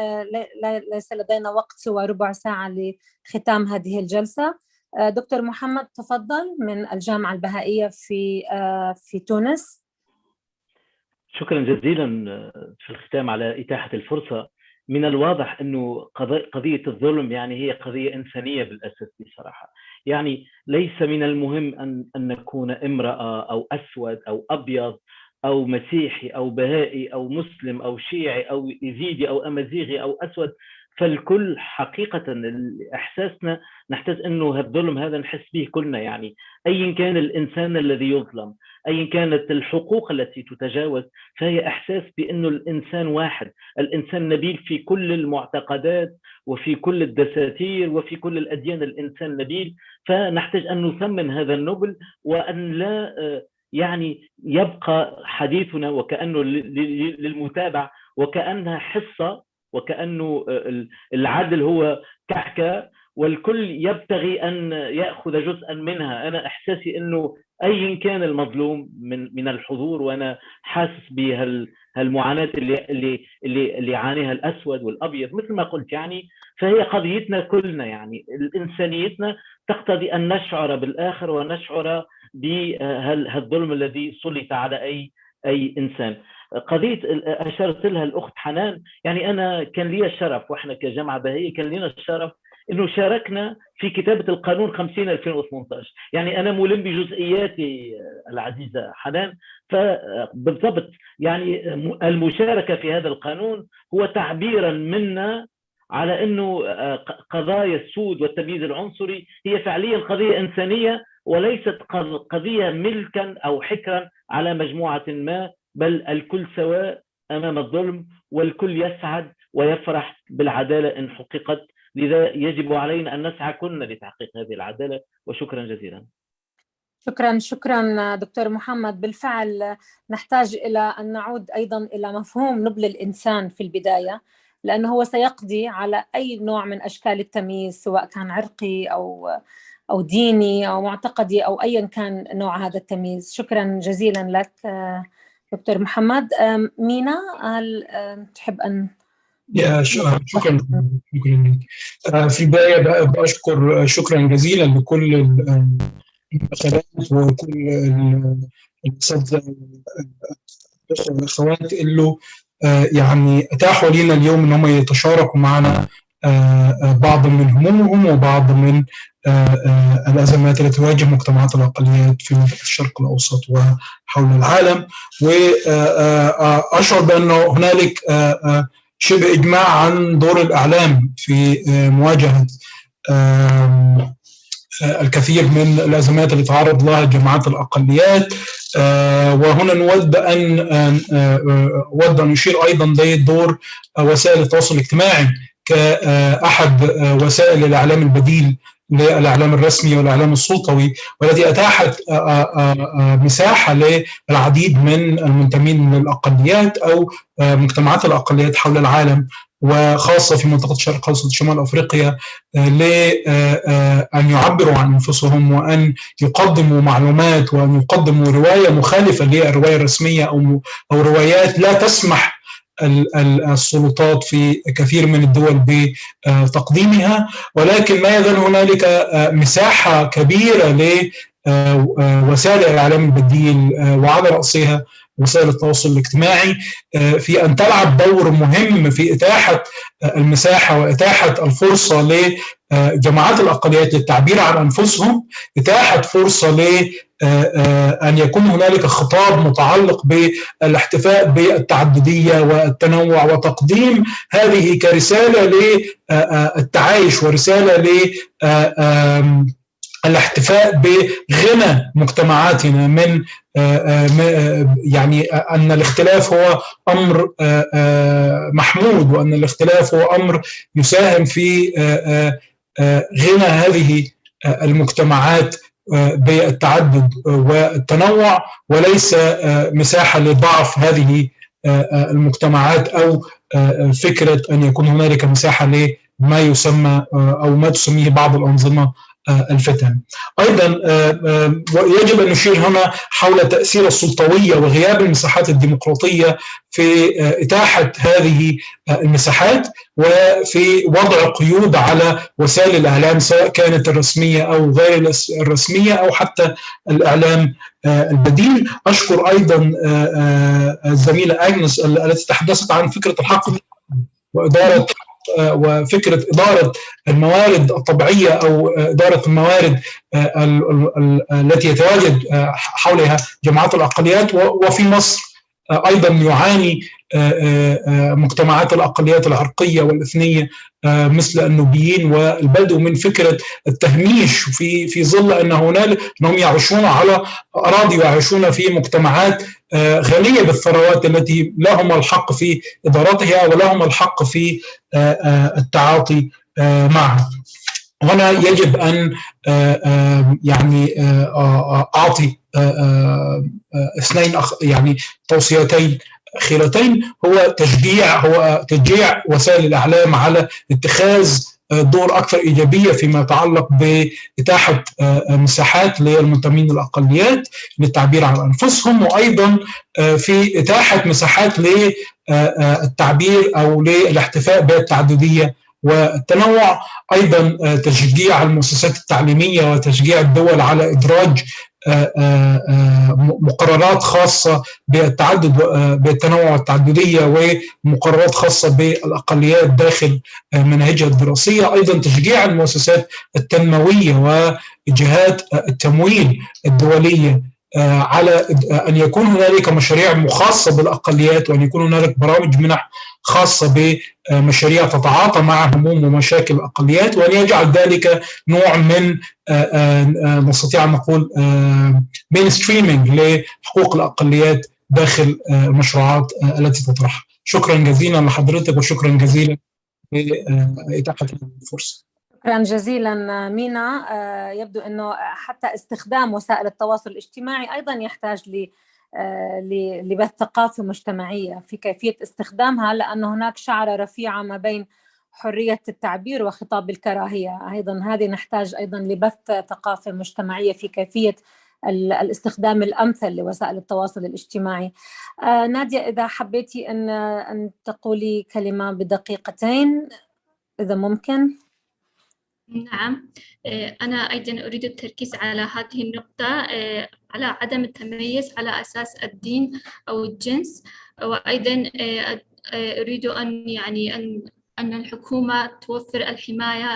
Speaker 18: ليس لدينا وقت سوى ربع ساعة لختام هذه الجلسة. دكتور محمد تفضل من الجامعة البهائية في تونس.
Speaker 14: شكرا جزيلا في الختام على إتاحة الفرصة. من الواضح أنه قضية الظلم يعني هي قضية إنسانية بالأساس بصراحة. يعني ليس من المهم أن نكون امرأة أو أسود أو أبيض أو مسيحي أو بهائي أو مسلم أو شيعي أو يزيدي أو أمازيغي أو أسود، فالكل حقيقة إحساسنا نحتاج أنه الظلم هذا نحس به كلنا. يعني أي كان الإنسان الذي يظلم، أي كانت الحقوق التي تتجاوز، فهي إحساس بأنه الإنسان واحد، الإنسان نبيل في كل المعتقدات وفي كل الدساتير وفي كل الأديان، الإنسان نبيل. فنحتاج أن نثمن هذا النبل، وأن لا يعني يبقى حديثنا وكأنه للمتابع، وكأنها حصة، وكأنه العدل هو كحكة والكل يبتغي أن يأخذ جزءا منها. أنا إحساسي أنه أي كان المظلوم من الحضور، وأنا حاسس بهالمعاناة اللي يعانيها الأسود والأبيض مثل ما قلت، يعني فهي قضيتنا كلنا. يعني الإنسانيتنا تقتضي أن نشعر بالآخر ونشعر بهالظلم الذي سلط على أي إنسان. قضية أشرت لها الأخت حنان، يعني أنا كان لي الشرف، وإحنا كجامعة بهائية كان لنا الشرف إنه شاركنا في كتابة القانون 50/2018. يعني أنا ملم بجزئياتي العزيزة حنان، فبالضبط يعني المشاركة في هذا القانون هو تعبيرا منا على أنه قضايا السود والتمييز العنصري هي فعليا قضية إنسانية، وليست قضية ملكا أو حكرا على مجموعة ما، بل الكل سواء أمام الظلم، والكل يسعد ويفرح بالعدالة إن حققت. لذا يجب علينا أن نسعى كلنا لتحقيق هذه العدالة. وشكرا جزيلا.
Speaker 18: شكرا دكتور محمد. بالفعل نحتاج إلى أن نعود أيضا إلى مفهوم نبل الإنسان في البداية، لأنه هو سيقضي على أي نوع من أشكال التمييز، سواء كان عرقي أو ديني أو معتقدي أو أيا كان نوع هذا التمييز. شكرا جزيلا لك دكتور محمد. مينا، هل تحب أن
Speaker 19: شكرا في البداية بأشكر شكرا جزيلا لكل الأخوات وكل الأساتذة والأخوات اللي يعني أتاحوا لنا اليوم إن هم يتشاركوا معنا بعض من همومهم وبعض من الأزمات التي تواجه مجتمعات الأقليات في منطقة الشرق الأوسط وحول العالم. وأشعر بأنه هنالك شبه إجماع عن دور الإعلام في مواجهة الكثير من الأزمات اللي تعرض لها جماعات الأقليات. وهنا نود أن نشير أيضا لدور وسائل التواصل الاجتماعي كأحد وسائل الإعلام البديل للإعلام الرسمي والإعلام السلطوي، والتي أتاحت مساحة للعديد من المنتمين للأقليات أو مجتمعات الأقليات حول العالم، وخاصة في منطقة الشرق الأوسط شمال أفريقيا، لأن يعبروا عن أنفسهم وأن يقدموا معلومات وأن يقدموا رواية مخالفة للرواية الرسمية أو روايات لا تسمح السلطات في كثير من الدول بتقديمها. ولكن ما يزال هنالك مساحة كبيرة لوسائل الإعلام البديل وعلى رأسها وسائل التواصل الاجتماعي في أن تلعب دور مهم في إتاحة المساحة وإتاحة الفرصة جماعات الأقليات للتعبير عن أنفسهم، إتاحة فرصة أن يكون هنالك خطاب متعلق بالاحتفاء بالتعددية والتنوع، وتقديم هذه كرسالة للتعايش ورسالة الاحتفاء بغنى مجتمعاتنا من يعني أن الاختلاف هو أمر محمود، وأن الاختلاف هو أمر يساهم في غنى هذه المجتمعات بالتعدد والتنوع، وليس مساحة لضعف هذه المجتمعات أو فكرة أن يكون هنالك مساحة لما يسمى أو ما تسميه بعض الأنظمة الفتن. أيضا يجب أن نشير هنا حول تأثير السلطوية وغياب المساحات الديمقراطية في إتاحة هذه المساحات، وفي وضع قيود على وسائل الإعلام سواء كانت الرسمية أو غير الرسمية أو حتى الإعلام البديل. أشكر أيضا الزميلة أغنس التي تحدثت عن فكرة الحق وإدارة وفكرة إدارة الموارد الطبيعية أو إدارة الموارد التي يتواجد حولها جماعات الأقليات. وفي مصر أيضا يعاني مجتمعات الأقليات العرقية والإثنية مثل النوبيين والبدو من فكرة التهميش في ظل أن هنالك أنهم يعيشون على أراضي ويعيشون في مجتمعات غنية بالثروات التي لهم الحق في إدارتها ولهم الحق في التعاطي معها. هنا يجب أن يعني أعطي اثنين يعني توصيتين أخيرتين. هو تشجيع وسائل الإعلام على اتخاذ دور أكثر إيجابية فيما يتعلق بإتاحة مساحات للمنتمين للأقليات للتعبير عن أنفسهم، وأيضا في إتاحة مساحات للتعبير أو للاحتفاء بالتعددية والتنوع. أيضا تشجيع المؤسسات التعليمية وتشجيع الدول على إدراج مقررات خاصة بالتعدد بالتنوع والتعددية ومقررات خاصة بالأقليات داخل مناهجها الدراسية. أيضا تشجيع المؤسسات التنموية وجهات التمويل الدولية على أن يكون هنالك مشاريع خاصة بالأقليات، وأن يكون هنالك برامج منح خاصة بمشاريع تتعاطى مع هموم ومشاكل الأقليات، وأن يجعل ذلك نوع من نستطيع أن نقول مينستريمينج لحقوق الأقليات داخل المشروعات التي تطرحها. شكرا جزيلا لحضرتك وشكرا جزيلا لإتاحة الفرصة.
Speaker 18: شكرا جزيلا مينا. يبدو أنه حتى استخدام وسائل التواصل الاجتماعي أيضا يحتاج لبث ثقافة مجتمعية في كيفية استخدامها، لأن هناك شعرة رفيعة ما بين حرية التعبير وخطاب الكراهية. أيضا هذه نحتاج أيضا لبث ثقافة مجتمعية في كيفية الاستخدام الأمثل لوسائل التواصل الاجتماعي. نادية، إذا حبيتي أن تقولي كلمة بدقيقتين إذا ممكن.
Speaker 17: نعم، أنا أيضا أريد التركيز على هذه النقطة، على عدم التمييز على أساس الدين أو الجنس. وأيضا أريد أن الحكومة توفر الحماية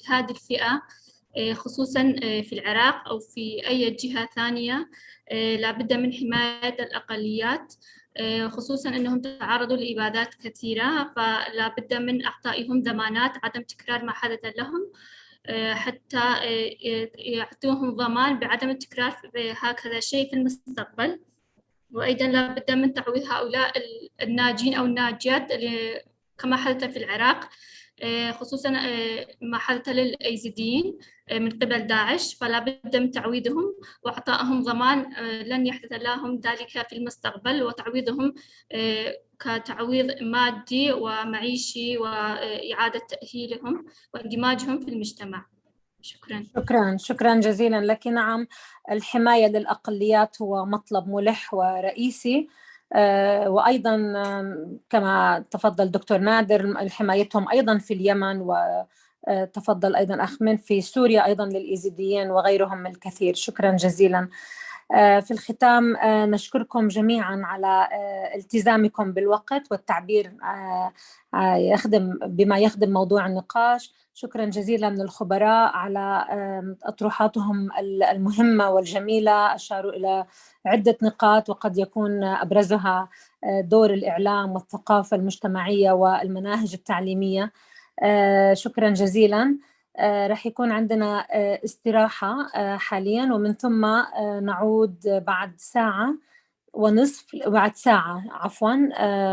Speaker 17: لهذه الفئة، خصوصا في العراق أو في أي جهة ثانية. لابد من حماية الأقليات، خصوصا أنهم تعرضوا لإبادات كثيرة، فلا بد من أعطائهم ضمانات عدم تكرار ما حدث لهم، حتى يعطوهم ضمان بعدم التكرار هكذا شيء في المستقبل. وأيضا لا بد من تعويض هؤلاء الناجين أو الناجيات كما حدث في العراق، خصوصا ما حدث للأيزيديين من قبل داعش، فلا بد من تعويضهم وإعطائهم ضمان لن يحدث لهم ذلك في المستقبل، وتعويضهم كتعويض مادي ومعيشي وإعادة تأهيلهم واندماجهم في المجتمع.
Speaker 18: شكرا جزيلا لك. نعم، الحماية للأقليات هو مطلب ملح ورئيسي، وأيضا كما تفضل دكتور نادر حمايتهم أيضا في اليمن، وتفضل أيضا أخ من في سوريا أيضا للإيزيديين وغيرهم الكثير. شكرا جزيلا. في الختام نشكركم جميعا على التزامكم بالوقت والتعبير بما يخدم موضوع النقاش. شكرا جزيلا للخبراء على أطروحاتهم المهمة والجميلة، أشاروا إلى عدة نقاط وقد يكون أبرزها دور الإعلام والثقافة المجتمعية والمناهج التعليمية. شكرا جزيلا. رح يكون عندنا استراحة حاليا، ومن ثم نعود بعد ساعة ونصف، بعد ساعة عفوا،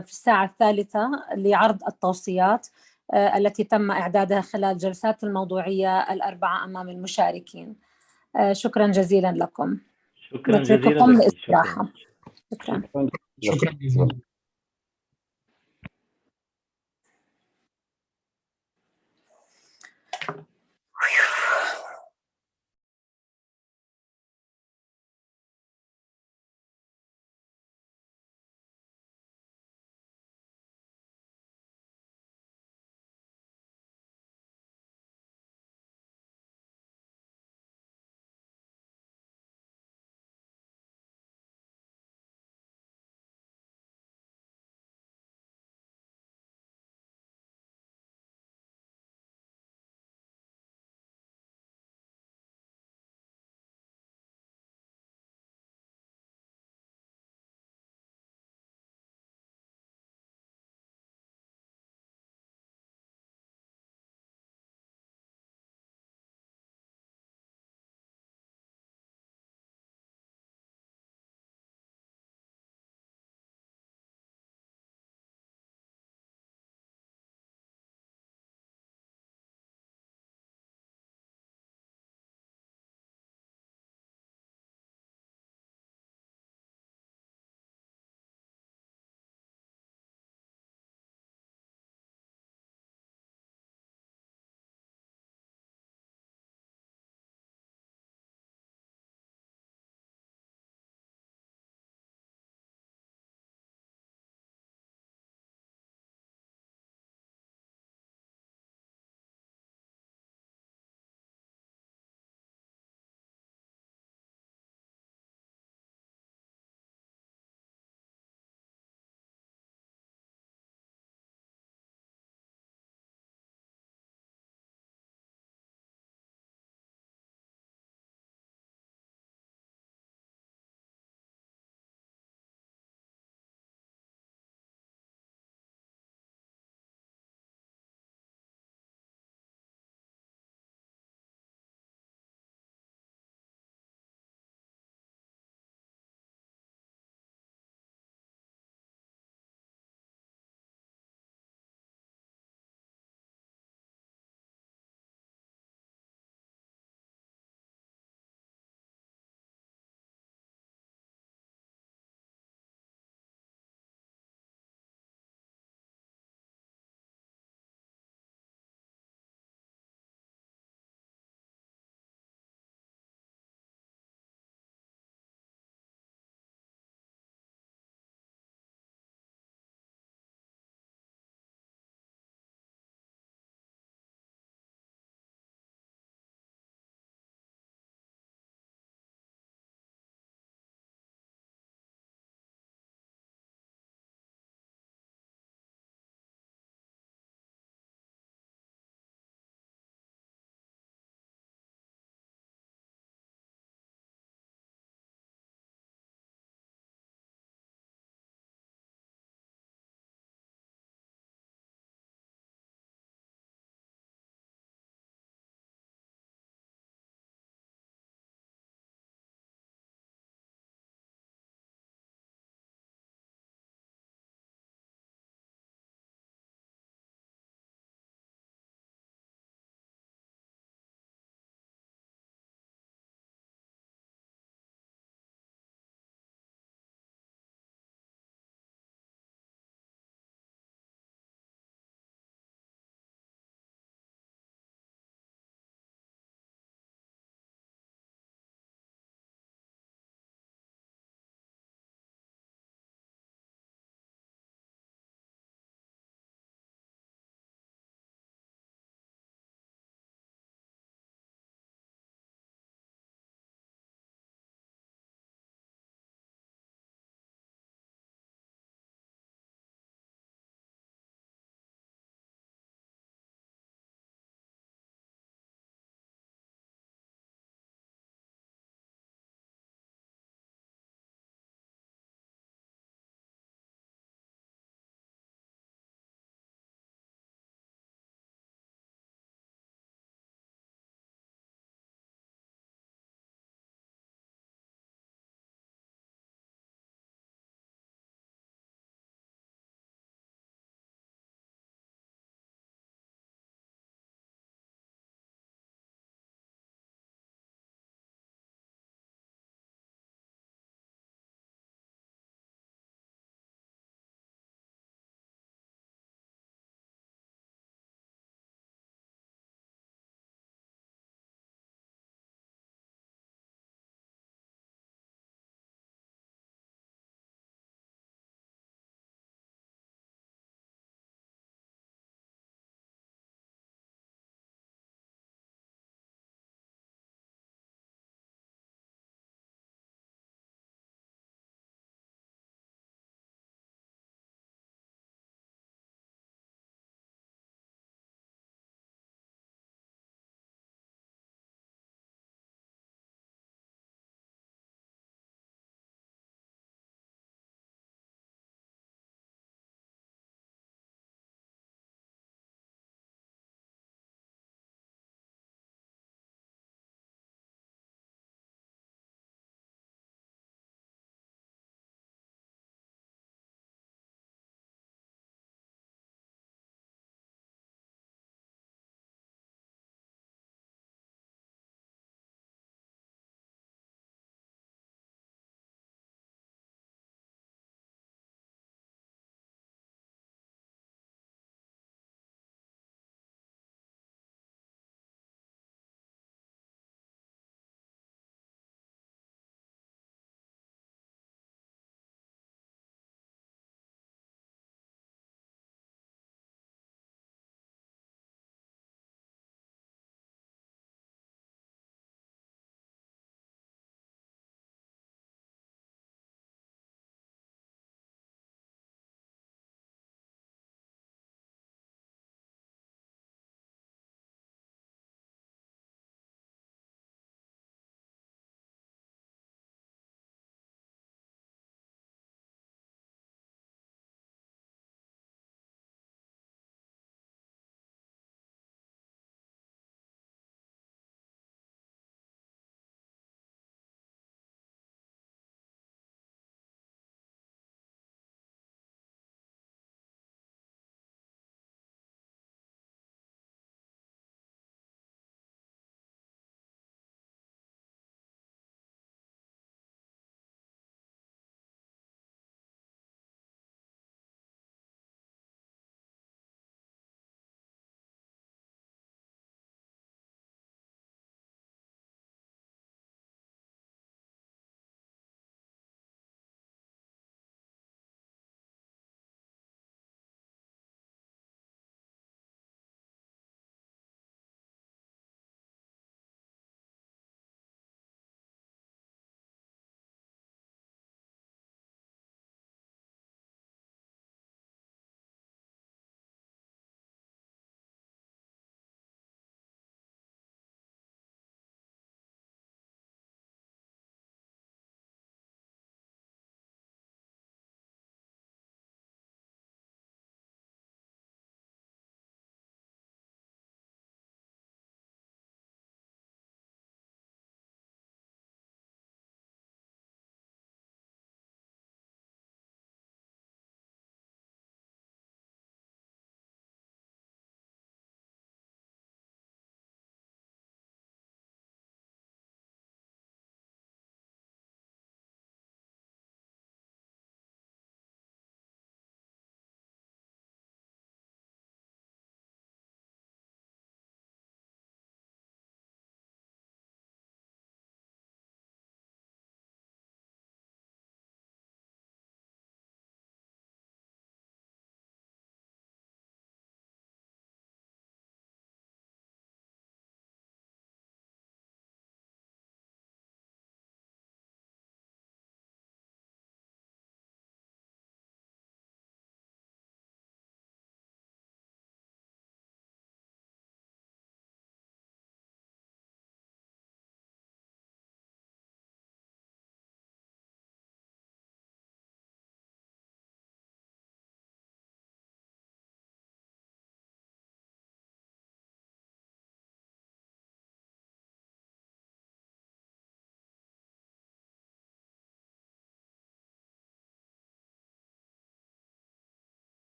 Speaker 18: في الساعة الثالثة لعرض التوصيات التي تم إعدادها خلال جلسات الموضوعية الأربعة أمام المشاركين. شكرا جزيلا لكم.
Speaker 14: شكرا جزيلا
Speaker 18: نترككم
Speaker 14: لك.
Speaker 18: للاستراحة. شكرا.
Speaker 19: شكرا جزيلا.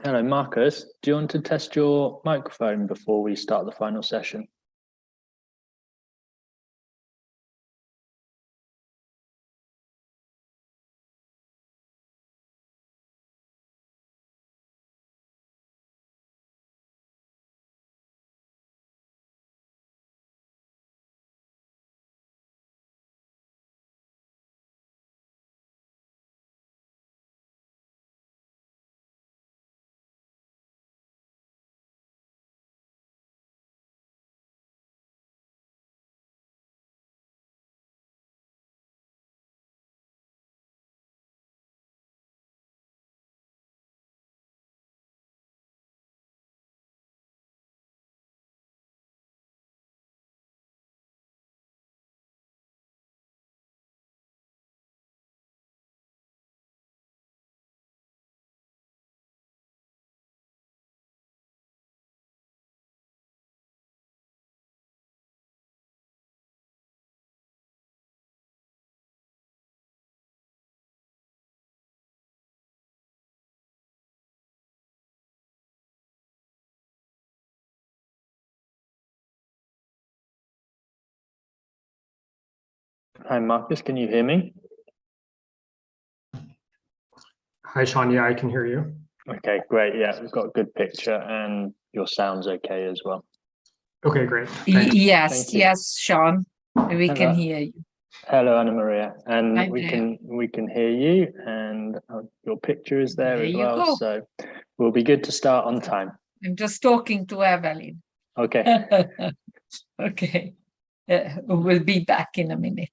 Speaker 3: Hello, Marcus. Do you want to test your microphone before we start the final session? Hi, Marcus, can you hear me?
Speaker 20: Hi, Sean. Yeah, I can hear you.
Speaker 3: Okay, great. Yeah, we've got a good picture and your sound's okay as well.
Speaker 20: Okay, great. Thanks.
Speaker 10: Yes, yes, Sean, we can hear you.
Speaker 3: Hello, Anna Maria, and
Speaker 10: Hi
Speaker 3: we
Speaker 10: there.
Speaker 3: can hear you, and your picture is there as
Speaker 10: you
Speaker 3: well.
Speaker 10: go.
Speaker 3: So we'll be good to start on time.
Speaker 10: I'm just talking to Evelyn.
Speaker 3: Okay.
Speaker 10: Okay, we'll be back in a minute.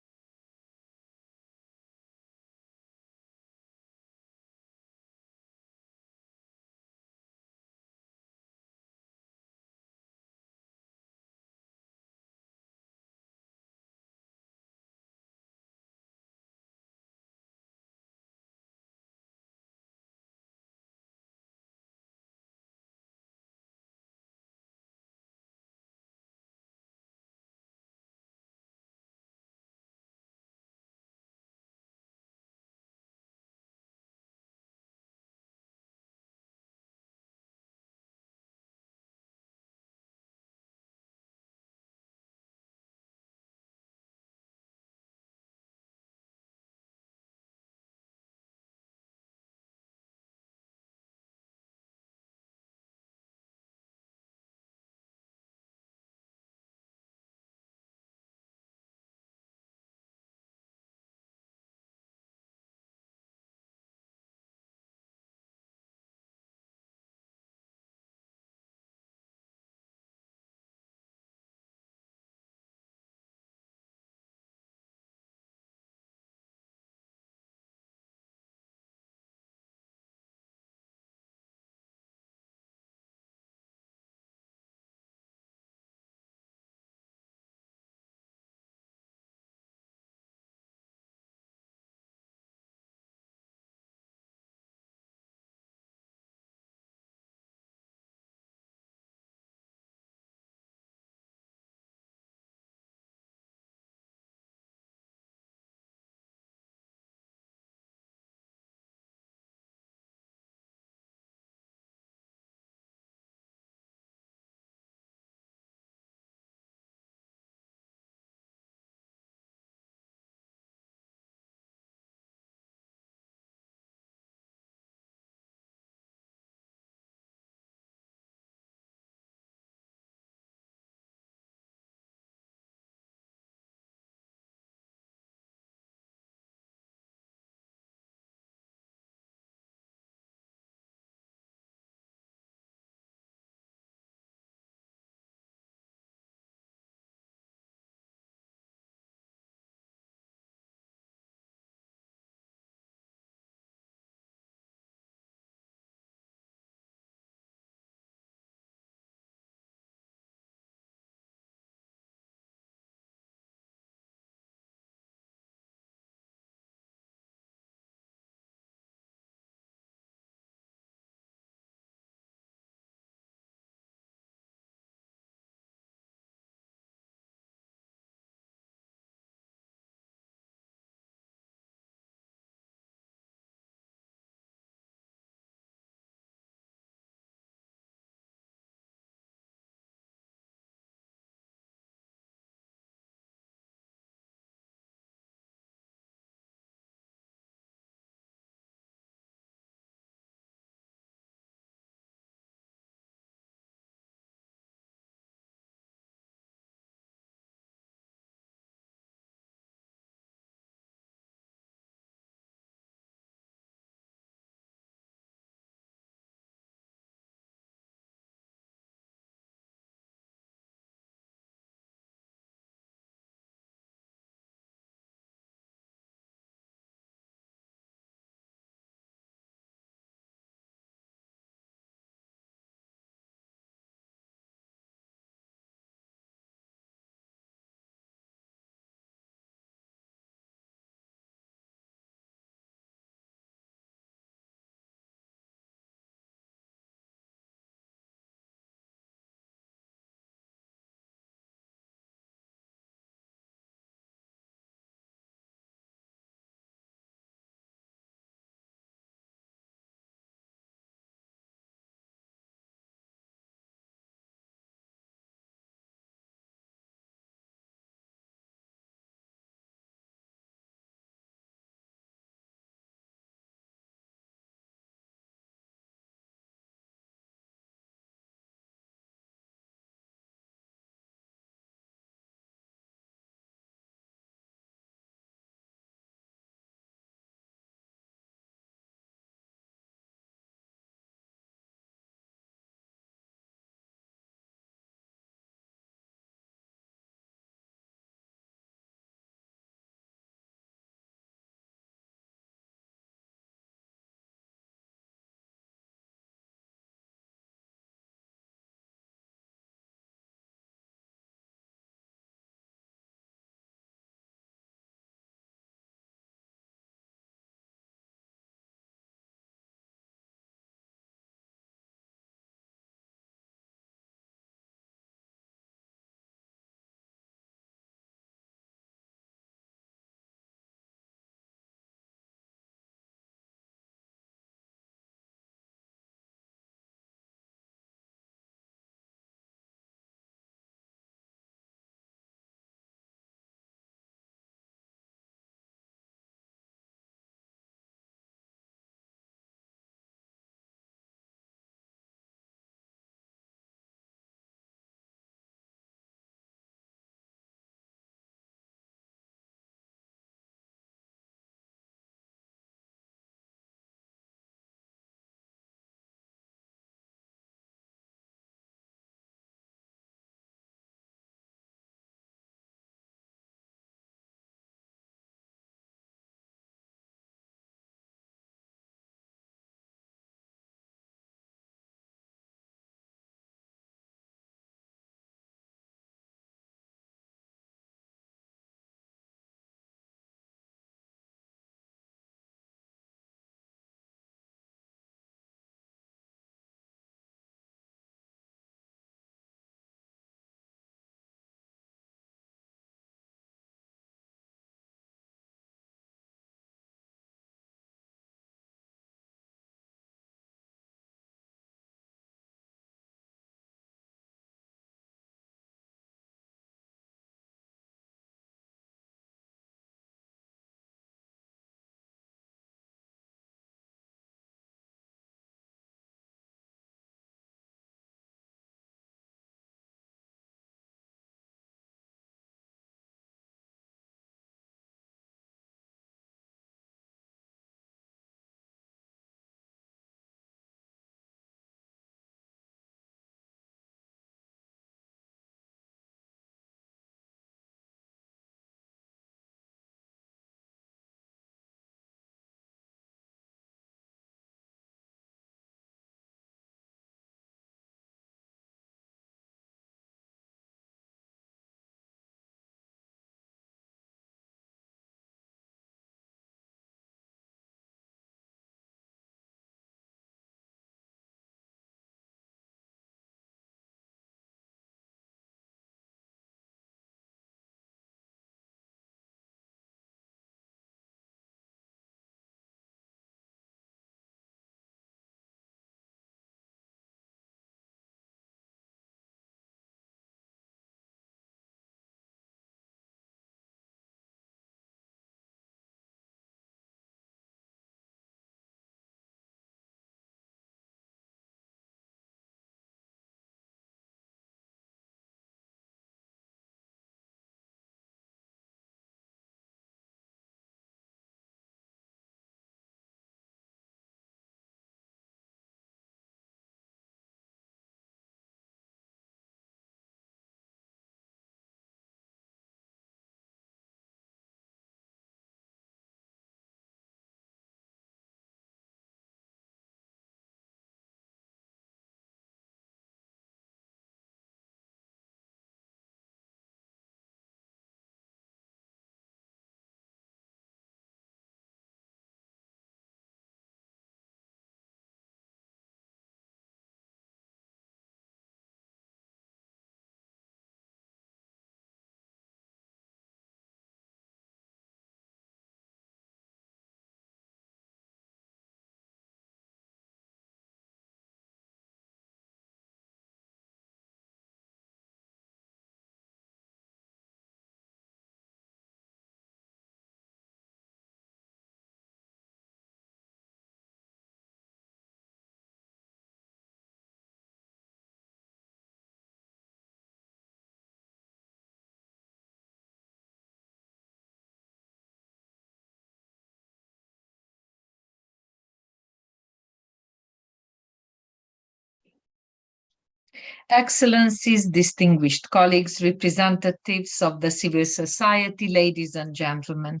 Speaker 21: Excellencies, distinguished colleagues, representatives of the civil society, ladies and gentlemen,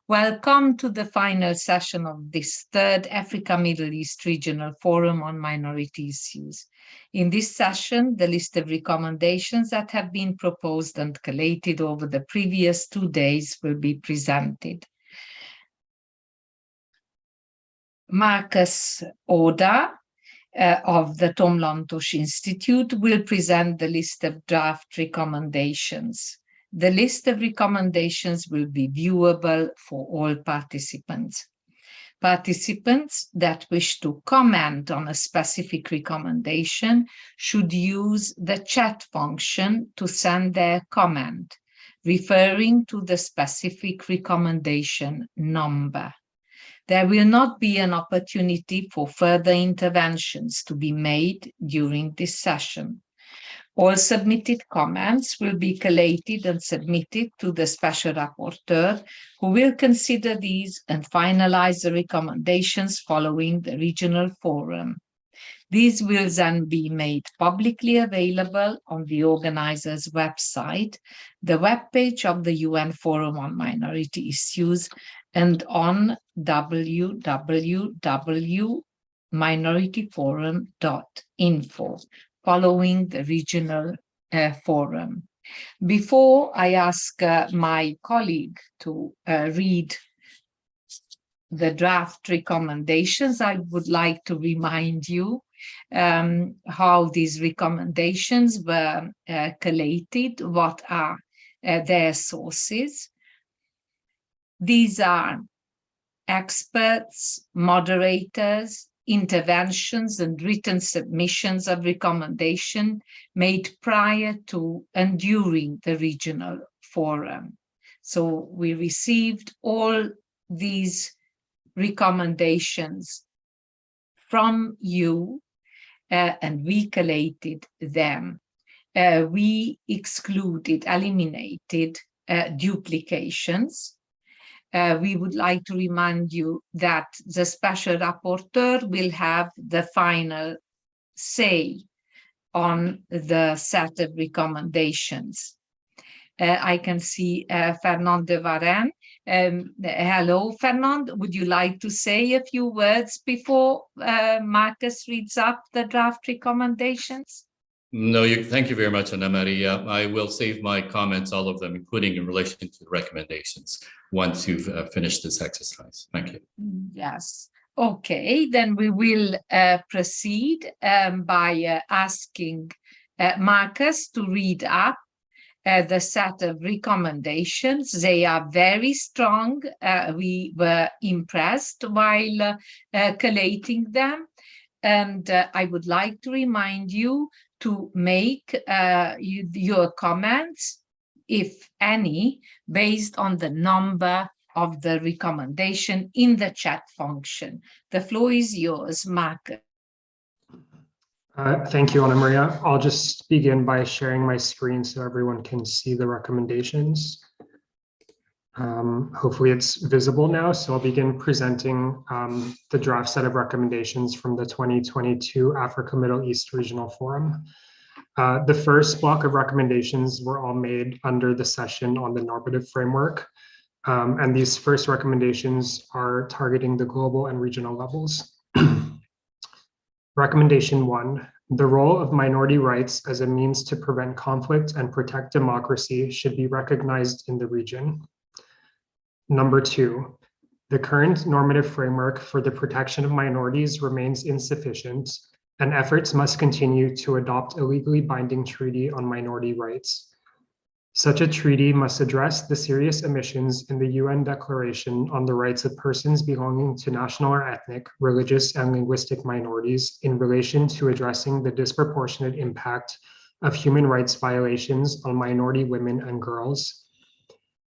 Speaker 21: welcome to the final session of this third Africa-Middle East Regional Forum on Minority Issues. In this session, the list of recommendations that have been proposed and collated over the previous 2 days will be presented. Marcus Oda of the Tom Lantos Institute will present the list of draft recommendations. The list of recommendations will be viewable for all participants. Participants that wish to comment on a specific recommendation should use the chat function to send their comment, referring to the specific recommendation number. There will not be an opportunity for further interventions to be made during this session. All submitted comments will be collated and submitted to the Special Rapporteur, who will consider these and finalize the recommendations following the Regional Forum. These will then be made publicly available on the organizer's website, the webpage of the UN Forum on Minority Issues, and on www.minorityforum.info, following the regional forum. Before I ask my colleague to read the draft recommendations, I would like to remind you how these recommendations were collated, what are their sources. These are experts, moderators, interventions, and written submissions of recommendation made prior to and during the regional forum. So we received all these recommendations from you and we collated them. We eliminated duplications. We would like to remind you that the Special Rapporteur will have the final say on the set of recommendations. I can see Fernand de Varenne. Hello, Fernand. Would you like to say a few words before Marcus reads up the draft recommendations?
Speaker 22: No, thank you very much, Ana Maria. I will save my comments, all of them, including in relation to the recommendations, once you've finished this exercise. Thank you.
Speaker 21: Yes. Okay, then we will proceed by asking Marcus to read up the set of recommendations. They are very strong. We were impressed while collating them. And I would like to remind you to make your comments, if any, based on the number of the recommendation in the chat function. The floor is yours, Marcus.
Speaker 20: Thank you, Ana Maria. I'll just begin by sharing my screen so everyone can see the recommendations. Hopefully it's visible now. So I'll begin presenting the draft set of recommendations from the 2022 Africa Middle East Regional Forum. The first block of recommendations were all made under the session on the normative framework. And these first recommendations are targeting the global and regional levels. Recommendation 1, the role of minority rights as a means to prevent conflict and protect democracy should be recognized in the region. Number 2, the current normative framework for the protection of minorities remains insufficient, and efforts must continue to adopt a legally binding treaty on minority rights. Such a treaty must address the serious omissions in the UN Declaration on the Rights of Persons Belonging to National or Ethnic, Religious, and Linguistic Minorities in relation to addressing the disproportionate impact of human rights violations on minority women and girls,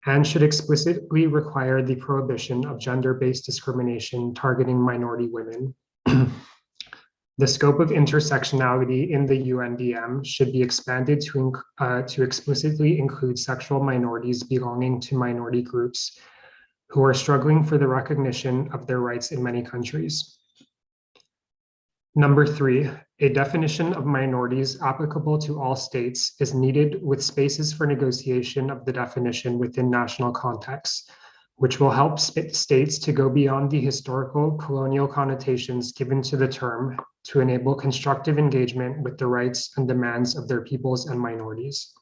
Speaker 20: and should explicitly require the prohibition of gender-based discrimination targeting minority women. The scope of intersectionality in the UNDM should be expanded to explicitly include sexual minorities belonging to minority groups who are struggling for the recognition of their rights in many countries. Number 3, a definition of minorities applicable to all states is needed with spaces for negotiation of the definition within national contexts, which will help states to go beyond the historical colonial connotations given to the term to enable constructive engagement with the rights and demands of their peoples and minorities.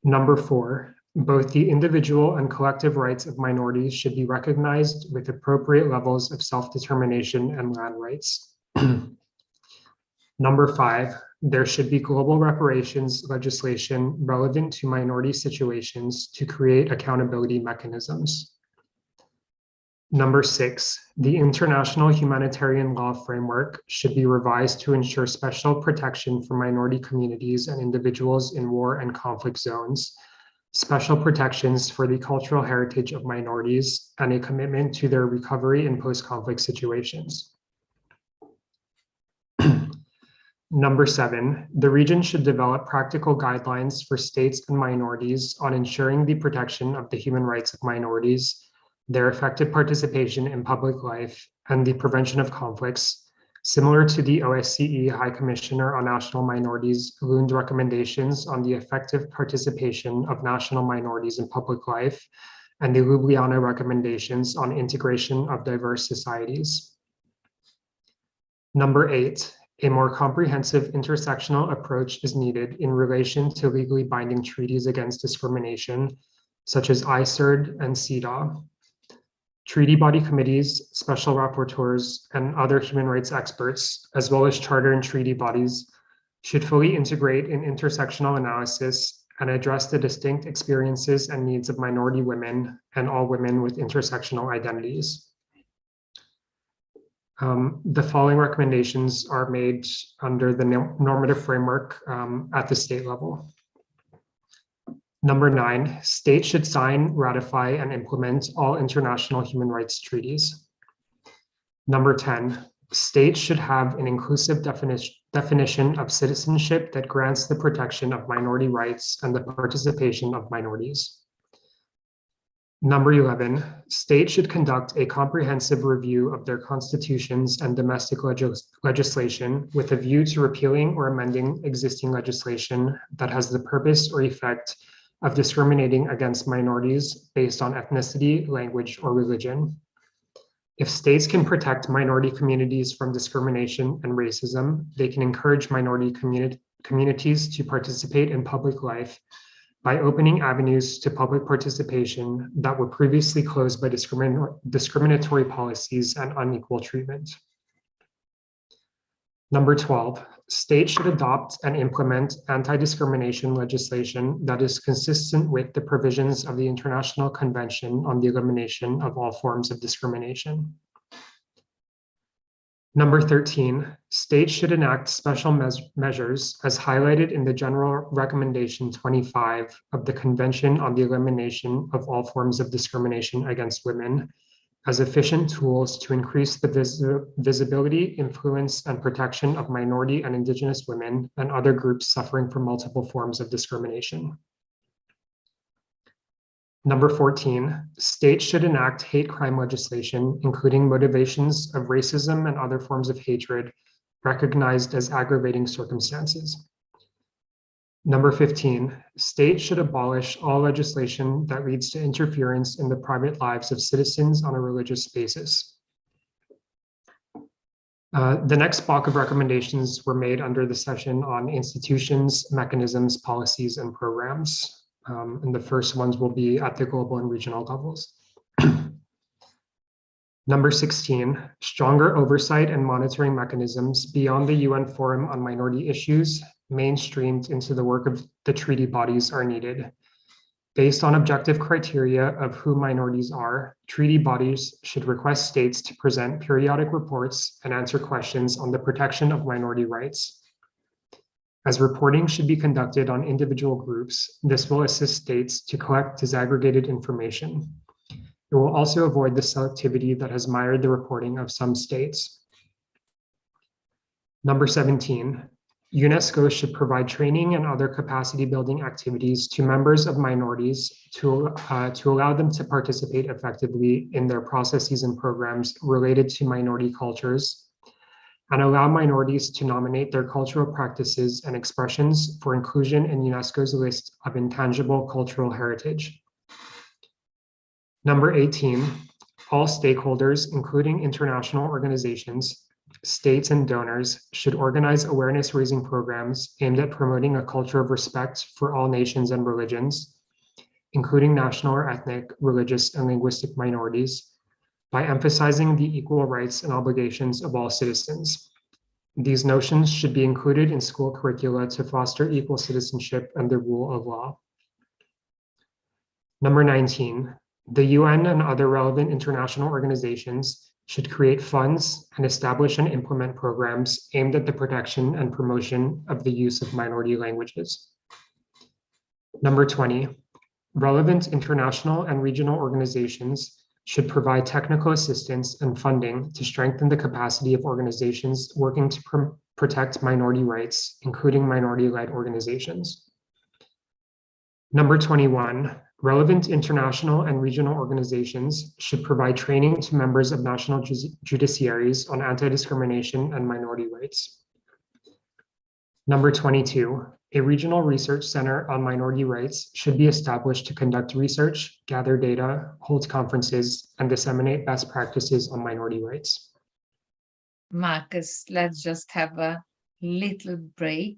Speaker 20: Number 4, both the individual and collective rights of minorities should be recognized with appropriate levels of self-determination and land rights. Number 5, there should be global reparations legislation relevant to minority situations to create accountability mechanisms. Number 6, the international humanitarian law framework should be revised to ensure special protection for minority communities and individuals in war and conflict zones, special protections for the cultural heritage of minorities, and a commitment to their recovery in post-conflict situations. Number 7, the region should develop practical guidelines for states and minorities on ensuring the protection of the human rights of minorities, their effective participation in public life, and the prevention of conflicts, similar to the OSCE High Commissioner on National Minorities Lund recommendations on the effective participation of national minorities in public life, and the Ljubljana recommendations on integration of diverse societies. Number 8, a more comprehensive intersectional approach is needed in relation to legally binding treaties against discrimination, such as ICERD and CEDAW. Treaty body committees, special rapporteurs, and other human rights experts, as well as charter and treaty bodies, should fully integrate in intersectional analysis and address the distinct experiences and needs of minority women and all women with intersectional identities. The following recommendations are made under the normative framework at the state level. Number 9, states should sign, ratify, and implement all international human rights treaties. Number 10, states should have an inclusive definition of citizenship that grants the protection of minority rights and the participation of minorities. Number 11, states should conduct a comprehensive review of their constitutions and domestic legislation with a view to repealing or amending existing legislation that has the purpose or effect of discriminating against minorities based on ethnicity, language, or religion. If states can protect minority communities from discrimination and racism, they can encourage minority communities to participate in public life by opening avenues to public participation that were previously closed by discriminatory policies and unequal treatment. Number 12, states should adopt and implement anti-discrimination legislation that is consistent with the provisions of the International Convention on the Elimination of All Forms of Discrimination. Number 13, states should enact special measures as highlighted in the General Recommendation 25 of the Convention on the Elimination of All Forms of Discrimination against Women as efficient tools to increase the visibility, influence, and protection of minority and Indigenous women and other groups suffering from multiple forms of discrimination. Number 14, states should enact hate crime legislation, including motivations of racism and other forms of hatred recognized as aggravating circumstances. Number 15, states should abolish all legislation that leads to interference in the private lives of citizens on a religious basis. The next block of recommendations were made under the session on institutions, mechanisms, policies, and programs. And the first ones will be at the global and regional levels. Number 16, stronger oversight and monitoring mechanisms beyond the UN Forum on Minority Issues, mainstreamed into the work of the treaty bodies are needed. Based on objective criteria of who minorities are, treaty bodies should request states to present periodic reports and answer questions on the protection of minority rights. As reporting should be conducted on individual groups, this will assist states to collect disaggregated information. It will also avoid the selectivity that has mired the reporting of some states. Number 17, UNESCO should provide training and other capacity building activities to members of minorities to allow them to participate effectively in their processes and programs related to minority cultures, and allow minorities to nominate their cultural practices and expressions for inclusion in UNESCO's list of intangible cultural heritage. Number 18, all stakeholders, including international organizations, states, and donors, should organize awareness-raising programs aimed at promoting a culture of respect for all nations and religions, including national or ethnic, religious, and linguistic minorities, by emphasizing the equal rights and obligations of all citizens. These notions should be included in school curricula to foster equal citizenship and the rule of law. Number 19, the UN and other relevant international organizations should create funds and establish and implement programs aimed at the protection and promotion of the use of minority languages. Number 20, relevant international and regional organizations should provide technical assistance and funding to strengthen the capacity of organizations working to protect minority rights, including minority-led organizations. Number 21, relevant international and regional organizations should provide training to members of national judiciaries on anti-discrimination and minority rights. Number 22, a regional research center on minority rights should be established to conduct research, gather data, hold conferences, and disseminate best practices on minority rights.
Speaker 21: Marcus, let's just have a little break.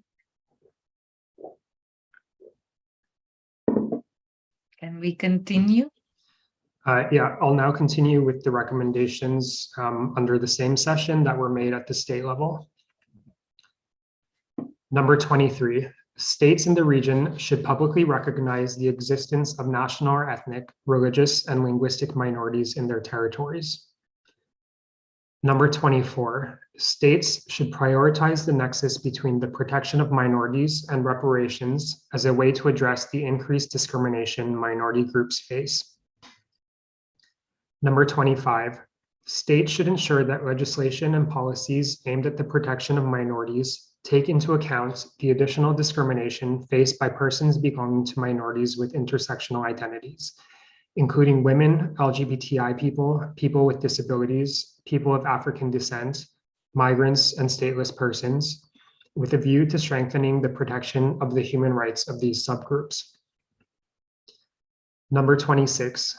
Speaker 21: Can we continue?
Speaker 20: Yeah, I'll now continue with the recommendations under the same session that were made at the state level. Number 23, states in the region should publicly recognize the existence of national or ethnic, religious, and linguistic minorities in their territories. Number 24, states should prioritize the nexus between the protection of minorities and reparations as a way to address the increased discrimination minority groups face. Number 25, states should ensure that legislation and policies aimed at the protection of minorities take into account the additional discrimination faced by persons belonging to minorities with intersectional identities, including women, LGBTI people, people with disabilities, people of African descent, migrants, and stateless persons, with a view to strengthening the protection of the human rights of these subgroups. Number 26,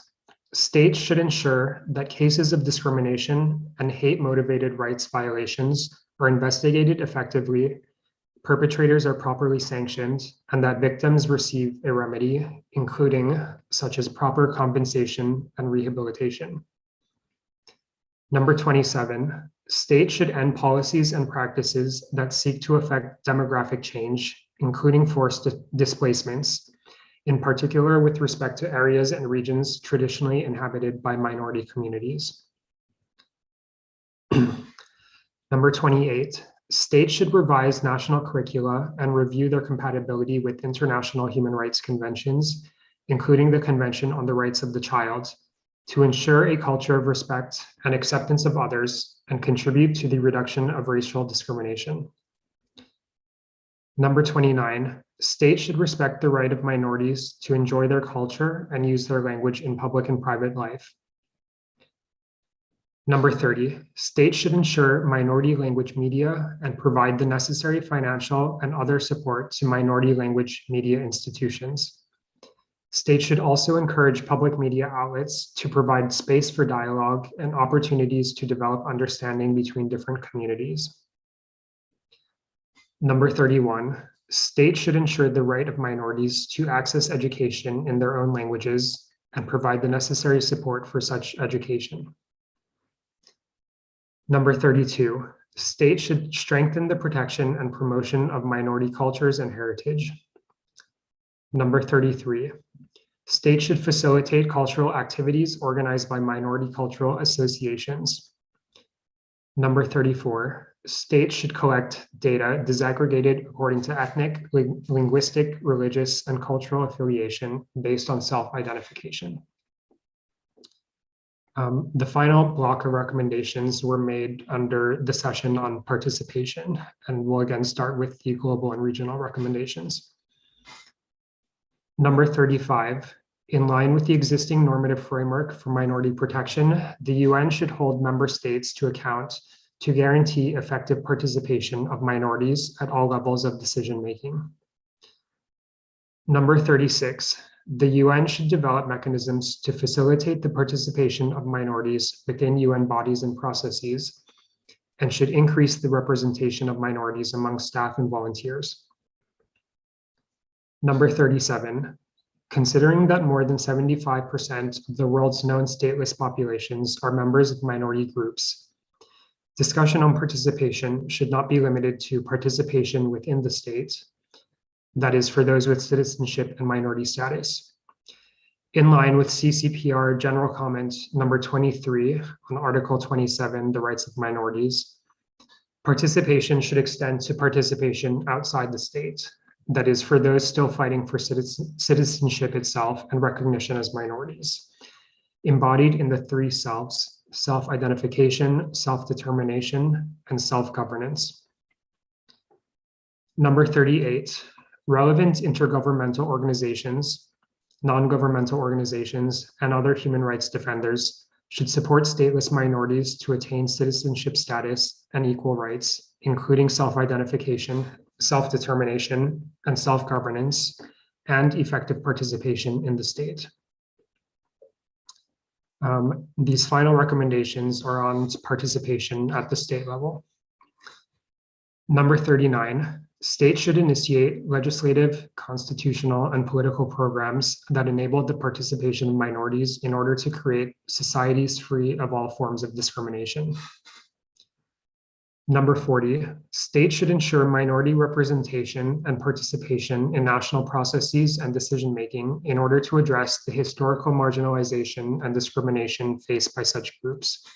Speaker 20: states should ensure that cases of discrimination and hate-motivated rights violations are investigated effectively, perpetrators are properly sanctioned, and that victims receive a remedy, including such as proper compensation and rehabilitation. Number 27, states should end policies and practices that seek to affect demographic change, including forced displacements, in particular with respect to areas and regions traditionally inhabited by minority communities. Number 28, states should revise national curricula and review their compatibility with international human rights conventions, including the Convention on the Rights of the Child, to ensure a culture of respect and acceptance of others and contribute to the reduction of racial discrimination. Number 29, states should respect the right of minorities to enjoy their culture and use their language in public and private life. Number 30, states should ensure minority language media and provide the necessary financial and other support to minority language media institutions. States should also encourage public media outlets to provide space for dialogue and opportunities to develop understanding between different communities. Number 31, states should ensure the right of minorities to access education in their own languages and provide the necessary support for such education. Number 32, states should strengthen the protection and promotion of minority cultures and heritage. Number 33, states should facilitate cultural activities organized by minority cultural associations. Number 34, states should collect data disaggregated according to ethnic, linguistic, religious, and cultural affiliation based on self-identification. The final block of recommendations were made under the session on participation, and we'll again start with the global and regional recommendations. Number 35, in line with the existing normative framework for minority protection, the UN should hold member states to account to guarantee effective participation of minorities at all levels of decision-making. Number 36, the UN should develop mechanisms to facilitate the participation of minorities within UN bodies and processes, and should increase the representation of minorities among staff and volunteers. Number 37, considering that more than 75% of the world's known stateless populations are members of minority groups, discussion on participation should not be limited to participation within the state, that is, for those with citizenship and minority status. In line with CCPR General Comment number 23 on Article 27, the rights of minorities, participation should extend to participation outside the state, that is, for those still fighting for citizenship itself and recognition as minorities, embodied in the three selves: self-identification, self-determination, and self-governance. Number 38, relevant intergovernmental organizations, non-governmental organizations, and other human rights defenders should support stateless minorities to attain citizenship status and equal rights, including self-identification, self-determination, and self-governance, and effective participation in the state. These final recommendations are on participation at the state level. Number 39, states should initiate legislative, constitutional, and political programs that enable the participation of minorities in order to create societies free of all forms of discrimination. Number 40, states should ensure minority representation and participation in national processes and decision-making in order to address the historical marginalization and discrimination faced by such groups.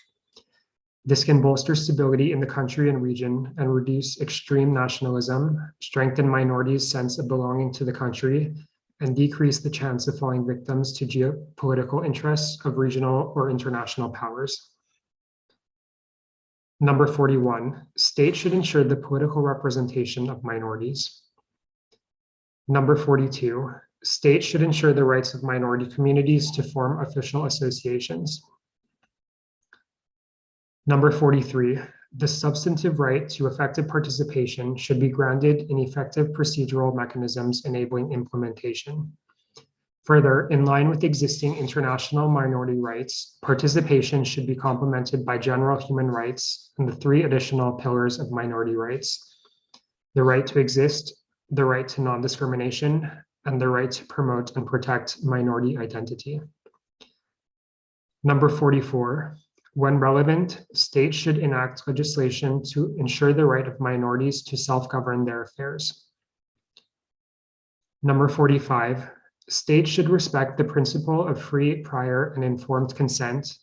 Speaker 20: This can bolster stability in the country and region and reduce extreme nationalism, strengthen minorities' sense of belonging to the country, and decrease the chance of falling victims to geopolitical interests of regional or international powers. Number 41, states should ensure the political representation of minorities. Number 42, states should ensure the rights of minority communities to form official associations. Number 43, the substantive right to effective participation should be grounded in effective procedural mechanisms enabling implementation. Further, in line with existing international minority rights, participation should be complemented by general human rights and the three additional pillars of minority rights: the right to exist, the right to non-discrimination, and the right to promote and protect minority identity. Number 44, when relevant, states should enact legislation to ensure the right of minorities to self-govern their affairs. Number 45, states should respect the principle of free, prior, and informed consent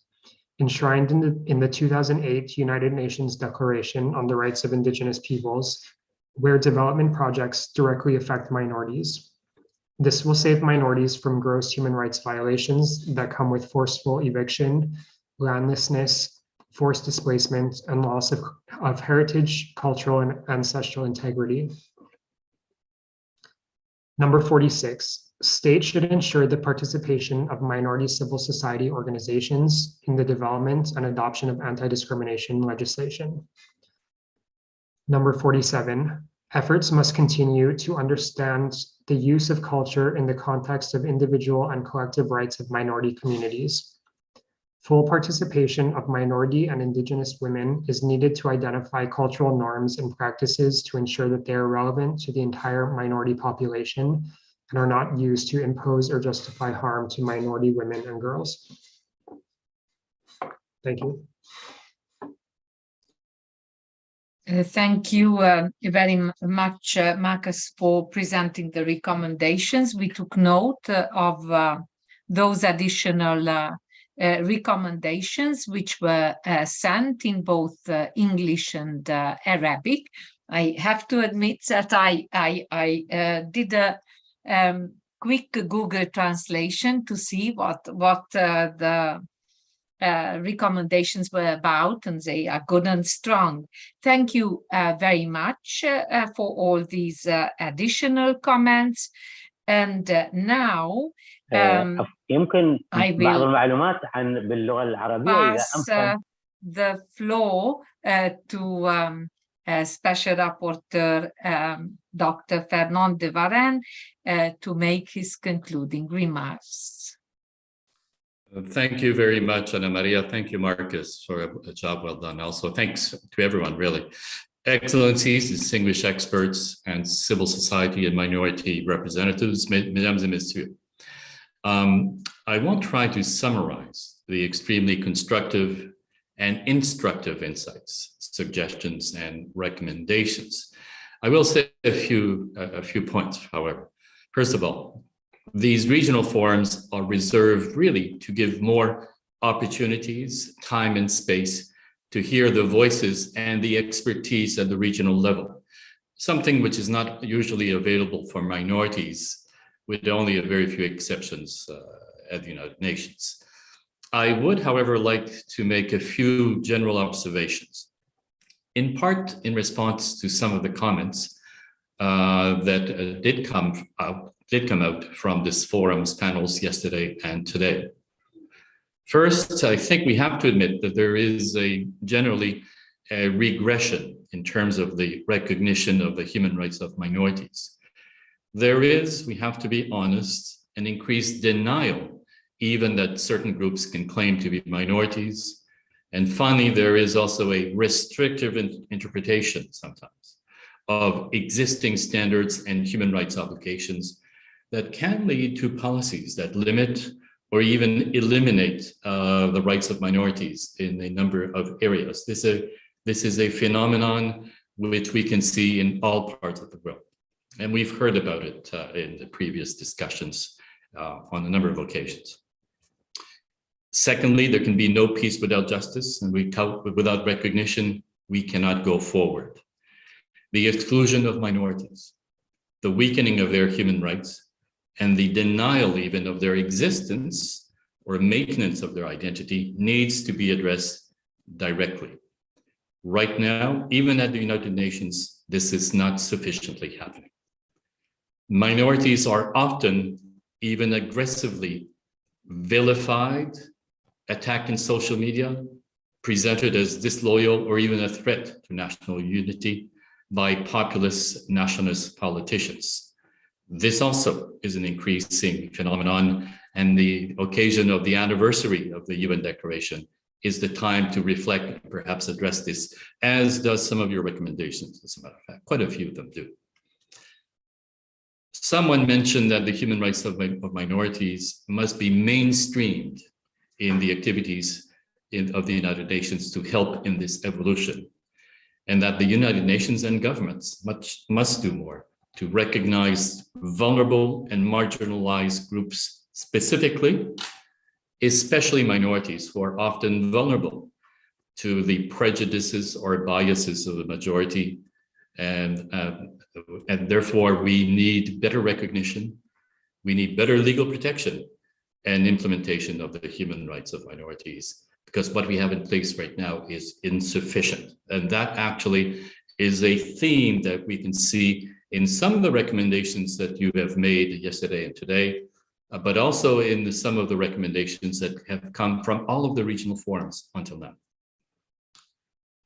Speaker 20: enshrined in the 2008 United Nations Declaration on the Rights of Indigenous Peoples, where development projects directly affect minorities. This will save minorities from gross human rights violations that come with forceful eviction, landlessness, forced displacement, and loss of heritage, cultural, and ancestral integrity. Number 46, states should ensure the participation of minority civil society organizations in the development and adoption of anti-discrimination legislation. Number 47, efforts must continue to understand the use of culture in the context of individual and collective rights of minority communities. Full participation of minority and Indigenous women is needed to identify cultural norms and practices to ensure that they are relevant to the entire minority population and are not used to impose or justify harm to minority women and girls. Thank you.
Speaker 21: Thank you very much, Marcus, for presenting the recommendations. We took note of those additional recommendations which were sent in both English and Arabic. I have to admit that I did a quick Google translation to see what the recommendations were about, and they are good and strong. Thank you very much for all these additional comments. And now
Speaker 1: يمكن بعض المعلومات عن باللغة العربية إذا
Speaker 21: pass
Speaker 1: أمكن
Speaker 21: the floor to Special Rapporteur Dr. Fernand de Varenne to make his concluding remarks.
Speaker 22: Thank you very much, Ana Maria. Thank you, Marcus, for a job well done. Also, thanks to everyone, really. Excellencies, distinguished experts, and civil society and minority representatives, mesdames et messieurs. I won't try to summarize the extremely constructive and instructive insights, suggestions, and recommendations. I will say a few points, however. First of all, these regional forums are reserved really to give more opportunities, time, and space to hear the voices and the expertise at the regional level, something which is not usually available for minorities, with only a very few exceptions at the United Nations. I would, however, like to make a few general observations, in part in response to some of the comments that did come out from this forum's panels yesterday and today. First, I think we have to admit that there is generally a regression in terms of the recognition of the human rights of minorities. There is, we have to be honest, an increased denial even that certain groups can claim to be minorities. And finally, there is also a restrictive interpretation sometimes of existing standards and human rights obligations that can lead to policies that limit or even eliminate the rights of minorities in a number of areas. This is a phenomenon which we can see in all parts of the world. And we've heard about it in the previous discussions on a number of occasions. Secondly, there can be no peace without justice, and without recognition, we cannot go forward. The exclusion of minorities, the weakening of their human rights, and the denial even of their existence or maintenance of their identity needs to be addressed directly. Right now, even at the United Nations, this is not sufficiently happening. Minorities are often even aggressively vilified, attacked in social media, presented as disloyal or even a threat to national unity by populist nationalist politicians. This also is an increasing phenomenon, and the occasion of the anniversary of the UN Declaration is the time to reflect and perhaps address this, as does some of your recommendations, as a matter of fact. Quite a few of them do. Someone mentioned that the human rights of minorities must be mainstreamed in the activities of the United Nations to help in this evolution, and that the United Nations and governments must do more to recognize vulnerable and marginalized groups specifically, especially minorities who are often vulnerable to the prejudices or biases of the majority, and therefore we need better recognition, we need better legal protection and implementation of the human rights of minorities, because what we have in place right now is insufficient. And that actually is a theme that we can see in some of the recommendations that you have made yesterday and today, but also in some of the recommendations that have come from all of the regional forums until now.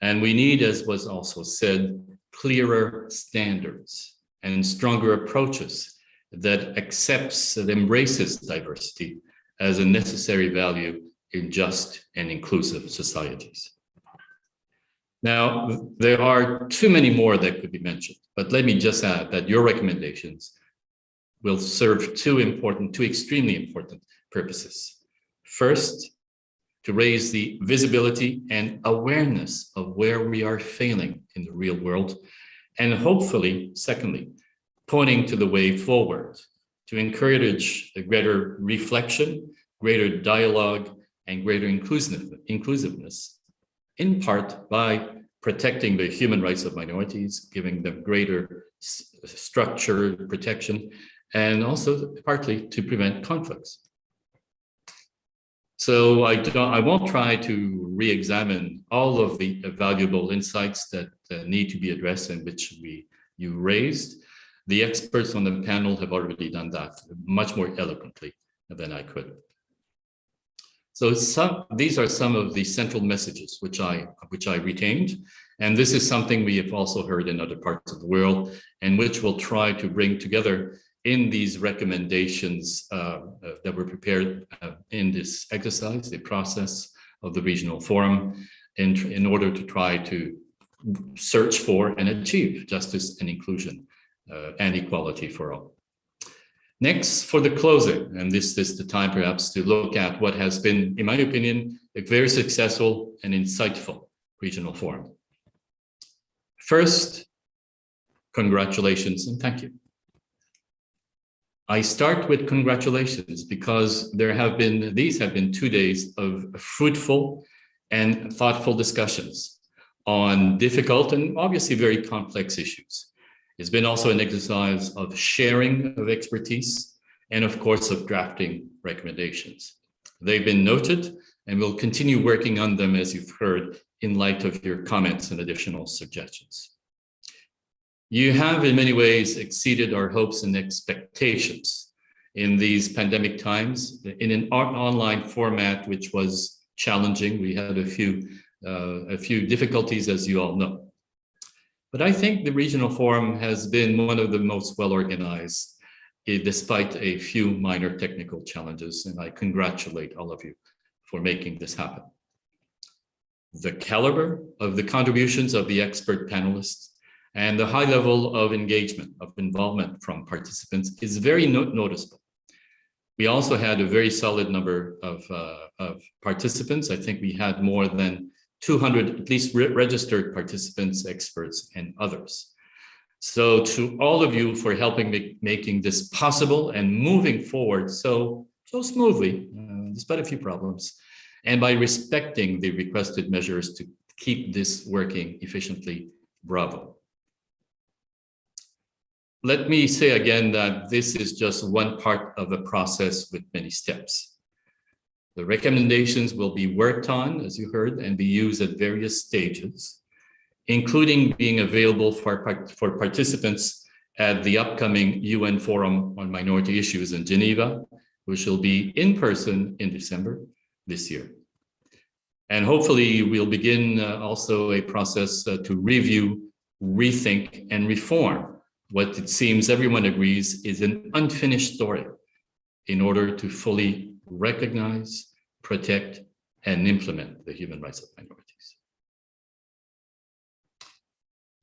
Speaker 22: And we need, as was also said, clearer standards and stronger approaches that accepts, that embraces diversity as a necessary value in just and inclusive societies. Now, there are too many more that could be mentioned, but let me just add that your recommendations will serve two extremely important purposes. First, to raise the visibility and awareness of where we are failing in the real world, and hopefully, secondly, pointing to the way forward to encourage a greater reflection, greater dialogue, and greater inclusiveness, in part by protecting the human rights of minorities, giving them greater structure, protection, and also partly to prevent conflicts. So I won't try to re-examine all of the valuable insights that need to be addressed and which you raised. The experts on the panel have already done that much more eloquently than I could. So these are some of the central messages which I retained. And this is something we have also heard in other parts of the world, and which we'll try to bring together in these recommendations that were prepared in this exercise, the process of the regional forum, in order to try to search for and achieve justice and inclusion and equality for all. Next, for the closing, and this is the time perhaps to look at what has been, in my opinion, a very successful and insightful regional forum. First, congratulations and thank you. I start with congratulations because these have been 2 days of fruitful and thoughtful discussions on difficult and obviously very complex issues. It's been also an exercise of sharing of expertise and of course of drafting recommendations. They've been noted and we'll continue working on them, as you've heard, in light of your comments and additional suggestions. You have in many ways exceeded our hopes and expectations in these pandemic times in an online format, which was challenging. We had a few difficulties, as you all know. But I think the regional forum has been one of the most well-organized, despite a few minor technical challenges, and I congratulate all of you for making this happen. The caliber of the contributions of the expert panelists and the high level of engagement, of involvement from participants is very noticeable. We also had a very solid number of participants. I think we had more than 200 at least registered participants, experts, and others. So to all of you for helping making this possible and moving forward so smoothly, despite a few problems, and by respecting the requested measures to keep this working efficiently, bravo. Let me say again that this is just one part of a process with many steps. The recommendations will be worked on, as you heard, and be used at various stages, including being available for participants at the upcoming UN Forum on Minority Issues in Geneva, which will be in person in December this year. And hopefully we'll begin also a process to review, rethink, and reform what it seems everyone agrees is an unfinished story in order to fully recognize, protect, and implement the human rights of minorities.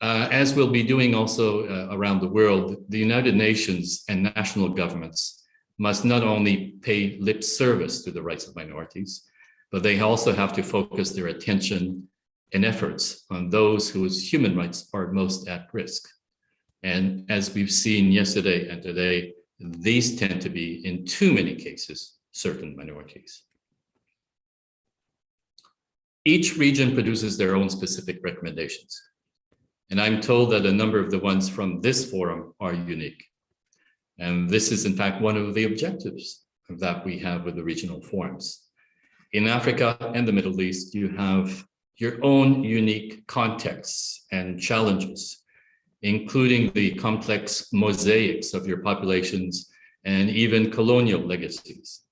Speaker 22: As we'll be doing also around the world, the United Nations and national governments must not only pay lip service to the rights of minorities, but they also have to focus their attention and efforts on those whose human rights are most at risk. And as we've seen yesterday and today, these tend to be, in too many cases, certain minorities. Each region produces their own specific recommendations. And I'm told that a number of the ones from this forum are unique. And this is in fact one of the objectives that we have with the regional forums. In Africa and the Middle East, you have your own unique contexts and challenges, including the complex mosaics of your populations and even colonial legacies.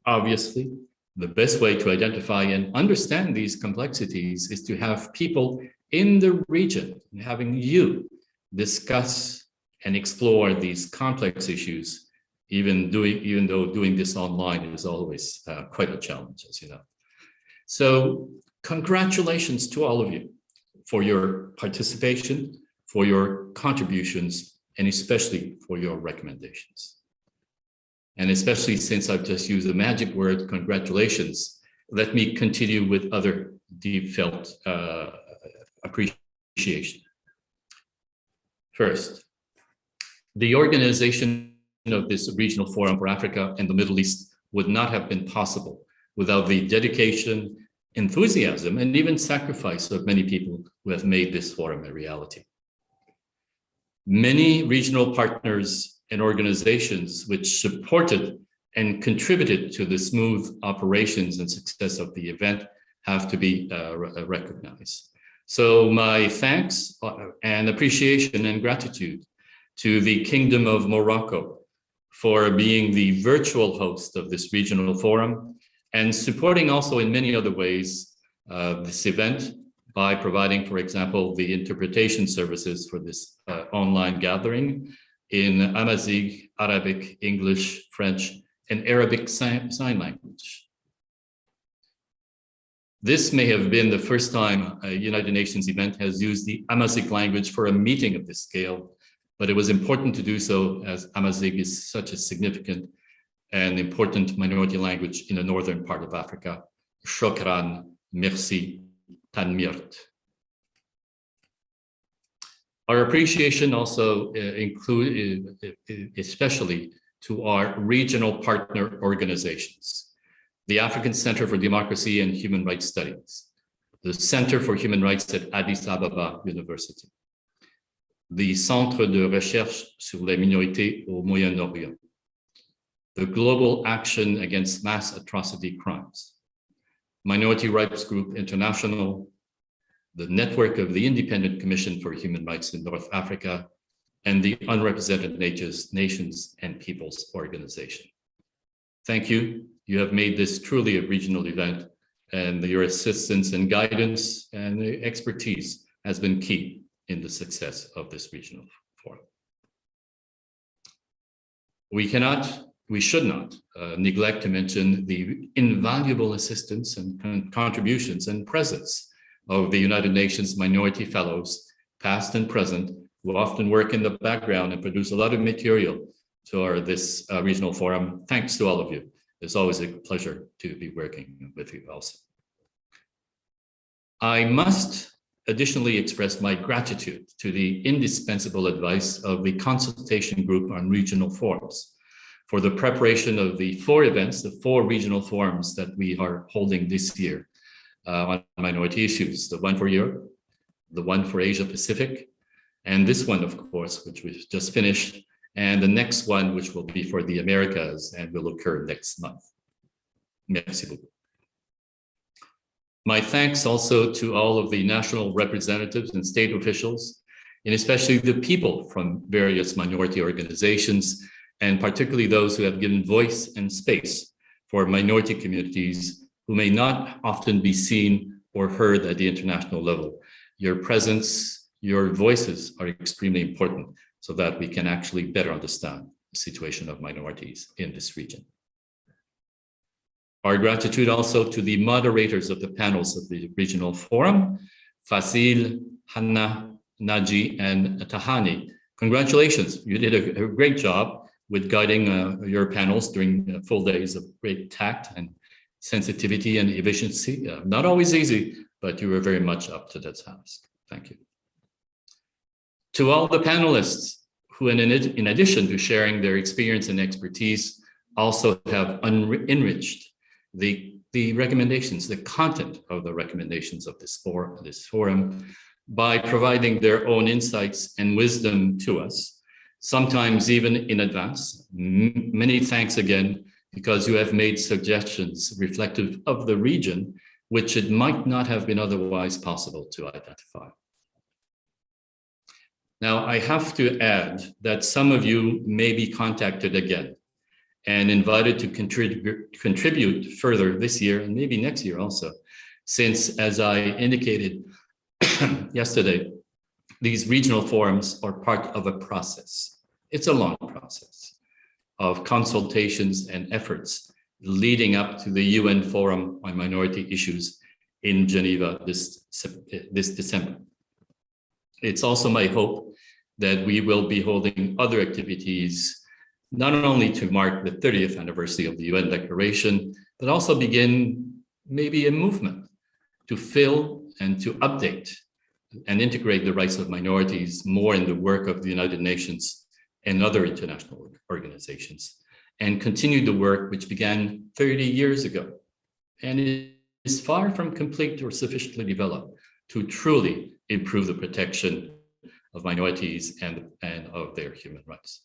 Speaker 22: Obviously, the best way to identify and understand these complexities is to have people in the region, having you discuss and explore these complex issues, even though doing this online is always quite a challenge, as you know. So congratulations to all of you for your participation, for your contributions, and especially for your recommendations. And especially since I've just used the magic word, congratulations, let me continue with other deep felt appreciation. First, the organization of this regional forum for Africa and the Middle East would not have been possible without the dedication, enthusiasm, and even sacrifice of many people who have made this forum a reality. Many regional partners and organizations which supported and contributed to the smooth operations and success of the event have to be recognized. So my thanks and appreciation and gratitude to the Kingdom of Morocco for being the virtual host of this regional forum, and supporting also in many other ways this event by providing, for example, the interpretation services for this online gathering in Amazigh, Arabic, English, French, and Arabic sign language. This may have been the first time a United Nations event has used the Amazigh language for a meeting of this scale, but it was important to do so as Amazigh is such a significant and important minority language in the northern part of Africa. Shukran, merci, tanmirt. Our appreciation also includes especially to our regional partner organizations. The African Center for Democracy and Human Rights Studies, the Center for Human Rights at Addis Ababa University, the Centre de Recherche sur les Minorités au Moyen-Orient, the Global Action Against Mass Atrocity Crimes, Minority Rights Group International, the Network of the Independent Commission for Human Rights in North Africa, and the Unrepresented Nations and Peoples Organization. Thank you. You have made this truly a regional event, and your assistance and guidance and expertise has been key in the success of this regional forum. We should not neglect to mention the invaluable assistance and contributions and presence of the United Nations Minority Fellows, past and present, who often work in the background and produce a lot of material to this regional forum. Thanks to all of you. It's always a pleasure to be working with you also. I must additionally express my gratitude to the indispensable advice of the Consultation Group on Regional Forums for the preparation of the 4 events, the 4 regional forums that we are holding this year on minority issues, the one for Europe, the one for Asia Pacific, and this one, of course, which we've just finished, and the next one, which will be for the Americas and will occur next month. Merci beaucoup. My thanks also to all of the national representatives and state officials, and especially the people from various minority organizations, and particularly those who have given voice and space for minority communities who may not often be seen or heard at the international level. Your presence, your voices are extremely important so that we can actually better understand the situation of minorities in this region. Our gratitude also to the moderators of the panels of the regional forum, Fasil, Hanna, Naji, and Tahani. Congratulations, you did a great job with guiding your panels during full days of great tact and sensitivity and efficiency. Not always easy, but you were very much up to the task. Thank you. To all the panelists who, in addition to sharing their experience and expertise, also have enriched the recommendations, the content of the recommendations of this forum by providing their own insights and wisdom to us, sometimes even in advance. Many thanks again, because you have made suggestions reflective of the region, which it might not have been otherwise possible to identify. Now, I have to add that some of you may be contacted again and invited to contribute further this year and maybe next year also, since, as I indicated yesterday, these regional forums are part of a process. It's a long process of consultations and efforts leading up to the UN Forum on Minority Issues in Geneva this December. It's also my hope that we will be holding other activities, not only to mark the 30th anniversary of the UN Declaration, but also begin maybe a movement to fill and to update and integrate the rights of minorities more in the work of the United Nations and other international organizations, and continue the work which began 30 years ago and is far from complete or sufficiently developed to truly improve the protection of minorities and of their human rights.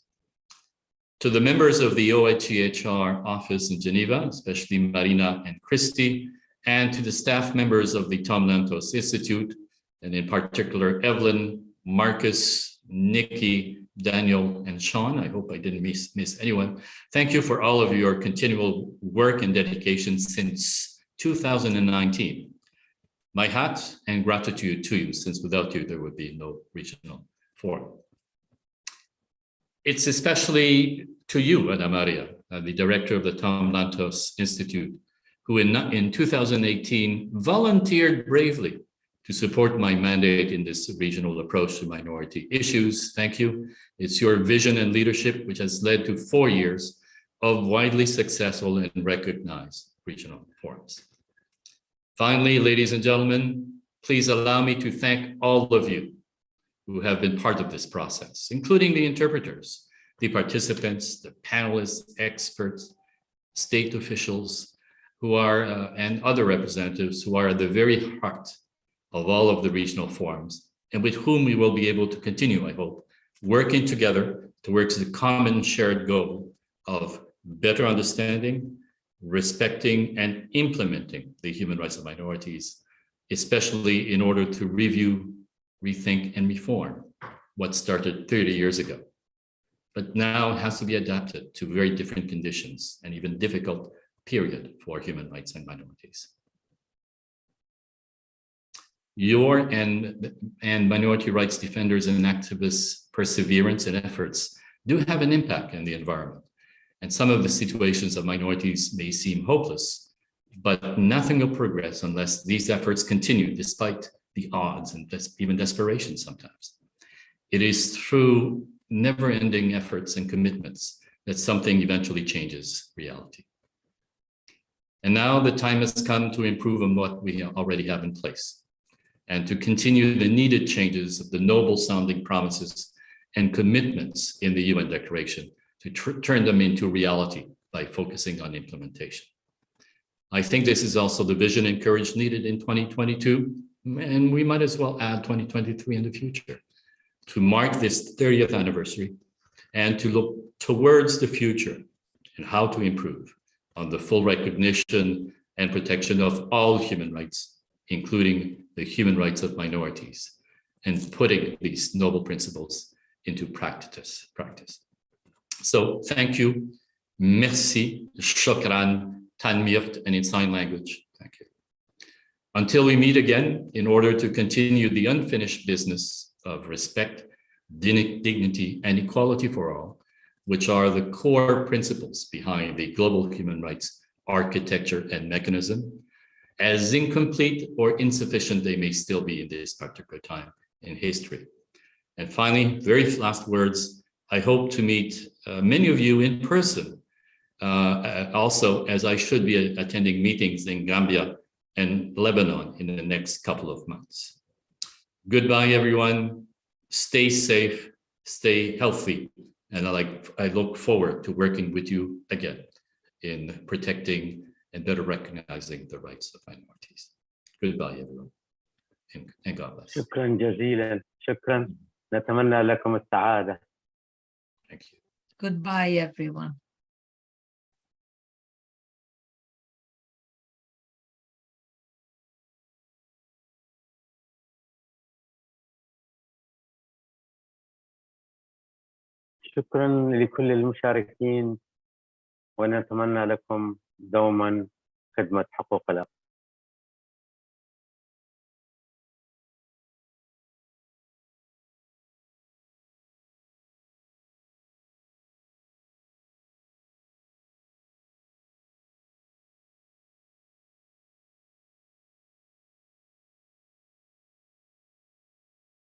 Speaker 22: To the members of the OHCHR office in Geneva, especially Marina and Christy, and to the staff members of the Tom Lantos Institute, and in particular, Evelyn, Marcus, Nikki, Daniel, and Sean. I hope I didn't miss anyone. Thank you for all of your continual work and dedication since 2019. My hat and gratitude to you, since without you, there would be no regional forum. It's especially to you, Ana Maria, the director of the Tom Lantos Institute, who in 2018 volunteered bravely to support my mandate in this regional approach to minority issues. Thank you. It's your vision and leadership which has led to 4 years of widely successful and recognized regional forums. Finally, ladies and gentlemen, please allow me to thank all of you who have been part of this process, including the interpreters, the participants, the panelists, experts, state officials who are, and other representatives who are at the very heart of all of the regional forums, and with whom we will be able to continue, I hope, working together towards the common shared goal of better understanding, respecting, and implementing the human rights of minorities, especially in order to review, rethink, and reform what started 30 years ago, but now has to be adapted to very different conditions and even difficult period for human rights and minorities. Your and minority rights defenders and activists' perseverance and efforts do have an impact in the environment. And some of the situations of minorities may seem hopeless, but nothing will progress unless these efforts continue despite the odds and even desperation sometimes. It is through never-ending efforts and commitments that something eventually changes reality. And now the time has come to improve on what we already have in place, and to continue the needed changes of the noble sounding promises and commitments in the UN Declaration to turn them into reality by focusing on implementation. I think this is also the vision and courage needed in 2022, and we might as well add 2023 in the future, to mark this 30th anniversary and to look towards the future and how to improve on the full recognition and protection of all human rights, including the human rights of minorities, and putting these noble principles into practice. So thank you, merci, shukran, tanmirt, and in sign language, thank you. Until we meet again, in order to continue the unfinished business of respect, dignity, and equality for all, which are the core principles behind the global human rights architecture and mechanism, as incomplete or insufficient they may still be in this particular time in history. And finally, very last words, I hope to meet many of you in person, also as I should be attending meetings in Gambia and Lebanon in the next couple of months. Goodbye, everyone. Stay safe, stay healthy, and I look forward to working with you again in protecting and better recognizing the rights of minorities. Goodbye, everyone, and God bless.
Speaker 1: شكرا جزيلا. شكرا. نتمنى لكم السعادة.
Speaker 22: Thank you.
Speaker 21: Goodbye, everyone.
Speaker 1: شكرا لكل المشاركين، ونتمنى لكم دوما خدمة حقوق الأقل.